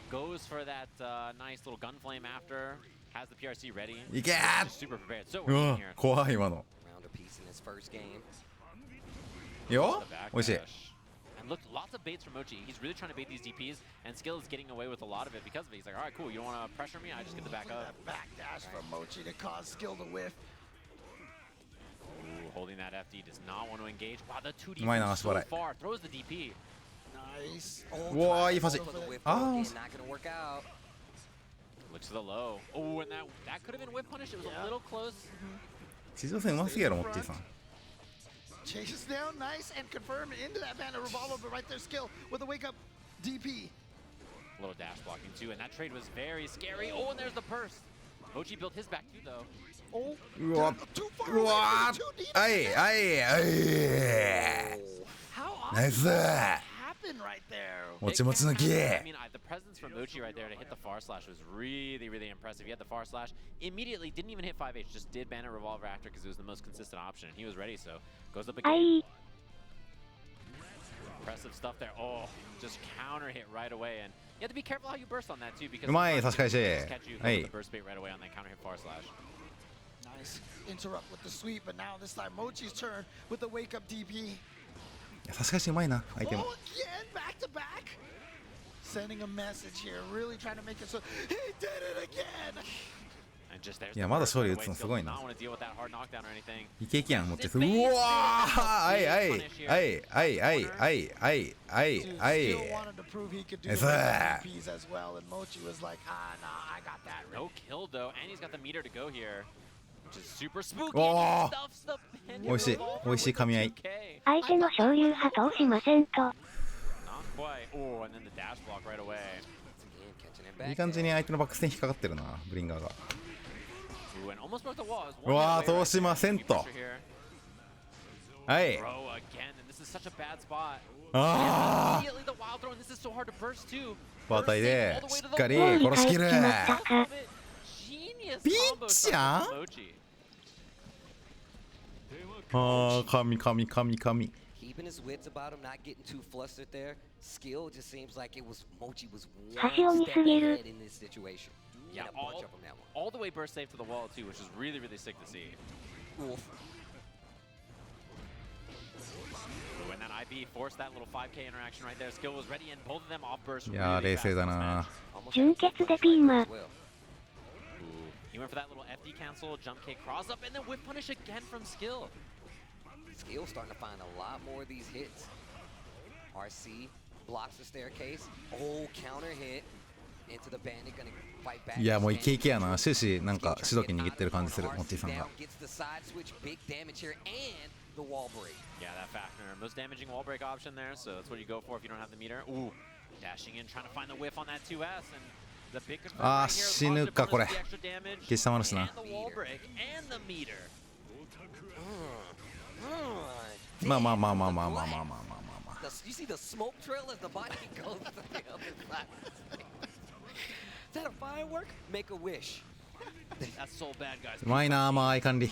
S9: Goes for that nice little gun flame after. Has the PRC ready. Just super prepared. So we're in here.
S1: 怖い今の。
S11: Round a piece in his first game.
S1: よ。美味しい。
S9: And look, lots of baits from Mochi. He's really trying to bait these DPs, and Skill is getting away with a lot of it because of it. He's like, all right, cool. You don't want to pressure me? I just get the back up.
S8: Back dash from Mochi to cause Skill to whiff.
S9: Ooh, holding that FD does not want to engage. Wow, the 2D so far. Throws the DP.
S8: Nice.
S1: Whoa, you fuzzy.
S11: Oh. Not gonna work out.
S9: Looks to the low. Oh, and that could have been whip punish. It was a little close.
S1: 地上戦うますぎやろモッティさん。
S8: Chases down, nice, and confirm into that bandit revolver, but right there, Skill with a wake up DP.
S9: A little dash blocking too, and that trade was very scary. Oh, and there's the burst. Mochi built his back too, though.
S8: Oh,
S1: too far away, too deep.
S8: How
S1: nice.
S8: Happened right there.
S9: I mean, the presence from Mochi right there to hit the far slash was really, really impressive. He had the far slash, immediately didn't even hit 5H, just did bandit revolver after because it was the most consistent option. He was ready, so goes up again. Impressive stuff there. Oh, just counter hit right away, and you have to be careful how you burst on that too because
S1: just catch
S9: you with the burst bait right away on that counter hit far slash.
S8: Nice interrupt with the sweep, but now this time Mochi's turn with the wake up DP.
S1: さすがにうまいなアイテム。
S8: Oh, again, back to back. Sending a message here, really trying to make it so he did it again.
S1: いやまだ勝利打つのすごいな。イケイケやん持ってす。うわーはいはいはいはいはいはいはいはい。
S9: No kill though, and he's got the meter to go here. Just super spooky.
S1: おお。美味しい美味しい噛み合い。
S2: 相手の昇竜派通しませんと。
S9: Not quite. Oh, and then the dash block right away.
S1: いい感じに相手のバックステン引っかかってるなブリンガーが。 うわー通しませんと。はい。ああ。バタイでしっかり殺しきる。ピンチやん。ああ神神神神。
S11: Keeping his wits about him, not getting too flustered there. Skill just seems like it was Mochi was one step ahead in this situation.
S9: Yeah, all the way burst safe to the wall too, which is really, really sick to see. Ooh, and that IB forced that little 5K interaction right there. Skill was ready, and both of them off burst.
S1: いや冷静だな。
S2: 純潔でピーマ。
S9: He went for that little FD cancel, jump kick, cross up, and then whip punish again from Skill.
S11: Skill starting to find a lot more of these hits. RC blocks the staircase. Oh, counter hit into the bandit, gonna fight back.
S1: いやもうイケイケやな。終始なんか主導権握ってる感じするモッティさんが。
S11: Gets the side switch, big damage here, and the wall break.
S9: Yeah, that Fafner, most damaging wall break option there. So that's what you go for if you don't have the meter. Ooh, dashing in, trying to find the whiff on that 2S, and the big confirm right here.
S1: 死ぬかこれ。消したものしな。 まあまあまあまあまあまあまあまあまあまあ。
S11: You see the smoke trail as the body goes to the other side. Is that a firework? Make a wish.
S9: That's so bad, guys.
S1: うまいな間合い管理。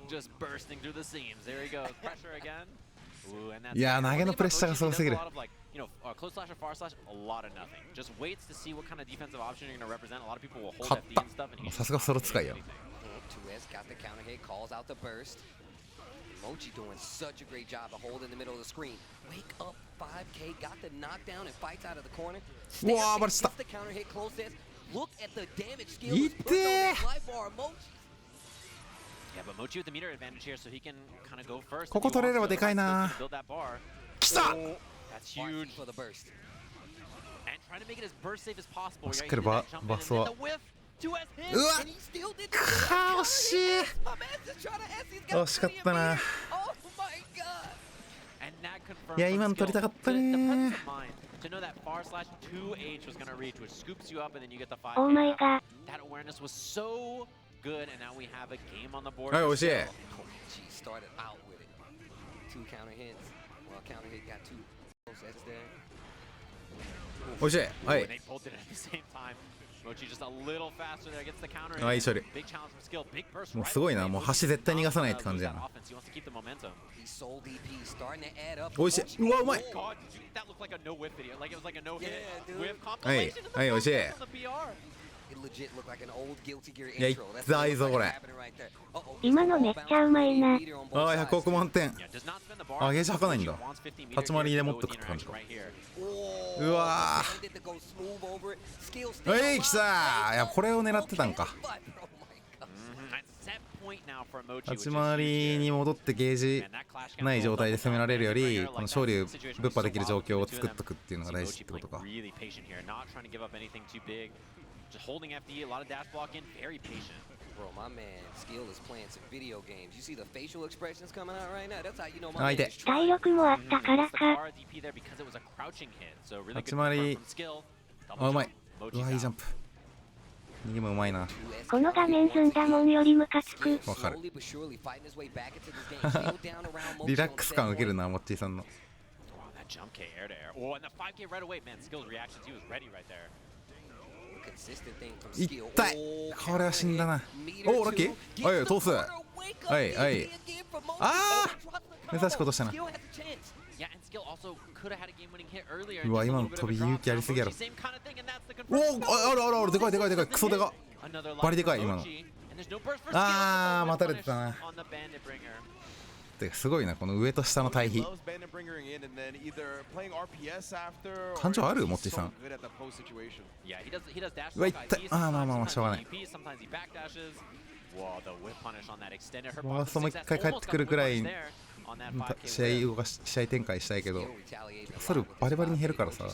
S9: Just bursting through the seams. There he goes. Pressure again. Ooh, and that's
S1: いや投げのプレッシャーがすごすぎる。
S9: You know, close slash or far slash, a lot of nothing. Just waits to see what kind of defensive option you're going to represent. A lot of people will hold FD and stuff, and he
S1: さすがソロ使いや。
S11: 2S got the counter hit, calls out the burst. Mochi doing such a great job of holding the middle of the screen. Wake up 5K, got the knockdown and fights out of the corner.
S1: Wow, but stop.
S11: The counter hit close as. Look at the damage skill. Life bar Mochi.
S9: Yeah, but Mochi with the meter advantage here, so he can kind of go first.
S1: ここ取れればでかいな。来た。
S9: That's huge
S11: for the burst.
S9: And trying to make it as burst safe as possible.
S1: しっかりバスは。 うわっ惜しい惜しかったな。いや今の取りたかったね。
S2: Oh my god.
S9: That awareness was so good, and now we have a game on the board.
S1: はい、美味しい。
S11: She started out with it. 2 counter hits. Well, counter hit got 2 sets there.
S1: 美味しい。はい。
S9: They both did it at the same time. Mochi just a little faster there, gets the counter.
S1: あ、いい処理。
S9: Big challenge from skill, big burst.
S1: もうすごいな。もう橋絶対逃がさないって感じやな。
S9: Offense, he wants to keep the momentum.
S11: He sold DP, starting to add up.
S1: 美味しい。うわ、うまい。
S9: God, that looked like a no whip video. Like it was like a no hit whip
S1: はい、
S9: compilation.
S1: はい、美味しい。
S11: It legit looked like an old Guilty Gear
S1: いや、
S11: intro.
S1: いったいぞこれ。
S2: 今のめっちゃうまいな。
S1: ああ、100億満点。あ、ゲージ吐かないんだ。立ち回りで持ってくって感じか。うわー。はい、来たー。いや、これを狙ってたんか。立ち回りに戻ってゲージない状態で攻められるより、この勝利ぶっ破できる状況を作っとくっていうのが大事ってことか。
S9: Just holding FD, a lot of dash blocking, very patient.
S11: Bro, my man Skill is playing some video games. You see the facial expressions coming out right now? That's how you know my man is trying.
S2: 体力もあったからか。
S9: DP there because it was a crouching hit. So really
S1: 立
S9: good
S1: ち回り
S9: from skill.
S1: あ、うまい。うわ、いいジャンプ。逃げもうまいな。
S2: この画面ずんだもんよりムカつく。
S1: わかる。リラックス感受けるな、モッチーさんの。
S9: That jump K air to air. Oh, and the 5K right away, man. Skill's reactions, he was ready right there.
S1: 痛い。これは死んだな。おお、ラッキー。はい、通す。はいはい。ああ、珍しいことしたな。うわ、今の飛び勇気ありすぎやろ。おお、あるあるある、でかいでかいでかい、クソでかい。バリでかい、今の。ああ、待たれてたな。てかすごいな、この上と下の対比。感情ある？モッチーさん。うわ、痛い。ああ、まあまあまあ、しょうがない。ワーストも一回帰ってくるくらい試合展開したいけど、それバリバリに減るからさ。ちょっ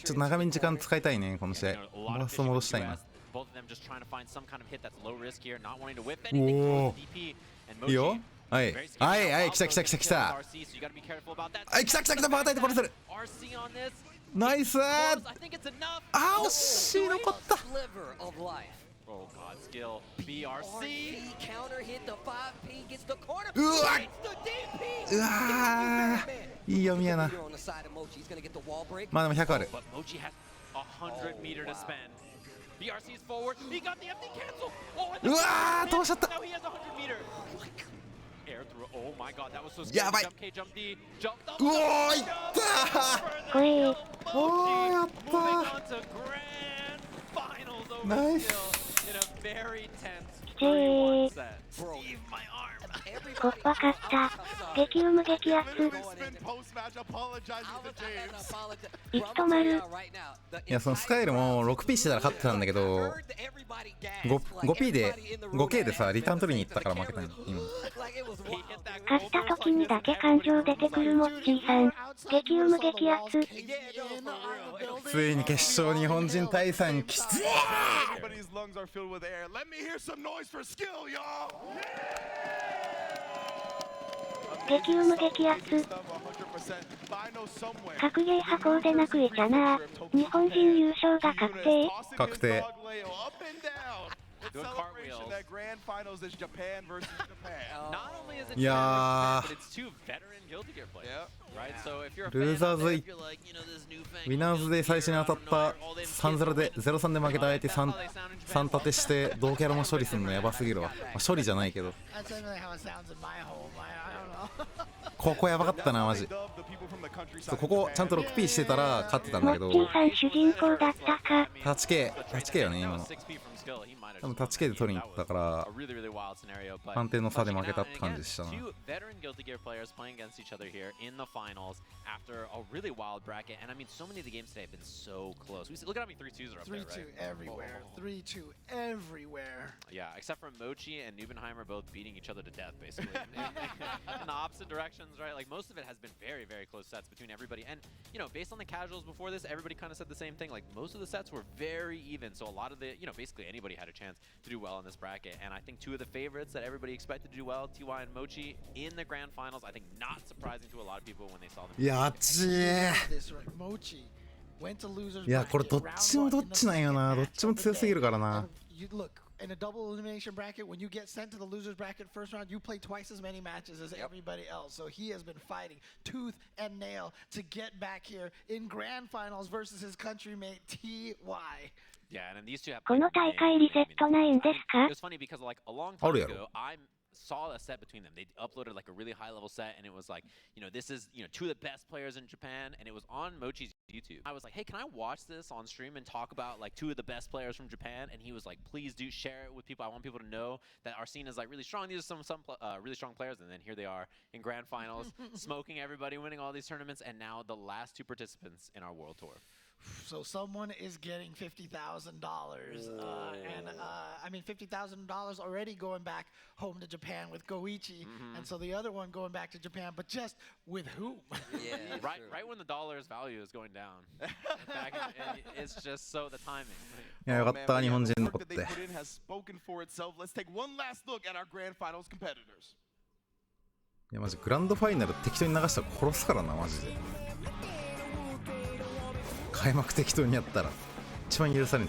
S1: と長めに時間使いたいね、この試合。ワースト戻したいな。
S9: Both of them just trying to find some kind of hit that's low risk here, not wanting to whip
S1: お
S9: anything
S1: お
S9: from DP and
S1: いいよ。
S9: Mochi.
S1: はいはいはい、来た来た来た来た。はい、来た来た来た、バータイで殺せる。ナイスー。あー、惜しい、残った。
S9: Oh god, skill BRC
S11: counter hit the 5P gets the corner.
S1: うわうわー、いい読みやな。まあでも100ある。
S9: but Mochi has 100 meter to spend. BRC is forward. He got the FD cancel. Oh, and
S1: うわー、通しちゃった。
S9: now he has 100 meter. Air through. Oh my god, that was so scary.
S1: やばい。
S9: Jump K, jump D, jump
S1: うおー、いったー。
S2: これ
S1: おー、やったー。
S9: moving on to grand finals over
S1: Nice.
S9: skill in a very tense
S2: きちー。
S9: set. Steve, my arm.
S2: こっぱかった。激うむ激アツ。いつ止まる？
S1: いや、そのスカイルも 6P してたら勝ってたんだけど、5P で 5K でさ、リターン取りに行ったから負けたんよ今。
S2: 勝った時にだけ感情出てくるモッチーさん。激うむ激アツ。
S1: ついに決勝日本人対戦きつい。
S2: 激うむ激アツ。格ゲー破口でなくいちゃな。日本人優勝が確定。
S1: 確定。
S9: Doing cartwheels. Not only is it
S1: いや
S9: but it's two veteran Guilty Gear players, right? So if you're a
S1: ー、ルー
S9: fan
S1: ザー
S9: out
S1: ズ
S9: there,
S1: ウ
S9: if you're like, you know, this new fan,
S1: ィナーズで最初に当たった3-0で0-3で負けた相手 3立てして同キャラも処理するのやばすぎるわ。まあ、処理じゃないけど。ここやばかったな、マジ。ここちゃんと 6P してたら勝ってたんだけど。
S2: モッチーさん主人公だったか。
S1: 8K よね、今の。多分タッチ K で取りに行ったから判定の差で負けたって感じでしたな。
S9: Two veteran Guilty Gear players playing against each other here in the finals after a really wild bracket, and I mean, so many of the games today have been so close. Look at how many 3-2s are up there, right?
S8: 3-2 everywhere. 3-2 everywhere.
S9: Yeah, except for Mochi and Nubenheimer both beating each other to death, basically, in the opposite directions, right? Like most of it has been very, very close sets between everybody, and you know, based on the casuals before this, everybody kind of said the same thing. Like most of the sets were very even, so a lot of the, you know, basically anybody had a chance to do well in this bracket, and I think two of the favorites that everybody expected to do well, TY and Mochi, in the grand finals. I think not surprising to a lot of people when they saw them.
S1: やっちー。
S8: Mochi went to losers
S1: いやこれ
S8: bracket,
S1: どっちもどっちなんよな。どっちも強すぎるからな。
S8: You look in a double elimination bracket. When you get sent to the losers bracket first round, you play twice as many matches as everybody else. So he has been fighting tooth and nail to get back here in grand finals versus his countrymate TY.
S9: Yeah, and then these two have
S2: この大会リセットないんですか
S9: It was funny because like a long time ago, I saw a set between them. They uploaded like a really high level set, and it was like, you know, this is, you know, two of the best players in Japan, and it was on Mochi's YouTube. I was like, hey, can I watch this on stream and talk about like two of the best players from Japan? And he was like, please do share it with people. I want people to know that our scene is like really strong. These are some really strong players, and then here they are in grand finals, smoking everybody, winning all these tournaments, and now the last two participants in our world tour.
S8: So someone is getting $50,000, and I mean $50,000 already going back home to Japan with Goichi, and so the other one going back to Japan, but just with whom?
S9: Yeah, right when the dollar's value is going down. It's just so the timing.
S1: いやよかった日本人残って。
S7: has spoken for itself. Let's take one last look at our grand finals competitors.
S1: いやマジグランドファイナル適当に流したら殺すからなマジで。開幕適当にやったら一番許されん。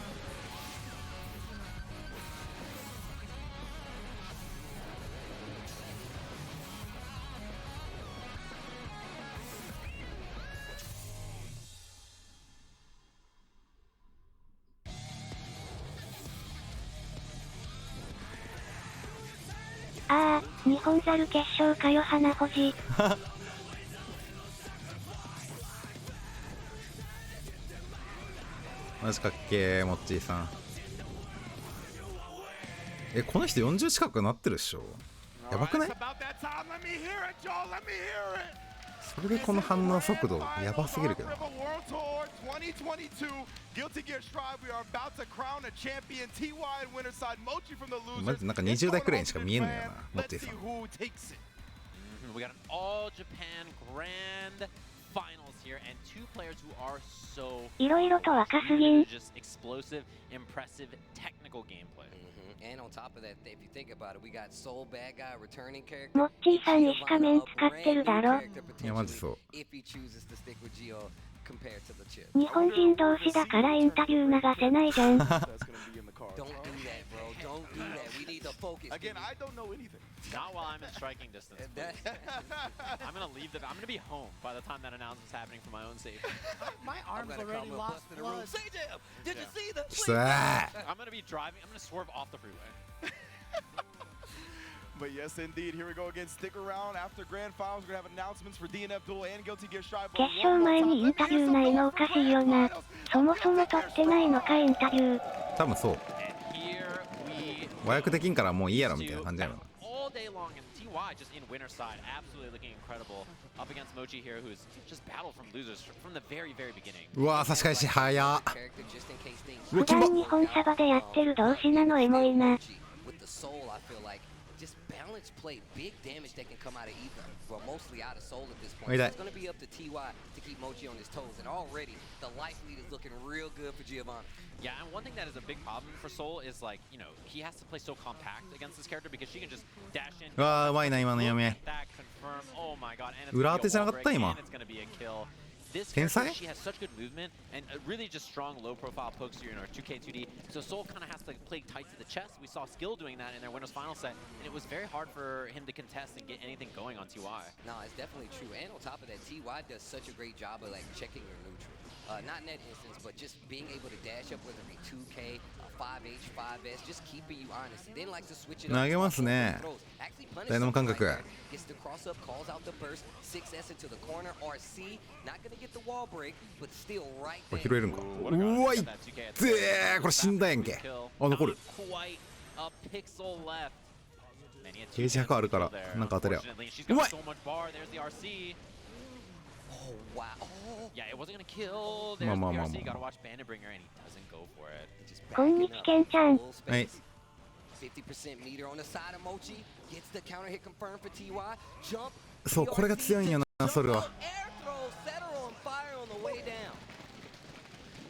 S2: ああ、日本猿決勝かよ花ほじ。
S1: マジかっけーモッチーさん。この人40近くなってるっしょ。やばくない？それでこの反応速度やばすぎるけど。マジなんか20代くらいにしか見えんのよなモッチーさん。
S9: We got an all Japan grand finals here and two players who are so
S2: いろいろと若すぎん。
S9: just explosive, impressive technical gameplay.
S11: And on top of that, if you think about it, we got Soul Bad Guy returning character.
S2: モッチーさん石仮面使ってるだろ。
S1: いやマジそう。
S11: If he chooses to stick with Gio compared to the chip.
S2: 日本人同士だからインタビュー流せないじゃん。
S11: Don't do that, bro. Don't do that. We need to focus.
S7: Again, I don't know anything.
S9: Not while I'm in striking distance. I'm gonna leave I'm gonna be home by the time that announcement's happening for my own safety.
S8: My arms already lost blood.
S11: Did you see the?
S9: I'm gonna be driving. I'm gonna swerve off the freeway.
S7: But yes, indeed. Here we go again. Stick around after grand finals. We're gonna have announcements for DNF Duel and Guilty Gear Strive.
S2: 決勝前にインタビューないのおかしいよな。そもそも撮ってないのかインタビュー。
S1: 多分そう。和訳できんからもういいやろみたいな感じやろな。
S9: All day long, and TY just in winner side, absolutely looking incredible up against Mochi here, who's just battled from losers from the very beginning.
S1: うわー差し返し早っ。
S2: 普段日本サバでやってる同士なのエモいな。
S11: Just balance play, big damage that can come out of either. Well, mostly out of Soul at this point. So it's going to be up to TY to keep Mochi on his toes. And already, the life lead is looking real good for Giovanni.
S9: Yeah, and one thing that is a big problem for Soul is like, you know, he has to play so compact against this character because she can just dash in.
S1: うわーうまいな今の読み。
S9: Oh my god, and
S1: 裏当てじゃなかった今。
S9: it's going to be a kill. This
S1: 天才
S9: character, she has such good movement and really just strong low profile pokes here in our 2K2D. So Soul kind of has to play tight to the chest. We saw Skill doing that in their winners final set, and it was very hard for him to contest and get anything going on TY.
S11: No, it's definitely true. And on top of that, TY does such a great job of like checking your neutral. Not in that instance, but just being able to dash up, whether it be 2K, 5H, 5S, just keeping you honest. And then likes to switch it up.
S1: 投げますね。ダイナモ感覚。
S11: Gets the cross up, calls out the burst, 6S into the corner, RC, not gonna get the wall break, but still right
S1: これ
S11: there.
S1: 拾えるんか。うわいってーこれ死んだやんけ。あ残る。ゲージ100あるからなんか当たりゃ。うまい。
S11: Oh wow.
S9: Yeah, it wasn't gonna kill. There's
S1: まあまあまあ
S9: PRC,
S1: ま
S9: gotta
S1: あ。
S9: watch Banditbringer, and he doesn't go for it.
S2: こんにちけんちゃん。
S1: はい。
S11: 50% meter on the side of Mochi, gets the counter hit confirmed for TY. Jump.
S1: そうこれが強いんやなそれは。
S11: Air throw, set her on fire on the way down.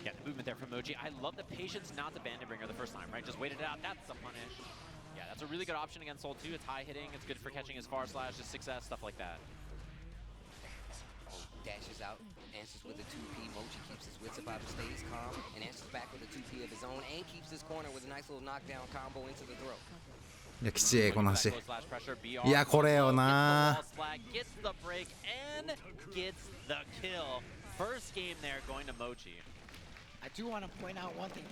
S9: Yeah, the movement there from Mochi. I love the patience not to Banditbringer the first time, right? Just waited it out. That's the punish. Yeah, that's a really good option against Soul 2. It's high hitting. It's good for catching his far slash, just 6S, stuff like that.
S11: Dashes out. Answers with a 2P. Mochi keeps his wits about him, stays calm, and answers back with a 2P of his own, and keeps his corner with a nice little knockdown combo into the throat.
S1: いやきちいこの橋。いやこれよな。
S9: First game there going to Mochi.
S8: I do want to point out one thing.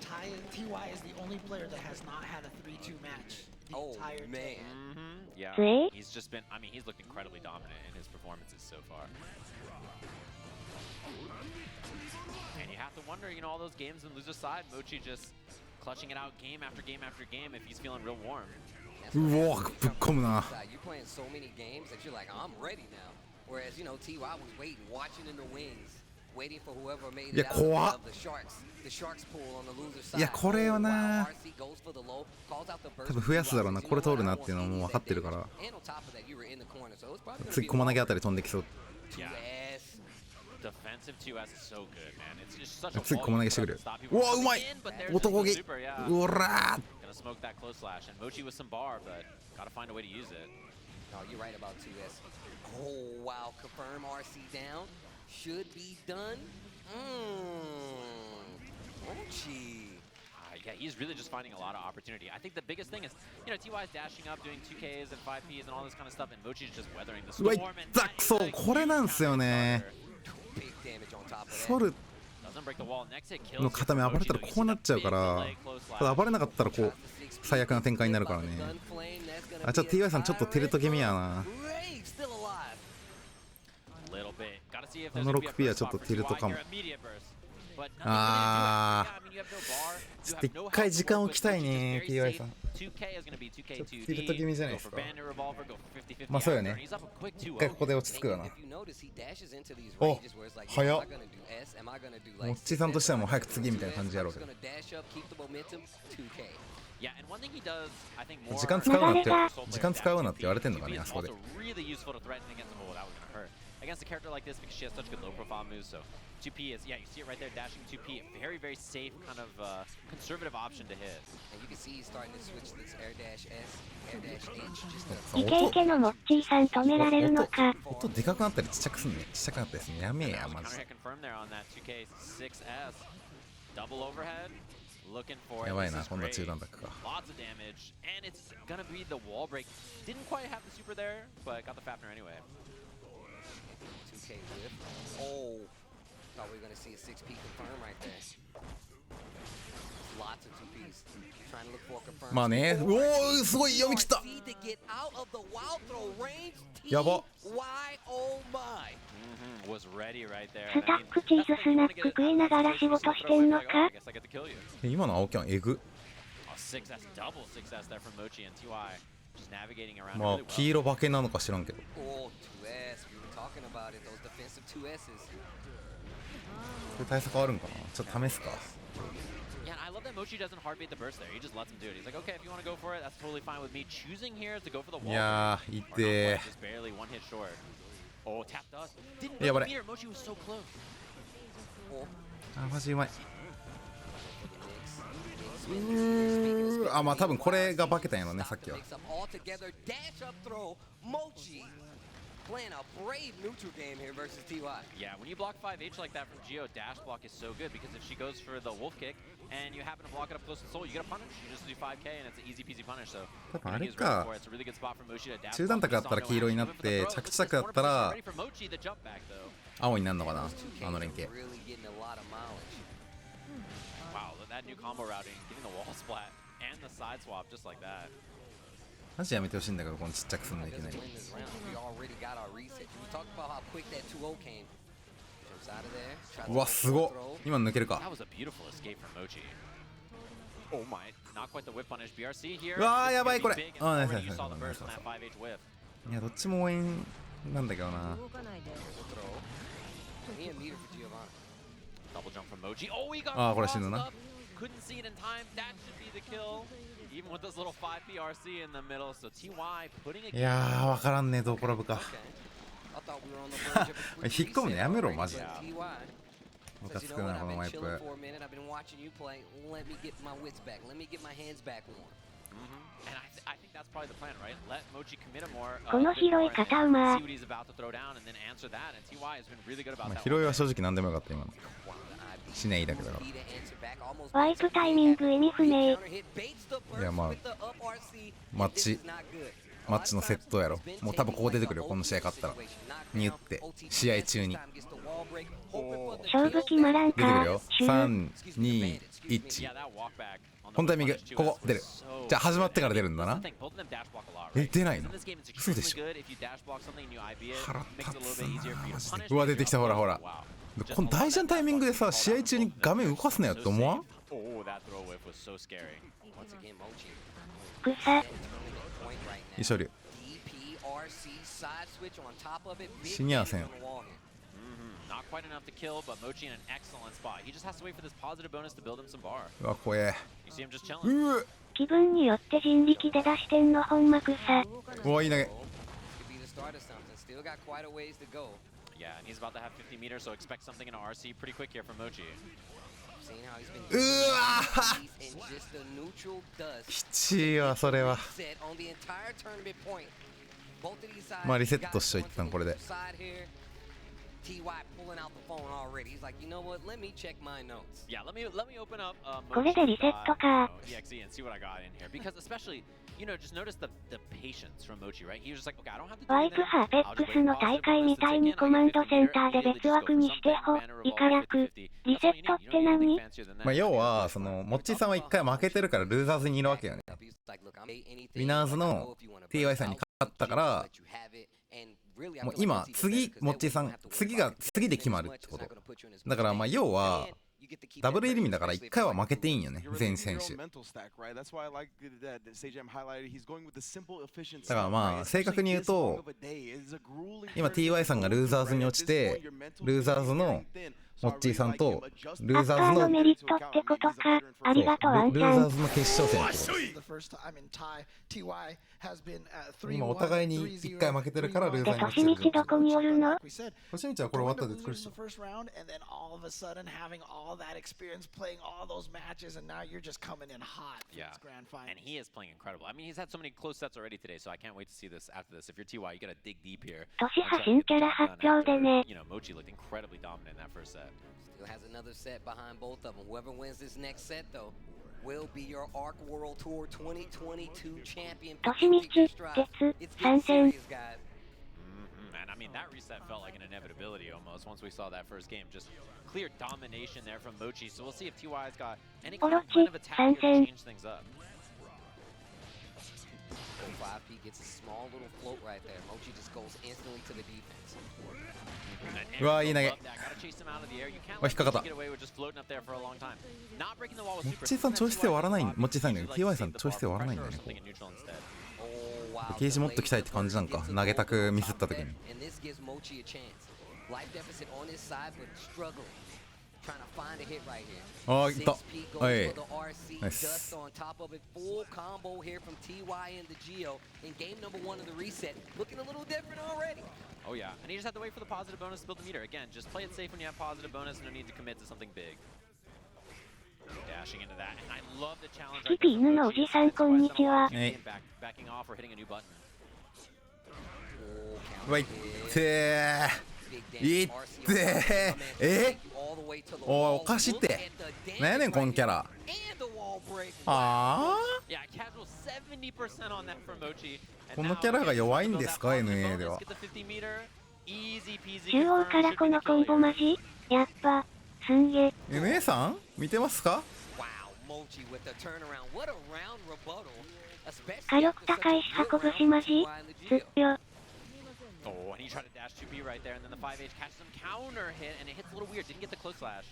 S8: TY is the only player that has not had a 3-2 match the entire day.
S9: Yeah, he's just been, I mean, he's looked incredibly dominant in his performances so far. And you have to wonder, you know, all those games on loser's side, Mochi just clutching it out game after game after game if he's feeling real warm.
S1: うわぶっ込むな。
S11: You're playing so many games that you're like, I'm ready now. Whereas, you know, TY was waiting, watching in the wings, waiting for whoever made it out of the Sharks pool on the loser side.
S1: いやこれよな。多分増やすだろうな。これ通るなっていうのはもう分かってるから。次駒投げあたり飛んできそう。次駒投げしてくる。うわうまい。男気。うおらー。
S9: Smoke that close slash, and Mochi with some bar, but gotta find a way to use it.
S11: No, you're right about 2S. Oh, wow. Confirm RC down. Should be done. Mochi.
S9: Yeah, he's really just finding a lot of opportunity. I think the biggest thing is, you know, TY's dashing up, doing 2Ks and 5Ps and all this kind of stuff, and Mochi's just weathering the storm.
S1: うわいったくそこれなんすよね。ソルの固め暴れたらこうなっちゃうから、ただ暴れなかったらこう最悪な展開になるからね。あ、ちょっと TY さんちょっとテルト気味やな。この 6P はちょっとテルトかも。あーちょっと一回時間置きたいね TY さん。ちょっとテルト気味じゃないですか。まあそうよね。一回ここで落ち着くよな。お早っ。モッチーさんとしてはもう早く次みたいな感じやろうけど。時間使うなって言われてんのかねあそこで。
S9: Against a character like this because she has such good low profile moves, so 2P is, yeah, you see it right there, dashing 2P, very, very safe kind of conservative option to hit.
S11: And you can see he's starting to switch this air dash S, air dash H, just
S2: イケイケのモッチーさん止められるのか。
S1: 音でかくなったりちっちゃくすんね。ちっちゃくなったりすんね。やめえやマジで。やばいな、今度は中段ダックか。
S9: Lots of damage, and it's gonna be the wall break. Didn't quite have the super there, but got the Fafner anyway.
S11: 2K whip. Oh, thought we were gonna see a 6P confirm right there. Lots of 2Ps. Trying to look for a confirm.
S1: まあね、おおすごい読み切った。やば。
S2: スタックチーズスナック食いながら仕事してんのか。
S1: 今の青キャンエグ。まあ黄色化けなのか知らんけど。これ対策変わるんかな。ちょっと試すか。
S9: Yeah, I love that Mochi doesn't heartbeat the burst there. He just lets him do it. He's like, okay, if you want to go for it, that's totally fine with me. Choosing here to go for the wall.
S1: いやー、いってー。
S9: Just barely one hit short. Oh, tapped us. Didn't
S1: やばれ。
S9: Mochi was so close.
S1: あ、マジうまい。あ、まあ多分これが化けたんやろね、さっきは。
S11: Playing a brave neutral game here versus TY.
S9: Yeah, when you block 5H like that from Geo, dash block is so good because if she goes for the wolf kick and you happen to block it up close to soul, you get a punish. You just do 5K and it's an easy peasy punish. So
S1: あれか。
S9: it's a really good spot for Mochi to dash.
S1: 中段高だったら黄色になって、着地着だったら青になるのかな、あの連携。
S9: Wow, that new combo routing, getting the wall splat and the side swap just like that.
S1: マジやめてほしいんだけど、このちっちゃくすんのいきなり。うわ、すごっ。今の抜けるか。うわー、やばいこれ。あー、ナイスナイスナイスナイスナイス。いや、どっちも応援なんだけどな。あー、これ死ぬな。いやー、わからんね、どう転ぶか。引っ込むのやめろ、マジで。ムカつくな、このワイプ。
S2: この拾い方うまー。
S1: 拾いは正直何でもよかった今の。しないだけだから。
S2: ワイプタイミング意味不明。
S1: いやまあマッチのセットやろ。もう多分ここ出てくるよ、この試合勝ったら。に打って試合中に
S2: 勝負決まらんか。
S1: 出てくるよ。3、2、1。このタイミング、ここ出る。じゃあ始まってから出るんだな。出ないの？嘘でしょ。腹立つなマジで。うわ出てきた、ほらほら。この大事なタイミングでさ、試合中に画面動かすなよって思わん？
S2: 草。
S1: 一緒流シニア戦。うわ怖え。うわ
S2: 気分によって人力で出してんのほんま草。
S1: うわいい投げ。うわきちいわそれは。まあリセットしといったんこれで。
S2: これでリセットか。ワイプハーペックスの大会みたいにコマンドセンターで別枠にしてほ。イカ役。リセットって何？
S1: まあ要はそのモッチーさんは1回負けてるからルーザーズにいるわけよね。ウィナーズの TY さんに勝ったからもう今次モッチーさん次で決まるってことだから、まあ要はダブルエリミだから1回は負けていいんよね、全選手。だからまあ正確に言うと今 TY さんがルーザーズに落ちて、ルーザーズのモッチーさんとルーザーズの
S2: メリットってことか。ありがとうワンちゃん。
S1: ルーザーズの決勝戦ってこと。今お互いに1回負けてるからルーザーに落ちてる。
S2: で年道どこにおるの？
S1: 年道はこれ終わったら来るし。
S9: Yeah, and he is playing incredible. I mean, he's had so many close sets already today, so I can't wait to see this after this. If you're TY, you gotta dig deep here.
S2: 年派新キャラ発表でね。
S9: You know, Mochi looked incredibly dominant in that first set.
S14: Still has another set behind both of them. Whoever wins this next set, though, will be your Arc World Tour 2022 champion.
S2: 年道、鉄、参戦。
S9: And I mean, that reset felt like an inevitability almost once we saw that first game. Just clear domination there from Mochi. So we'll see if TY's got any kind of plan of attack here to change things up.
S14: 5P gets a small little float right there. Mochi just goes instantly to the defense.
S1: うわいい投げ。わ引っかかった。モッチーさん調子性終わらない。モッチーさんが TY さん調子性終わらないんだよね。ゲージもっと鍛えって感じなんか、投げたくミスった時に。ああいった。はいナイス。
S9: Oh yeah, and he just had to wait for the positive bonus to build the meter. Again, just play it safe when you have positive bonus, no need to commit to something big. Dashing into that, and I love the challenge.
S2: キピ犬のおじさんこんにちは。
S9: Backing off or hitting a new button.
S1: うわいってーいってーおいおかしってなんやねんこのキャラ。ああこのキャラが弱いんですか NA では。
S2: 中央からこのコンボマジやっぱすんげ。
S1: NA さん見てますか？
S2: 火力高いし運ぶしマジすっぴょ。
S9: Oh, and he tried to dash 2B right there, and then the 5H catches him, counter hit, and it hits a little weird. Didn't get the close slash.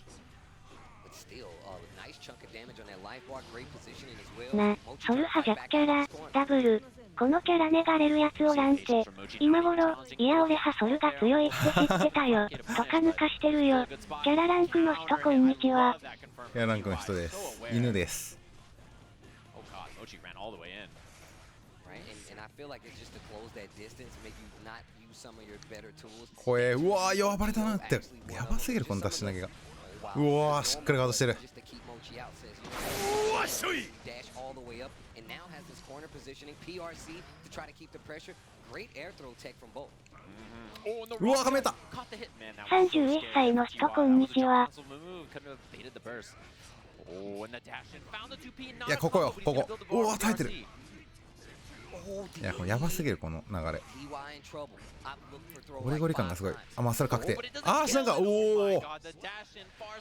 S14: But still, a nice chunk of damage on that life bar, great positioning as well.
S2: な、ソルハ弱キャラ、ダブル。このキャラネがれるやつおらんて。今頃、いや俺はソルが強いって知ってたよ。とか抜かしてるよ。キャラランクの人こんにちは。
S1: キャラランクの人です。犬です。
S9: Oh god, Mochi ran all the way in.
S14: Right, and I feel like it's just to close that distance, make you not use some of your better tools.
S1: これうわー弱ばれたなって。やばすぎるこの出し投げが。うわーしっかりガードしてる。
S11: うわっしょい。
S1: うわー、はめた。
S2: 31歳の人こんにちは。
S1: いや、ここよ、ここ。うわー、耐えてる。いや、これやばすぎる、この流れ。ゴリゴリ感がすごい。あ、まあそれ確定。あー、しなんか、おお。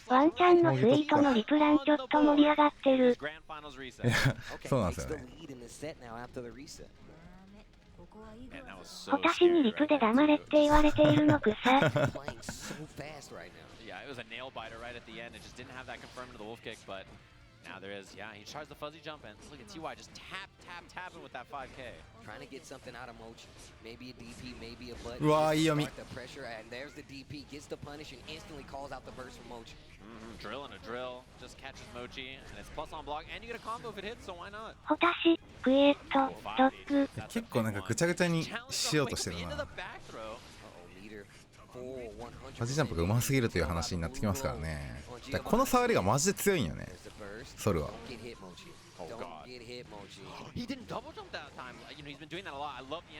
S2: ワンちゃんのスイートのリプランちょっと盛り上がってる。
S1: いや、そうなんですよね。
S2: ホタシにリプで黙れって言われているのくさ。
S9: Yeah, it was a nail biter right at the end. It just didn't have that confirmed to the wolf kick, but now there is. Yeah, he tries the fuzzy jump and look at TY just tapping with that 5K.
S11: Trying to get something out of Mochi. Maybe a DP, maybe a button.
S1: うわー、いい読み。
S11: The pressure and there's the DP, gets the punish and instantly calls out the burst from Mochi.
S9: Drill and a drill, just catches Mochi and it's plus on block and you get a combo if it hits, so why not?
S2: ホタシ、クエット、ドッグ。
S1: 結構なんかぐちゃぐちゃにしようとしてるな。ファジージャンプがうますぎるという話になってきますからね。だからこの触りがマジで強いんよね、ソルは。う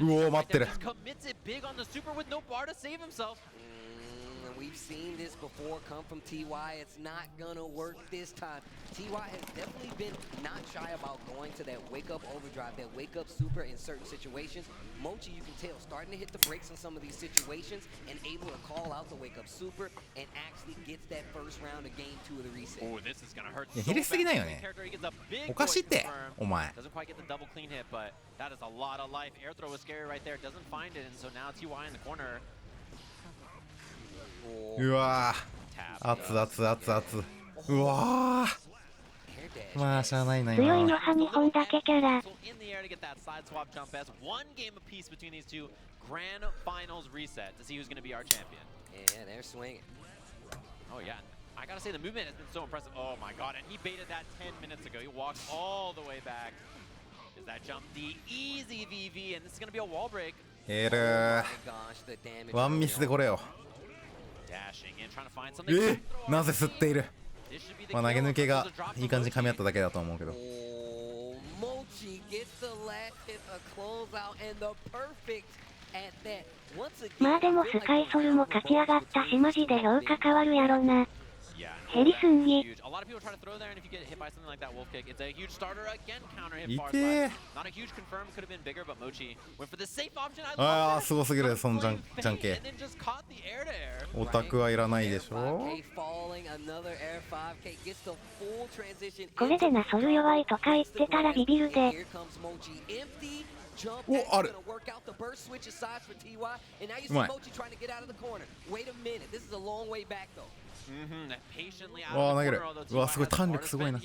S1: おー、待ってる。
S11: We've seen this before come from TY. It's not gonna work this time. TY has definitely been not shy about going to that wake up overdrive, that wake up super in certain situations. Mochi, you can tell, starting to hit the brakes in some of these situations and able to call out the wake up super and actually gets that first round of game 2 of the reset.
S9: Oh, this is gonna hurt.
S1: いや、ひりすぎないよね。おかしいって、お前。
S9: Doesn't quite get the double clean hit, but that is a lot of life. Air throw was scary right there. Doesn't find it, and so now TY in the corner.
S1: うわー、熱熱熱熱。うわー、まあしゃあないな。
S2: 強いのは2本だけキャラ。
S9: In the air to get that side swap jump as one game apiece between these two. Grand finals reset to see who's going to be our champion.
S11: Yeah, they're swinging.
S9: Oh yeah, I gotta say the movement has been so impressive. Oh my god, and he baited that 10 minutes ago. He walked all the way back. Is that jump the easy VV, and this is going to be a wall break.
S1: エルー、ワンミスでこれよ。なぜ吸っている。まあ投げ抜けがいい感じに噛み合っただけだと思うけど。
S2: まあでもスカイソルも勝ち上がったしマジで評価変わるやろな。ヘリすんぎ。いて
S1: ー。ああ、すごすぎる、そのじゃんけん。オタクはいらないでしょ。
S2: これでなソル弱いとか言ってたらビビるで。
S1: お、ある。うまい。わあ、投げる。うわ、すごい、弾力すごいな。処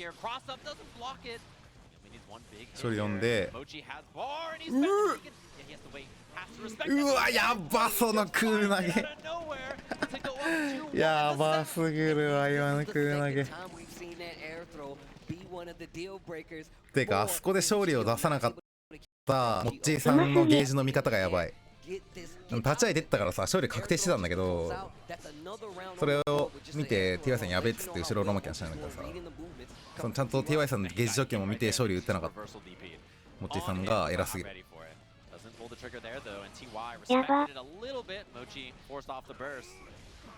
S1: 理読んで。うわ、やば、そのクール投げ。やばすぎるわ、今のクール投げ。てか、あそこで勝利を出さなかったモッチーさんのゲージの見方がやばい。立ち合い出てたからさ、勝利確定してたんだけど、それを見て TY さんやべっつって後ろロマキャンしたんだけどさ、そのちゃんと TY さんのゲージ状況も見て勝利打ってなかったモッチーさんが偉すぎる。
S2: やば。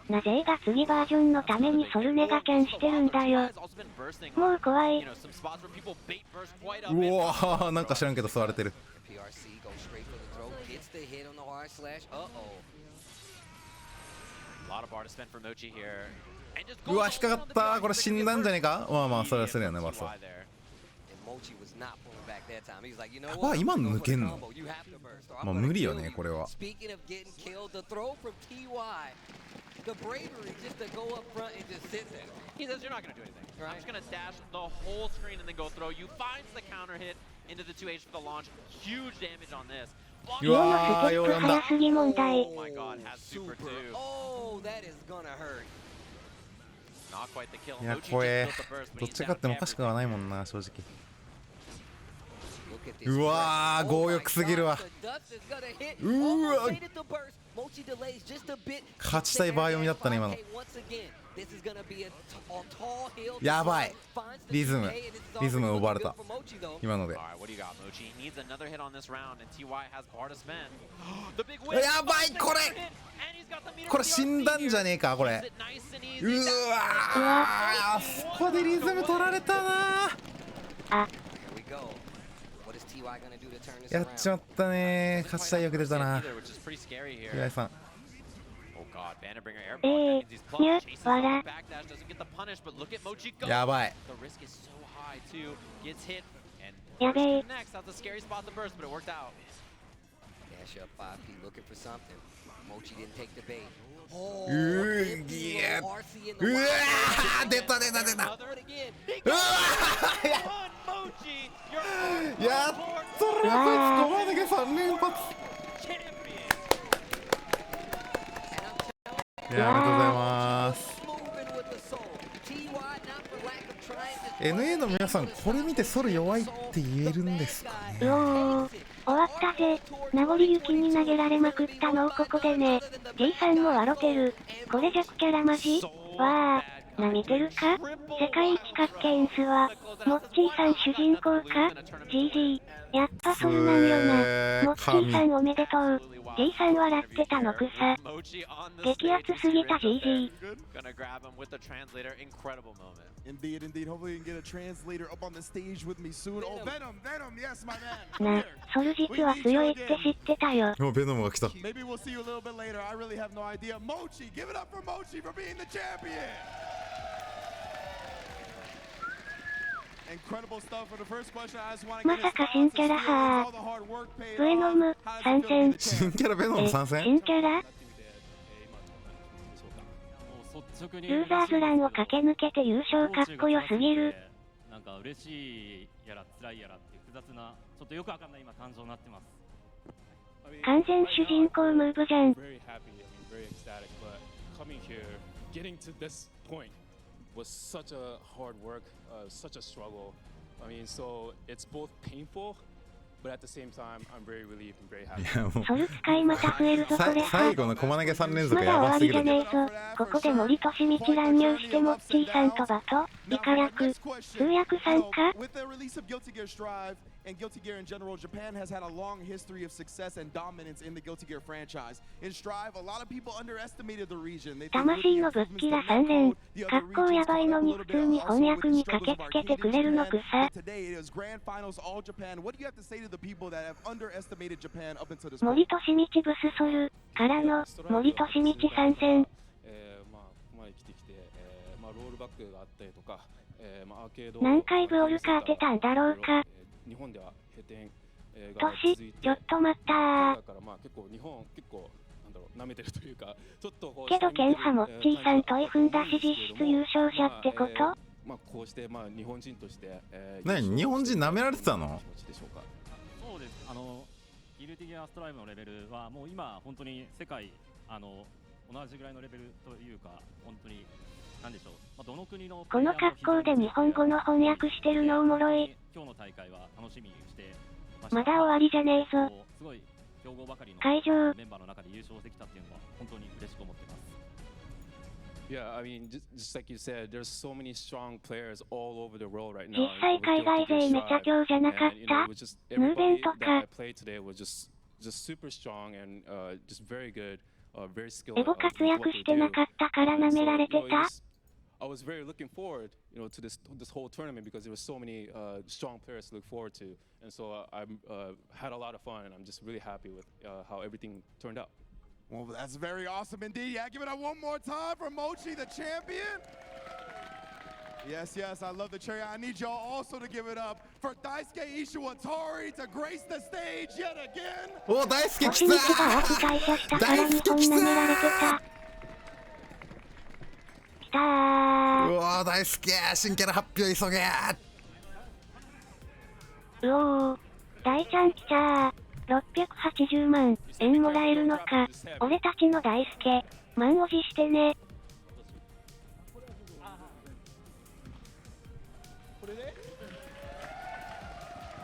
S2: なぜが次バージョンのためにソルネガキャンしてるんだよ。もう怖い。
S1: うわー、なんか知らんけど吸われてる。うわ、引っかかったー。これ死んだんじゃねえか。まあまあそれはするよね、バスは。やばい、今の抜けんの。まあ無理よね、これは。
S14: The bravery just to go up front and just sit there.
S9: He says you're not going to do anything. I'm just going to dash the whole screen and then go throw. You finds the counter hit into the 2H for the launch. Huge damage on this.
S2: Oh
S9: my god, has super too.
S14: Oh, that is going to hurt.
S9: Not quite the kill.
S1: いや、怖え。どっちが勝ってもおかしくはないもんな、正直。うわー強欲すぎるわ。うわ勝ちたい場合読みだったね今の。やばいリズム奪われた今ので。やばいこれ死んだんじゃねえかこれ。うわーそこでリズム取られたな。やっちまったね。勝ちたい欲出たな岩井さん。
S2: にゃわら。
S1: やばい
S2: やべえ。
S1: うわー出たうわーやっとるなこいつ。駒抜け3連発。いやありがとうございます。 NA の皆さんこれ見てソル弱いって言えるんですかね。
S2: うおー終わったぜ。名残雪に投げられまくったのをここでね。G さんも笑てる。これ弱キャラマジわーな見てるか。世界一かっけんすわ。モッチーさん主人公か GG。 やっぱソルなんよな。モッチーさんおめでとう。G さん笑ってたのくさ。激アツすぎた GG。
S7: Indeed, indeed. Hopefully, you can get a translator up on the stage with me soon. Oh, Venom, yes, my man.
S2: な、ソル実は強いって知ってたよ。
S1: もうベノムが来た。
S7: Maybe we'll see you a little bit later. I really have no idea. Mochi, give it up for Mochi for being the champion. Incredible stuff for the first question. I just want to
S2: まさか新キャラはベノム参戦。
S1: 新キャラベノム参戦。
S2: 新キャラユーザーズランを駆け抜けて優勝かっこよすぎる。
S15: なんか嬉しいやら辛いやらっていう複雑なちょっとよくわかんない今感情になってます。
S2: 完全主人公ムーブじゃん。
S16: Was such a hard work, such a struggle. I mean, so it's both painful, but at the same time, I'm very relieved and very happy.
S2: ソル使いまた増えるぞこれ。
S1: 最後の駒投げ3連続
S2: まだ終わりじゃねえぞ。ここで森利道乱入してモッチーさんとバトイカ役通訳さんか。
S7: And Guilty Gear in general, Japan has had a long history of success and dominance in the Guilty Gear franchise. In Strive, a lot of people underestimated the region.
S2: 魂のぶっきら3連。格好やばいのに普通に翻訳に駆けつけてくれるのくさ。
S7: Today it is grand finals all Japan. What do you have to say to the people that have underestimated Japan up until this point?
S2: 森利道ブスソルからの森利道参戦。何回ブオルか当てたんだろうか。トシ、ちょっと待ったー。けどケンハモッチーさんとイフンだし実質優勝者ってこと？
S1: 何日本人舐められてたの？
S15: そうです。ギルティギアストライムのレベルはもう今本当に世界同じぐらいのレベルというか本当になんでしょう。どの国の
S2: この格好で日本語の翻訳してるのおもろい。
S15: 今日の大会は楽しみにして
S2: まだ終わりじゃねえぞ。
S15: すごい強豪ばかりの
S2: 会場
S15: メンバーの中で優勝できたっていうのは本当に嬉しく思ってます。
S16: Yeah, I mean, just like you said, there's so many strong players all over the world right now.
S2: 実際海外勢めちゃ強じゃなかった？ヌーベンとか。エボ活躍してなかったから舐められてた。
S16: I was very looking forward, to this whole tournament because there were so many strong players to look forward to, and so I had a lot of fun, and I'm just really happy with how everything turned out.
S7: Well, that's very awesome indeed. Yeah, give it up one more time for Mochi, the champion. Yes, yes, I love the cherry. I need y'all also to give it up for Daisuke Ishiwatari to grace the stage yet again.
S1: Oh, Daisuke
S2: 来た。大好き来た。う
S1: わー大好き新キャラ発表急げ。
S2: うおー大ちゃん来ちゃー。680万円もらえるのか。俺たちの大輔満を持してね。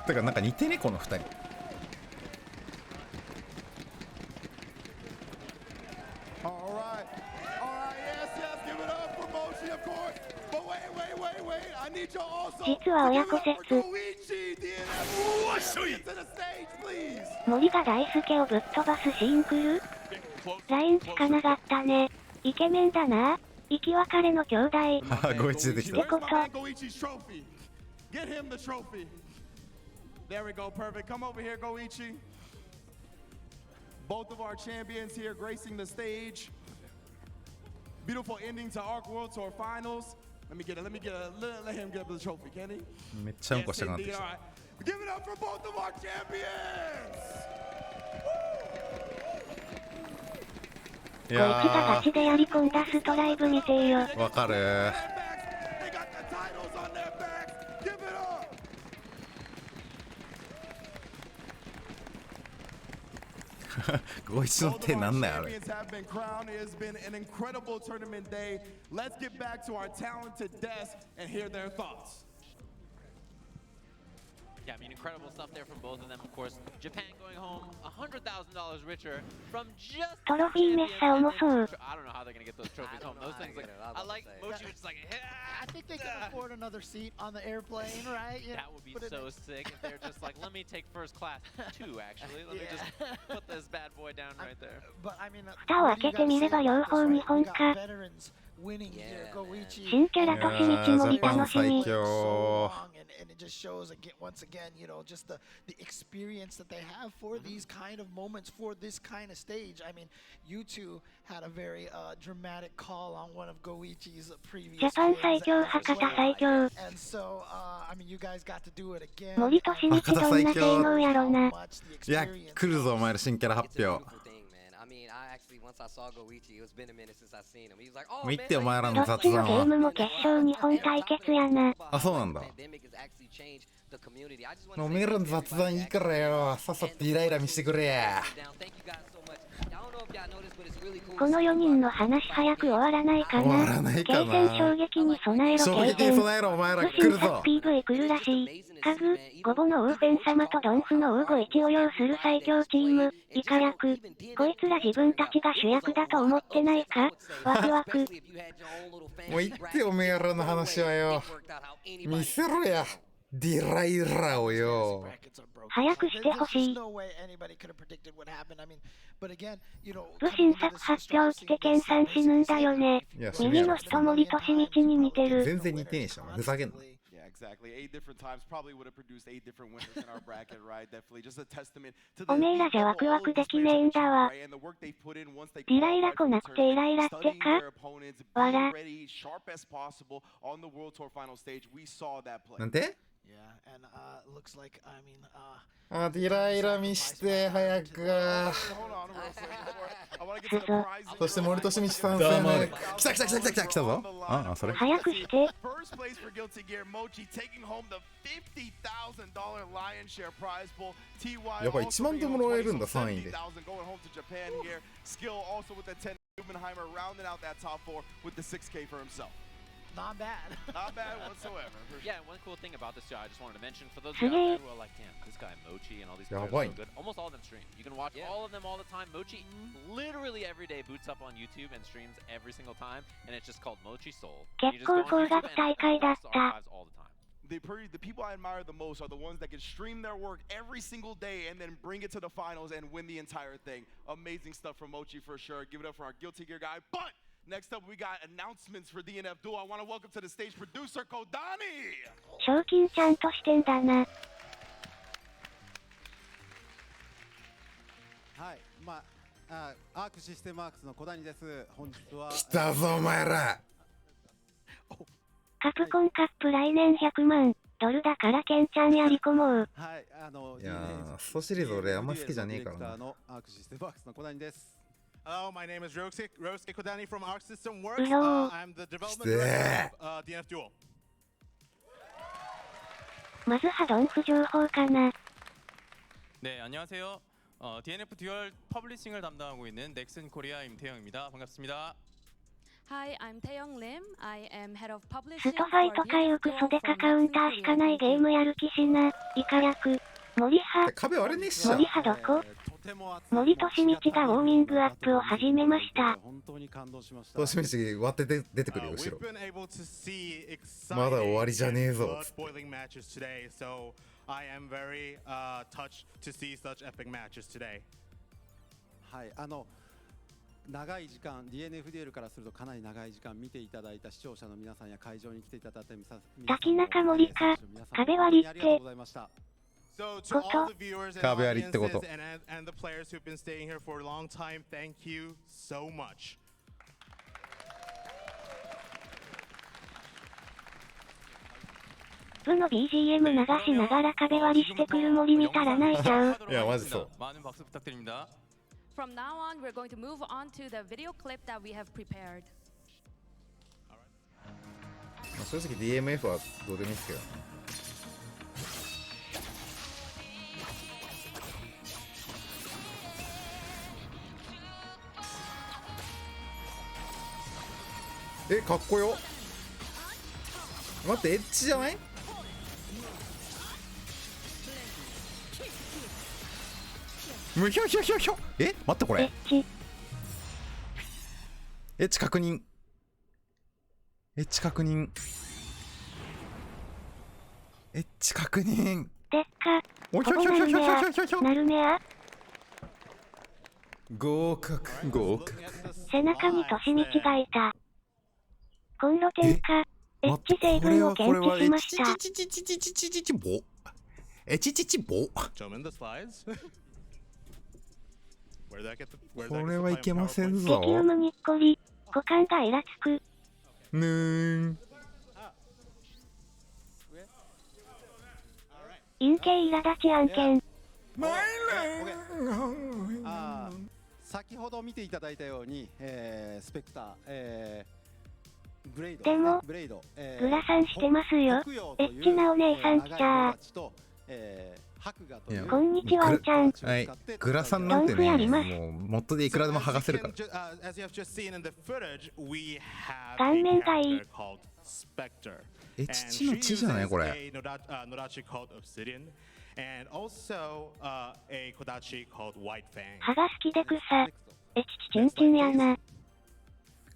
S1: てかなんか似てねこの2人。
S2: 実は親子説。森が大輔をぶっ飛ばすシーン来る？ラインつかなかったね。イケメンだな。生き別れの兄弟。
S1: ゴイチ出てきた。
S2: ってこと。
S7: Get him the trophy. There we go, perfect. Come over here, Goichi. Both of our champions here gracing the stage. Beautiful ending to ARC World Tour Finals. Let him get the trophy, can he?
S1: めっちゃうんこしたくなってきた。
S7: Give it up for both of our champions.
S2: こいつがガチでやり込んだストライブ見てえよ。
S1: わかる。ゴイチの手なんないあれ。
S9: Yeah, I mean, incredible stuff there from both of them. Of course, Japan going home $100,000 richer from just.
S2: トロフィーめっさ重そう。
S9: I don't know how they're gonna get those trophies home. Those things, like, I like Mochi was just like,
S8: I think they can afford another seat on the airplane, right? Yeah.
S9: That would be so sick if they're just like, let me take first class too. Actually, let me just put this bad boy down right there.
S8: But I mean,
S2: 蓋を開けてみれば両方日本か。新キャラとしみちもり楽しみ。
S8: And it just shows again, once again, you know, just the experience that they have for these kind of moments, for this kind of stage. I mean, you two had a very dramatic call on one of Goichi's previous games.
S2: ジャパン最強、博多最強。
S8: And so, I mean, you guys got to do it again.
S2: 森としみちどんな性能やろな。
S1: いや、来るぞお前ら新キャラ発表。もう言ってお前らの雑談は。
S2: どっちのゲームも決勝日本対決やな。
S1: あ、そうなんだ。おめえらの雑談いいからよ。さっさとイライラ見してくれや。
S2: この4人の話早く終わらないかな。
S1: 終わらないかな。
S2: 経験衝撃に備えろ。
S1: 衝撃に備えろお前ら来るぞ。
S2: PV 来るらしい。カグ、ゴボのウーペン様とドンフのウーゴ一を擁する最強チーム、イカ役。こいつら自分たちが主役だと思ってないか？ワクワク。
S1: もう言っておめえらの話はよ。見せろや。ディライラをよ。
S2: 早くしてほしい。部審査発表来て研鑽死ぬんだよね。右の人森としみちに似てる。
S1: 全然似てねえし、ふざけんな。
S2: おめえらじゃワクワクできねえんだわ。ディライラ来なくてイライラってか？わら。
S1: なんて？あ、ディライラ見して早く。そして森利道さん戦ね。来た来たぞ。あ、それ。
S2: 早くして。
S1: やばい、1万でもらえるんだ3位で。
S8: Not bad.
S7: Not bad whatsoever.
S9: Yeah, one cool thing about this show I just wanted to mention for those of you out there who are like, damn, this guy Mochi and all these players are so good. Almost all of them stream. You can watch all of them all the time. Mochi literally every day boots up on YouTube and streams every single time, and it's just called Mochi Soul. You just go on YouTube and archives all the time.
S7: The people I admire the most are the ones that can stream their work every single day and then bring it to the finals and win the entire thing. Amazing stuff from Mochi for sure. Give it up for our Guilty Gear guy. But next up, we got announcements for DNF Duel. I want to welcome to the stage producer Kodani.
S2: 賞金ちゃんとしてんだな。
S17: はい、アークシステムワークスの小谷です。本日は
S1: 来たぞお前ら。
S2: カプコンカップ来年100万ドルだからケンちゃんやり込もう。
S17: はい、
S1: いやー、ソシリーズ俺あんま好きじゃねえからな。
S17: アークシステムワークスの小谷です。
S18: Hello, my name is Rosuke Kodani from Arc System Works. I'm the development director of DNF Duel.
S2: まずはドンフ情報かな。
S19: 네, 안녕하세요. DNF 듀얼 퍼블리싱을 담당하고 있는 넥슨 코리아 임태영입니다. 반갑습니다.
S2: ストファイとかいうクソデカカウンターしかないゲームやる気しな。イカ役。森派。
S1: 壁割れねえっしょ。
S2: 森派どこ？森利道がウォーミングアップを始めました。
S1: 利道割って出てくるよ後ろ。まだ終わりじゃねえぞ。
S17: はい、長い時間 DNFDL からするとかなり長い時間見ていただいた視聴者の皆さんや会場に来ていただいた皆さん、
S2: 滝中森か。壁割りって。
S7: So to all the viewers and audiences and the players who've been staying here for a long time, thank you so much.
S2: 部の BGM 流しながら壁割りしてくる森見たら泣いちゃう。
S1: いやマジそう。
S20: From now on, we're going to move on to the video clip that we have prepared.
S1: 正直 DMF はどうでもいいですけど。かっこよ。待ってエッチじゃない？むひょひょひょひょ。待ってこれ。エッチ確認。エッチ確認。エッチ確認。
S2: でっか。
S1: おひょひょひょひょひょひょひょ。
S2: なるめあ。
S1: 合格合格。
S2: 背中に利道がいた。コンロ点火。エッチ成分を検知しました。
S1: エチチチチチチチチボ。エチチチボ。これはいけませんぞ。
S2: 激ウムにっこり。股間がイラつく。
S1: ぬーん。
S2: 陰形苛立ち案件。
S17: 先ほど見ていただいたように、スペクター、ブレイド、
S2: でも
S17: ブレイド、
S2: グラサンしてますよ。エッチなお姉さん来た。こんにちはんちゃん。
S1: はい、グラサンなんてね、もうモッドでいくらでも剥がせるから。
S2: 顔面がいい。
S1: 父の血じゃないこれ。
S2: 歯が好きで草。エチチチンチンやな。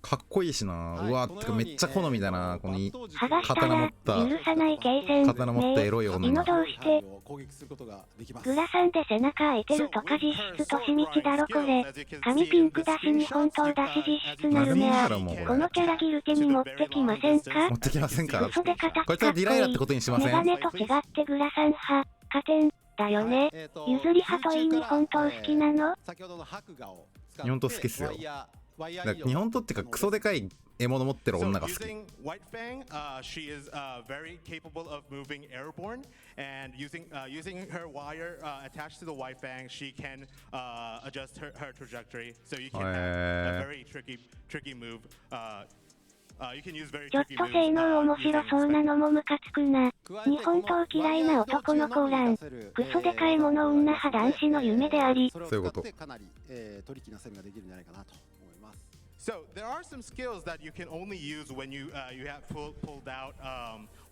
S1: かっこいいしな。うわてかめっちゃ好みだな。この
S2: 刀持った
S1: 刀持ったエロい女。
S2: どうしてグラサンで背中開いてるとか実質としみちだろこれ。髪ピンクだし日本刀だし実質なるねあ。このキャラギルテに持ってきませんか？
S1: 持ってきませんか？
S2: 嘘で硬く
S1: こいつはディライラってことにしません？
S2: メガネと違ってグラサン派加点だよね。譲り派といい日本刀好きなの？
S1: 日本刀好きっすよ。日本刀ってかクソでかい獲物持ってる女が好き。
S7: She is very capable of moving airborne and using her wire attached to the white fang, she can adjust her trajectory, so you can have a very tricky move. You can use very
S2: ちょっと性能面白そうなのもムカつくな。日本刀嫌いな男の子おらん。クソでかいもの女派男子の夢であり。
S1: そういうこと。
S17: かなりトリッキーな攻めができるんじゃないかなと。
S7: So there are some skills that you can only use when you have pulled out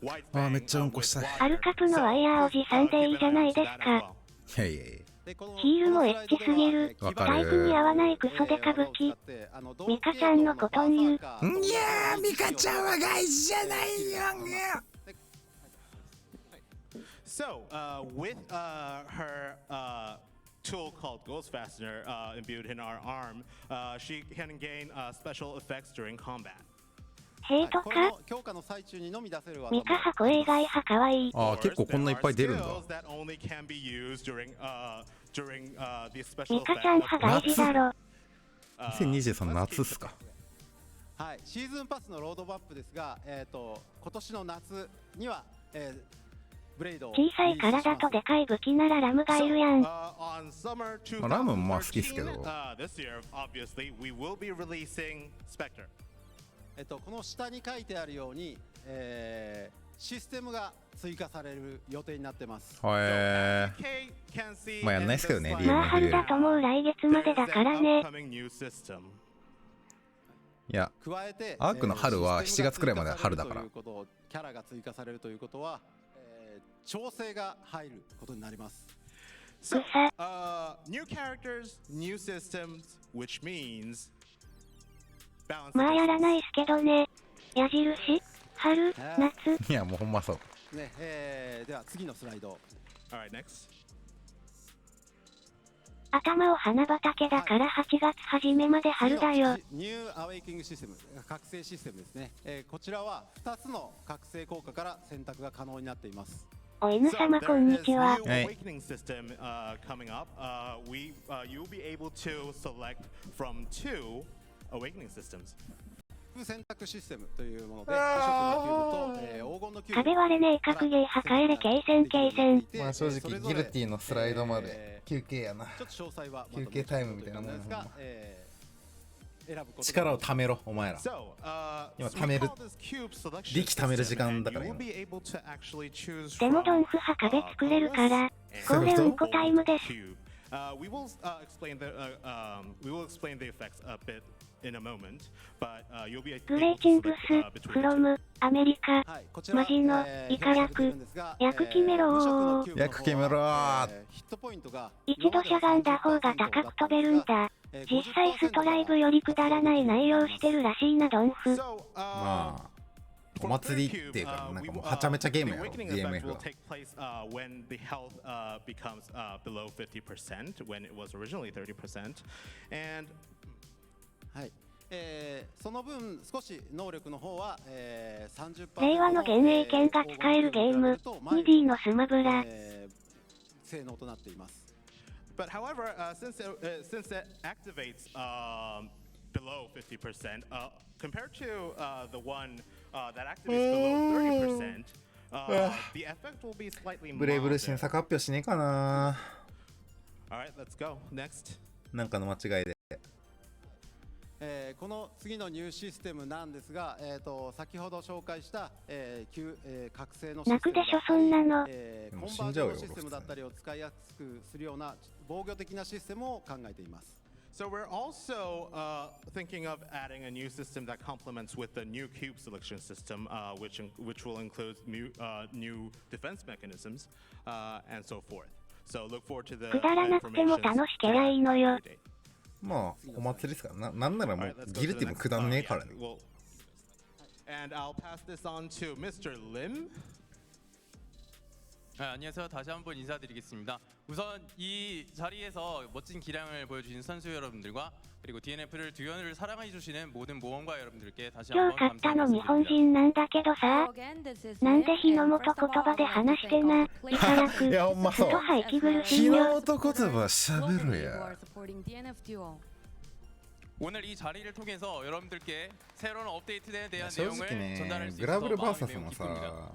S7: white fang.
S1: めっちゃうんこしたい。
S2: アルカプのワイヤーおじさんでいいじゃないですか。
S1: いやいやいや。
S2: ヒールもエッチすぎる。タイプに合わないクソデカ武器。ミカちゃんのことん言う。いや
S1: ー、ミカちゃんは外資じゃないよ。
S7: So with her tool called Ghost Fastener imbued in our arm, she can gain special effects during combat.
S2: ヘイトか？ミカ派声以外派かわいい。
S1: 結構こんないっぱい出るんだ。
S2: ミカちゃん派大事だろ。
S1: 2023夏っすか。
S17: はい、シーズンパスのロードマップですが、今年の夏には、ブレイド。
S2: 小さい体とでかい武器ならラムがいるやん。
S1: ラムもまあ好きっすけど。
S17: この下に書いてあるように、システムが追加される予定になってます。
S1: まあやんないっすけどね。
S2: まあ春だともう来月までだからね。
S1: いや
S17: 加えて
S1: アークの春は7月くらいまで春だから。
S17: キャラが追加されるということは、調整が入ることになります。
S18: So, new characters, new systems, which means balance.
S2: まあやらないっすけどね。矢印春夏。
S1: いやもうほんまそう。
S17: ね、では次のスライド。
S18: Alright, next.
S2: 頭を花畑だから8月初めまで春だよ。
S17: ニューアウェイキングシステム、覚醒システムですね。こちらは2つの覚醒効果から選択が可能になっています。
S2: お犬様こんにちは。
S18: Awakening system coming up. You'll be able to select from 2 awakening systems.
S17: 選択システムというもので、黄色のキューブと黄金のキューブ。
S2: 壁割れねえ格ゲー破壊れ継戦。
S1: まあ正直ギルティのスライドまで休憩やな。
S17: ちょっと詳細は
S1: 休憩タイムみたいなもんですが、
S17: 選ぶこと
S1: 力を貯めろお前ら。今貯める力貯める時間だから今。
S2: でもドンフ派壁作れるからこれうんこタイムです。
S18: We will explain the effects a bit in a moment, but you'll be
S2: グレーチングスフロムアメリカマジのイカ役役決めろー。
S1: 役決めろー。
S2: 一度しゃがんだ方が高く飛べるんだ。実際ストライブよりくだらない内容してるらしいなドンフ。
S1: まあお祭りっていうかなんかもうはちゃめちゃゲームやろ DMF が。
S18: when the health becomes below 50% when it was originally 30%. And
S17: はい、その分少し能力の方は、30%
S2: 令和の幻影剣が使えるゲーム 2D のスマブラ、
S17: 性能となっています。
S18: But however, since it activates below 50%, compared to the one that activates below 30%, the effect will be slightly
S1: ブレイブル新作発表しねえかな。
S18: Alright, let's go. Next.
S1: なんかの間違いで。
S17: この次のニューシステムなんですが、先ほど紹介した、覚醒のシステム
S2: 泣くでしょそんなの。
S17: コンバージョンシステムだったりを使いやすくするような防御的なシステムを考えています。
S18: So we're also thinking of adding a new system that complements with the new cube selection system, which will include new defense mechanisms and so forth. So look forward to the
S2: くだらなくても楽しけりゃいいのよ。
S1: まあお祭りですからなんならもうギルティもくだんねえからね。
S18: And I'll pass this on to Mr. Lim.
S19: 안녕하세요. 다시 한번 인사드리겠습니다. 우선 이 자리에서 멋진 기량을 보여주신 선수 여러분들과 그리고 DNF를 듀언을 사랑해 주시는 모든 모험가 여러분들께 다시
S2: 今
S19: 한번
S2: 日買ったの日本人なんだけどさ、なんで日の元言葉で話してな。イカ役
S1: いやほんまそう。
S2: とは息苦しい
S1: 日
S2: よ。
S1: の元言葉喋るや。
S19: 오늘 이 자리를 통해서 여러분들께 새로운 업데이트에 대한
S1: 正
S19: 내용을
S1: 直ね
S19: 전달할 수
S1: グ
S19: 있어서
S1: ラブル
S19: 마음이
S1: バーサス
S19: 매우
S1: もさ
S19: 기쁩니다.
S1: も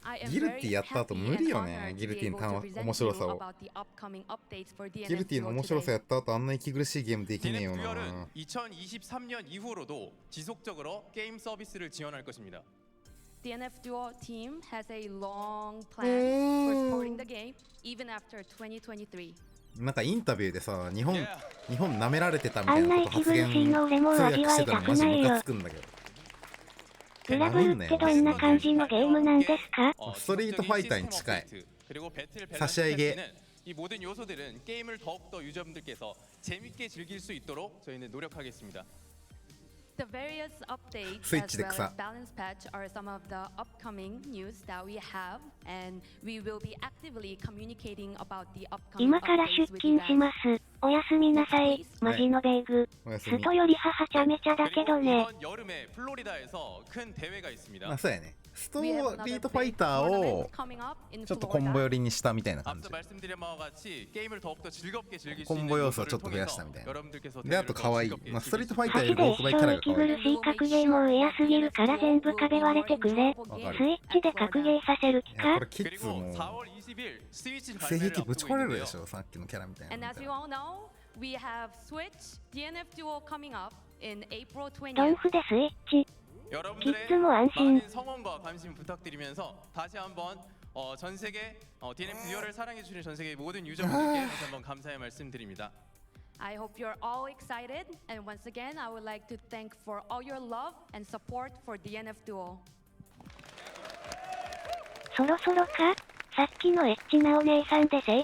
S1: うギルティやった後無理よね。ギルティの面白さを。ギルティの面白さやった後あんな息苦しいゲームできねえよな。
S19: 듀얼은 2023년 이후로도 지속적으로 게임 서비스를 지원할 것입니다.
S20: DNF Duo team has a long plan for supporting the game even after 2023.
S1: なんかインタビューでさ日本舐められてたみた
S2: あ
S1: いなこと
S2: んな息苦
S1: 発言
S2: しいの俺も
S1: 通
S2: 味わい
S1: 訳してたのマジム
S2: たくないよ
S1: カつくんだけど。
S2: グラブルってどんな感じのゲームなんですか？
S1: ストリートファイターに近い。
S19: 그리고 배틀
S1: 사실 이게-
S19: 밸런스 이 모든 요소들은 게임을 더욱더 유저분들께서 재밌게 즐길 수 있도록 저희는 노력하겠습니다.
S20: The various updates
S1: 스위치
S20: as well
S1: 덱사.
S20: as balance patch are some of the upcoming news that we have, and we will be actively communicating about the upcoming
S2: 今から
S20: updates
S2: 出
S20: with
S2: 勤
S20: you
S2: し
S20: guys.
S2: ます。おやすみなさい。マジのベイグ。
S1: おやすみ
S2: ストよりはちゃめちゃだけどね。
S19: 이번 여름에 플로리다에서 큰 대회가 있습니다.
S1: あそうやね。スト
S20: We have
S1: リ
S20: another
S1: ートファイ
S20: big
S1: ターを
S20: tournament coming up in
S1: ちょっとコンボ
S20: Florida.
S1: 寄りにしたみたいな感じ
S19: 앞서 。 말씀드린 바와 같이 게임을 더욱더 즐겁게 즐길 수
S1: コン
S19: 있는
S1: ボ要素を
S19: 요소를
S1: ちょっと増やした
S19: 통해서
S1: みたいな。
S19: 여러분들께서
S1: であと
S19: 대회를
S1: 可愛い。
S19: 즐겁게
S1: まあストリート
S19: 즐길
S1: ファイ
S19: 수
S1: ターより
S2: マジで
S1: 5倍キャラが可愛い。
S2: 息苦しい格ゲーも嫌すぎるから全部壁割れてくれ。スイッチで格ゲーさせる気か
S1: いやこれキッズ
S19: 그리고
S1: も
S19: 4월 20일 스위치
S1: 性
S19: 발매를
S1: 癖ぶち
S19: 앞두고
S1: 壊れるで
S19: 있는데요.
S1: しょさっきのキャラみたいな
S20: And
S1: の見
S20: as
S1: た
S20: you
S1: ら。
S20: all know, we have Switch DNF Duo coming up in April
S2: ドン
S20: 20th.
S2: フでスイッチ。
S19: 여러분들의
S2: 뭐 안심.
S19: 많은 성원과 관심 부탁드리면서 다시 한번 전 세계 DNF 듀얼을 사랑해 주시는 전 세계 모든 유저분들께 다시 한번 감사의 말씀드립니다.
S20: I hope you're all excited, and once again, I would like to thank for all your love and support for DNF Duo.
S2: そろそろか、さっきのエッチなお姉さんでせい。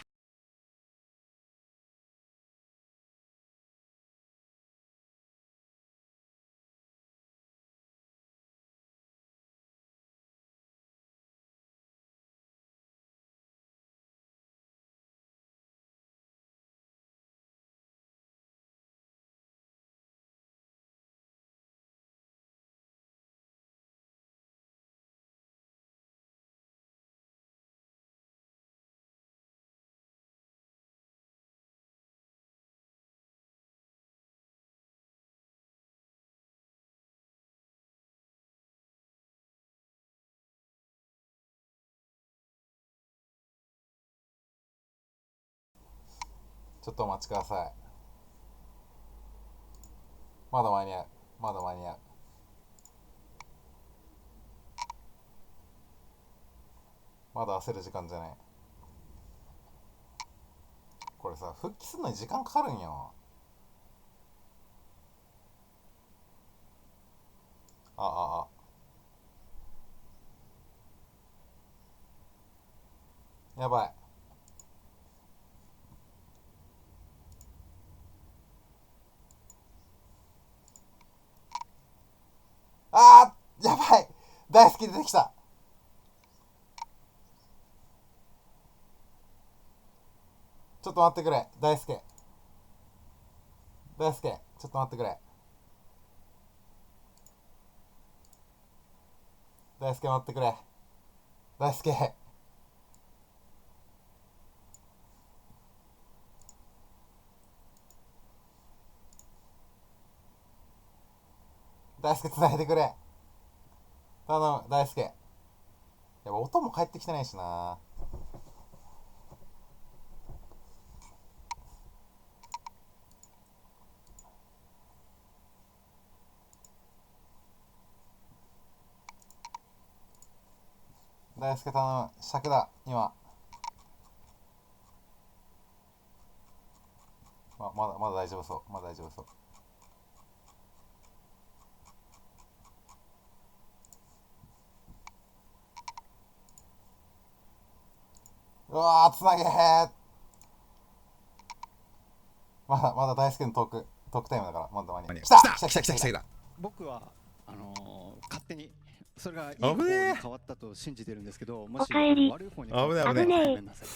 S1: ちょっとお待ちください。まだ間に合う。まだ間に合う。まだ焦る時間じゃない。これさ、復帰するのに時間かかるんよ。やばい。やばい、大好き出てきた。ちょっと待ってくれ、大輔。大輔、ちょっと待ってくれ。大輔待ってくれ。大輔。大輔繋いでくれ。頼む、大輔。やっぱ音も返ってきてないしな。大輔頼む、尺だ、今。まだ大丈夫そう、まだ大丈夫そう。うわー、つなげー。まだ大輔のトークタイムだから、まだ間に合う。来た。
S17: 僕は勝手にそれがいい方に変わったと信じてるんですけど、もし悪い方に変わったらごめんなさい。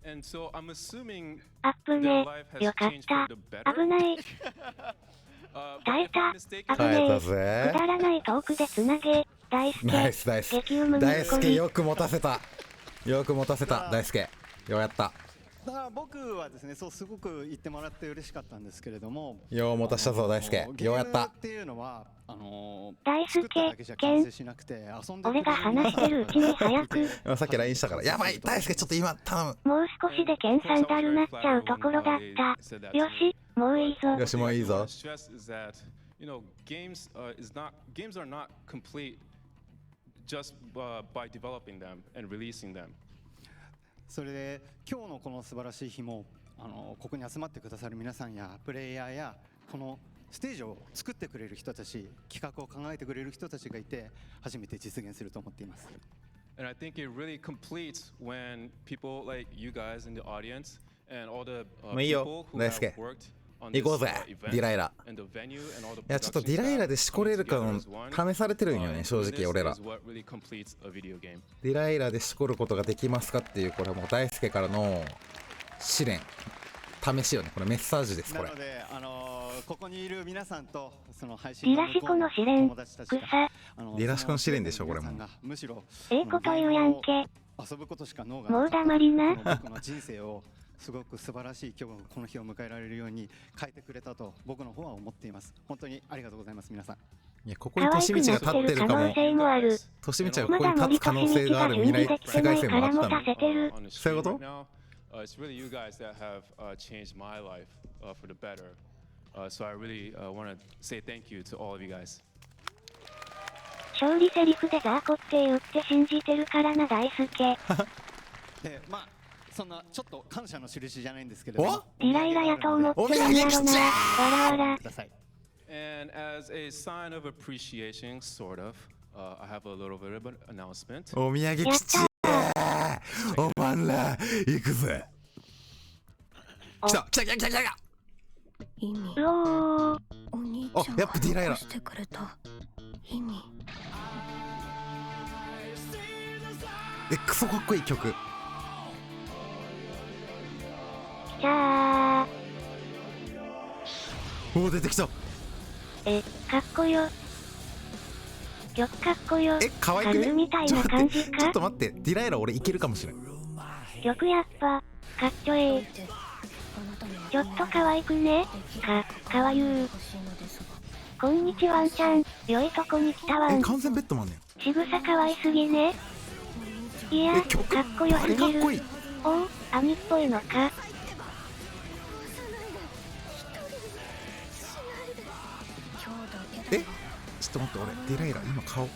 S2: アップね、よかった。危ない。耐えた。危ねえ。くだらないトークでつなげ。大輔。
S1: ナイス。大輔よく持たせた。大輔。ようやった。
S17: だから僕はですね、そうすごく言ってもらって嬉しかったんですけれども、
S1: よう持たしたぞ大輔。ようやった。
S17: っていうのは
S2: 大輔、ケン、俺が話してるうちに早く。
S1: さっき LINE したから、やばい、大輔ちょっと今頼む。
S2: もう少しでケンさんだるなっちゃうところだった。よし、もういいぞ。
S1: よし、もういいぞ。
S16: Games are not complete just by developing them and releasing them.
S17: それで今日のこの素晴らしい日もここに集まってくださる皆さんやプレイヤーやこのステージを作ってくれる人たち、企画を考えてくれる人たちがいて初めて実現すると思っています。
S16: And I think it really completes when people like you guys in the audience and all the people who have worked
S1: 行こうぜ、ディライラ。いや、ちょっとディライラでしこれるかの試されてるんよね、正直俺ら。ディライラでしこることができますかっていう、これはもう大輔からの試練、試しよね。これメッセージです、これ。
S17: なので、ここにいる皆さんとその配
S2: 信の向こうの友達たちが、
S1: ディラシコの試練でしょ、これも。
S17: むしろ
S2: ええこと言うやんけ。
S17: 遊ぶことしか脳が
S2: もう黙りな。
S17: 僕の人生をすごく素晴らしい今日この日を迎えられるように変えてくれたと僕の方は思っています。本当にありがとうございます、皆さん。
S1: いや、ここに利道が立ってるかも。利道がここに立つ可能性がある未来世界線もあったの。そういうこと？
S16: It's really you guys that have changed my life for the better. So I really want to say thank you to all of you guys.
S2: 勝利セリフでザーコって言って信じてるからな、大輔。
S17: で、まあそんなちょっと感謝の印じゃないんですけれども。
S2: イライラやと思ってるんやろな。わらわら。
S16: And as a sign of appreciation, sort of, I have a little bit of an announcement.
S1: お土産吉。おまんら行くぜ。来た来た来た来た来た。
S2: うおー。
S1: あ、やっぱディライラ。クソかっこいい曲。
S2: じゃあ。
S1: お、出てきた。
S2: かっこよ。よくかっこよ。
S1: 可愛くね。
S2: カルルみたいな感じか。
S1: ちょっと待って、ディライラ俺いけるかもしれん。
S2: よくやっぱかっちょええ。ちょっと可愛くね。かわゆう。こんにちはんちゃん。良いとこに来たわん。
S1: 完全ベッドマンね。
S2: 仕草可愛すぎね。いや、かっこよすぎる。おう、兄っぽいのか。
S1: ちょっと待って、俺ディライラ今顔。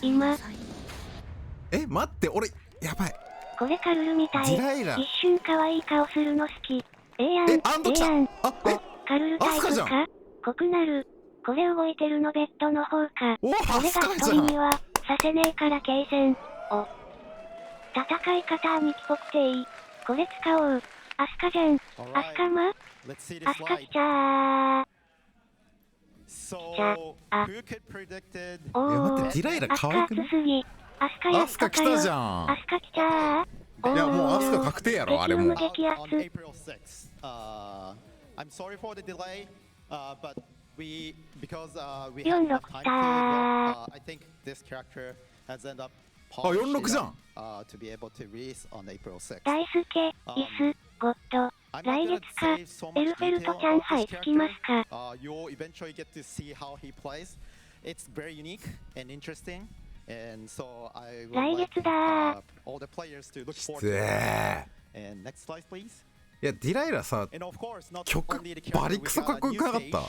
S2: 今。
S1: 待って、俺やばい。
S2: これカルルみたい。
S1: ディライラ
S2: 一瞬可愛い顔するの好き。やん。カルルタイプか。濃くなる。これ動いてるのベッドの方か。これが一人にはさせねえから継戦。戦い方兄貴っぽくていい。これ使おう。アスカじゃん。アスカマ。アスカ来ちゃー。
S1: 待って、ディライラ可愛くね。
S2: アスカ来たじゃん。アスカ来ちゃー。
S1: いやもうアスカ確定やろあれも。
S2: 激アツ。
S21: I'm sorry for the delay, but because we
S2: have
S21: enough time to work, I think this character has ended up46
S1: じゃん。
S21: to be able to release on April 6th.
S2: 大輔、イス、ゴッド。来月か、エルフェルトちゃん杯つきますか。
S21: You'll eventually get to see how he plays. It's very unique and interesting, and so I would like all the players to look forward to it. And next slide, please.
S1: いや、ディライラさ、曲バリクソかっこよくなかった。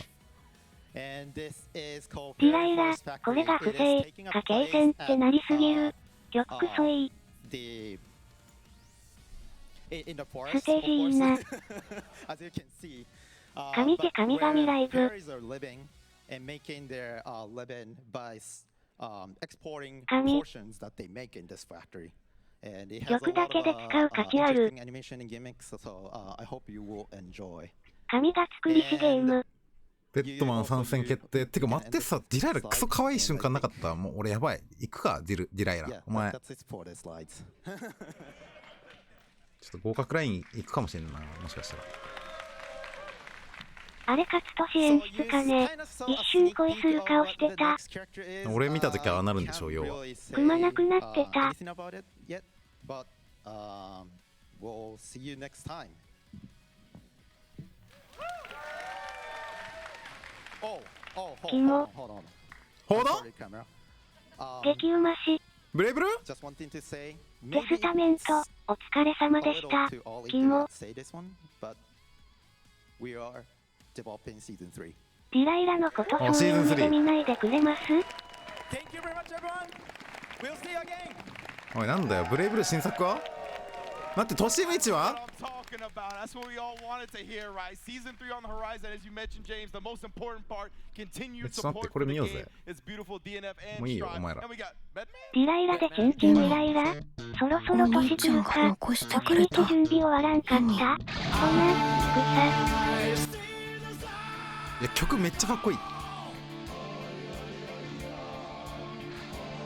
S21: デ
S2: ィライラ、これが不正、か継戦ってなりすぎる。曲クソいい。ステージいいな。神手神々ライブ。曲だけで使う価値ある。神が作りしゲーム。
S1: ベッドマン参戦決定。てか待ってさ、ディライラクソ可愛い瞬間なかった。もう俺やばい。行くか、ディライラ。お前。ちょっと合格ライン行くかもしれんな、もしかしたら。
S2: あれ勝つ年演出かね。一瞬恋する顔してた。
S1: 俺見たときはああなるんでしょう、要は。
S2: くまなくなってた。キモ。
S1: ほど
S2: 激うまし。
S1: ブレイブル
S2: テスタメント、お疲れ様でした。キモ。ディライラのことそういう目で見ないでくれます？
S1: おい、なんだよ、ブレイブル新作は？待って、年1は
S7: ？That's what we all wanted to hear, right? Season 3 on the horizon, as you mentioned, James. The most important part, continued support for the game. It's beautiful DNF and Stripe. And we got Batman.
S2: ディライラでチュンチュンイライラ。そろそろ年来るか。年引き準備終わらんかった。ほな、
S1: いや、曲めっちゃかっこいい。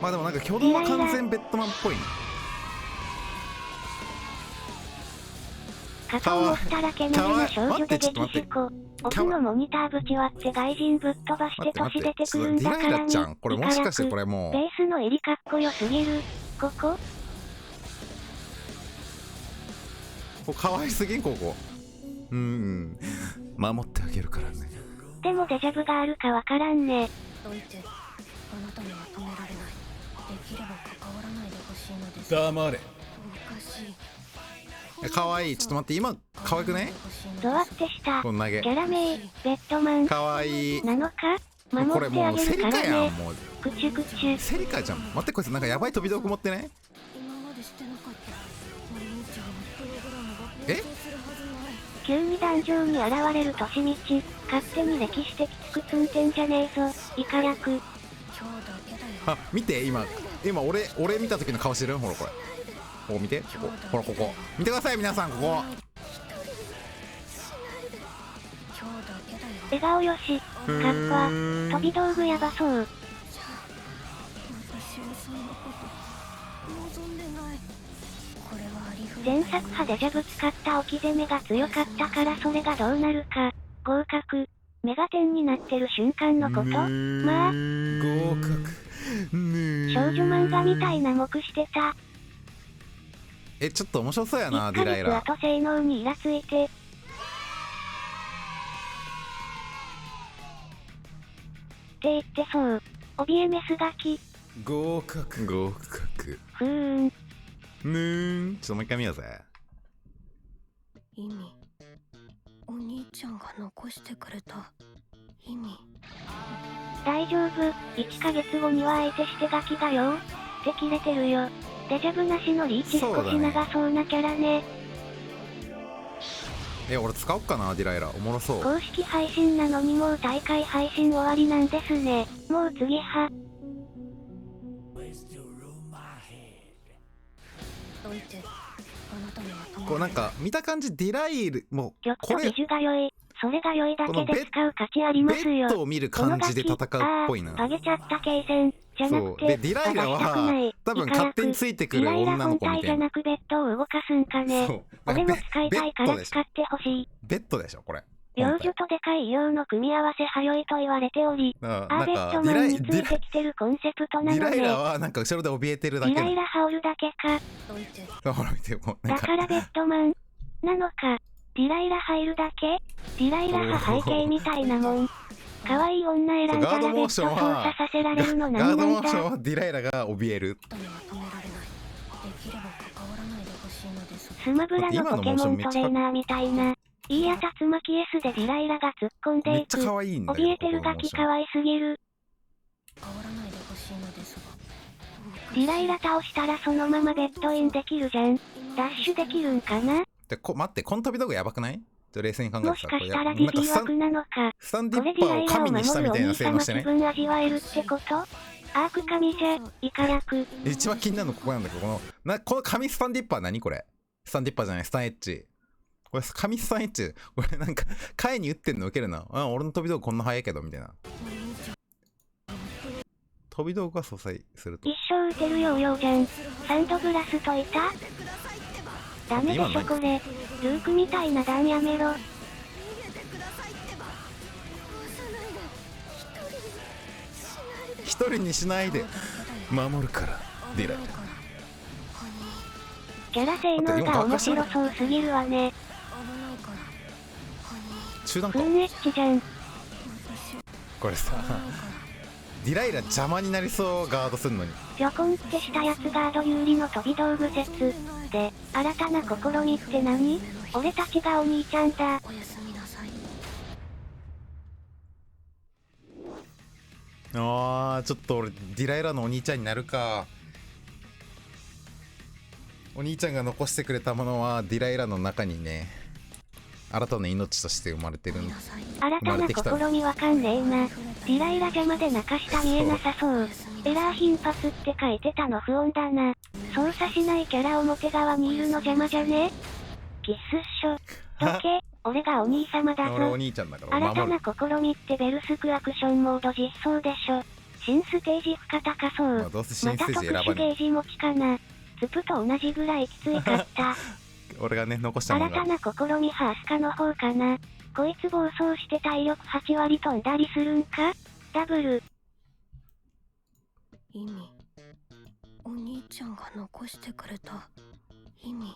S1: まあでもなんか挙動は完全ベッドマンっぽいね。
S2: かと思ったらけなげな少女で激しこ。奥のモニターぶち割って外人ぶっ飛ばして年出てくるんだからに。
S1: これもしかしてこれもう
S2: ベースの襟かっこよすぎる。ここ
S1: かわいすぎん、ここ。守ってあげるからね。
S2: でもデジャブがあるかわからんね。
S1: 黙れ。かわいい。ちょっと待って、今可愛くね？
S2: ドアってした
S1: この投げ
S2: キャラ名ベッドマン
S1: かわいい。
S2: なのか
S1: こ
S2: 守
S1: れ
S2: ってあげ
S1: もうセリカ
S2: るからね。
S1: やん。もう
S2: クチュクチュ
S1: セリカじゃん。待って、こいつなんかやばい飛び道具持ってね。え？
S2: 急に壇上に現れる年道、勝手に歴史的つくつんてんじゃねえぞ、イカ役。
S1: あ、見て、今俺見た時の顔してる？ほらこれ。ここ見て、ここ、ほらここ。見てください皆さん、ここ。
S2: 笑顔よし、カッパ、飛び道具やばそう。前作派デジャブ使った置き攻めが強かったからそれがどうなるか。合格。メガテンになってる瞬間のこと。まあ。
S1: 合格。
S2: 少女漫画みたいな目してた。
S1: ちょっと面白そうやな、ディライラ。
S2: あと性能にイラついて。って言ってそう。怯えメスガキ。
S1: 合格。合格。
S2: ふーん。
S1: ちょっともう一回見ようぜ。
S10: 意味。お兄ちゃんが残してくれた意味。
S2: 大丈夫。1ヶ月後には相手してガキだよ。って切れてるよ。デジャブなしのリーチ少し長そうなキャラね。
S1: 俺使おっかな、ディライラ。おもろそう。
S2: 公式配信なのにもう大会配信終わりなんですね。もう次は。
S1: こうなんか見た感じディライルもうこれ
S2: ビジュが良い。それが良いだけで使う価値ありますよ。
S1: ベッドを見る感じで戦うっぽいな。
S2: バゲちゃった継戦じゃなくて、
S1: でディライラは多分勝手についてくる女の子みたいな。
S2: ディライラ本体じゃなくベッドを動かすんかね。俺も使いたいから使ってほしい。
S1: ベッドでしょこれ。
S2: 幼女とでかい硫黄の組み合わせは良いと言われており、ベッドマンについてきてるコンセプトなのね。
S1: ディライラはなんか後ろで怯えてるだけ。
S2: ディライラ羽織るだけか。
S1: ほら見てもう
S2: だからベッドマンなのか。ディライラ入るだけ？ディライラ派背景みたいなもん。可愛い女選んだらベッド操作させられるのなんなんだ。
S1: ガードモーションはディライラが怯える。
S2: スマブラのポケモントレーナーみたいな。いいや竜巻 S でディライラが突っ込んでいく。怯えてるガキ可愛すぎる。ディライラ倒したらそのままベッドインできるじゃん。ダッシュできるんかな？
S1: 待って、この飛び道具やばくない？冷静に考えて
S2: もしかしたらディフィー枠なのか。
S1: スタンディッパーを神にしたみたいな性能してね。
S2: 気分味わえるってこと？アーク神じゃ、イカ役。
S1: 一番気になるのここなんだけど、この神スタンディッパー何これ？スタンディッパーじゃない、スタンエッジ。これ神スタンエッジ。これなんか、貝に打ってんのウケるな。俺の飛び道具こんな速いけど、みたいな。飛び道具が素材すると。
S2: 一生打てるヨーヨーじゃん。サンドブラストいた？ダメでしょこれ。ルークみたいな弾やめろ。
S1: 一人にしないで守るからディライラ。
S2: キャラ性能が面白そうすぎるわね。
S1: 中段か。
S2: フンエッチじゃん。
S1: これさディライラ邪魔になりそう。ガードすんのに
S2: ぴょこんってしたやつガード有利の飛び道具説で、新たな試みって何？俺たちがお兄ちゃんだ。
S1: ちょっと俺ディライラのお兄ちゃんになるか。お兄ちゃんが残してくれたものはディライラの中にね、新たな命として生まれてるんだ。
S2: 新たな試みわかんねえな。ディライラ邪魔で中下見えなさそう。エラー頻発って書いてたの不穏だな。操作しないキャラ表側にいるの邪魔じゃね？キッスっしょ。どけ、俺がお兄様だぞ。
S1: 俺お兄ちゃんだから
S2: 新たな試みってベルスクアクションモード実装でしょ。新ステージ負荷高そう。
S1: どうせ新
S2: また
S1: ステージ選ばねえ。
S2: 特殊ゲージ持ちかな。ツプと同じぐらいきついかった。
S1: 俺がね残したものが
S2: 新たな試みハースカの方かな。こいつ暴走して体力8割飛んだりするんか？ダブル。
S10: 意味。お兄ちゃんが残してくれた意味。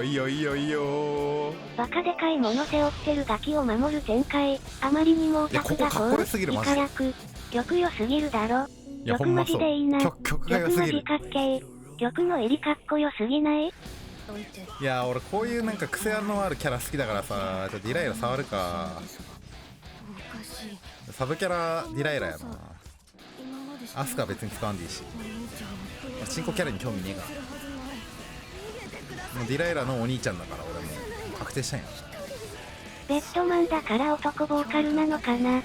S1: いいよいいよいいよ。
S2: バカでかいもの背負ってるガキを守る展開。あまりにもオタクだそう。イカ役。曲良すぎるだろ。
S1: いやほ
S2: 曲マ
S1: んまそう
S2: ジでいいな。
S1: 曲が良すぎる。
S2: 曲マジかっけー。曲の入りかっこよすぎない？
S1: いや俺こういうなんか癖のあるキャラ好きだからさ、ちょっとディライラ触るか。サブキャラディライラやな。アスカ別に使わんでいいし、チンコキャラに興味ねえから。もうディライラのお兄ちゃんだから俺もう確定したんや。
S2: ベッドマンだから男ボーカルなのかな。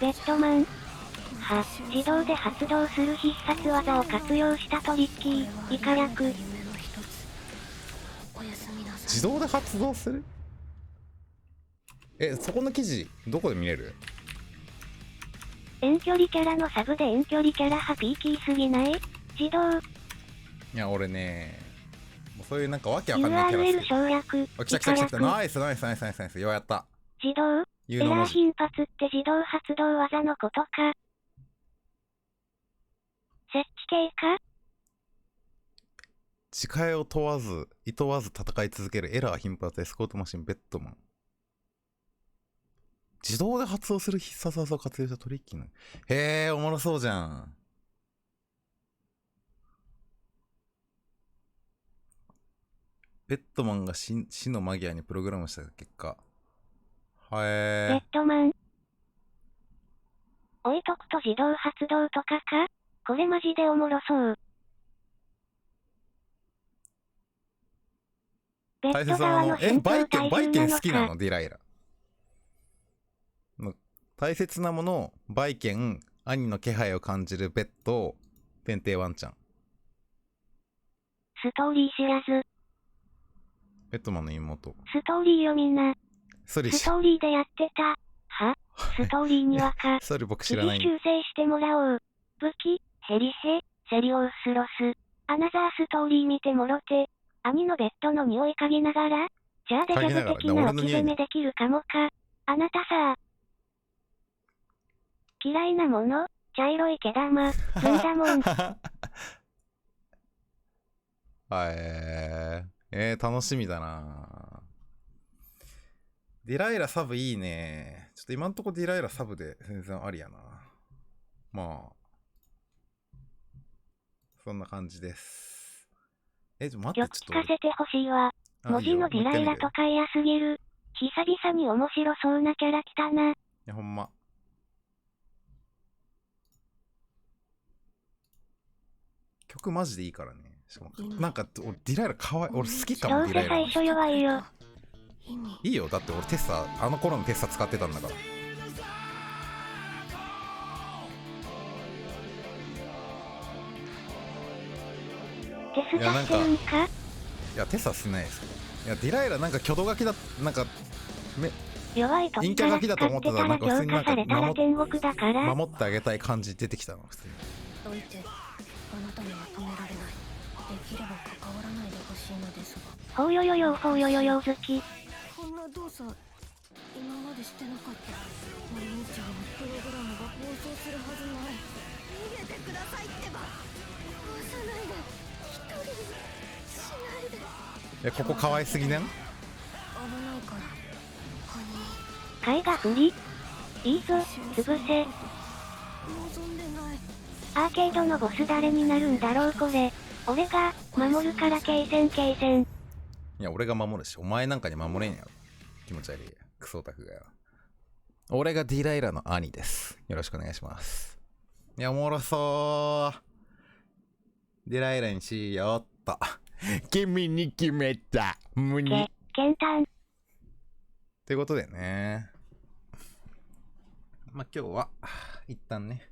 S2: ベッドマンは自動で発動する必殺技を活用したトリッキーイカ役。
S1: 自動で発動する？そこの記事どこで見れる？
S2: 遠距離キャラのサブで遠距離キャラ派ピーキーすぎない？自動。
S1: いや俺ねもうそういうなんかわけわかんないキャラ好き。
S2: URL 省略。
S1: あ、来た来た来た来た。ナイスナイスナイスナイスナイス。ようやった。
S2: 自動エラー頻発って自動発動技のことか。設置系か？
S1: 次回を問わずいとわず戦い続けるエラー頻発エスコートマシンベッドマン。自動で発動する必殺技を活用したトリッキーの。へえ、おもろそうじゃん。ベッドマンが死のマギアにプログラムした結果。
S2: ベッドマン置いとくと自動発動とかか？これマジでおもろそう。ベッド側の戦闘
S1: バイケン好きなの
S2: か。
S1: ディライラ。大切なもの、バイケン、兄の気配を感じるベッド、天帝ワンちゃん。
S2: ストーリー知らず。
S1: ベッドマンの妹。
S2: ストーリーよみんな。
S1: ストー
S2: リーでやってた。は？ストーリーにはか。
S1: それ僕知らない。
S2: 修正してもらおう。武器、ヘリヘ、セリオウスロス。アナザーストーリー見てもろて。兄のベッドの匂い嗅ぎながら。じゃあデジャブ的な置き攻めできるかもか。あなたさ。嫌いなもの、茶色い毛玉、ずんだもん。
S1: 楽しみだな。ディライラサブいいね。ちょっと今んとこディライラサブで全然ありやな。まあそんな感じです。待って、ちょっと
S2: 聞かせてほしいわ。文字のディライラとか嫌すぎる。久々に面白そうなキャラ来たな。
S1: いやほんま。曲マジでいいからね。しかもなんか俺ディライラかわいい。俺好きかも。
S2: どうせ最初弱いよ。
S1: いいよ。だって俺テッサあの頃のテッサ使ってたんだから。
S2: テスタしてるんか？
S1: いやテッサはしてないですけど。いやディライラなんか挙動書きだ、なんか
S2: 弱いと
S1: 陰キャ書きだと思ってたらなんか普通になんか守ってあげたい感じ出てきたの普通に。
S6: どういてあなたには止められない。できれば関わらないでほしいのですが。
S2: ほうよよよほうよよよ好き。
S6: こんな動作今までしてなかった。お兄ちゃんのプログラムが暴走するはずない。逃げてくださいってば。殺さないで。一人にしないで。
S1: いやここ可愛すぎねん。
S6: 危ないから。
S2: 貝が振りいいぞ、潰せ。
S6: 望んでない。
S2: アーケードのボス誰になるんだろうこれ。俺が守るから継戦。
S1: いや俺が守るしお前なんかに守れんやろ。気持ち悪いクソオタクがよ。俺がディライラの兄です。よろしくお願いします。いやおもろそう。ディライラにしよっと。君に決めた無に
S2: ケンタン
S1: ってことでね。まあ今日は一旦ね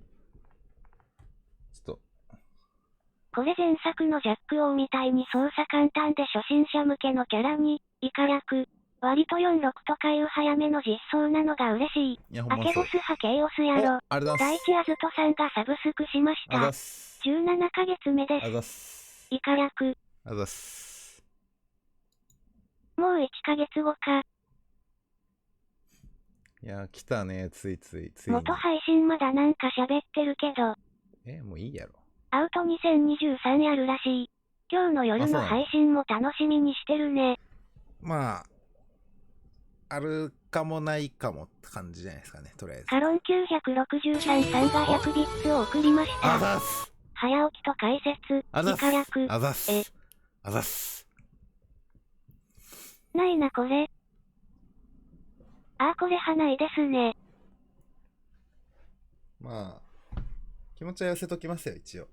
S2: これ前作のジャック王みたいに操作簡単で初心者向けのキャラに、イカ役。割と46とかいう早めの実装なのが嬉しい。アケボス派ケイオスやろ。第一アズトさんがサブスクしました。17ヶ月目です。イカ役。もう1ヶ月後か。
S1: いや来たね、ついつい。
S2: 元配信まだなんか喋ってるけど。
S1: もういいやろ。
S2: アウト2023やるらしい。今日の夜の配信も楽しみにしてるね。
S1: まああるかもないかもって感じじゃないですかね、とりあえず。
S2: カロン963さんが100ビッツを送りました。
S1: あざっす。
S2: 早起きと解説、
S1: あざっす。
S2: イカ略。
S1: あざっす。あざっす。
S2: ないなこれ。あーこれ花いですね。
S1: まあ、気持ちは寄せときますよ、一応。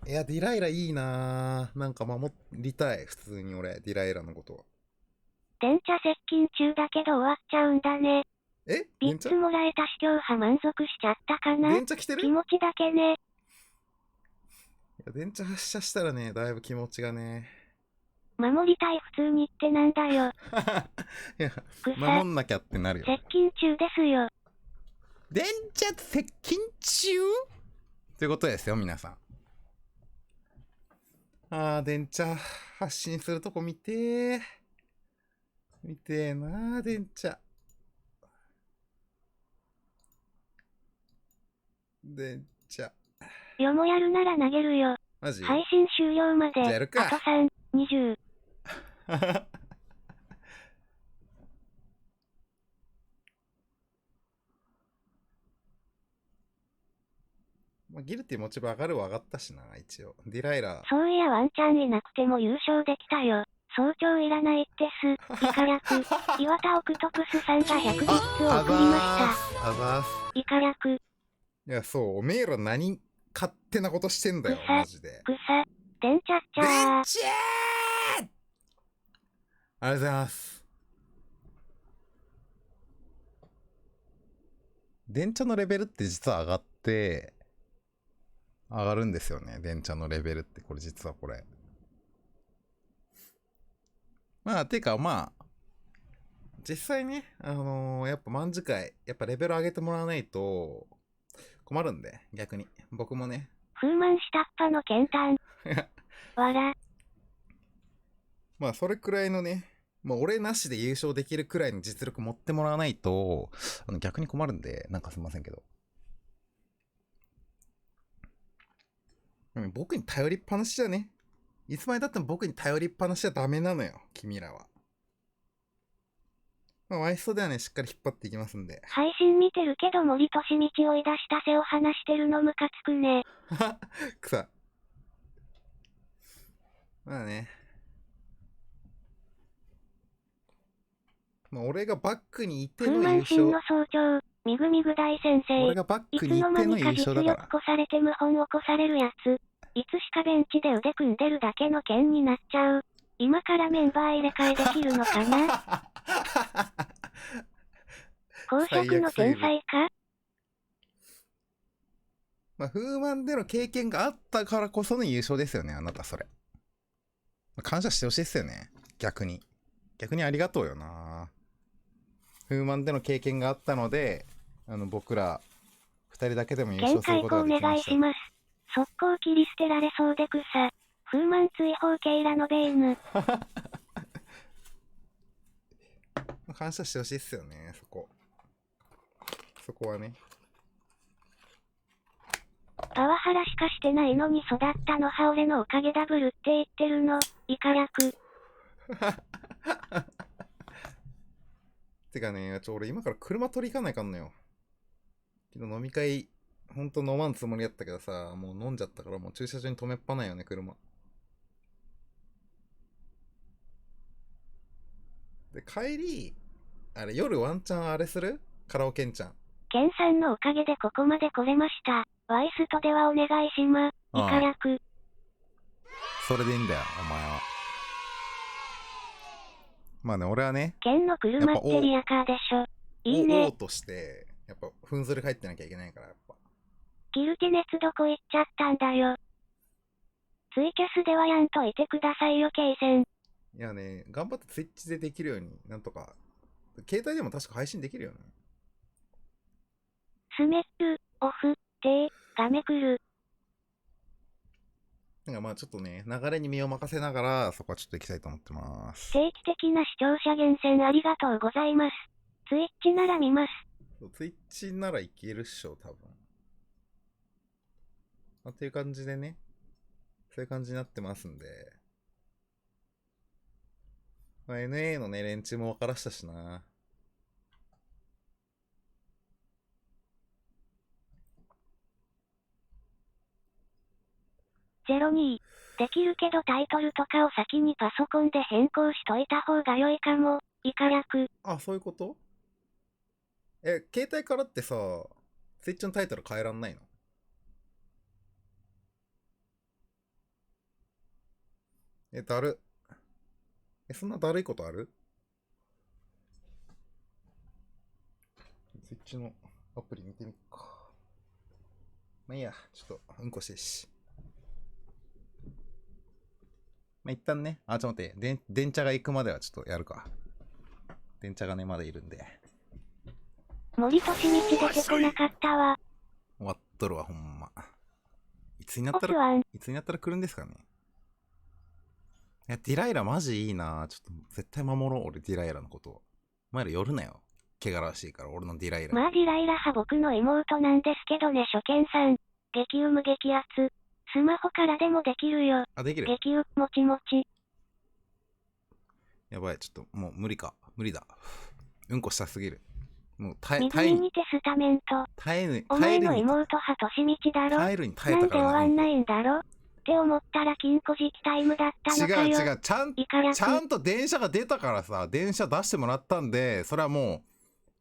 S1: いや、ディライラいいなぁ。なんか守りたい、普通に俺、ディライラのことは。
S2: 電車接近中だけど終わっちゃうんだね。
S1: え
S2: ビッツもらえた視聴派満足しちゃったかな。
S1: 電車来てる？
S2: 気持ちだけね。
S1: いや、電車発射したらね、だいぶ気持ちがね。
S2: 守りたい普通にってなんだよ。
S1: いや、守んなきゃってなるよ。
S2: 接近中ですよ。
S1: 電車接近中ということですよ、皆さん。あー、電車発信するとこ見てー。見てーなー、電車。電車。
S2: よもやるなら投げるよ。
S1: マジ？
S2: 配信終了まで。
S1: じゃあやるか。
S2: あと3、20。
S1: まあ、ギルティモチベ上がるは上がったしな、一応。ディライラ。
S2: そういやワンチャンいなくても優勝できたよ。早朝いらないってす。イカ略。岩田オクトプスさんが100ビッツを送りました。
S1: あざーす。
S2: イカ略。
S1: いや、そう、おめえら何勝手なことしてんだよ、マジで。
S2: 草。電車っちゃー。
S1: 電車ーありがとうございます。電車のレベルって実は上がって、上がるんですよね、電車のレベルって、これ実はこれ。まあ、てかまあ、実際ね、やっぱ卍会、やっぱレベル上げてもらわないと困るんで、逆に。僕もね。
S2: 風満下っ端の剣炭。わら。
S1: まあ、それくらいのね、まあ、俺なしで優勝できるくらいの実力持ってもらわないと、逆に困るんで、なんかすいませんけど。僕に頼りっぱなしじゃね。いつまでだっても僕に頼りっぱなしじゃダメなのよ、君らは。まあ、ワイストではね、しっかり引っ張っていきますんで。
S2: 配信見てるけど森としみち追い出した背を話してるのムカつくね。
S1: くさ。まあね。まあ、俺がバックにいての優勝。
S2: 風満神の早朝、ミグミグ大先生。
S1: 俺がバックにいての優勝だから。
S2: いつの間にか実力越されて謀反起こされるやつ。いつしかベンチで腕組んでるだけの剣になっちゃう。今からメンバー入れ替えできるのかな。公職の天才か。
S1: まあ、風満での経験があったからこその優勝ですよね、あなたそれ。感謝してほしいですよね、逆に。逆にありがとうよな。風満での経験があったので、僕ら2人だけでも優勝することができました。
S2: お願いします。速攻切り捨てられそうで草。風満追放系ラノベーヌ。
S1: 感謝してほしいっすよね、そこ。そこはね。
S2: パワハラしかしてないのに育ったのは俺のおかげダブルって言ってるの。イカ略。
S1: てかね、俺今から車取り行かないかんのよ。昨日飲み会、ほんと飲まんつもりやったけどさ、もう飲んじゃったからもう駐車場に止めっぱないよね、車。で、帰り、あれ、夜ワンチャンあれする？カラオケんちゃん。
S2: ケンさんのおかげでここまで来れました。ワイストではお願いしま。イカ略。
S1: それでいいんだよ、お前は。まあね、俺はね。
S2: ケンの車ってリアカーでしょ。いいね。
S1: 王として、やっぱ、ふんぞり返ってなきゃいけないから、やっぱ。
S2: ギルティ熱どこ行っちゃったんだよ。ツイキャスではやんといてくださいよ、ケイセン。
S1: いやね、頑張ってツイッチでできるように、なんとか。携帯でも確か配信できるよね。
S2: スメップ、オフ、テがめくる。
S1: なんかまあちょっとね、流れに身を任せながら、そこはちょっと行きたいと思ってます。
S2: 定期的な視聴者厳選ありがとうございます。ツイッチなら見ます。
S1: ツイッチならいけるっしょ、多分。っていう感じでね、そういう感じになってますんで。NA のね、連中も分からしたしな。
S2: 02。できるけどタイトルとかを先にパソコンで変更しといた方が良いかも。イカ略。
S1: あ、そういうこと？携帯からってさ、スイッチのタイトル変えらんないの？だる。そんなだるいことある？スイッチのアプリ見てみっか。まあいいや、ちょっとうんこしてし。まあ、一旦ね、ちょっと待って、電車が行くまではちょっとやるか。電車がね、まだいるんで。
S2: 森としみち出てこなかったわ。
S1: 終わっとるわ、ほんま。いつになったら来るんですかね。いや、ディライラマジいいな。ちょっと絶対守ろう、俺ディライラのこと。お前ら寄るなよ。汚らしいから、俺のディライラ。
S2: まあディライラ派僕の妹なんですけどね、初見さん。激うむ激アツ。スマホからでもできるよ。
S1: あ、できる。
S2: 激う、もちもち。
S1: やばい、ちょっともう無理か。無理だ。うんこしたすぎる。もう
S2: 水にテスタメント。お前の妹派としみちだろ。
S1: 耐えるに耐えたから
S2: なんで終わんないんだろって思ったら金庫時期タイムだったのかよ。
S1: 違う。ちゃんと電車が出たからさ、電車出してもらったんで、それはも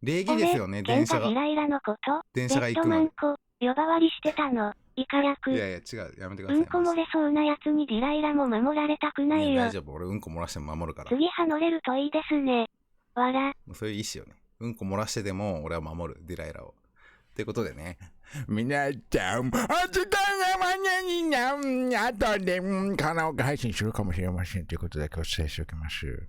S1: う礼儀ですよね、電車が。
S2: ディライラのこと
S1: 電車が行くの。
S2: レッドマンコ、呼ばわりしてたの。イカ略。
S1: いや違う、やめてください。
S2: うんこ漏れそうなやつにディライラも守られたくないよ。
S1: 大丈夫、俺うんこ漏らしても守るから。
S2: 次派乗れるといいですね。わら。
S1: そういう意思よね。うんこ漏らしてでも俺は守る、ディライラを。ということでね。皆さん、お時間が間に合うにあとでカラオケ配信するかもしれませんということで今日失礼しておきます。